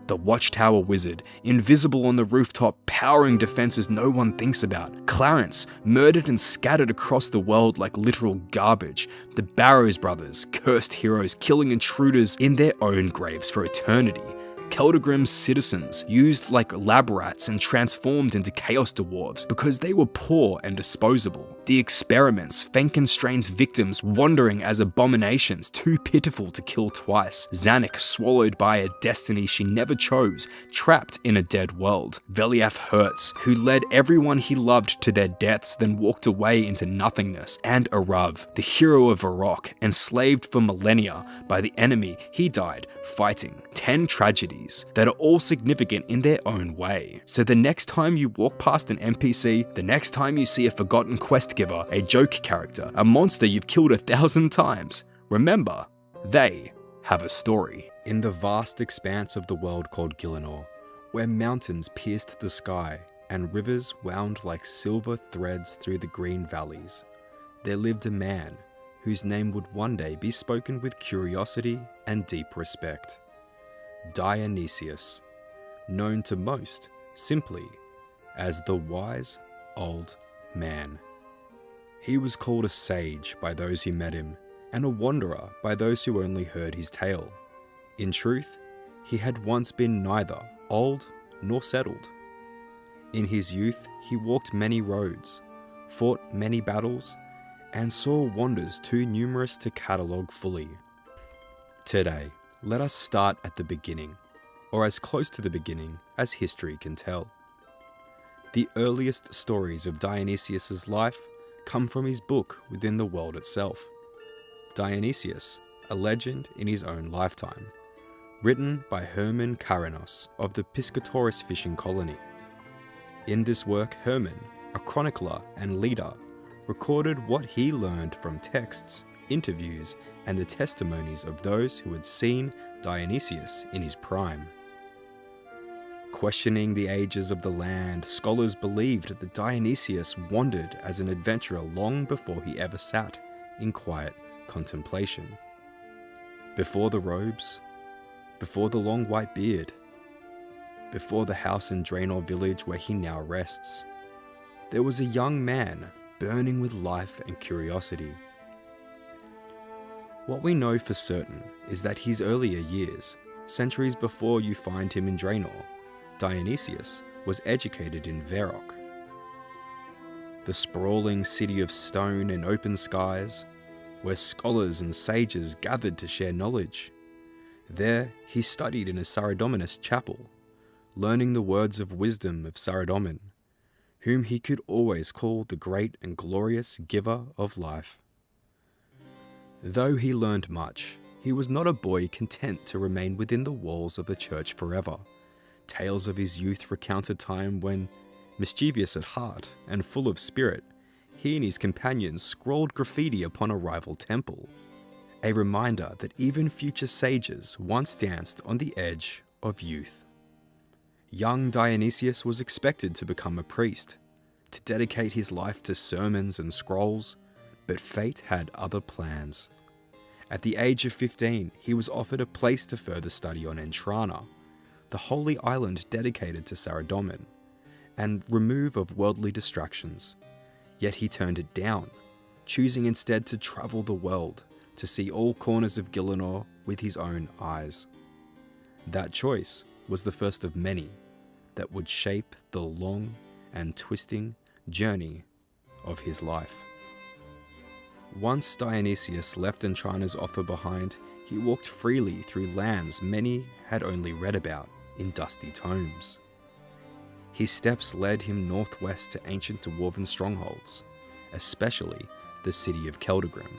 The Watchtower Wizard, invisible on the rooftop, powering defenses no one thinks about. Clarence, murdered and scattered across the world like literal garbage. The Barrows brothers, cursed heroes killing intruders in their own graves for eternity. Keldagrim's citizens, used like lab rats and transformed into chaos dwarves because they were poor and disposable. The experiments, Fenkenstrain's victims wandering as abominations too pitiful to kill twice, Zanuck swallowed by a destiny she never chose, trapped in a dead world, Veliath Hertz, who led everyone he loved to their deaths then walked away into nothingness, and Arav, the hero of Varrock, enslaved for millennia by the enemy he died fighting. 10 tragedies that are all significant in their own way. So the next time you walk past an NPC, the next time you see a forgotten quest giver, a joke character, a monster you've killed 1,000 times, remember, they have a story. In the vast expanse of the world called Gielinor, where mountains pierced the sky and rivers wound like silver threads through the green valleys, there lived a man whose name would one day be spoken with curiosity and deep respect. Dionysius, known to most simply as the Wise Old Man. He was called a sage by those who met him, and a wanderer by those who only heard his tale. In truth, he had once been neither old nor settled. In his youth, he walked many roads, fought many battles, and saw wonders too numerous to catalogue fully. Today, let us start at the beginning, or as close to the beginning as history can tell. The earliest stories of Dionysius's life come from his book within the world itself, Dionysius, a legend in his own lifetime, written by Hermann Karanos of the Piscatoris fishing colony. In this work, Hermann, a chronicler and leader, recorded what he learned from texts, interviews, and the testimonies of those who had seen Dionysius in his prime. Questioning the ages of the land, scholars believed that Dionysius wandered as an adventurer long before he ever sat in quiet contemplation. Before the robes, before the long white beard, before the house in Draenor village where he now rests, there was a young man burning with life and curiosity. What we know for certain is that his earlier years, centuries before you find him in Draenor, Dionysius was educated in Varrock. The sprawling city of stone and open skies, where scholars and sages gathered to share knowledge. There he studied in a Saradominist chapel, learning the words of wisdom of Saradomin, whom he could always call the great and glorious giver of life. Though he learned much, he was not a boy content to remain within the walls of the church forever. Tales of his youth recount a time when, mischievous at heart and full of spirit, he and his companions scrawled graffiti upon a rival temple, a reminder that even future sages once danced on the edge of youth. Young Dionysius was expected to become a priest, to dedicate his life to sermons and scrolls, but fate had other plans. At the age of 15, he was offered a place to further study on Entrana, the holy island dedicated to Saradomin, and remove of worldly distractions. Yet he turned it down, choosing instead to travel the world, to see all corners of Gielinor with his own eyes. That choice was the first of many that would shape the long and twisting journey of his life. Once Dionysius left Entrana's offer behind, he walked freely through lands many had only read about in dusty tomes. His steps led him northwest to ancient dwarven strongholds, especially the city of Keldagrim,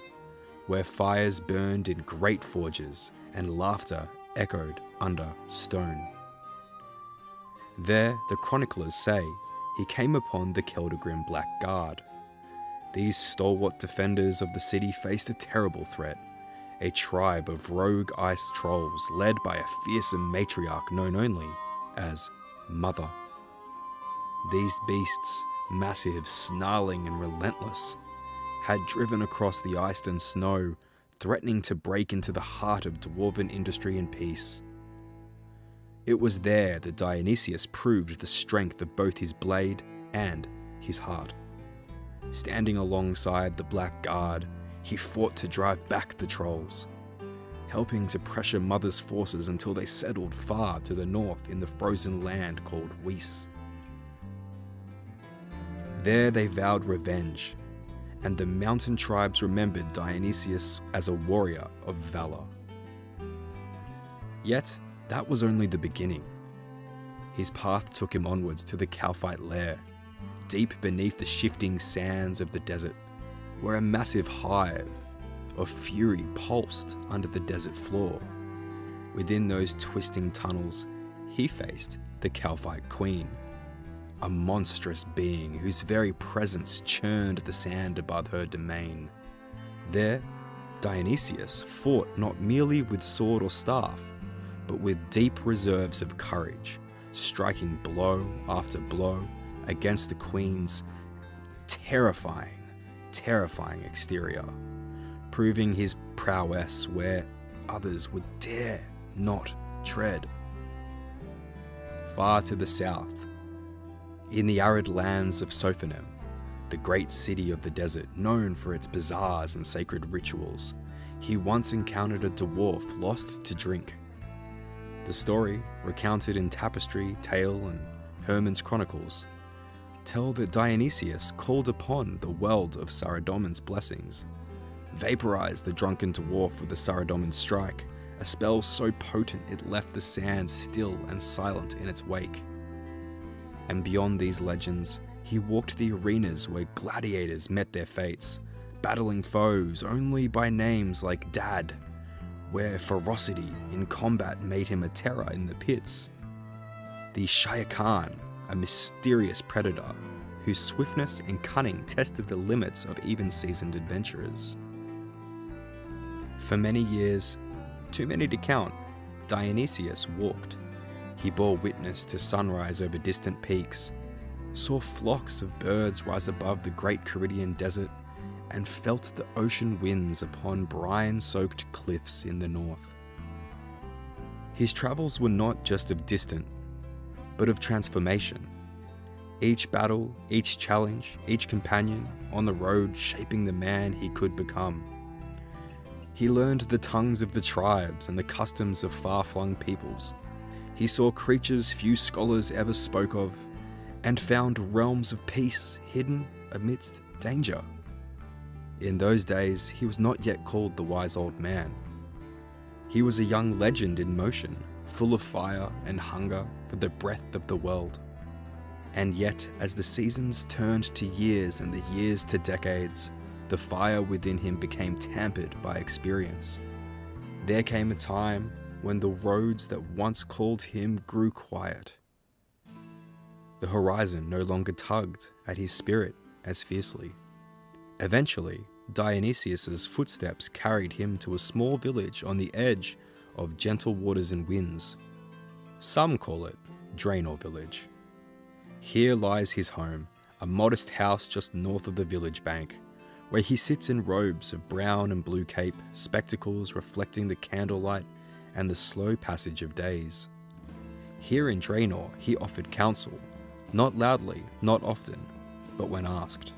where fires burned in great forges and laughter echoed under stone. There, the chroniclers say, he came upon the Keldagrim Black Guard. These stalwart defenders of the city faced a terrible threat, a tribe of rogue ice trolls led by a fearsome matriarch known only as Mother. These beasts, massive, snarling and relentless, had driven across the ice and snow, threatening to break into the heart of dwarven industry and peace. It was there that Dionysius proved the strength of both his blade and his heart. Standing alongside the Black Guard, he fought to drive back the trolls, helping to pressure Mother's forces until they settled far to the north in the frozen land called Weiss. There they vowed revenge, and the mountain tribes remembered Dionysius as a warrior of valor. Yet, that was only the beginning. His path took him onwards to the Calphite lair, deep beneath the shifting sands of the desert, where a massive hive of fury pulsed under the desert floor. Within those twisting tunnels, he faced the Calphite queen, a monstrous being whose very presence churned the sand above her domain. There, Dionysius fought not merely with sword or staff, but with deep reserves of courage, striking blow after blow against the queen's terrifying exterior, proving his prowess where others would dare not tread. Far to the south, in the arid lands of Sophonem, the great city of the desert known for its bazaars and sacred rituals, he once encountered a dwarf lost to drink. The story, recounted in tapestry, tale, and Herman's chronicles, tell that Dionysius called upon the world of Saradomin's blessings, vaporized the drunken dwarf with the Saradomin strike, a spell so potent it left the sand still and silent in its wake. And beyond these legends, he walked the arenas where gladiators met their fates, battling foes only by names like Dad, where ferocity in combat made him a terror in the pits. The Shaya Khan, a mysterious predator whose swiftness and cunning tested the limits of even seasoned adventurers. For many years, too many to count, Dionysius walked. He bore witness to sunrise over distant peaks, saw flocks of birds rise above the great Caridian desert, and felt the ocean winds upon brine-soaked cliffs in the north. His travels were not just of distant, but of transformation. Each battle, each challenge, each companion on the road shaping the man he could become. He learned the tongues of the tribes and the customs of far-flung peoples. He saw creatures few scholars ever spoke of, and found realms of peace hidden amidst danger. In those days, he was not yet called the wise old man. He was a young legend in motion, full of fire and hunger for the breadth of the world. And yet, as the seasons turned to years and the years to decades, the fire within him became tampered by experience. There came a time when the roads that once called him grew quiet. The horizon no longer tugged at his spirit as fiercely. Eventually, Dionysius's footsteps carried him to a small village on the edge of gentle waters and winds. Some call it Draenor Village. Here lies his home, a modest house just north of the village bank, where he sits in robes of brown and blue cape, spectacles reflecting the candlelight and the slow passage of days. Here in Draenor, he offered counsel, not loudly, not often, but when asked.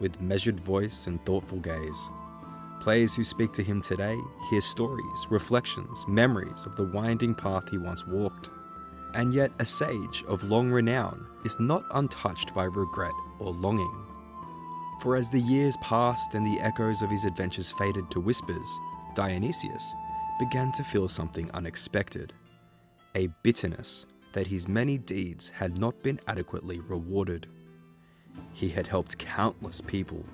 With measured voice and thoughtful gaze, players who speak to him today hear stories, reflections, memories of the winding path he once walked. And yet a sage of long renown is not untouched by regret or longing. For as the years passed and the echoes of his adventures faded to whispers, Dionysius began to feel something unexpected, a bitterness that his many deeds had not been adequately rewarded. He had helped countless people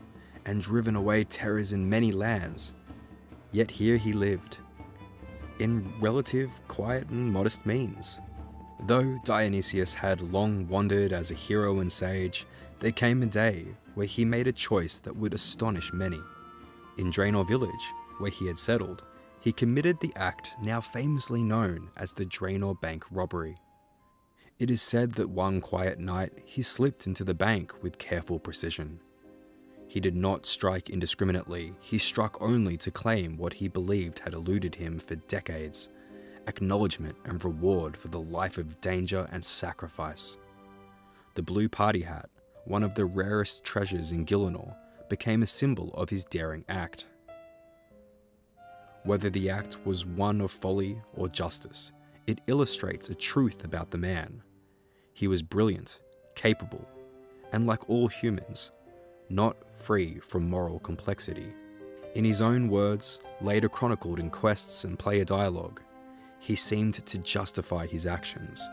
and driven away terrors in many lands, yet here he lived, in relative quiet and modest means. Though Dionysius had long wandered as a hero and sage, there came a day where he made a choice that would astonish many. In Draenor Village, where he had settled, he committed the act now famously known as the Draenor Bank robbery. It is said that one quiet night he slipped into the bank with careful precision. He did not strike indiscriminately, he struck only to claim what he believed had eluded him for decades, acknowledgement and reward for the life of danger and sacrifice. The blue party hat, one of the rarest treasures in Gielinor, became a symbol of his daring act. Whether the act was one of folly or justice, it illustrates a truth about the man. He was brilliant, capable, and like all humans, not free from moral complexity. In his own words, later chronicled in quests and player dialogue, he seemed to justify his actions,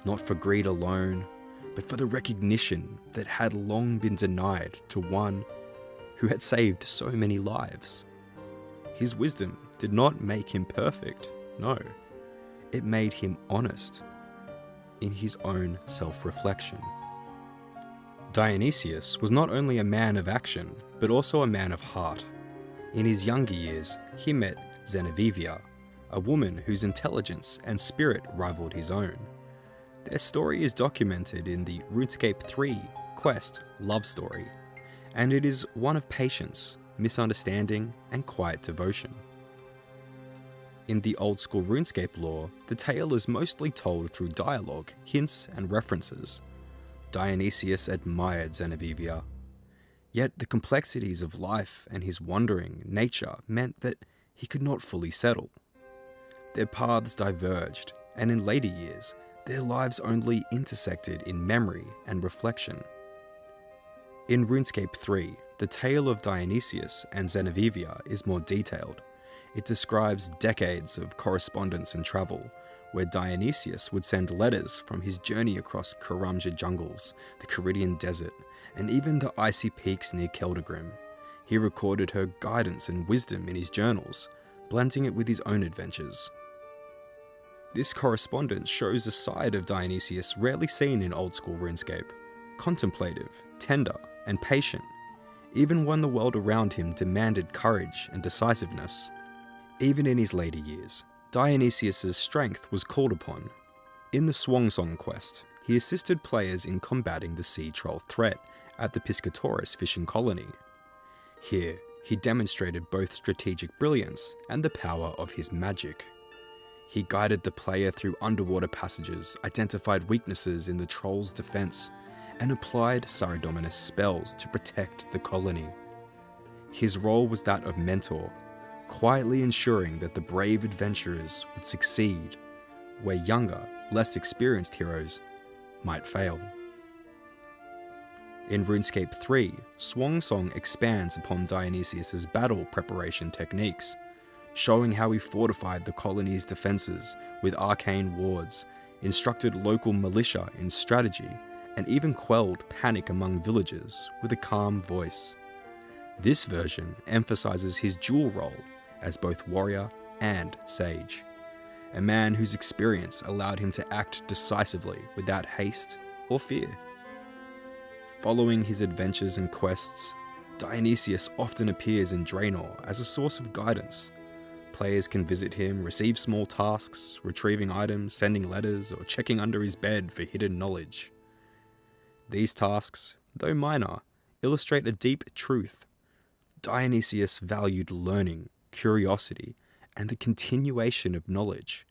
not for greed alone, but for the recognition that had long been denied to one who had saved so many lives. His wisdom did not make him perfect, no. It made him honest in his own self-reflection. Dionysius was not only a man of action, but also a man of heart. In his younger years, he met Xenevivia, a woman whose intelligence and spirit rivaled his own. Their story is documented in the RuneScape 3 quest Love Story, and it is one of patience, misunderstanding, and quiet devotion. In the Old School RuneScape lore, the tale is mostly told through dialogue, hints, and references. Dionysius admired Xenevivia, yet the complexities of life and his wandering nature meant that he could not fully settle. Their paths diverged, and in later years, their lives only intersected in memory and reflection. In RuneScape 3, the tale of Dionysius and Xenevivia is more detailed. It describes decades of correspondence and travel, where Dionysius would send letters from his journey across Karamja jungles, the Caridian desert, and even the icy peaks near Keldagrim. He recorded her guidance and wisdom in his journals, blending it with his own adventures. This correspondence shows a side of Dionysius rarely seen in Old School RuneScape: contemplative, tender, and patient, even when the world around him demanded courage and decisiveness. Even in his later years, Dionysius' strength was called upon. In the Swan Song quest, he assisted players in combating the sea troll threat at the Piscatoris fishing colony. Here, he demonstrated both strategic brilliance and the power of his magic. He guided the player through underwater passages, identified weaknesses in the troll's defense, and applied Saradominus spells to protect the colony. His role was that of mentor, quietly ensuring that the brave adventurers would succeed, where younger, less experienced heroes might fail. In RuneScape 3, Swan Song expands upon Dionysius' battle preparation techniques, showing how he fortified the colony's defences with arcane wards, instructed local militia in strategy, and even quelled panic among villagers with a calm voice. This version emphasises his dual role as both warrior and sage, a man whose experience allowed him to act decisively without haste or fear. Following his adventures and quests, Dionysius often appears in Draenor as a source of guidance. Players can visit him, receive small tasks, retrieving items, sending letters, or checking under his bed for hidden knowledge. These tasks, though minor, illustrate a deep truth. Dionysius valued learning, curiosity, and the continuation of knowledge.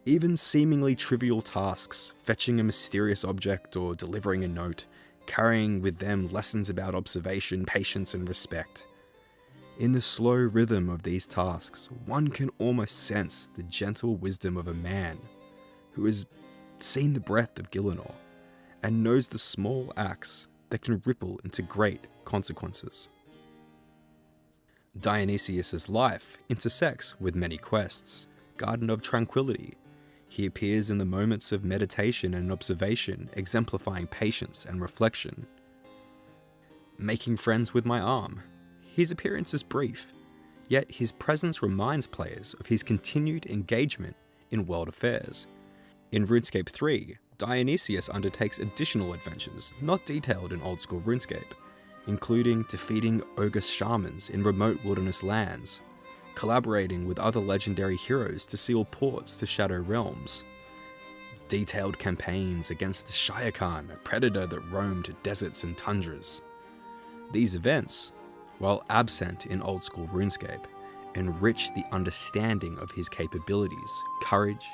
Even seemingly trivial tasks, fetching a mysterious object or delivering a note, carrying with them lessons about observation, patience, and respect. In the slow rhythm of these tasks, one can almost sense the gentle wisdom of a man who has seen the breadth of Gielinor and knows the small acts that can ripple into great consequences. Dionysius' life intersects with many quests. Garden of Tranquility. He appears in the moments of meditation and observation, exemplifying patience and reflection. Making friends with my arm. His appearance is brief, yet his presence reminds players of his continued engagement in world affairs. In RuneScape 3, Dionysius undertakes additional adventures not detailed in Old School RuneScape, including defeating Ogre shamans in remote wilderness lands, collaborating with other legendary heroes to seal ports to Shadow Realms, detailed campaigns against the Shire Khan, a predator that roamed deserts and tundras. These events, while absent in Old School RuneScape, enrich the understanding of his capabilities, courage,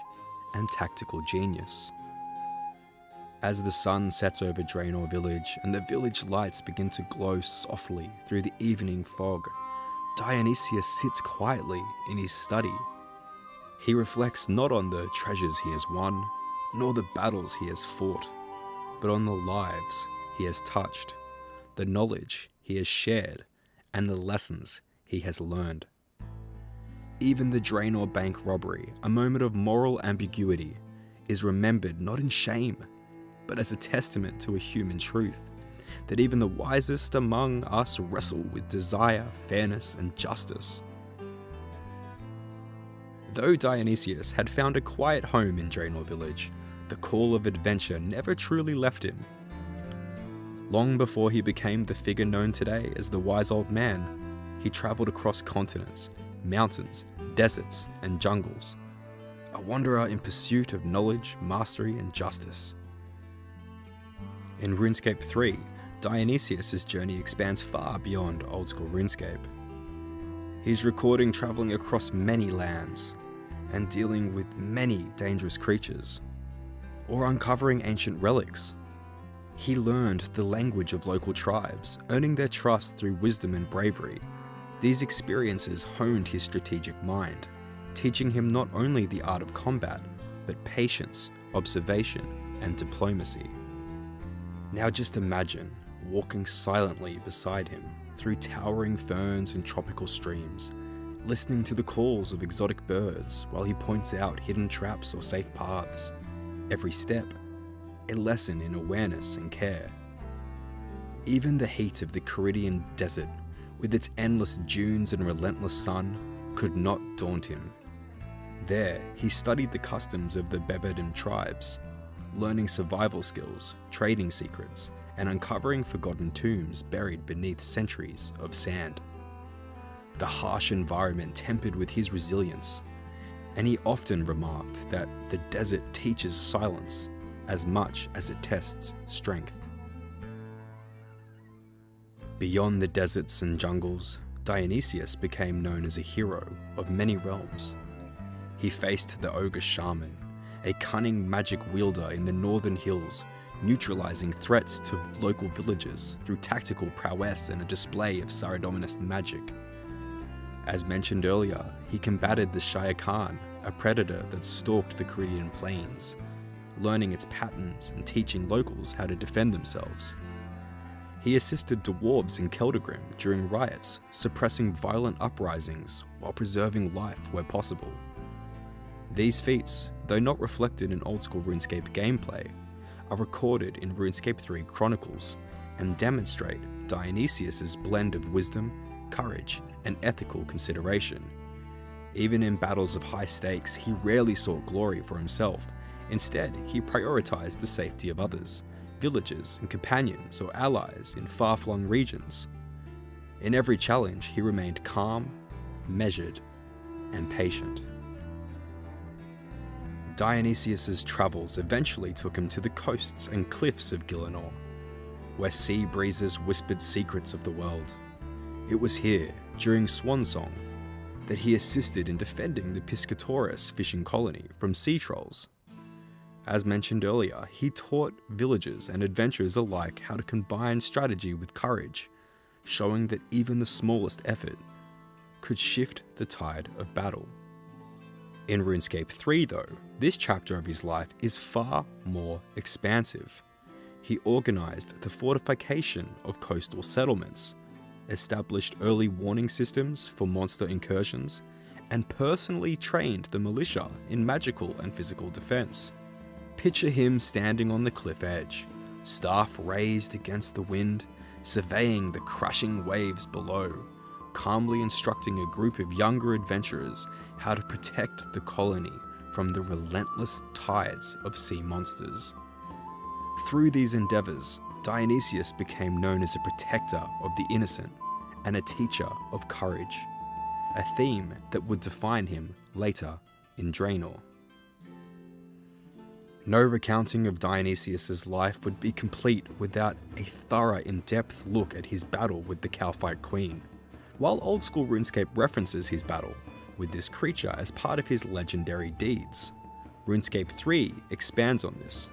and tactical genius. As the sun sets over Draenor village and the village lights begin to glow softly through the evening fog, Dionysius sits quietly in his study. He reflects not on the treasures he has won, nor the battles he has fought, but on the lives he has touched, the knowledge he has shared, and the lessons he has learned. Even the Draenor Bank robbery, a moment of moral ambiguity, is remembered not in shame, but as a testament to a human truth, that even the wisest among us wrestle with desire, fairness, and justice. Though Dionysius had found a quiet home in Draenor Village, the call of adventure never truly left him. Long before he became the figure known today as the Wise Old Man, he travelled across continents, mountains, deserts, and jungles, a wanderer in pursuit of knowledge, mastery, and justice. In RuneScape 3, Dionysius' journey expands far beyond Old School RuneScape. He's recording travelling across many lands, and dealing with many dangerous creatures, or uncovering ancient relics. He learned the language of local tribes, earning their trust through wisdom and bravery. These experiences honed his strategic mind, teaching him not only the art of combat, but patience, observation, and diplomacy. Now just imagine walking silently beside him through towering ferns and tropical streams, listening to the calls of exotic birds while he points out hidden traps or safe paths. Every step, a lesson in awareness and care. Even the heat of the Caridian desert, with its endless dunes and relentless sun, could not daunt him. There, he studied the customs of the Bebedan tribes, learning survival skills, trading secrets, and uncovering forgotten tombs buried beneath centuries of sand. The harsh environment tempered with his resilience, and he often remarked that the desert teaches silence as much as it tests strength. Beyond the deserts and jungles, Dionysius became known as a hero of many realms. He faced the ogre shaman, a cunning magic wielder in the northern hills, neutralizing threats to local villagers through tactical prowess and a display of Saradominus magic. As mentioned earlier, he combated the Shire Khan, a predator that stalked the Caridian plains, learning its patterns and teaching locals how to defend themselves. He assisted dwarves in Keldagrim during riots, suppressing violent uprisings while preserving life where possible. These feats, though not reflected in Old School RuneScape gameplay, are recorded in RuneScape 3 Chronicles and demonstrate Dionysius' blend of wisdom, courage, and ethical consideration. Even in battles of high stakes, he rarely sought glory for himself. Instead, he prioritized the safety of others, villagers and companions or allies in far-flung regions. In every challenge, he remained calm, measured, and patient. Dionysius' travels eventually took him to the coasts and cliffs of Gielinor, where sea breezes whispered secrets of the world. It was here, during Swansong, that he assisted in defending the Piscatoris fishing colony from sea trolls. As mentioned earlier, he taught villagers and adventurers alike how to combine strategy with courage, showing that even the smallest effort could shift the tide of battle. In RuneScape 3 though, this chapter of his life is far more expansive. He organized the fortification of coastal settlements, established early warning systems for monster incursions, and personally trained the militia in magical and physical defense. Picture him standing on the cliff edge, staff raised against the wind, surveying the crashing waves below, calmly instructing a group of younger adventurers how to protect the colony from the relentless tides of sea monsters. Through these endeavors, Dionysius became known as a protector of the innocent and a teacher of courage, a theme that would define him later in Draenor. No recounting of Dionysius' life would be complete without a thorough, in-depth look at his battle with the Cowfight Queen. While Old School RuneScape references his battle with this creature as part of his legendary deeds, RuneScape 3 expands on this.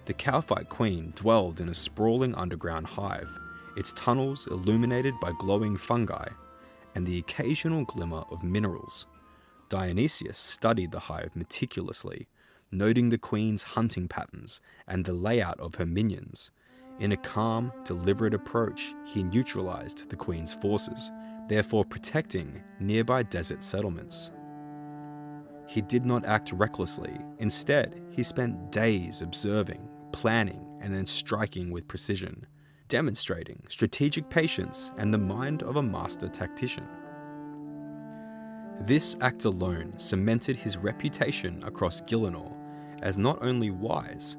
The Cowfight Queen dwelled in a sprawling underground hive, its tunnels illuminated by glowing fungi and the occasional glimmer of minerals. Dionysius studied the hive meticulously, noting the queen's hunting patterns and the layout of her minions. In a calm, deliberate approach, he neutralized the Queen's forces, therefore protecting nearby desert settlements. He did not act recklessly. Instead, he spent days observing, planning, and then striking with precision, demonstrating strategic patience and the mind of a master tactician. This act alone cemented his reputation across Gielinor as not only wise,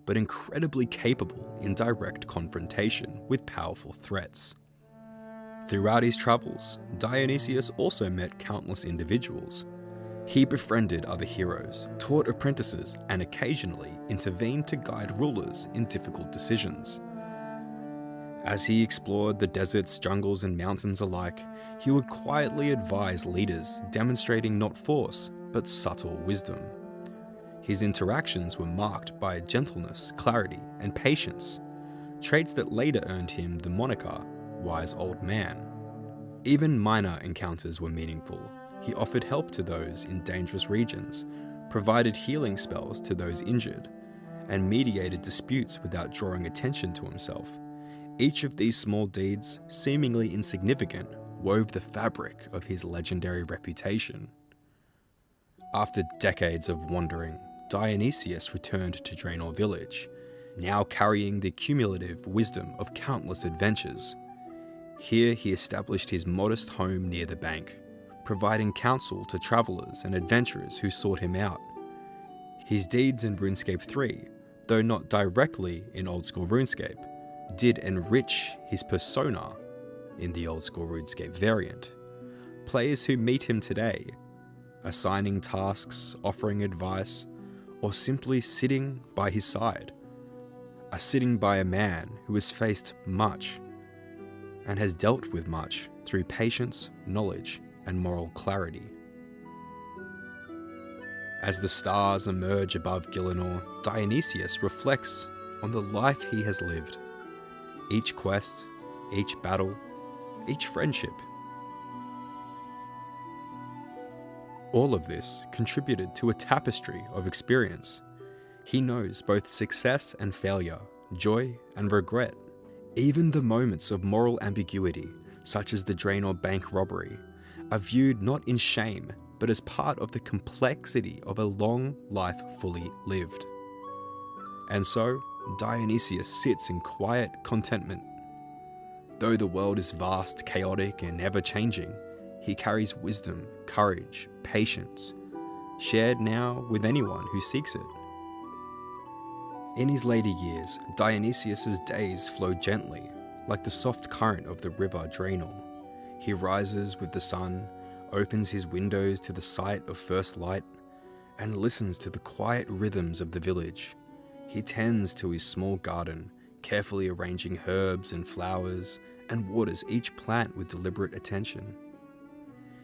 but incredibly capable in direct confrontation with powerful threats. Throughout his travels, Dionysius also met countless individuals. He befriended other heroes, taught apprentices, and occasionally intervened to guide rulers in difficult decisions. As he explored the deserts, jungles, and mountains alike, he would quietly advise leaders, demonstrating not force, but subtle wisdom. His interactions were marked by gentleness, clarity, and patience, traits that later earned him the moniker Wise Old Man. Even minor encounters were meaningful. He offered help to those in dangerous regions, provided healing spells to those injured, and mediated disputes without drawing attention to himself. Each of these small deeds, seemingly insignificant, wove the fabric of his legendary reputation. After decades of wandering, Dionysius returned to Draenor village, now carrying the cumulative wisdom of countless adventures. Here he established his modest home near the bank, providing counsel to travelers and adventurers who sought him out. His deeds in RuneScape 3, though not directly in Old School RuneScape, did enrich his persona in the Old School RuneScape variant. Players who meet him today, assigning tasks, offering advice, or simply sitting by his side, are sitting by a man who has faced much and has dealt with much through patience, knowledge, and moral clarity. As the stars emerge above Gielinor, Dionysius reflects on the life he has lived. Each quest, each battle, each friendship. All of this contributed to a tapestry of experience. He knows both success and failure, joy and regret. Even the moments of moral ambiguity, such as the Draenor bank robbery, are viewed not in shame, but as part of the complexity of a long life fully lived. And so, Dionysius sits in quiet contentment. Though the world is vast, chaotic, and ever-changing, he carries wisdom, courage, patience, shared now with anyone who seeks it. In his later years, Dionysius's days flow gently, like the soft current of the river Draenor. He rises with the sun, opens his windows to the sight of first light, and listens to the quiet rhythms of the village. He tends to his small garden, carefully arranging herbs and flowers, and waters each plant with deliberate attention.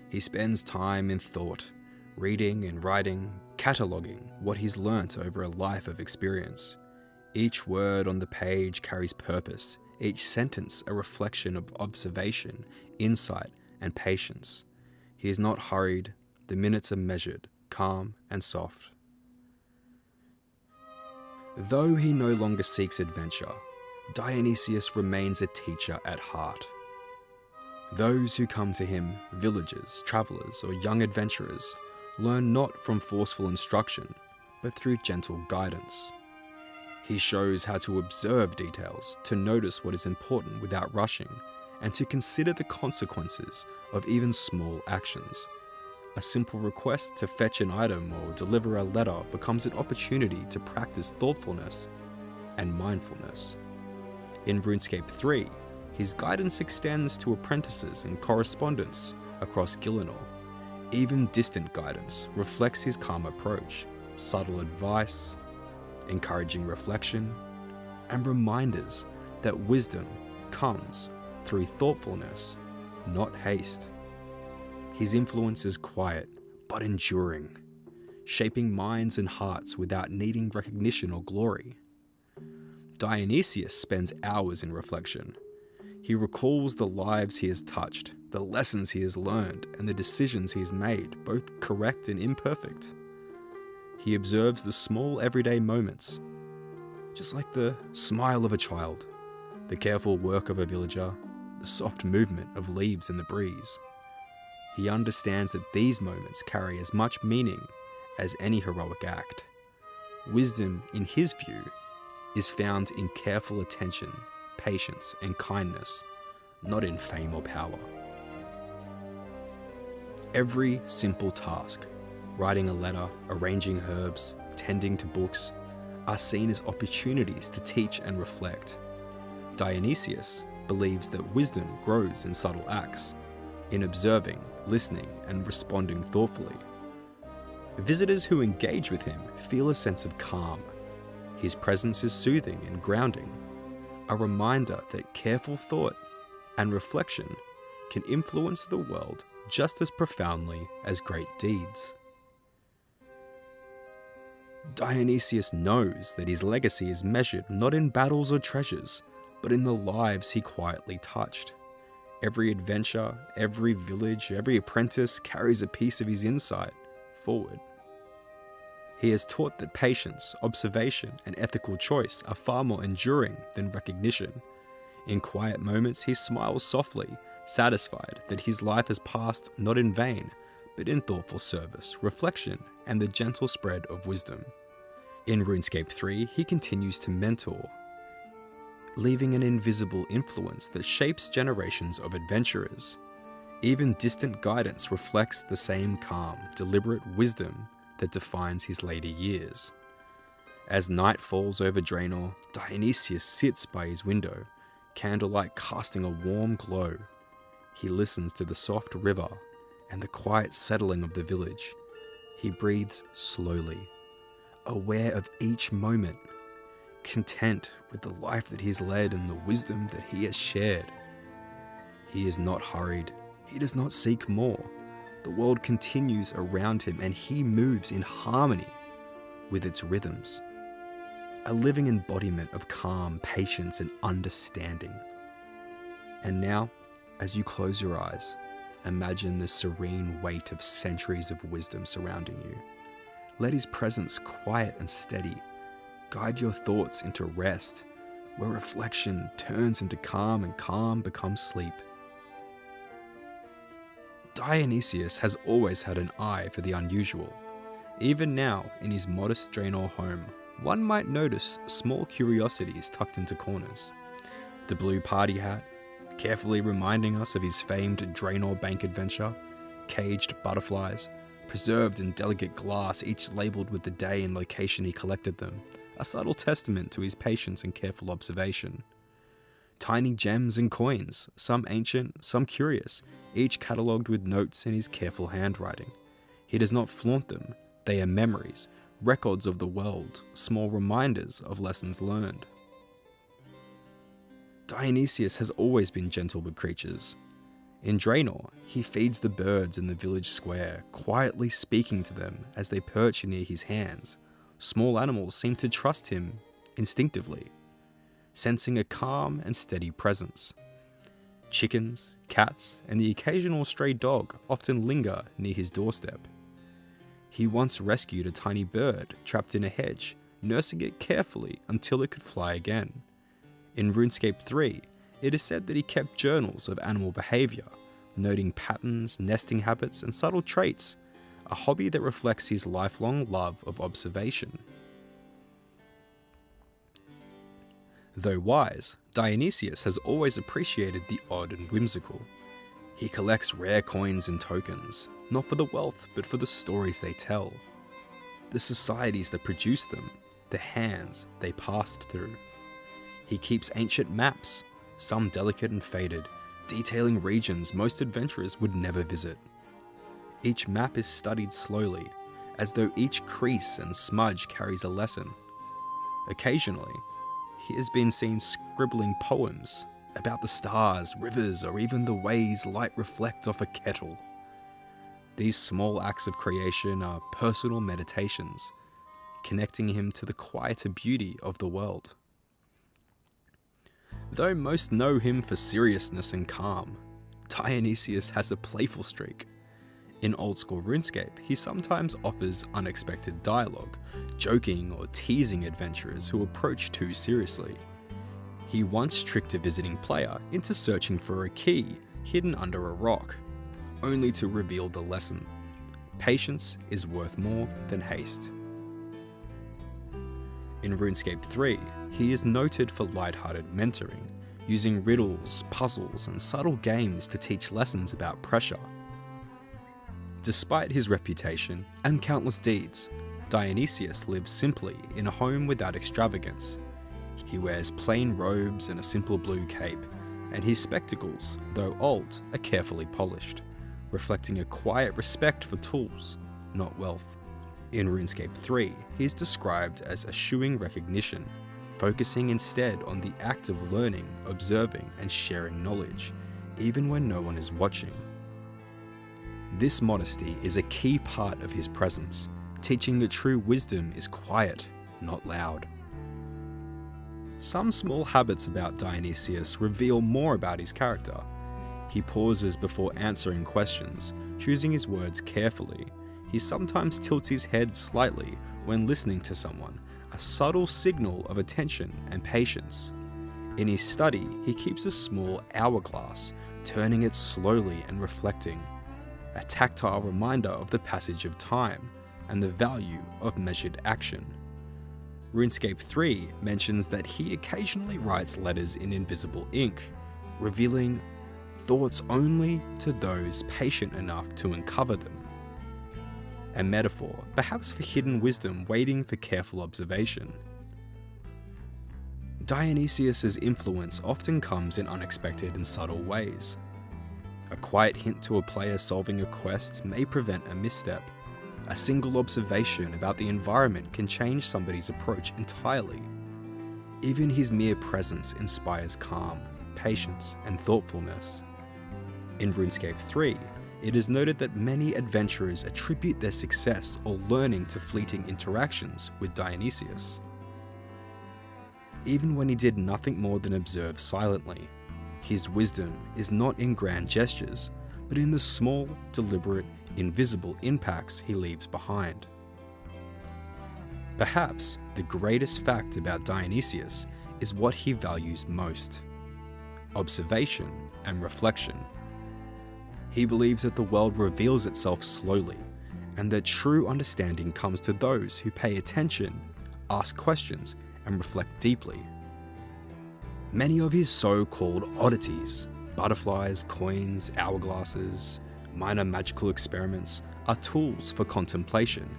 He spends time in thought, reading and writing, cataloguing what he's learnt over a life of experience. Each word on the page carries purpose, each sentence a reflection of observation, insight, and patience. He is not hurried, the minutes are measured, calm and soft. Though he no longer seeks adventure, Dionysius remains a teacher at heart. Those who come to him, villagers, travelers, or young adventurers, learn not from forceful instruction, but through gentle guidance. He shows how to observe details, to notice what is important without rushing, and to consider the consequences of even small actions. A simple request to fetch an item or deliver a letter becomes an opportunity to practice thoughtfulness and mindfulness. In RuneScape 3, his guidance extends to apprentices and correspondents across Gielinor. Even distant guidance reflects his calm approach, subtle advice, encouraging reflection, and reminders that wisdom comes through thoughtfulness, not haste. His influence is quiet, but enduring, shaping minds and hearts without needing recognition or glory. Dionysius spends hours in reflection. He recalls the lives he has touched, the lessons he has learned, and the decisions he has made, both correct and imperfect. He observes the small everyday moments, just like the smile of a child, the careful work of a villager, the soft movement of leaves in the breeze. He understands that these moments carry as much meaning as any heroic act. Wisdom, in his view, is found in careful attention, patience, and kindness, not in fame or power. Every simple task, writing a letter, arranging herbs, tending to books, are seen as opportunities to teach and reflect. Dionysius believes that wisdom grows in subtle acts, in observing, listening, and responding thoughtfully. Visitors who engage with him feel a sense of calm. His presence is soothing and grounding, a reminder that careful thought and reflection can influence the world just as profoundly as great deeds. Dionysius knows that his legacy is measured not in battles or treasures, but in the lives he quietly touched. Every adventure, every village, every apprentice carries a piece of his insight forward. He has taught that patience, observation, and ethical choice are far more enduring than recognition. In quiet moments, he smiles softly, satisfied that his life has passed not in vain, but in thoughtful service, reflection, and the gentle spread of wisdom. In RuneScape 3, he continues to mentor, leaving an invisible influence that shapes generations of adventurers. Even distant guidance reflects the same calm, deliberate wisdom that defines his later years. As night falls over Draenor, Dionysius sits by his window, candlelight casting a warm glow. He listens to the soft river and the quiet settling of the village. He breathes slowly, aware of each moment, content with the life that he's led and the wisdom that he has shared. He is not hurried. He does not seek more. The world continues around him and he moves in harmony with its rhythms. A living embodiment of calm, patience, and understanding. And now, as you close your eyes, imagine the serene weight of centuries of wisdom surrounding you. Let his presence, quiet and steady, guide your thoughts into rest, where reflection turns into calm and calm becomes sleep. Dionysius has always had an eye for the unusual. Even now, in his modest Draenor home, one might notice small curiosities tucked into corners. The blue party hat, carefully reminding us of his famed Draenor Bank adventure, caged butterflies, preserved in delicate glass, each labelled with the day and location he collected them, a subtle testament to his patience and careful observation. Tiny gems and coins, some ancient, some curious, each catalogued with notes in his careful handwriting. He does not flaunt them, they are memories, records of the world, small reminders of lessons learned. Dionysius has always been gentle with creatures. In Draenor, he feeds the birds in the village square, quietly speaking to them as they perch near his hands. Small animals seem to trust him instinctively, sensing a calm and steady presence. Chickens, cats, and the occasional stray dog often linger near his doorstep. He once rescued a tiny bird trapped in a hedge, nursing it carefully until it could fly again. In RuneScape 3, it is said that he kept journals of animal behaviour, noting patterns, nesting habits, and subtle traits, a hobby that reflects his lifelong love of observation. Though wise, Dionysius has always appreciated the odd and whimsical. He collects rare coins and tokens, not for the wealth, but for the stories they tell, the societies that produced them, the hands they passed through. He keeps ancient maps, some delicate and faded, detailing regions most adventurers would never visit. Each map is studied slowly, as though each crease and smudge carries a lesson. Occasionally, he has been seen scribbling poems about the stars, rivers, or even the ways light reflects off a kettle. These small acts of creation are personal meditations, connecting him to the quieter beauty of the world. Though most know him for seriousness and calm, Dionysius has a playful streak. In Old School RuneScape, he sometimes offers unexpected dialogue, joking or teasing adventurers who approach too seriously. He once tricked a visiting player into searching for a key hidden under a rock, only to reveal the lesson: patience is worth more than haste. In RuneScape 3, he is noted for lighthearted mentoring, using riddles, puzzles, and subtle games to teach lessons about pressure. Despite his reputation and countless deeds, Dionysius lives simply in a home without extravagance. He wears plain robes and a simple blue cape, and his spectacles, though old, are carefully polished, reflecting a quiet respect for tools, not wealth. In RuneScape 3, he is described as eschewing recognition, focusing instead on the act of learning, observing, and sharing knowledge, even when no one is watching. This modesty is a key part of his presence, teaching that true wisdom is quiet, not loud. Some small habits about Dionysius reveal more about his character. He pauses before answering questions, choosing his words carefully. He sometimes tilts his head slightly when listening to someone, a subtle signal of attention and patience. In his study, he keeps a small hourglass, turning it slowly and reflecting, a tactile reminder of the passage of time and the value of measured action. RuneScape 3 mentions that he occasionally writes letters in invisible ink, revealing thoughts only to those patient enough to uncover them. A metaphor, perhaps for hidden wisdom waiting for careful observation. Dionysius's influence often comes in unexpected and subtle ways. A quiet hint to a player solving a quest may prevent a misstep. A single observation about the environment can change somebody's approach entirely. Even his mere presence inspires calm, patience, and thoughtfulness. In RuneScape 3, it is noted that many adventurers attribute their success or learning to fleeting interactions with Dionysius. Even when he did nothing more than observe silently, his wisdom is not in grand gestures, but in the small, deliberate, invisible impacts he leaves behind. Perhaps the greatest fact about Dionysius is what he values most: observation and reflection. He believes that the world reveals itself slowly, and that true understanding comes to those who pay attention, ask questions, and reflect deeply. Many of his so-called oddities, butterflies, coins, hourglasses, minor magical experiments, are tools for contemplation,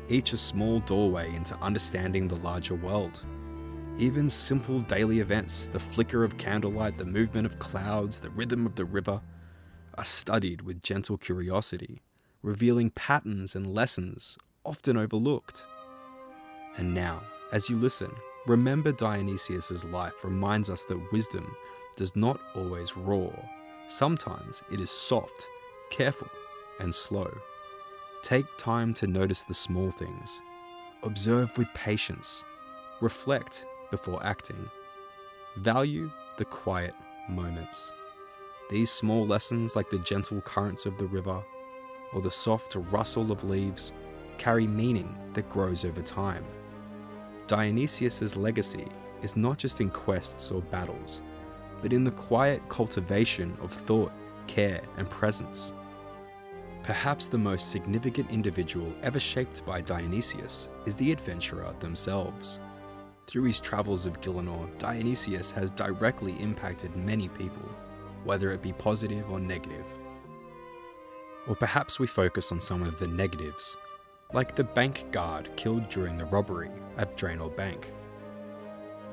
each a small doorway into understanding the larger world. Even simple daily events, the flicker of candlelight, the movement of clouds, the rhythm of the river, are studied with gentle curiosity, revealing patterns and lessons often overlooked. And now, as you listen, remember Dionysius's life reminds us that wisdom does not always roar. Sometimes it is soft, careful, and slow. Take time to notice the small things. Observe with patience. Reflect before acting. Value the quiet moments. These small lessons, like the gentle currents of the river or the soft rustle of leaves, carry meaning that grows over time. Dionysius's legacy is not just in quests or battles, but in the quiet cultivation of thought, care, and presence. Perhaps the most significant individual ever shaped by Dionysius is the adventurer themselves. Through his travels of Gielinor, Dionysius has directly impacted many people, whether it be positive or negative. Or perhaps we focus on some of the negatives, like the bank guard killed during the robbery at Draenor Bank.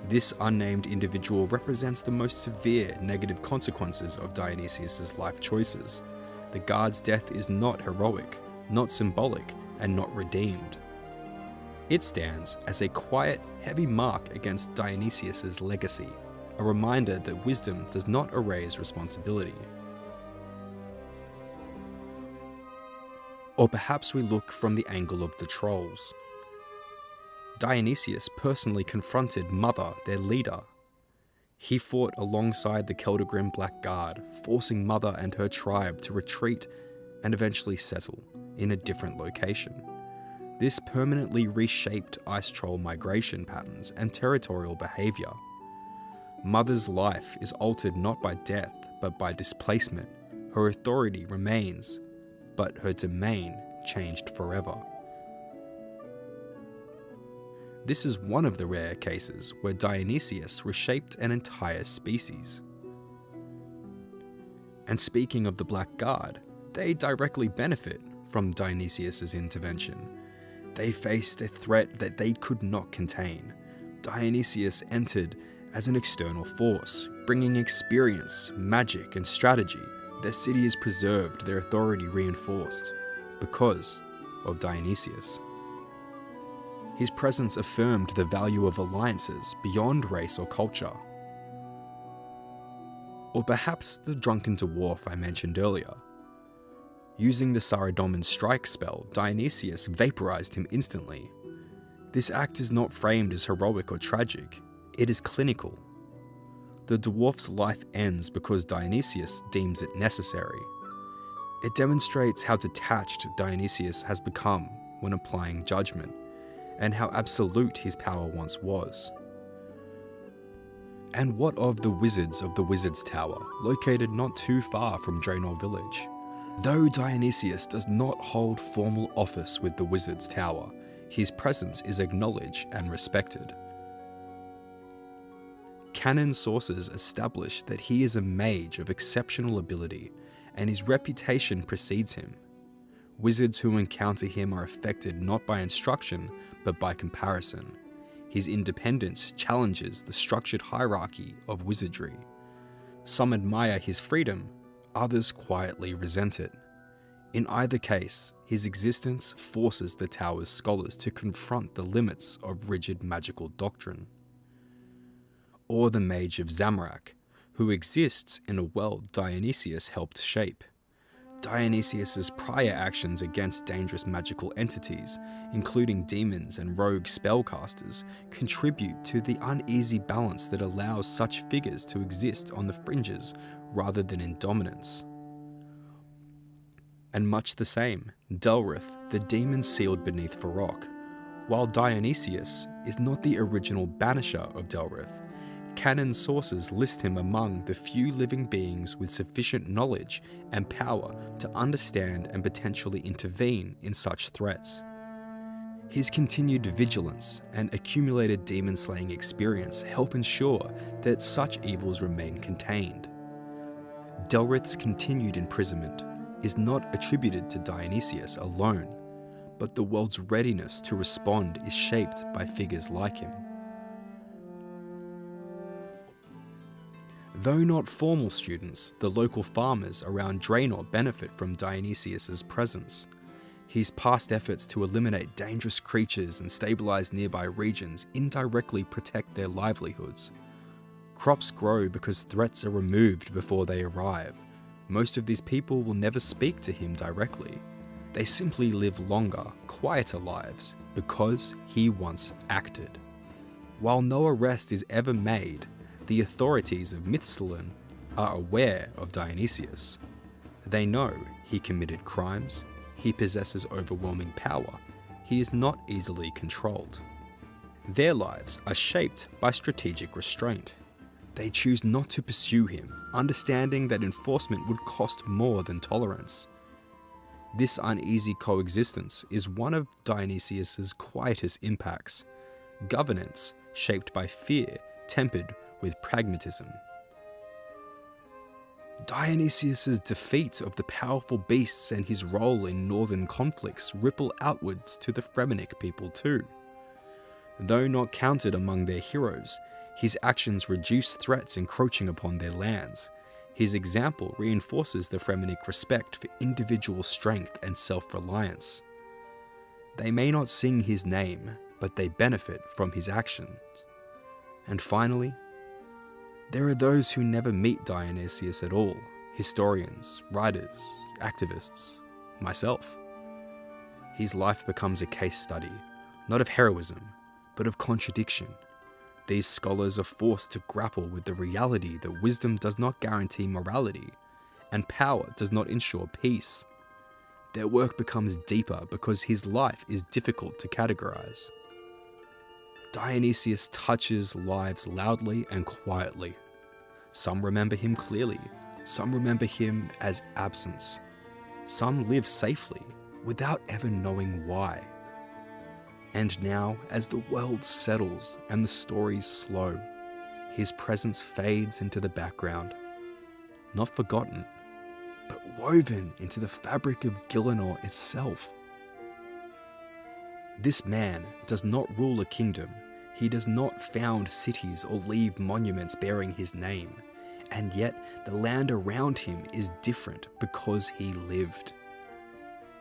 This unnamed individual represents the most severe negative consequences of Dionysius's life choices. The guard's death is not heroic, not symbolic, and not redeemed. It stands as a quiet, heavy mark against Dionysius's legacy, a reminder that wisdom does not erase responsibility. Or perhaps we look from the angle of the trolls. Dionysius personally confronted Mother, their leader. He fought alongside the Keldagrim Black Guard, forcing Mother and her tribe to retreat and eventually settle in a different location. This permanently reshaped ice troll migration patterns and territorial behaviour. Mother's life is altered not by death, but by displacement. Her authority remains, but her domain changed forever. This is one of the rare cases where Dionysius reshaped an entire species. And speaking of the Black Guard, they directly benefit from Dionysius' intervention. They faced a threat that they could not contain. Dionysius entered as an external force, bringing experience, magic, and strategy. Their city is preserved, their authority reinforced, because of Dionysius. His presence affirmed the value of alliances beyond race or culture. Or perhaps the drunken dwarf I mentioned earlier. Using the Saradomin strike spell, Dionysius vaporized him instantly. This act is not framed as heroic or tragic, it is clinical. The dwarf's life ends because Dionysius deems it necessary. It demonstrates how detached Dionysius has become when applying judgment, and how absolute his power once was. And what of the wizards of the Wizard's Tower, located not too far from Draenor Village? Though Dionysius does not hold formal office with the Wizard's Tower, his presence is acknowledged and respected. Canon sources establish that he is a mage of exceptional ability, and his reputation precedes him. Wizards who encounter him are affected not by instruction, but by comparison. His independence challenges the structured hierarchy of wizardry. Some admire his freedom, others quietly resent it. In either case, his existence forces the Tower's scholars to confront the limits of rigid magical doctrine. Or the Mage of Zamorak, who exists in a world Dionysius helped shape. Dionysius' prior actions against dangerous magical entities, including demons and rogue spellcasters, contribute to the uneasy balance that allows such figures to exist on the fringes rather than in dominance. And much the same, Delrith, the demon sealed beneath Varrock. While Dionysius is not the original banisher of Delrith, canon sources list him among the few living beings with sufficient knowledge and power to understand and potentially intervene in such threats. His continued vigilance and accumulated demon-slaying experience help ensure that such evils remain contained. Delrith's continued imprisonment is not attributed to Dionysius alone, but the world's readiness to respond is shaped by figures like him. Though not formal students, the local farmers around Draenor benefit from Dionysius' presence. His past efforts to eliminate dangerous creatures and stabilize nearby regions indirectly protect their livelihoods. Crops grow because threats are removed before they arrive. Most of these people will never speak to him directly. They simply live longer, quieter lives because he once acted. While no arrest is ever made, the authorities of Mithsalen are aware of Dionysius. They know he committed crimes, he possesses overwhelming power, he is not easily controlled. Their lives are shaped by strategic restraint. They choose not to pursue him, understanding that enforcement would cost more than tolerance. This uneasy coexistence is one of Dionysius' quietest impacts. Governance shaped by fear, tempered with pragmatism. Dionysius' defeat of the powerful beasts and his role in northern conflicts ripple outwards to the Fremennik people too. Though not counted among their heroes, his actions reduce threats encroaching upon their lands. His example reinforces the Fremennik respect for individual strength and self-reliance. They may not sing his name, but they benefit from his actions. And finally, there are those who never meet Dionysius at all: historians, writers, activists, myself. His life becomes a case study, not of heroism, but of contradiction. These scholars are forced to grapple with the reality that wisdom does not guarantee morality, and power does not ensure peace. their work becomes deeper because his life is difficult to categorize. Dionysius touches lives loudly and quietly. Some remember him clearly, some remember him as absence. Some live safely without ever knowing why. And now, as the world settles and the stories slow, his presence fades into the background. Not forgotten, but woven into the fabric of Gielinor itself. This man does not rule a kingdom. He does not found cities or leave monuments bearing his name. And yet, the land around him is different because he lived.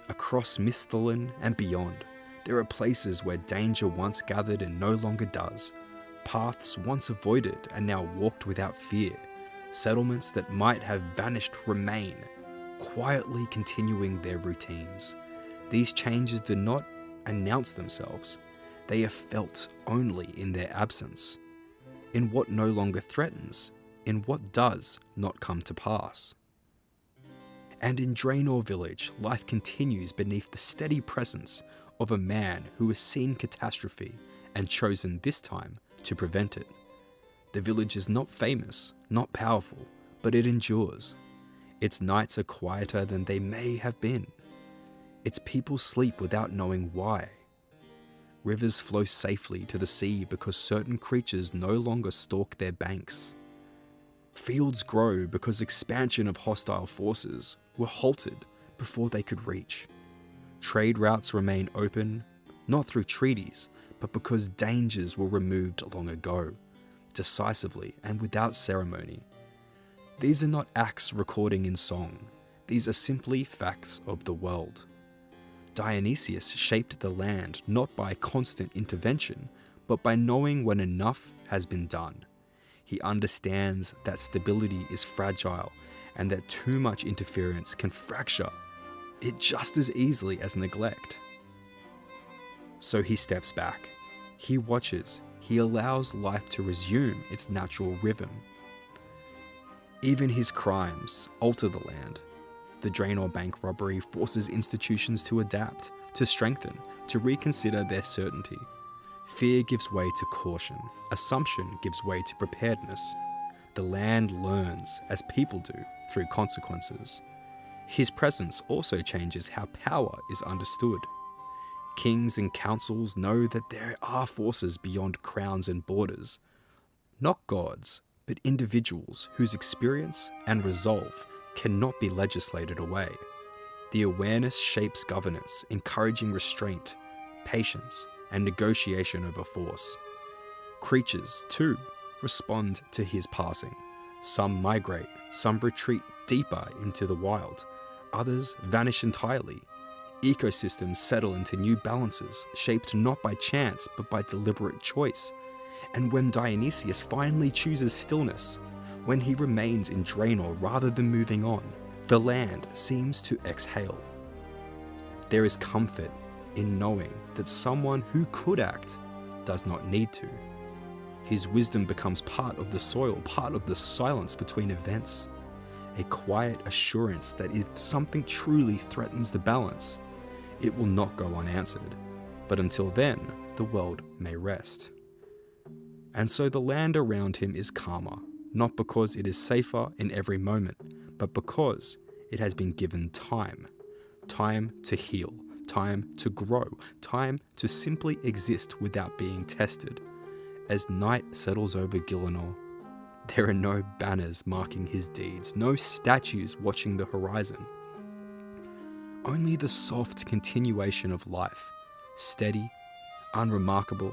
Across Misthalin and beyond, there are places where danger once gathered and no longer does. Paths once avoided and now walked without fear. Settlements that might have vanished remain, quietly continuing their routines. These changes do not announce themselves. They are felt only in their absence, in what no longer threatens, in what does not come to pass. And in Draenor Village, life continues beneath the steady presence of a man who has seen catastrophe and chosen this time to prevent it. The village is not famous, not powerful, but it endures. Its nights are quieter than they may have been. Its people sleep without knowing why. Rivers flow safely to the sea because certain creatures no longer stalk their banks. Fields grow because expansion of hostile forces were halted before they could reach. Trade routes remain open, not through treaties, but because dangers were removed long ago, decisively and without ceremony. These are not acts recording in song. These are simply facts of the world. Dionysius shaped the land not by constant intervention, but by knowing when enough has been done. He understands that stability is fragile and that too much interference can fracture it just as easily as neglect. So he steps back. He watches. He allows life to resume its natural rhythm. Even his crimes alter the land. The Draenor bank robbery forces institutions to adapt, to strengthen, to reconsider their certainty. Fear gives way to caution. Assumption gives way to preparedness. The land learns, as people do, through consequences. His presence also changes how power is understood. Kings and councils know that there are forces beyond crowns and borders. Not gods, but individuals whose experience and resolve cannot be legislated away. The awareness shapes governance, encouraging restraint, patience, and negotiation over force. Creatures, too, respond to his passing. Some migrate, some retreat deeper into the wild, others vanish entirely. Ecosystems settle into new balances, shaped not by chance but by deliberate choice. And when Dionysius finally chooses stillness, when he remains in Draenor rather than moving on, the land seems to exhale. There is comfort in knowing that someone who could act does not need to. His wisdom becomes part of the soil, part of the silence between events. A quiet assurance that if something truly threatens the balance, it will not go unanswered. But until then, the world may rest. And so the land around him is calmer, not because it is safer in every moment, but because it has been given time. Time to heal, time to grow, time to simply exist without being tested. As night settles over Gielinor, there are no banners marking his deeds, no statues watching the horizon. Only the soft continuation of life, steady, unremarkable,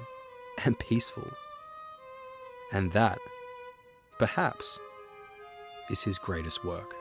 and peaceful. And that, perhaps, is his greatest work.